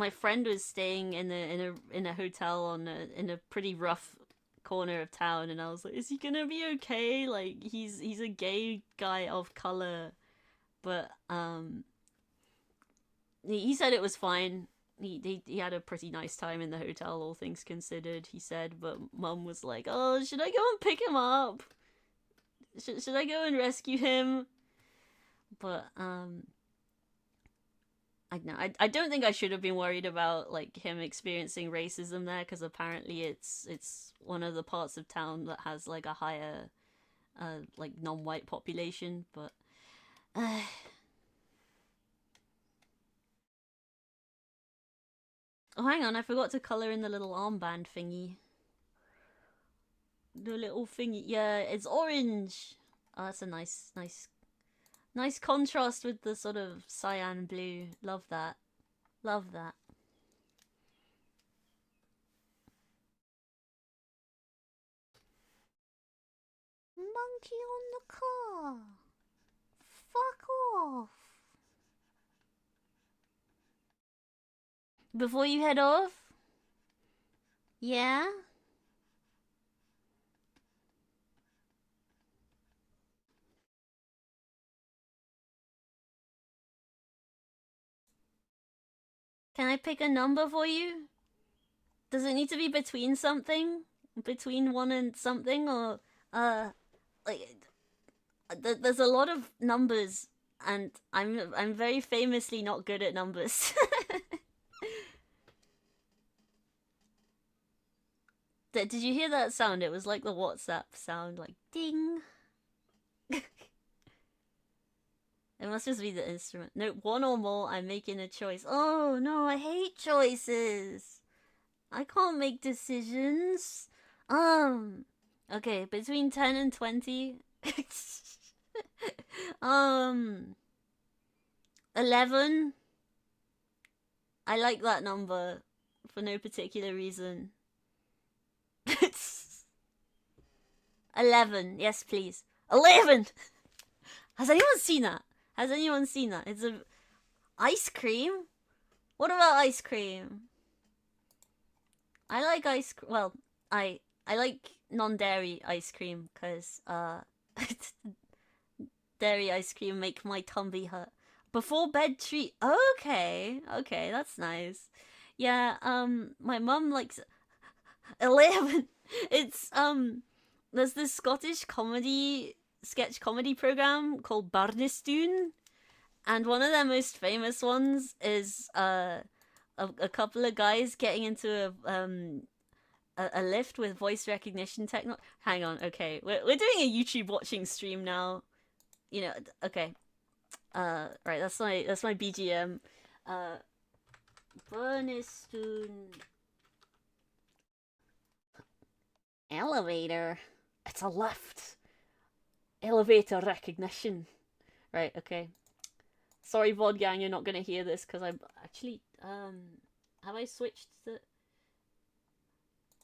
friend was staying in a hotel in a pretty rough corner of town, and I was like, is he gonna be okay? Like, he's a gay guy of color, but he said it was fine. He had a pretty nice time in the hotel, all things considered, he said. But Mum was like, oh, should I go and pick him up? Should I go and rescue him? But I don't think I should have been worried about like him experiencing racism there, because apparently it's one of the parts of town that has like a higher like non-white population. But oh, hang on, I forgot to color in the little armband thingy. The little thingy, yeah, it's orange. Oh, that's a nice contrast with the sort of cyan blue. Love that. Love that. Monkey on the car. Fuck off. Before you head off? Yeah? Can I pick a number for you? Does it need to be between something? Between 1 and something? Or, like, there's a lot of numbers, and I'm very famously not good at numbers. Did you hear that sound? It was like the WhatsApp sound, like ding. It must just be the instrument. No, 1 or more, I'm making a choice. Oh no, I hate choices. I can't make decisions. Okay, between 10 and 20. 11. I like that number for no particular reason. 11, yes please. 11! Has anyone seen that? Has anyone seen that? It's a ice cream? What about ice cream? I like ice cream. Well, I like non-dairy ice cream, because dairy ice cream make my tummy hurt. Before bed treat. Okay, that's nice. Yeah, my mum likes 11. It's there's this Scottish sketch comedy program called Barnistoon, and one of their most famous ones is a couple of guys getting into a lift with voice recognition technology. Hang on, okay, we're doing a YouTube watching stream now. You know, okay. Right, that's my BGM. Barnistoon elevator. It's a lift. Elevator recognition. Right, okay. Sorry, VOD gang, you're not gonna hear this because I Actually, have I switched to...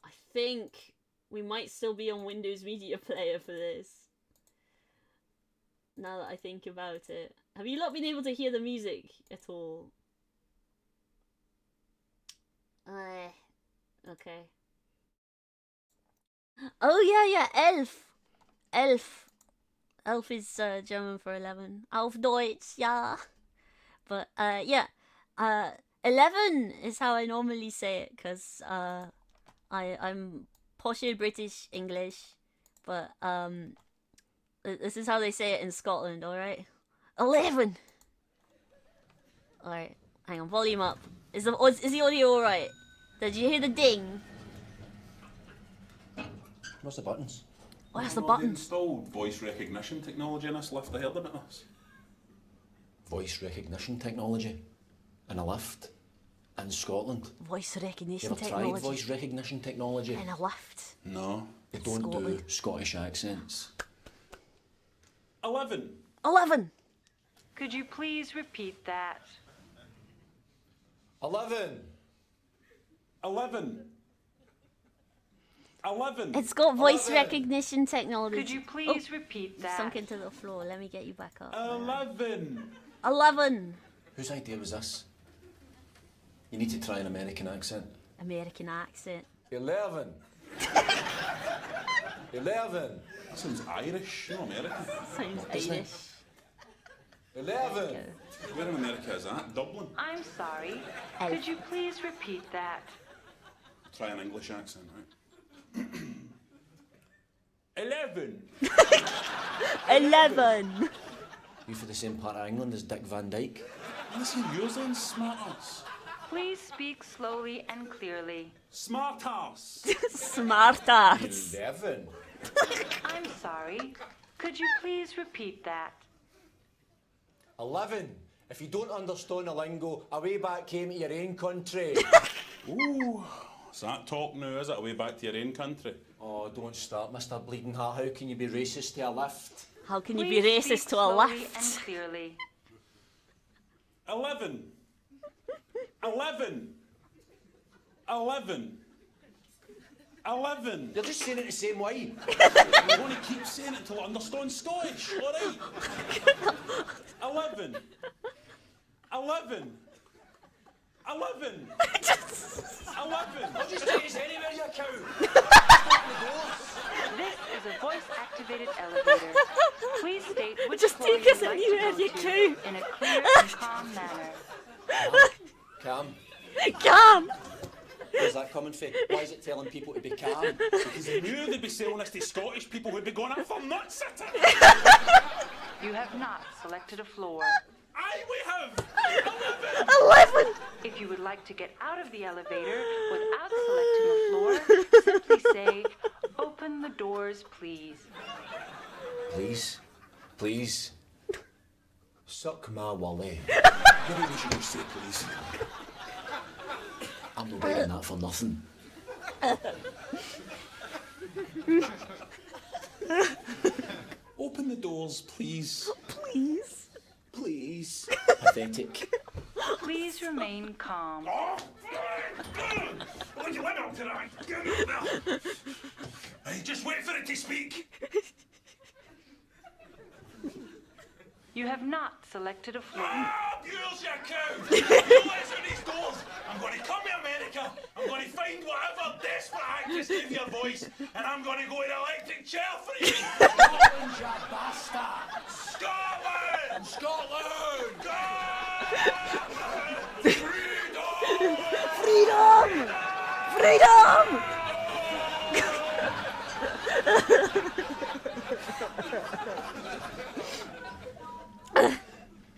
I think we might still be on Windows Media Player for this. Now that I think about it. Have you not been able to hear the music at all? Okay. Oh yeah, Elf! Elf. Elf is German for 11. Auf Deutsch, ja. But yeah. 11 is how I normally say it, because I'm poshy British English, but this is how they say it in Scotland, alright? 11! Alright, hang on, volume up. Is the audio alright? Did you hear the ding? What's the buttons? What's the They buttons? installed voice recognition technology in this lift. I heard about this. Voice recognition technology in a lift in Scotland. Voice You recognition ever tried technology voice recognition technology? in a lift. No. They don't do Scotland. Scottish accents. 11. 11! Could you please repeat that? 11. 11. 11. It's got voice 11. recognition technology. Could you please repeat You that? sunk into the floor. Let me get you back up. 11. 11! Whose idea was this? You need to try an American accent. American accent. 11. 11. Sounds Irish, not American. Sounds Doesn't it? Irish. 11. Where in America is that? Dublin. I'm sorry. Elf. Could you please repeat that? Try an English accent, right? 11. 11! You for the same part of England as Dick Van Dyke? Listen, yours then, smart ass. Please speak slowly and clearly. Smart ass. Smart ass. 11. I'm sorry. Could you please repeat that? 11. If you don't understand the lingo, away back came to your own country. Ooh. Is that talk now, is it? Way back to your own country? Oh, don't start, Mr. Bleeding Heart. How can you be racist to a lift? How can you Please be speak racist to a slowly lift? and clearly. 11. 11. 11. 11. You're just saying it the same way. I'm going to keep saying it until I understand Scottish, alright? 11. 11. 11. 11. I'll just take his anywhere, you cow. This is a voice-activated elevator. Please state which Just floor take you'd us like anywhere, to you go to cow. in a clear and calm manner. Calm. Calm! Where's that coming from? Why is it telling people to be calm? Because he knew they'd be selling this to Scottish people who'd be going up for nuts at it. You have not selected a floor. Aye, we have. 11! If you would like to get out of the elevator without selecting a floor, simply say, "Open the doors, please." Please. Please. Suck my wally. Maybe we should just say please. I'm not doing that for nothing. Open the doors, please. Please. Please. Pathetic. Please remain calm. What you went up tonight? Get up now. Hey, just wait for it to speak. You have not selected a floor. Ah, Bules, you cow! You listen to these doors. I'm going to come to America. I'm going to find whatever desperate actress gave you a voice, and I'm going to go in an electric chair for you. Scotland, you bastard! Scotland! Scotland! Scotland! Freedom!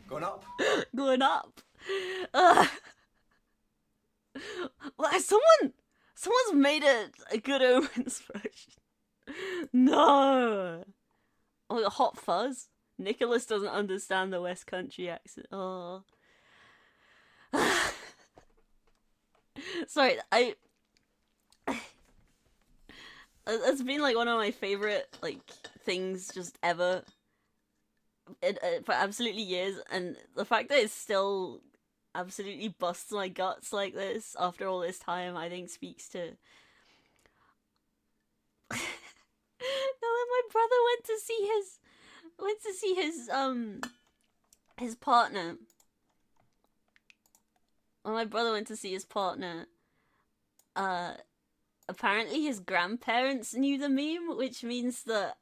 Going up? Going up. Well, someone's made a Good Omens version. No. Oh, Hot Fuzz. Nicholas doesn't understand the West Country accent. Oh. Sorry, it's been like one of my favorite like things just ever for absolutely years, and the fact that it's still absolutely busts my guts like this after all this time, I think speaks to... No, then my brother went to see his partner. When my brother went to see his partner, apparently his grandparents knew the meme, which means that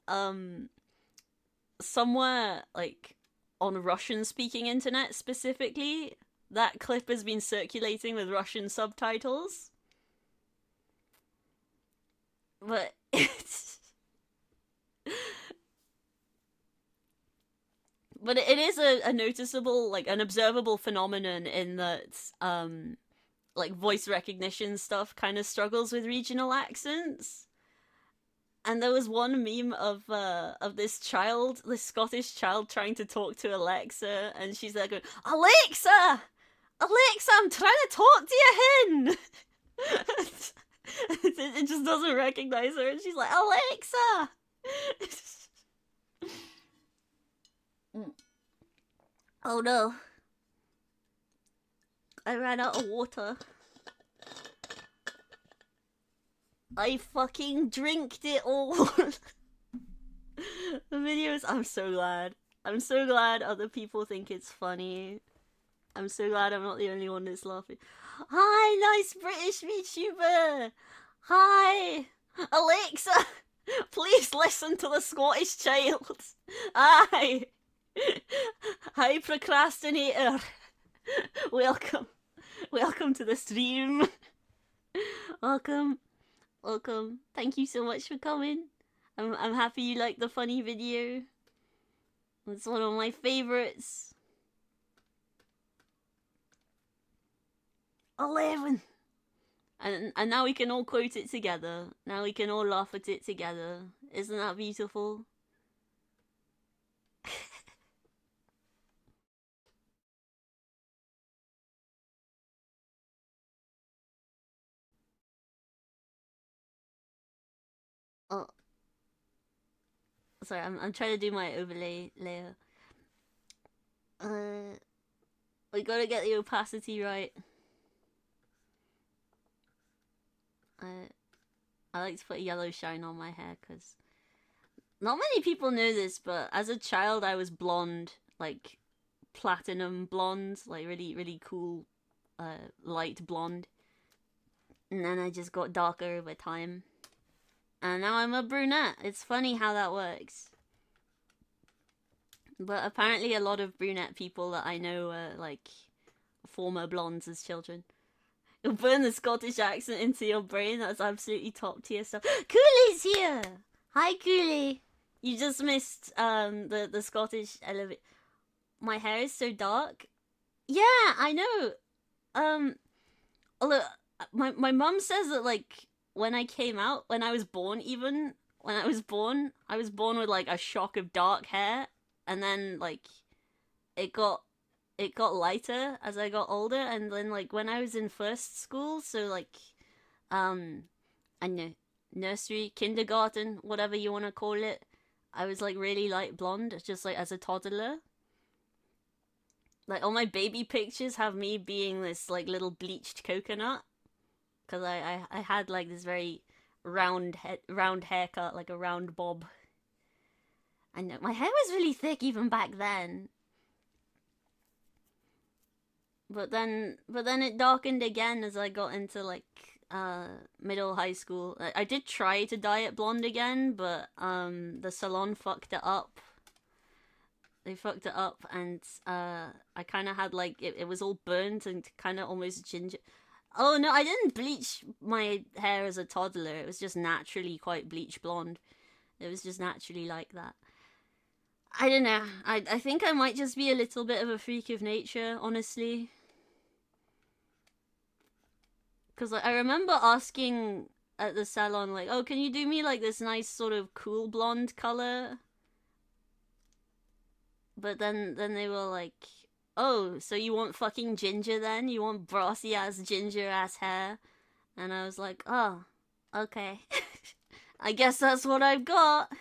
somewhere like on Russian-speaking internet specifically, that clip has been circulating with Russian subtitles. But it's... But it is a noticeable, like, an observable phenomenon in that, like, voice recognition stuff kind of struggles with regional accents. And there was one meme of this child, this Scottish child trying to talk to Alexa, and she's there going, Alexa! Alexa, I'm trying to talk to you, hen! It just doesn't recognize her, and she's like, Alexa! Oh no. I ran out of water. I fucking drinked it all. The videos, I'm so glad. I'm so glad other people think it's funny. I'm so glad I'm not the only one that's laughing. Hi, nice British VTuber! Hi! Alexa! Please listen to the Scottish child! Hi! Hi, procrastinator! Welcome. Welcome to the stream. Welcome. Welcome. Thank you so much for coming. I'm happy you liked the funny video. It's one of my favorites. 11. And now we can all quote it together. Now we can all laugh at it together. Isn't that beautiful? Oh. Sorry, I'm trying to do my overlay layer. We gotta get the opacity right. I like to put a yellow shine on my hair because not many people know this, but as a child I was blonde, like platinum blonde, like really, really cool, light blonde. And then I just got darker over time. And now I'm a brunette. It's funny how that works. But apparently a lot of brunette people that I know are like former blondes as children. You'll burn the Scottish accent into your brain. That's absolutely top tier stuff. Cooley's here! Hi, Cooley! You just missed the Scottish elevator. My hair is so dark. Yeah, I know. Although my mum says that like when I came out, when I was born I was born with like a shock of dark hair, and then like it got lighter as I got older, and then like when I was in first school, so like I know, nursery, kindergarten, whatever you want to call it, I was like really light blonde, just like as a toddler. Like all my baby pictures have me being this like little bleached coconut, because I had like this very round haircut, like a round bob. I know my hair was really thick even back then. But then it darkened again as I got into like middle high school. I did try to dye it blonde again, but the salon fucked it up. They fucked it up, and I kind of had like it was all burnt and kind of almost ginger. Oh no, I didn't bleach my hair as a toddler. It was just naturally quite bleach blonde. It was just naturally like that. I don't know. I think I might just be a little bit of a freak of nature, honestly. Because like, I remember asking at the salon, like, oh, can you do me like this nice sort of cool blonde color? But then they were like, oh, so you want fucking ginger then? You want brassy ass ginger ass hair? And I was like, oh, okay. I guess that's what I've got.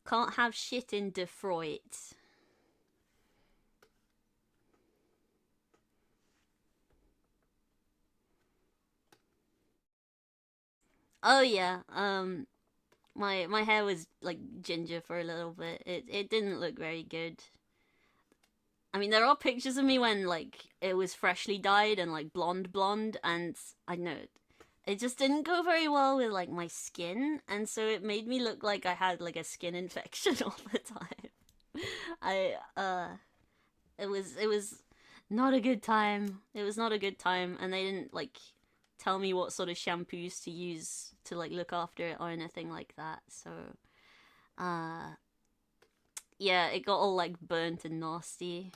Can't have shit in Detroit. Oh yeah. My hair was like ginger for a little bit. It didn't look very good. I mean, there are pictures of me when like it was freshly dyed and like blonde, and I know it just didn't go very well with like my skin, and so it made me look like I had like a skin infection all the time. I it was not a good time. It was not a good time, and they didn't like tell me what sort of shampoos to use to like look after it or anything like that. So, uh, yeah, it got all like burnt and nasty.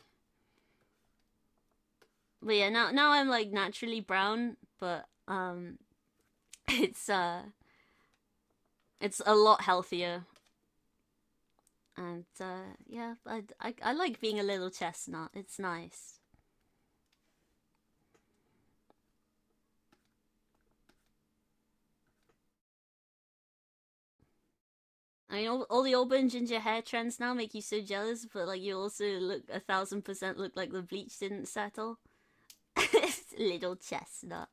But yeah, now I'm like naturally brown, but it's it's a lot healthier. And yeah, I like being a little chestnut. It's nice. I mean, all the auburn ginger hair trends now make you so jealous, but like you also look 1,000% look like the bleach didn't settle. Little chestnut.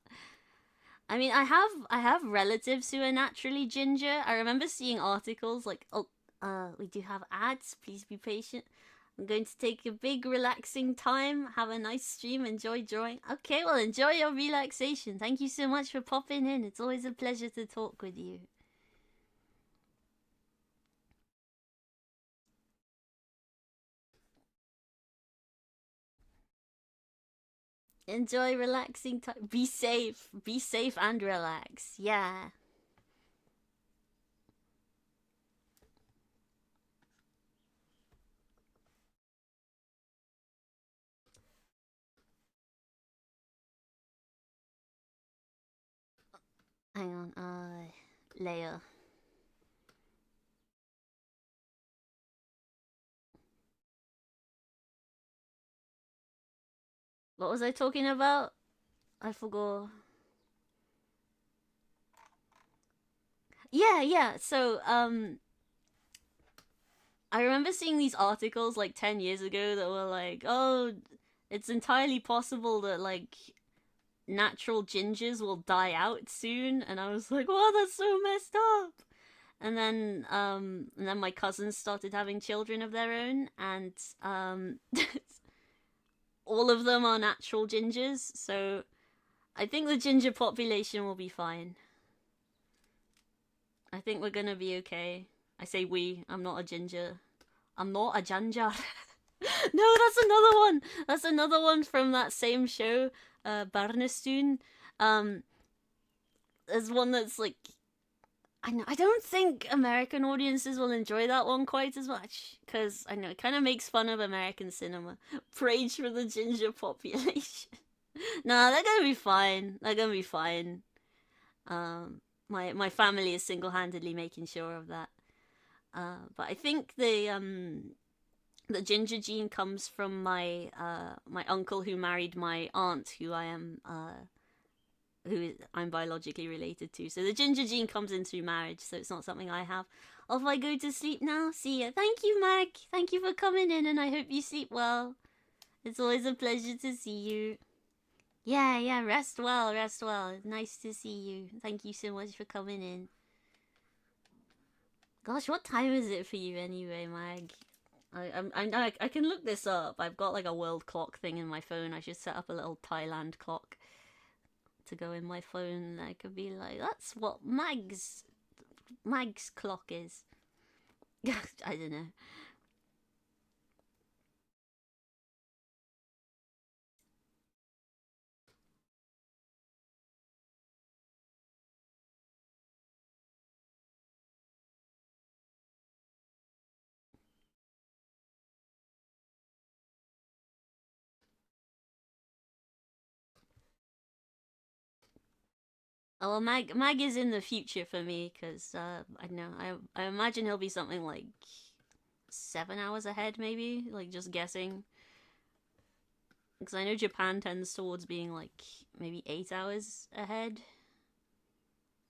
I mean, I have relatives who are naturally ginger. I remember seeing articles like, oh, we do have ads. Please be patient. I'm going to take a big relaxing time. Have a nice stream. Enjoy drawing. Okay, well, enjoy your relaxation. Thank you so much for popping in. It's always a pleasure to talk with you. Enjoy relaxing time. Be safe. Be safe and relax. Yeah. Hang on. Leia. What was I talking about? I forgot. Yeah. So, I remember seeing these articles like 10 years ago that were like, oh, it's entirely possible that like natural gingers will die out soon, and I was like, "Wow, that's so messed up." And then my cousins started having children of their own, and all of them are natural gingers, so I think the ginger population will be fine. I think we're gonna be okay. I say we, I'm not a ginger. I'm not a ginger. No, that's another one. That's another one from that same show, Barnestoon. Um, there's one that's like, I don't think American audiences will enjoy that one quite as much because I know it kind of makes fun of American cinema. Praise for the ginger population. Nah, they're gonna be fine. They're gonna be fine. My family is single handedly making sure of that. But I think the ginger gene comes from my uncle who married my aunt, who I'm biologically related to. So the ginger gene comes in through marriage, so it's not something I have. Off I go to sleep now. See ya. Thank you, Mag. Thank you for coming in, and I hope you sleep well. It's always a pleasure to see you. Yeah. Rest well. Rest well. Nice to see you. Thank you so much for coming in. Gosh, what time is it for you anyway, Mag? I can look this up. I've got like a world clock thing in my phone. I should set up a little Thailand clock to go in my phone. I could be like, that's what Mag's clock is. I don't know. Oh, well, Mag is in the future for me because I don't know. I imagine he'll be something like 7 hours ahead, maybe. Like just guessing. Because I know Japan tends towards being like maybe 8 hours ahead.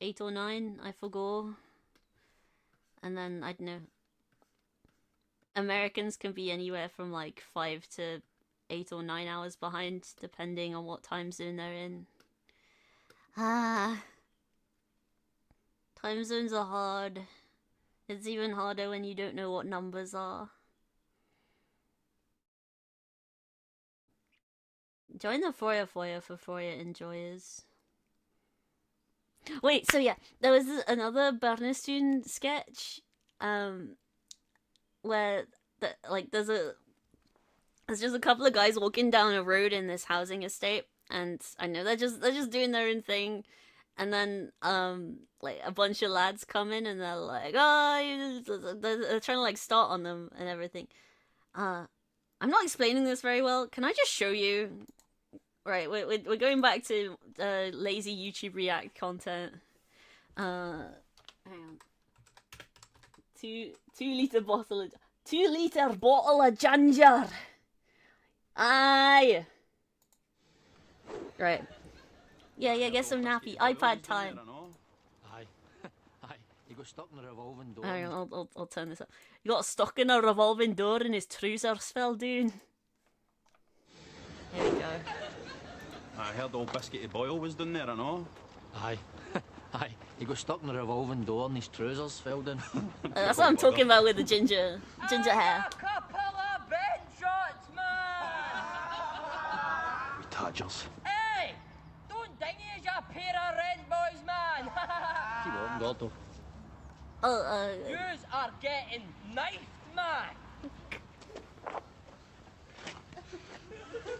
8 or 9, I forgot. And then I don't know. Americans can be anywhere from like 5 to 8 or 9 hours behind, depending on what time zone they're in. Ah. Time zones are hard. It's even harder when you don't know what numbers are. Join the Foya for Foya enjoyers. Wait, so yeah, there was another Bernistune sketch, where there's just a couple of guys walking down a road in this housing estate, and I know they're just doing their own thing, and then like a bunch of lads come in and they're like, oh, they're trying to like start on them and everything. I'm not explaining this very well. Can I just show you? Right, we're going back to lazy YouTube React content. Hang on. 2 liter bottle of 2 liter bottle of ginger. Aye. Right. Yeah, get some nappy. iPad time. Aye. Aye. He got stuck in a revolving door. Hang on, I'll turn this up. He got stuck in a revolving door and his trousers fell down. There we go. I heard old Biscuity Boyle was down there, I know. Aye. Aye. He got stuck in a revolving door and his trousers fell down. That's what I'm talking about with the ginger hair. A couple of bed shots, man! We tadgers. Hey! Don't ding you as a pair of rent boys, man! Keep on, Gordo. Yous are getting knifed, man!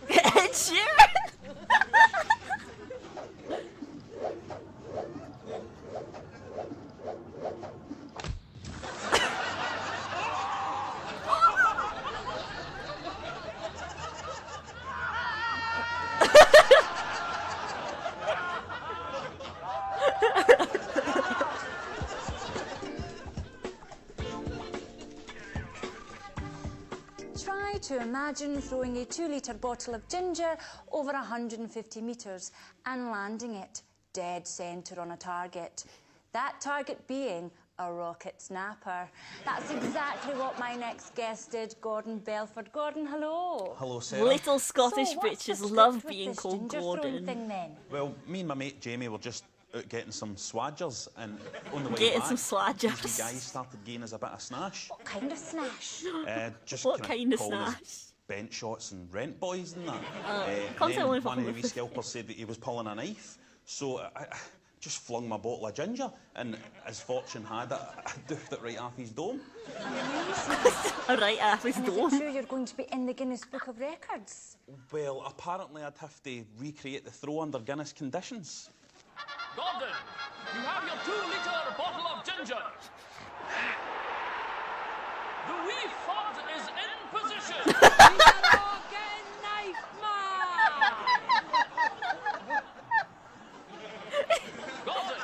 Ed Sheeran! Try to imagine throwing a 2 litre bottle of ginger over 150 metres and landing it dead centre on a target. That target being a rocket snapper. That's exactly what my next guest did, Gordon Belford. Gordon, hello. Hello, Sarah. Little Scottish So what's the bitches script love with being this called ginger throwing Gordon. thing, then? Well, me and my mate Jamie were just out getting some swadgers, and on the way Getting back, some swadgers. these wee guys started giving us a bit of snash. What kind of snash? Just What kinda kind of calling us snash? bench shots and rent boys and that. can't and say then only one of the for- wee scalpers said that he was pulling a knife, so I just flung my bottle of ginger, and as fortune had it, I doofed it right off his dome. Right off his And is door. it true you're going to be in the Guinness Book of Records? Well, apparently I'd have to recreate the throw under Guinness conditions. Gordon, you have your 2 litre bottle of ginger. The wee fart is in position. We are all getting knifed, man. Gordon,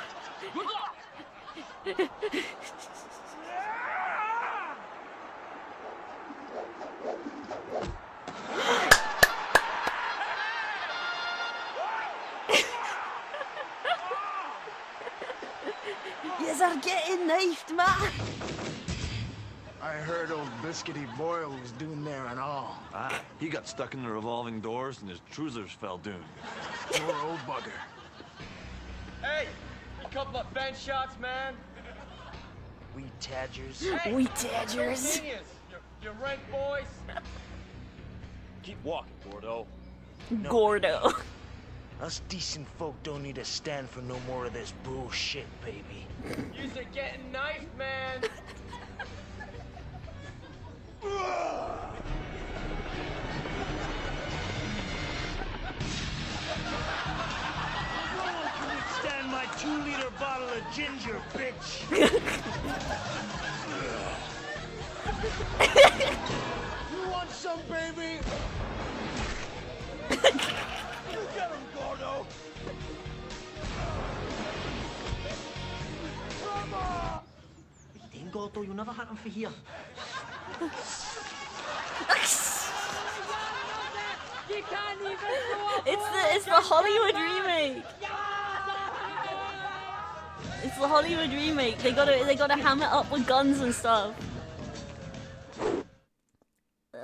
good luck. Yous are getting knifed, man. I heard old Biscuity Boyle was doing there and all. Ah, he got stuck in the revolving doors and his trousers fell down. Poor old bugger. Hey! A couple of bench shots, man! We tadgers. Hey, We tadgers. Spontaneous. You rent boys! Keep walking, Gordo. Gordo. Us decent folk don't need to stand for no more of this bullshit, baby. Yous are getting knifed, man! No one can withstand my 2 litre bottle of ginger, bitch. You want some, baby? You get him, Gordo. Then, Gordo, you'll never hit him for here. You can't even throw a It's the Hollywood remake. It's the Hollywood remake. They gotta ham it up with guns and stuff.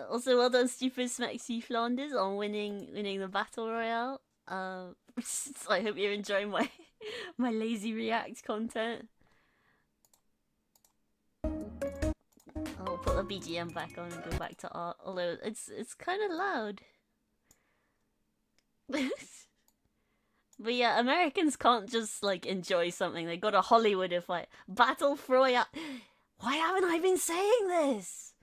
Also, well done, Stupid Smexy Flanders, on winning the battle royale. So I hope you're enjoying my lazy react content. I'll put the BGM back on and go back to art. Although it's kind of loud. But yeah, Americans can't just like enjoy something. They go to Hollywood if like Battle Royale. Why haven't I been saying this?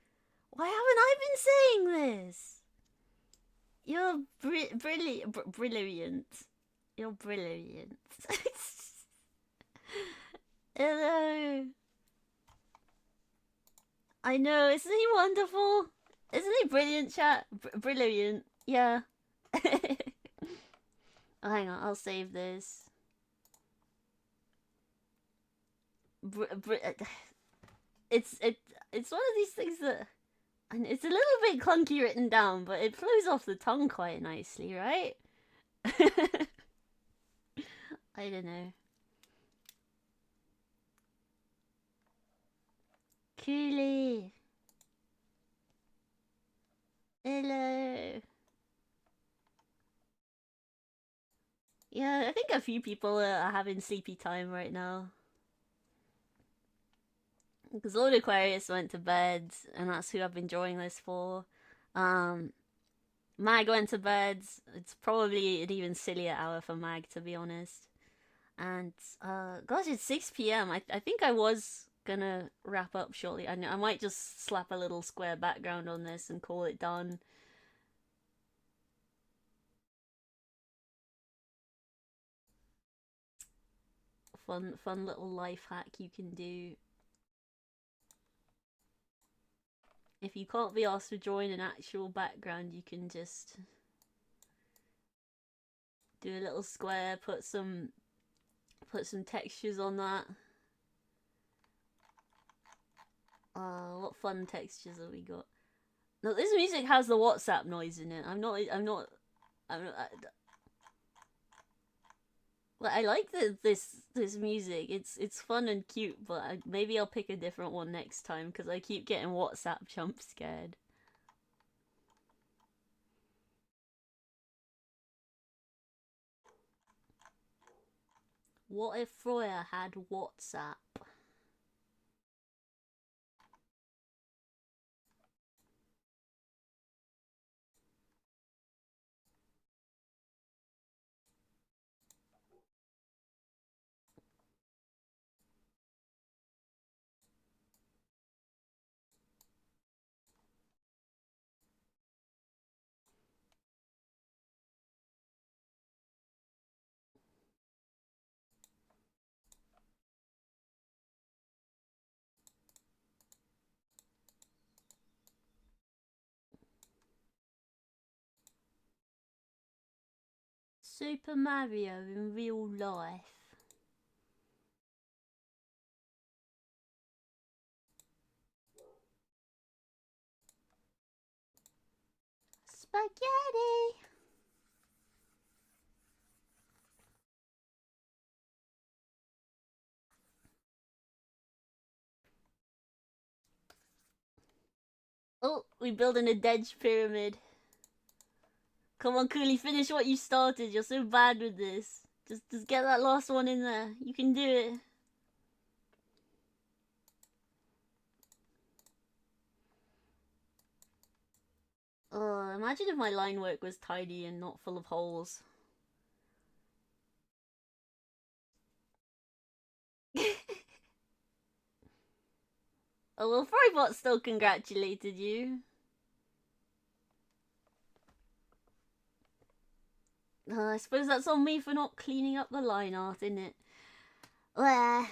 Why haven't I been saying this? You're brilliant. You're brilliant. Hello. I know, isn't he wonderful? Isn't he brilliant, chat? Brilliant. Yeah. Oh, hang on, I'll save this. It's one of these things that, and it's a little bit clunky written down, but it flows off the tongue quite nicely, right? I don't know. Cooley. Hello. Yeah, I think a few people are having sleepy time right now. Because LordAquarious went to bed, and that's who I've been drawing this for. Mag went to bed. It's probably an even sillier hour for Mag, to be honest. And, gosh, it's 6 p.m. I think I was gonna wrap up shortly. I might just slap a little square background on this and call it done. Fun little life hack you can do. If you can't be asked to join an actual background, you can just do a little square, put some textures on that. What fun textures have we got? No, this music has the WhatsApp noise in it. Well, I like this music. It's fun and cute, but maybe I'll pick a different one next time because I keep getting WhatsApp jump scared. What if Freya had WhatsApp? Super Mario in real life. Spaghetti! Oh, we're building a dead pyramid. Come on, Cooley, finish what you started. You're so bad with this. Just get that last one in there. You can do it. Oh, imagine if my line work was tidy and not full of holes. Oh, well, Frybot still congratulated you. I suppose that's on me for not cleaning up the line art, isn't it? Well,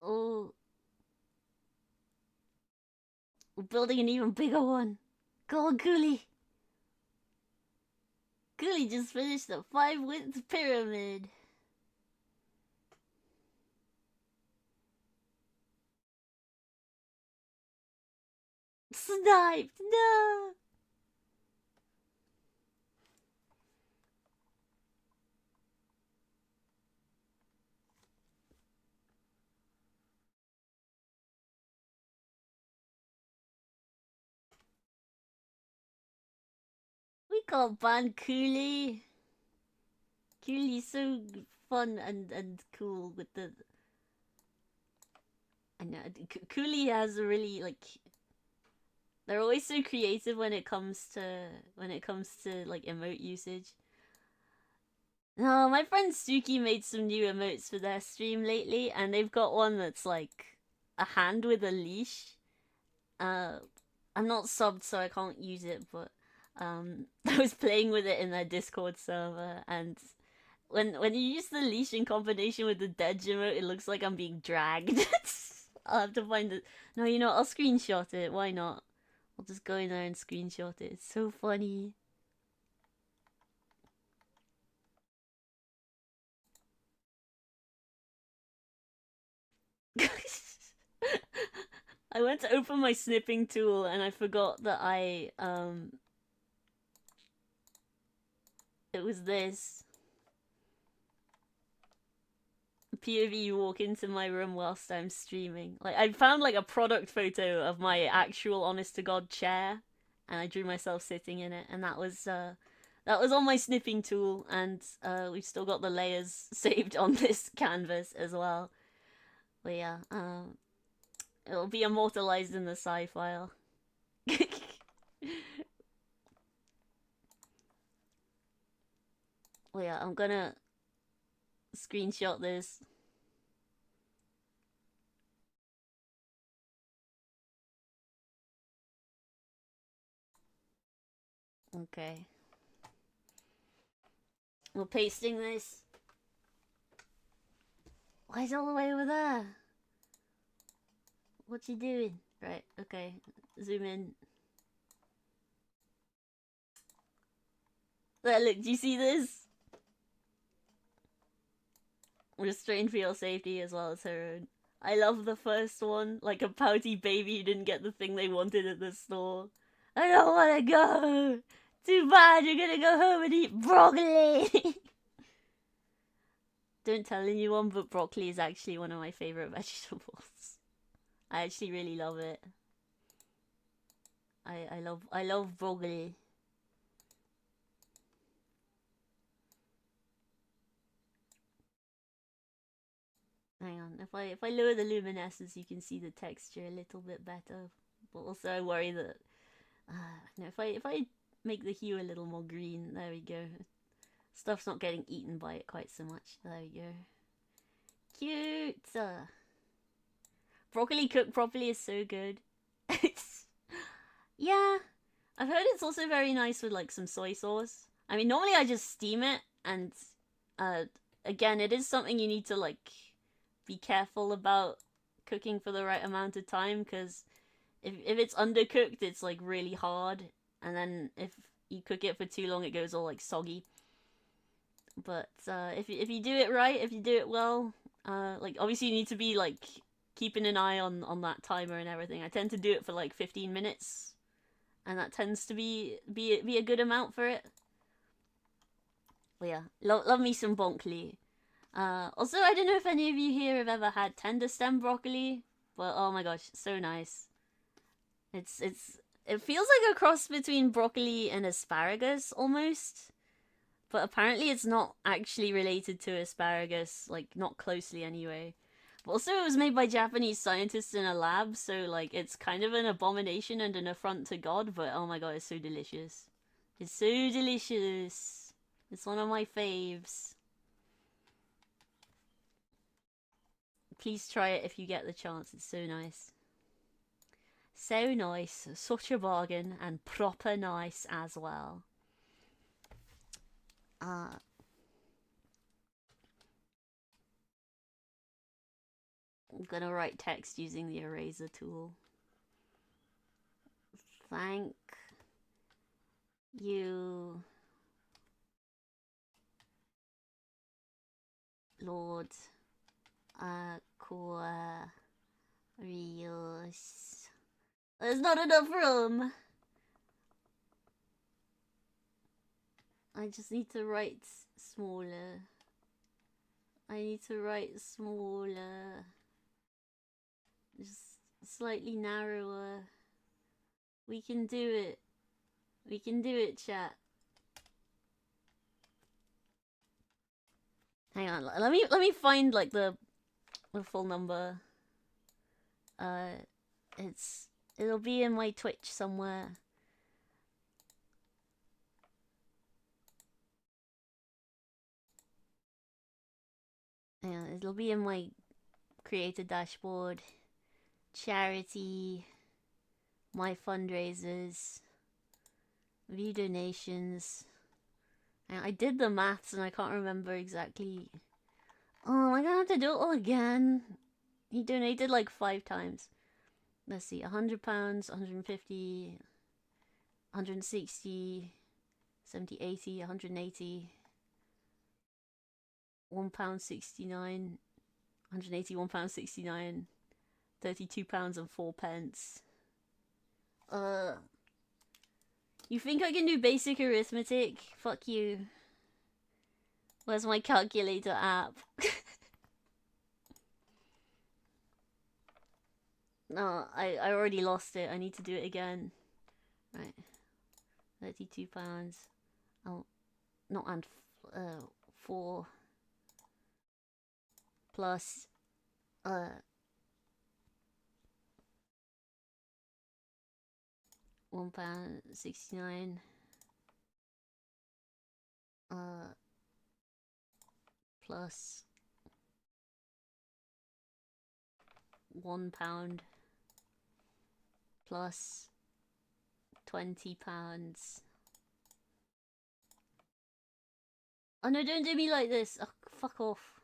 Oh. We're building an even bigger one. Go on, Cooley. Cooley just finished the 5-width pyramid. Sniped! No! We can't ban Cooley. Cooley's so fun and cool with the... I know, Cooley has a really, like... They're always so creative when it comes to like emote usage. No, my friend Suki made some new emotes for their stream lately, and they've got one that's like a hand with a leash. I'm not subbed, so I can't use it, but I was playing with it in their Discord server, and when you use the leash in combination with the dead emote, it looks like I'm being dragged. I'll have to find it. No, you know, I'll screenshot it. Why not? I'll just go in there and screenshot it. It's so funny. I went to open my snipping tool and I forgot that it was this. POV, you walk into my room whilst I'm streaming. Like, I found like a product photo of my actual honest to god chair, and I drew myself sitting in it, and that was on my snipping tool, and we've still got the layers saved on this canvas as well. But yeah, it'll be immortalized in the sci file. Well, yeah, I'm gonna screenshot this. Okay. We're pasting this. Why is it all the way over there? What you doing? Right, okay. Zoom in. There, look, do you see this? Restrained for your safety as well as her own. I love the first one. Like a pouty baby who didn't get the thing they wanted at the store. I don't want to go! Too bad, you're gonna go home and eat broccoli! Don't tell anyone, but broccoli is actually one of my favorite vegetables. I actually really love it. I love broccoli. Hang on, if I lower the luminescence, you can see the texture a little bit better. But also, I worry that no, if I make the hue a little more green, there we go. Stuff's not getting eaten by it quite so much. There we go. Cute. Broccoli cooked properly is so good. Yeah, I've heard it's also very nice with like some soy sauce. I mean, normally I just steam it, and again, it is something you need to like be careful about cooking for the right amount of time, because if it's undercooked, it's like really hard, and then if you cook it for too long, it goes all like soggy. But if you do it right, if you do it well, like obviously you need to be like keeping an eye on that timer and everything. I tend to do it for like 15 minutes, and that tends to be a good amount for it. But yeah, love me some broccoli. Also, I don't know if any of you here have ever had tender stem broccoli, but oh my gosh, so nice. It feels like a cross between broccoli and asparagus almost, but apparently it's not actually related to asparagus, like not closely anyway. But also, it was made by Japanese scientists in a lab, so like it's kind of an abomination and an affront to God. But oh my god, it's so delicious! It's so delicious. It's one of my faves. Please try it if you get the chance. It's so nice. So nice. Such a bargain, and proper nice as well. What I'm gonna write text using the eraser tool. Thank you, Lord Aquarius. There's not enough room. I just need to write smaller. I need to write smaller. Just slightly narrower. We can do it. We can do it, chat. Hang on, let me find like the full number. It'll be in my Twitch somewhere. Yeah, it'll be in my creator dashboard, charity, my fundraisers, view donations. And I did the maths and I can't remember exactly. Oh, am I gonna have to do it all again? He donated like 5 times. Let's see, £100, 150, 160, 70, 80, 180, £1.69, 180, £1.69, £32 and 4 pence. You think I can do basic arithmetic? Fuck you. Where's my calculator app? No, I already lost it. I need to do it again. Right. £32. Oh, not and 4 plus £1.69 plus £1 plus £20. Oh no, don't do me like this. Oh, fuck off.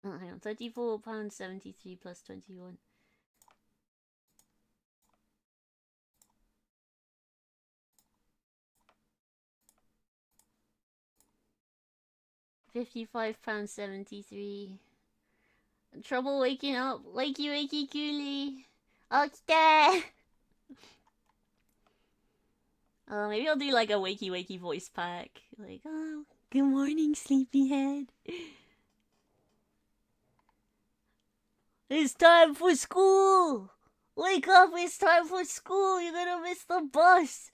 Oh, hang on, £34.73 plus 21. £55.73. Trouble waking up. Wakey wakey coolie. Okay. Maybe I'll do like a wakey wakey voice pack. Like, oh, good morning, sleepyhead. It's time for school. Wake up, it's time for school. You're gonna miss the bus.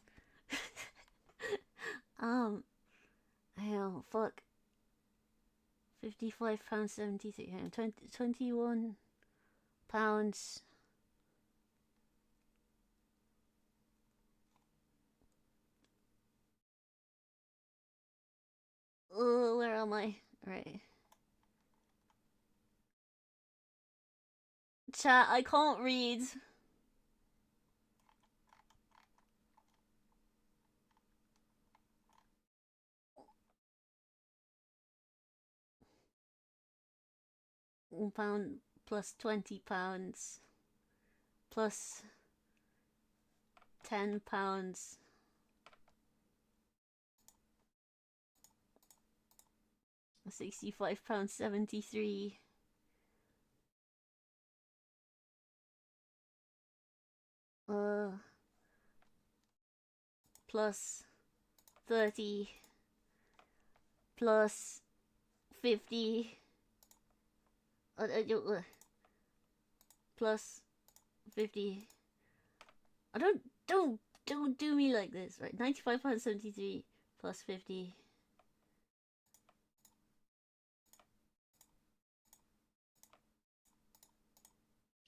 Hell, fuck. £55.73. 21 pounds. Where am I? Right. Chat, I can't read. £1 plus £20 plus £10. £65.73. Plus 30 plus 50 plus 50. Don't do me like this, right? £95.73 plus 50.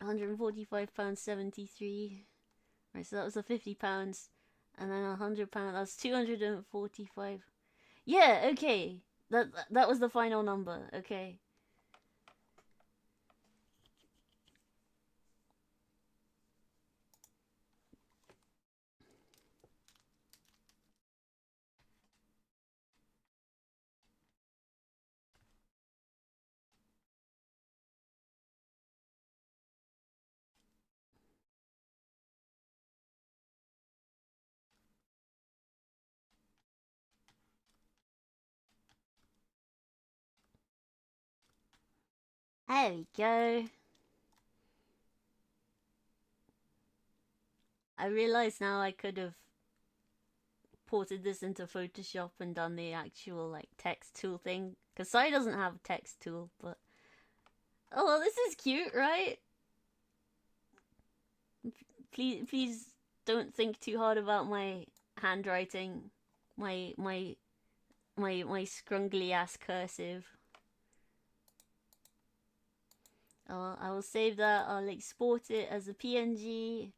£145.73. Right, so that was the £50, and then £100. That's 245. Yeah, okay. That was the final number. Okay. There we go. I realize now I could have ported this into Photoshop and done the actual like text tool thing, because Sai doesn't have a text tool. But oh well, this is cute, right? Please don't think too hard about my handwriting, my scrungly ass cursive. I will save that. I'll export it as a PNG.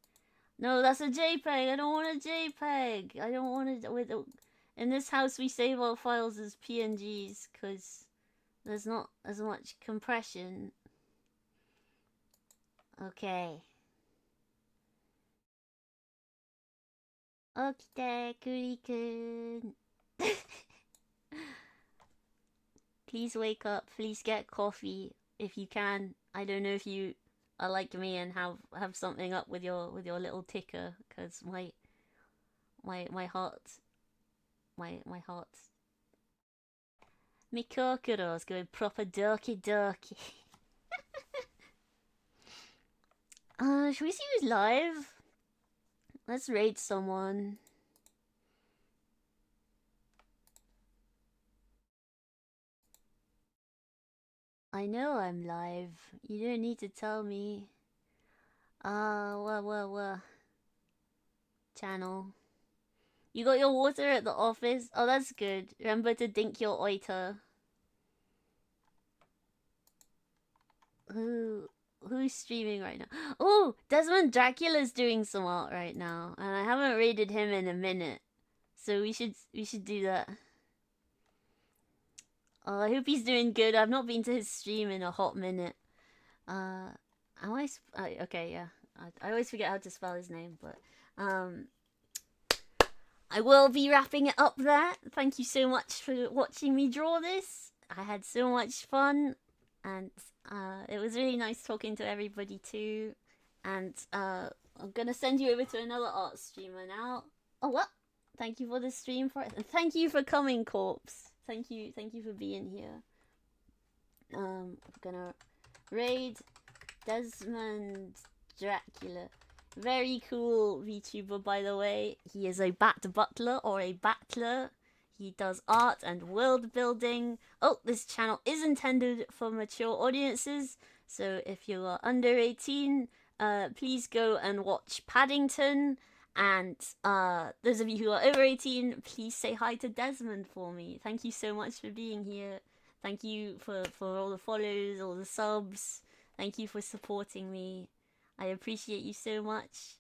No, that's a JPEG. I don't want a JPEG. I don't want to. In this house, we save our files as PNGs because there's not as much compression. Okay. Okite Kurikun. Please wake up. Please get coffee if you can. I don't know if you are like me and have something up with your little ticker, because my heart, my kokoro's going proper dorky. Should we see who's live? Let's raid someone. I know I'm live. You don't need to tell me. Channel. You got your water at the office? Oh, that's good. Remember to drink your oiter. Who's streaming right now? Oh, Desmond Dracula's doing some art right now, and I haven't raided him in a minute, so we should do that. Oh, I hope he's doing good. I've not been to his stream in a hot minute. Okay, yeah. I always forget how to spell his name, but I will be wrapping it up there. Thank you so much for watching me draw this. I had so much fun, and it was really nice talking to everybody too. And I'm gonna send you over to another art streamer now. Oh, what? Thank you for the stream for it, and thank you for coming, Corpse. Thank you for being here. I'm gonna raid Desmond Dracula. Very cool VTuber, by the way. He is a bat butler or a battler. He does art and world building. Oh, this channel is intended for mature audiences, so if you are under 18, please go and watch Paddington. And those of you who are over 18, please say hi to Desmond for me. Thank you so much for being here. Thank you for all the follows, all the subs. Thank you for supporting me. I appreciate you so much.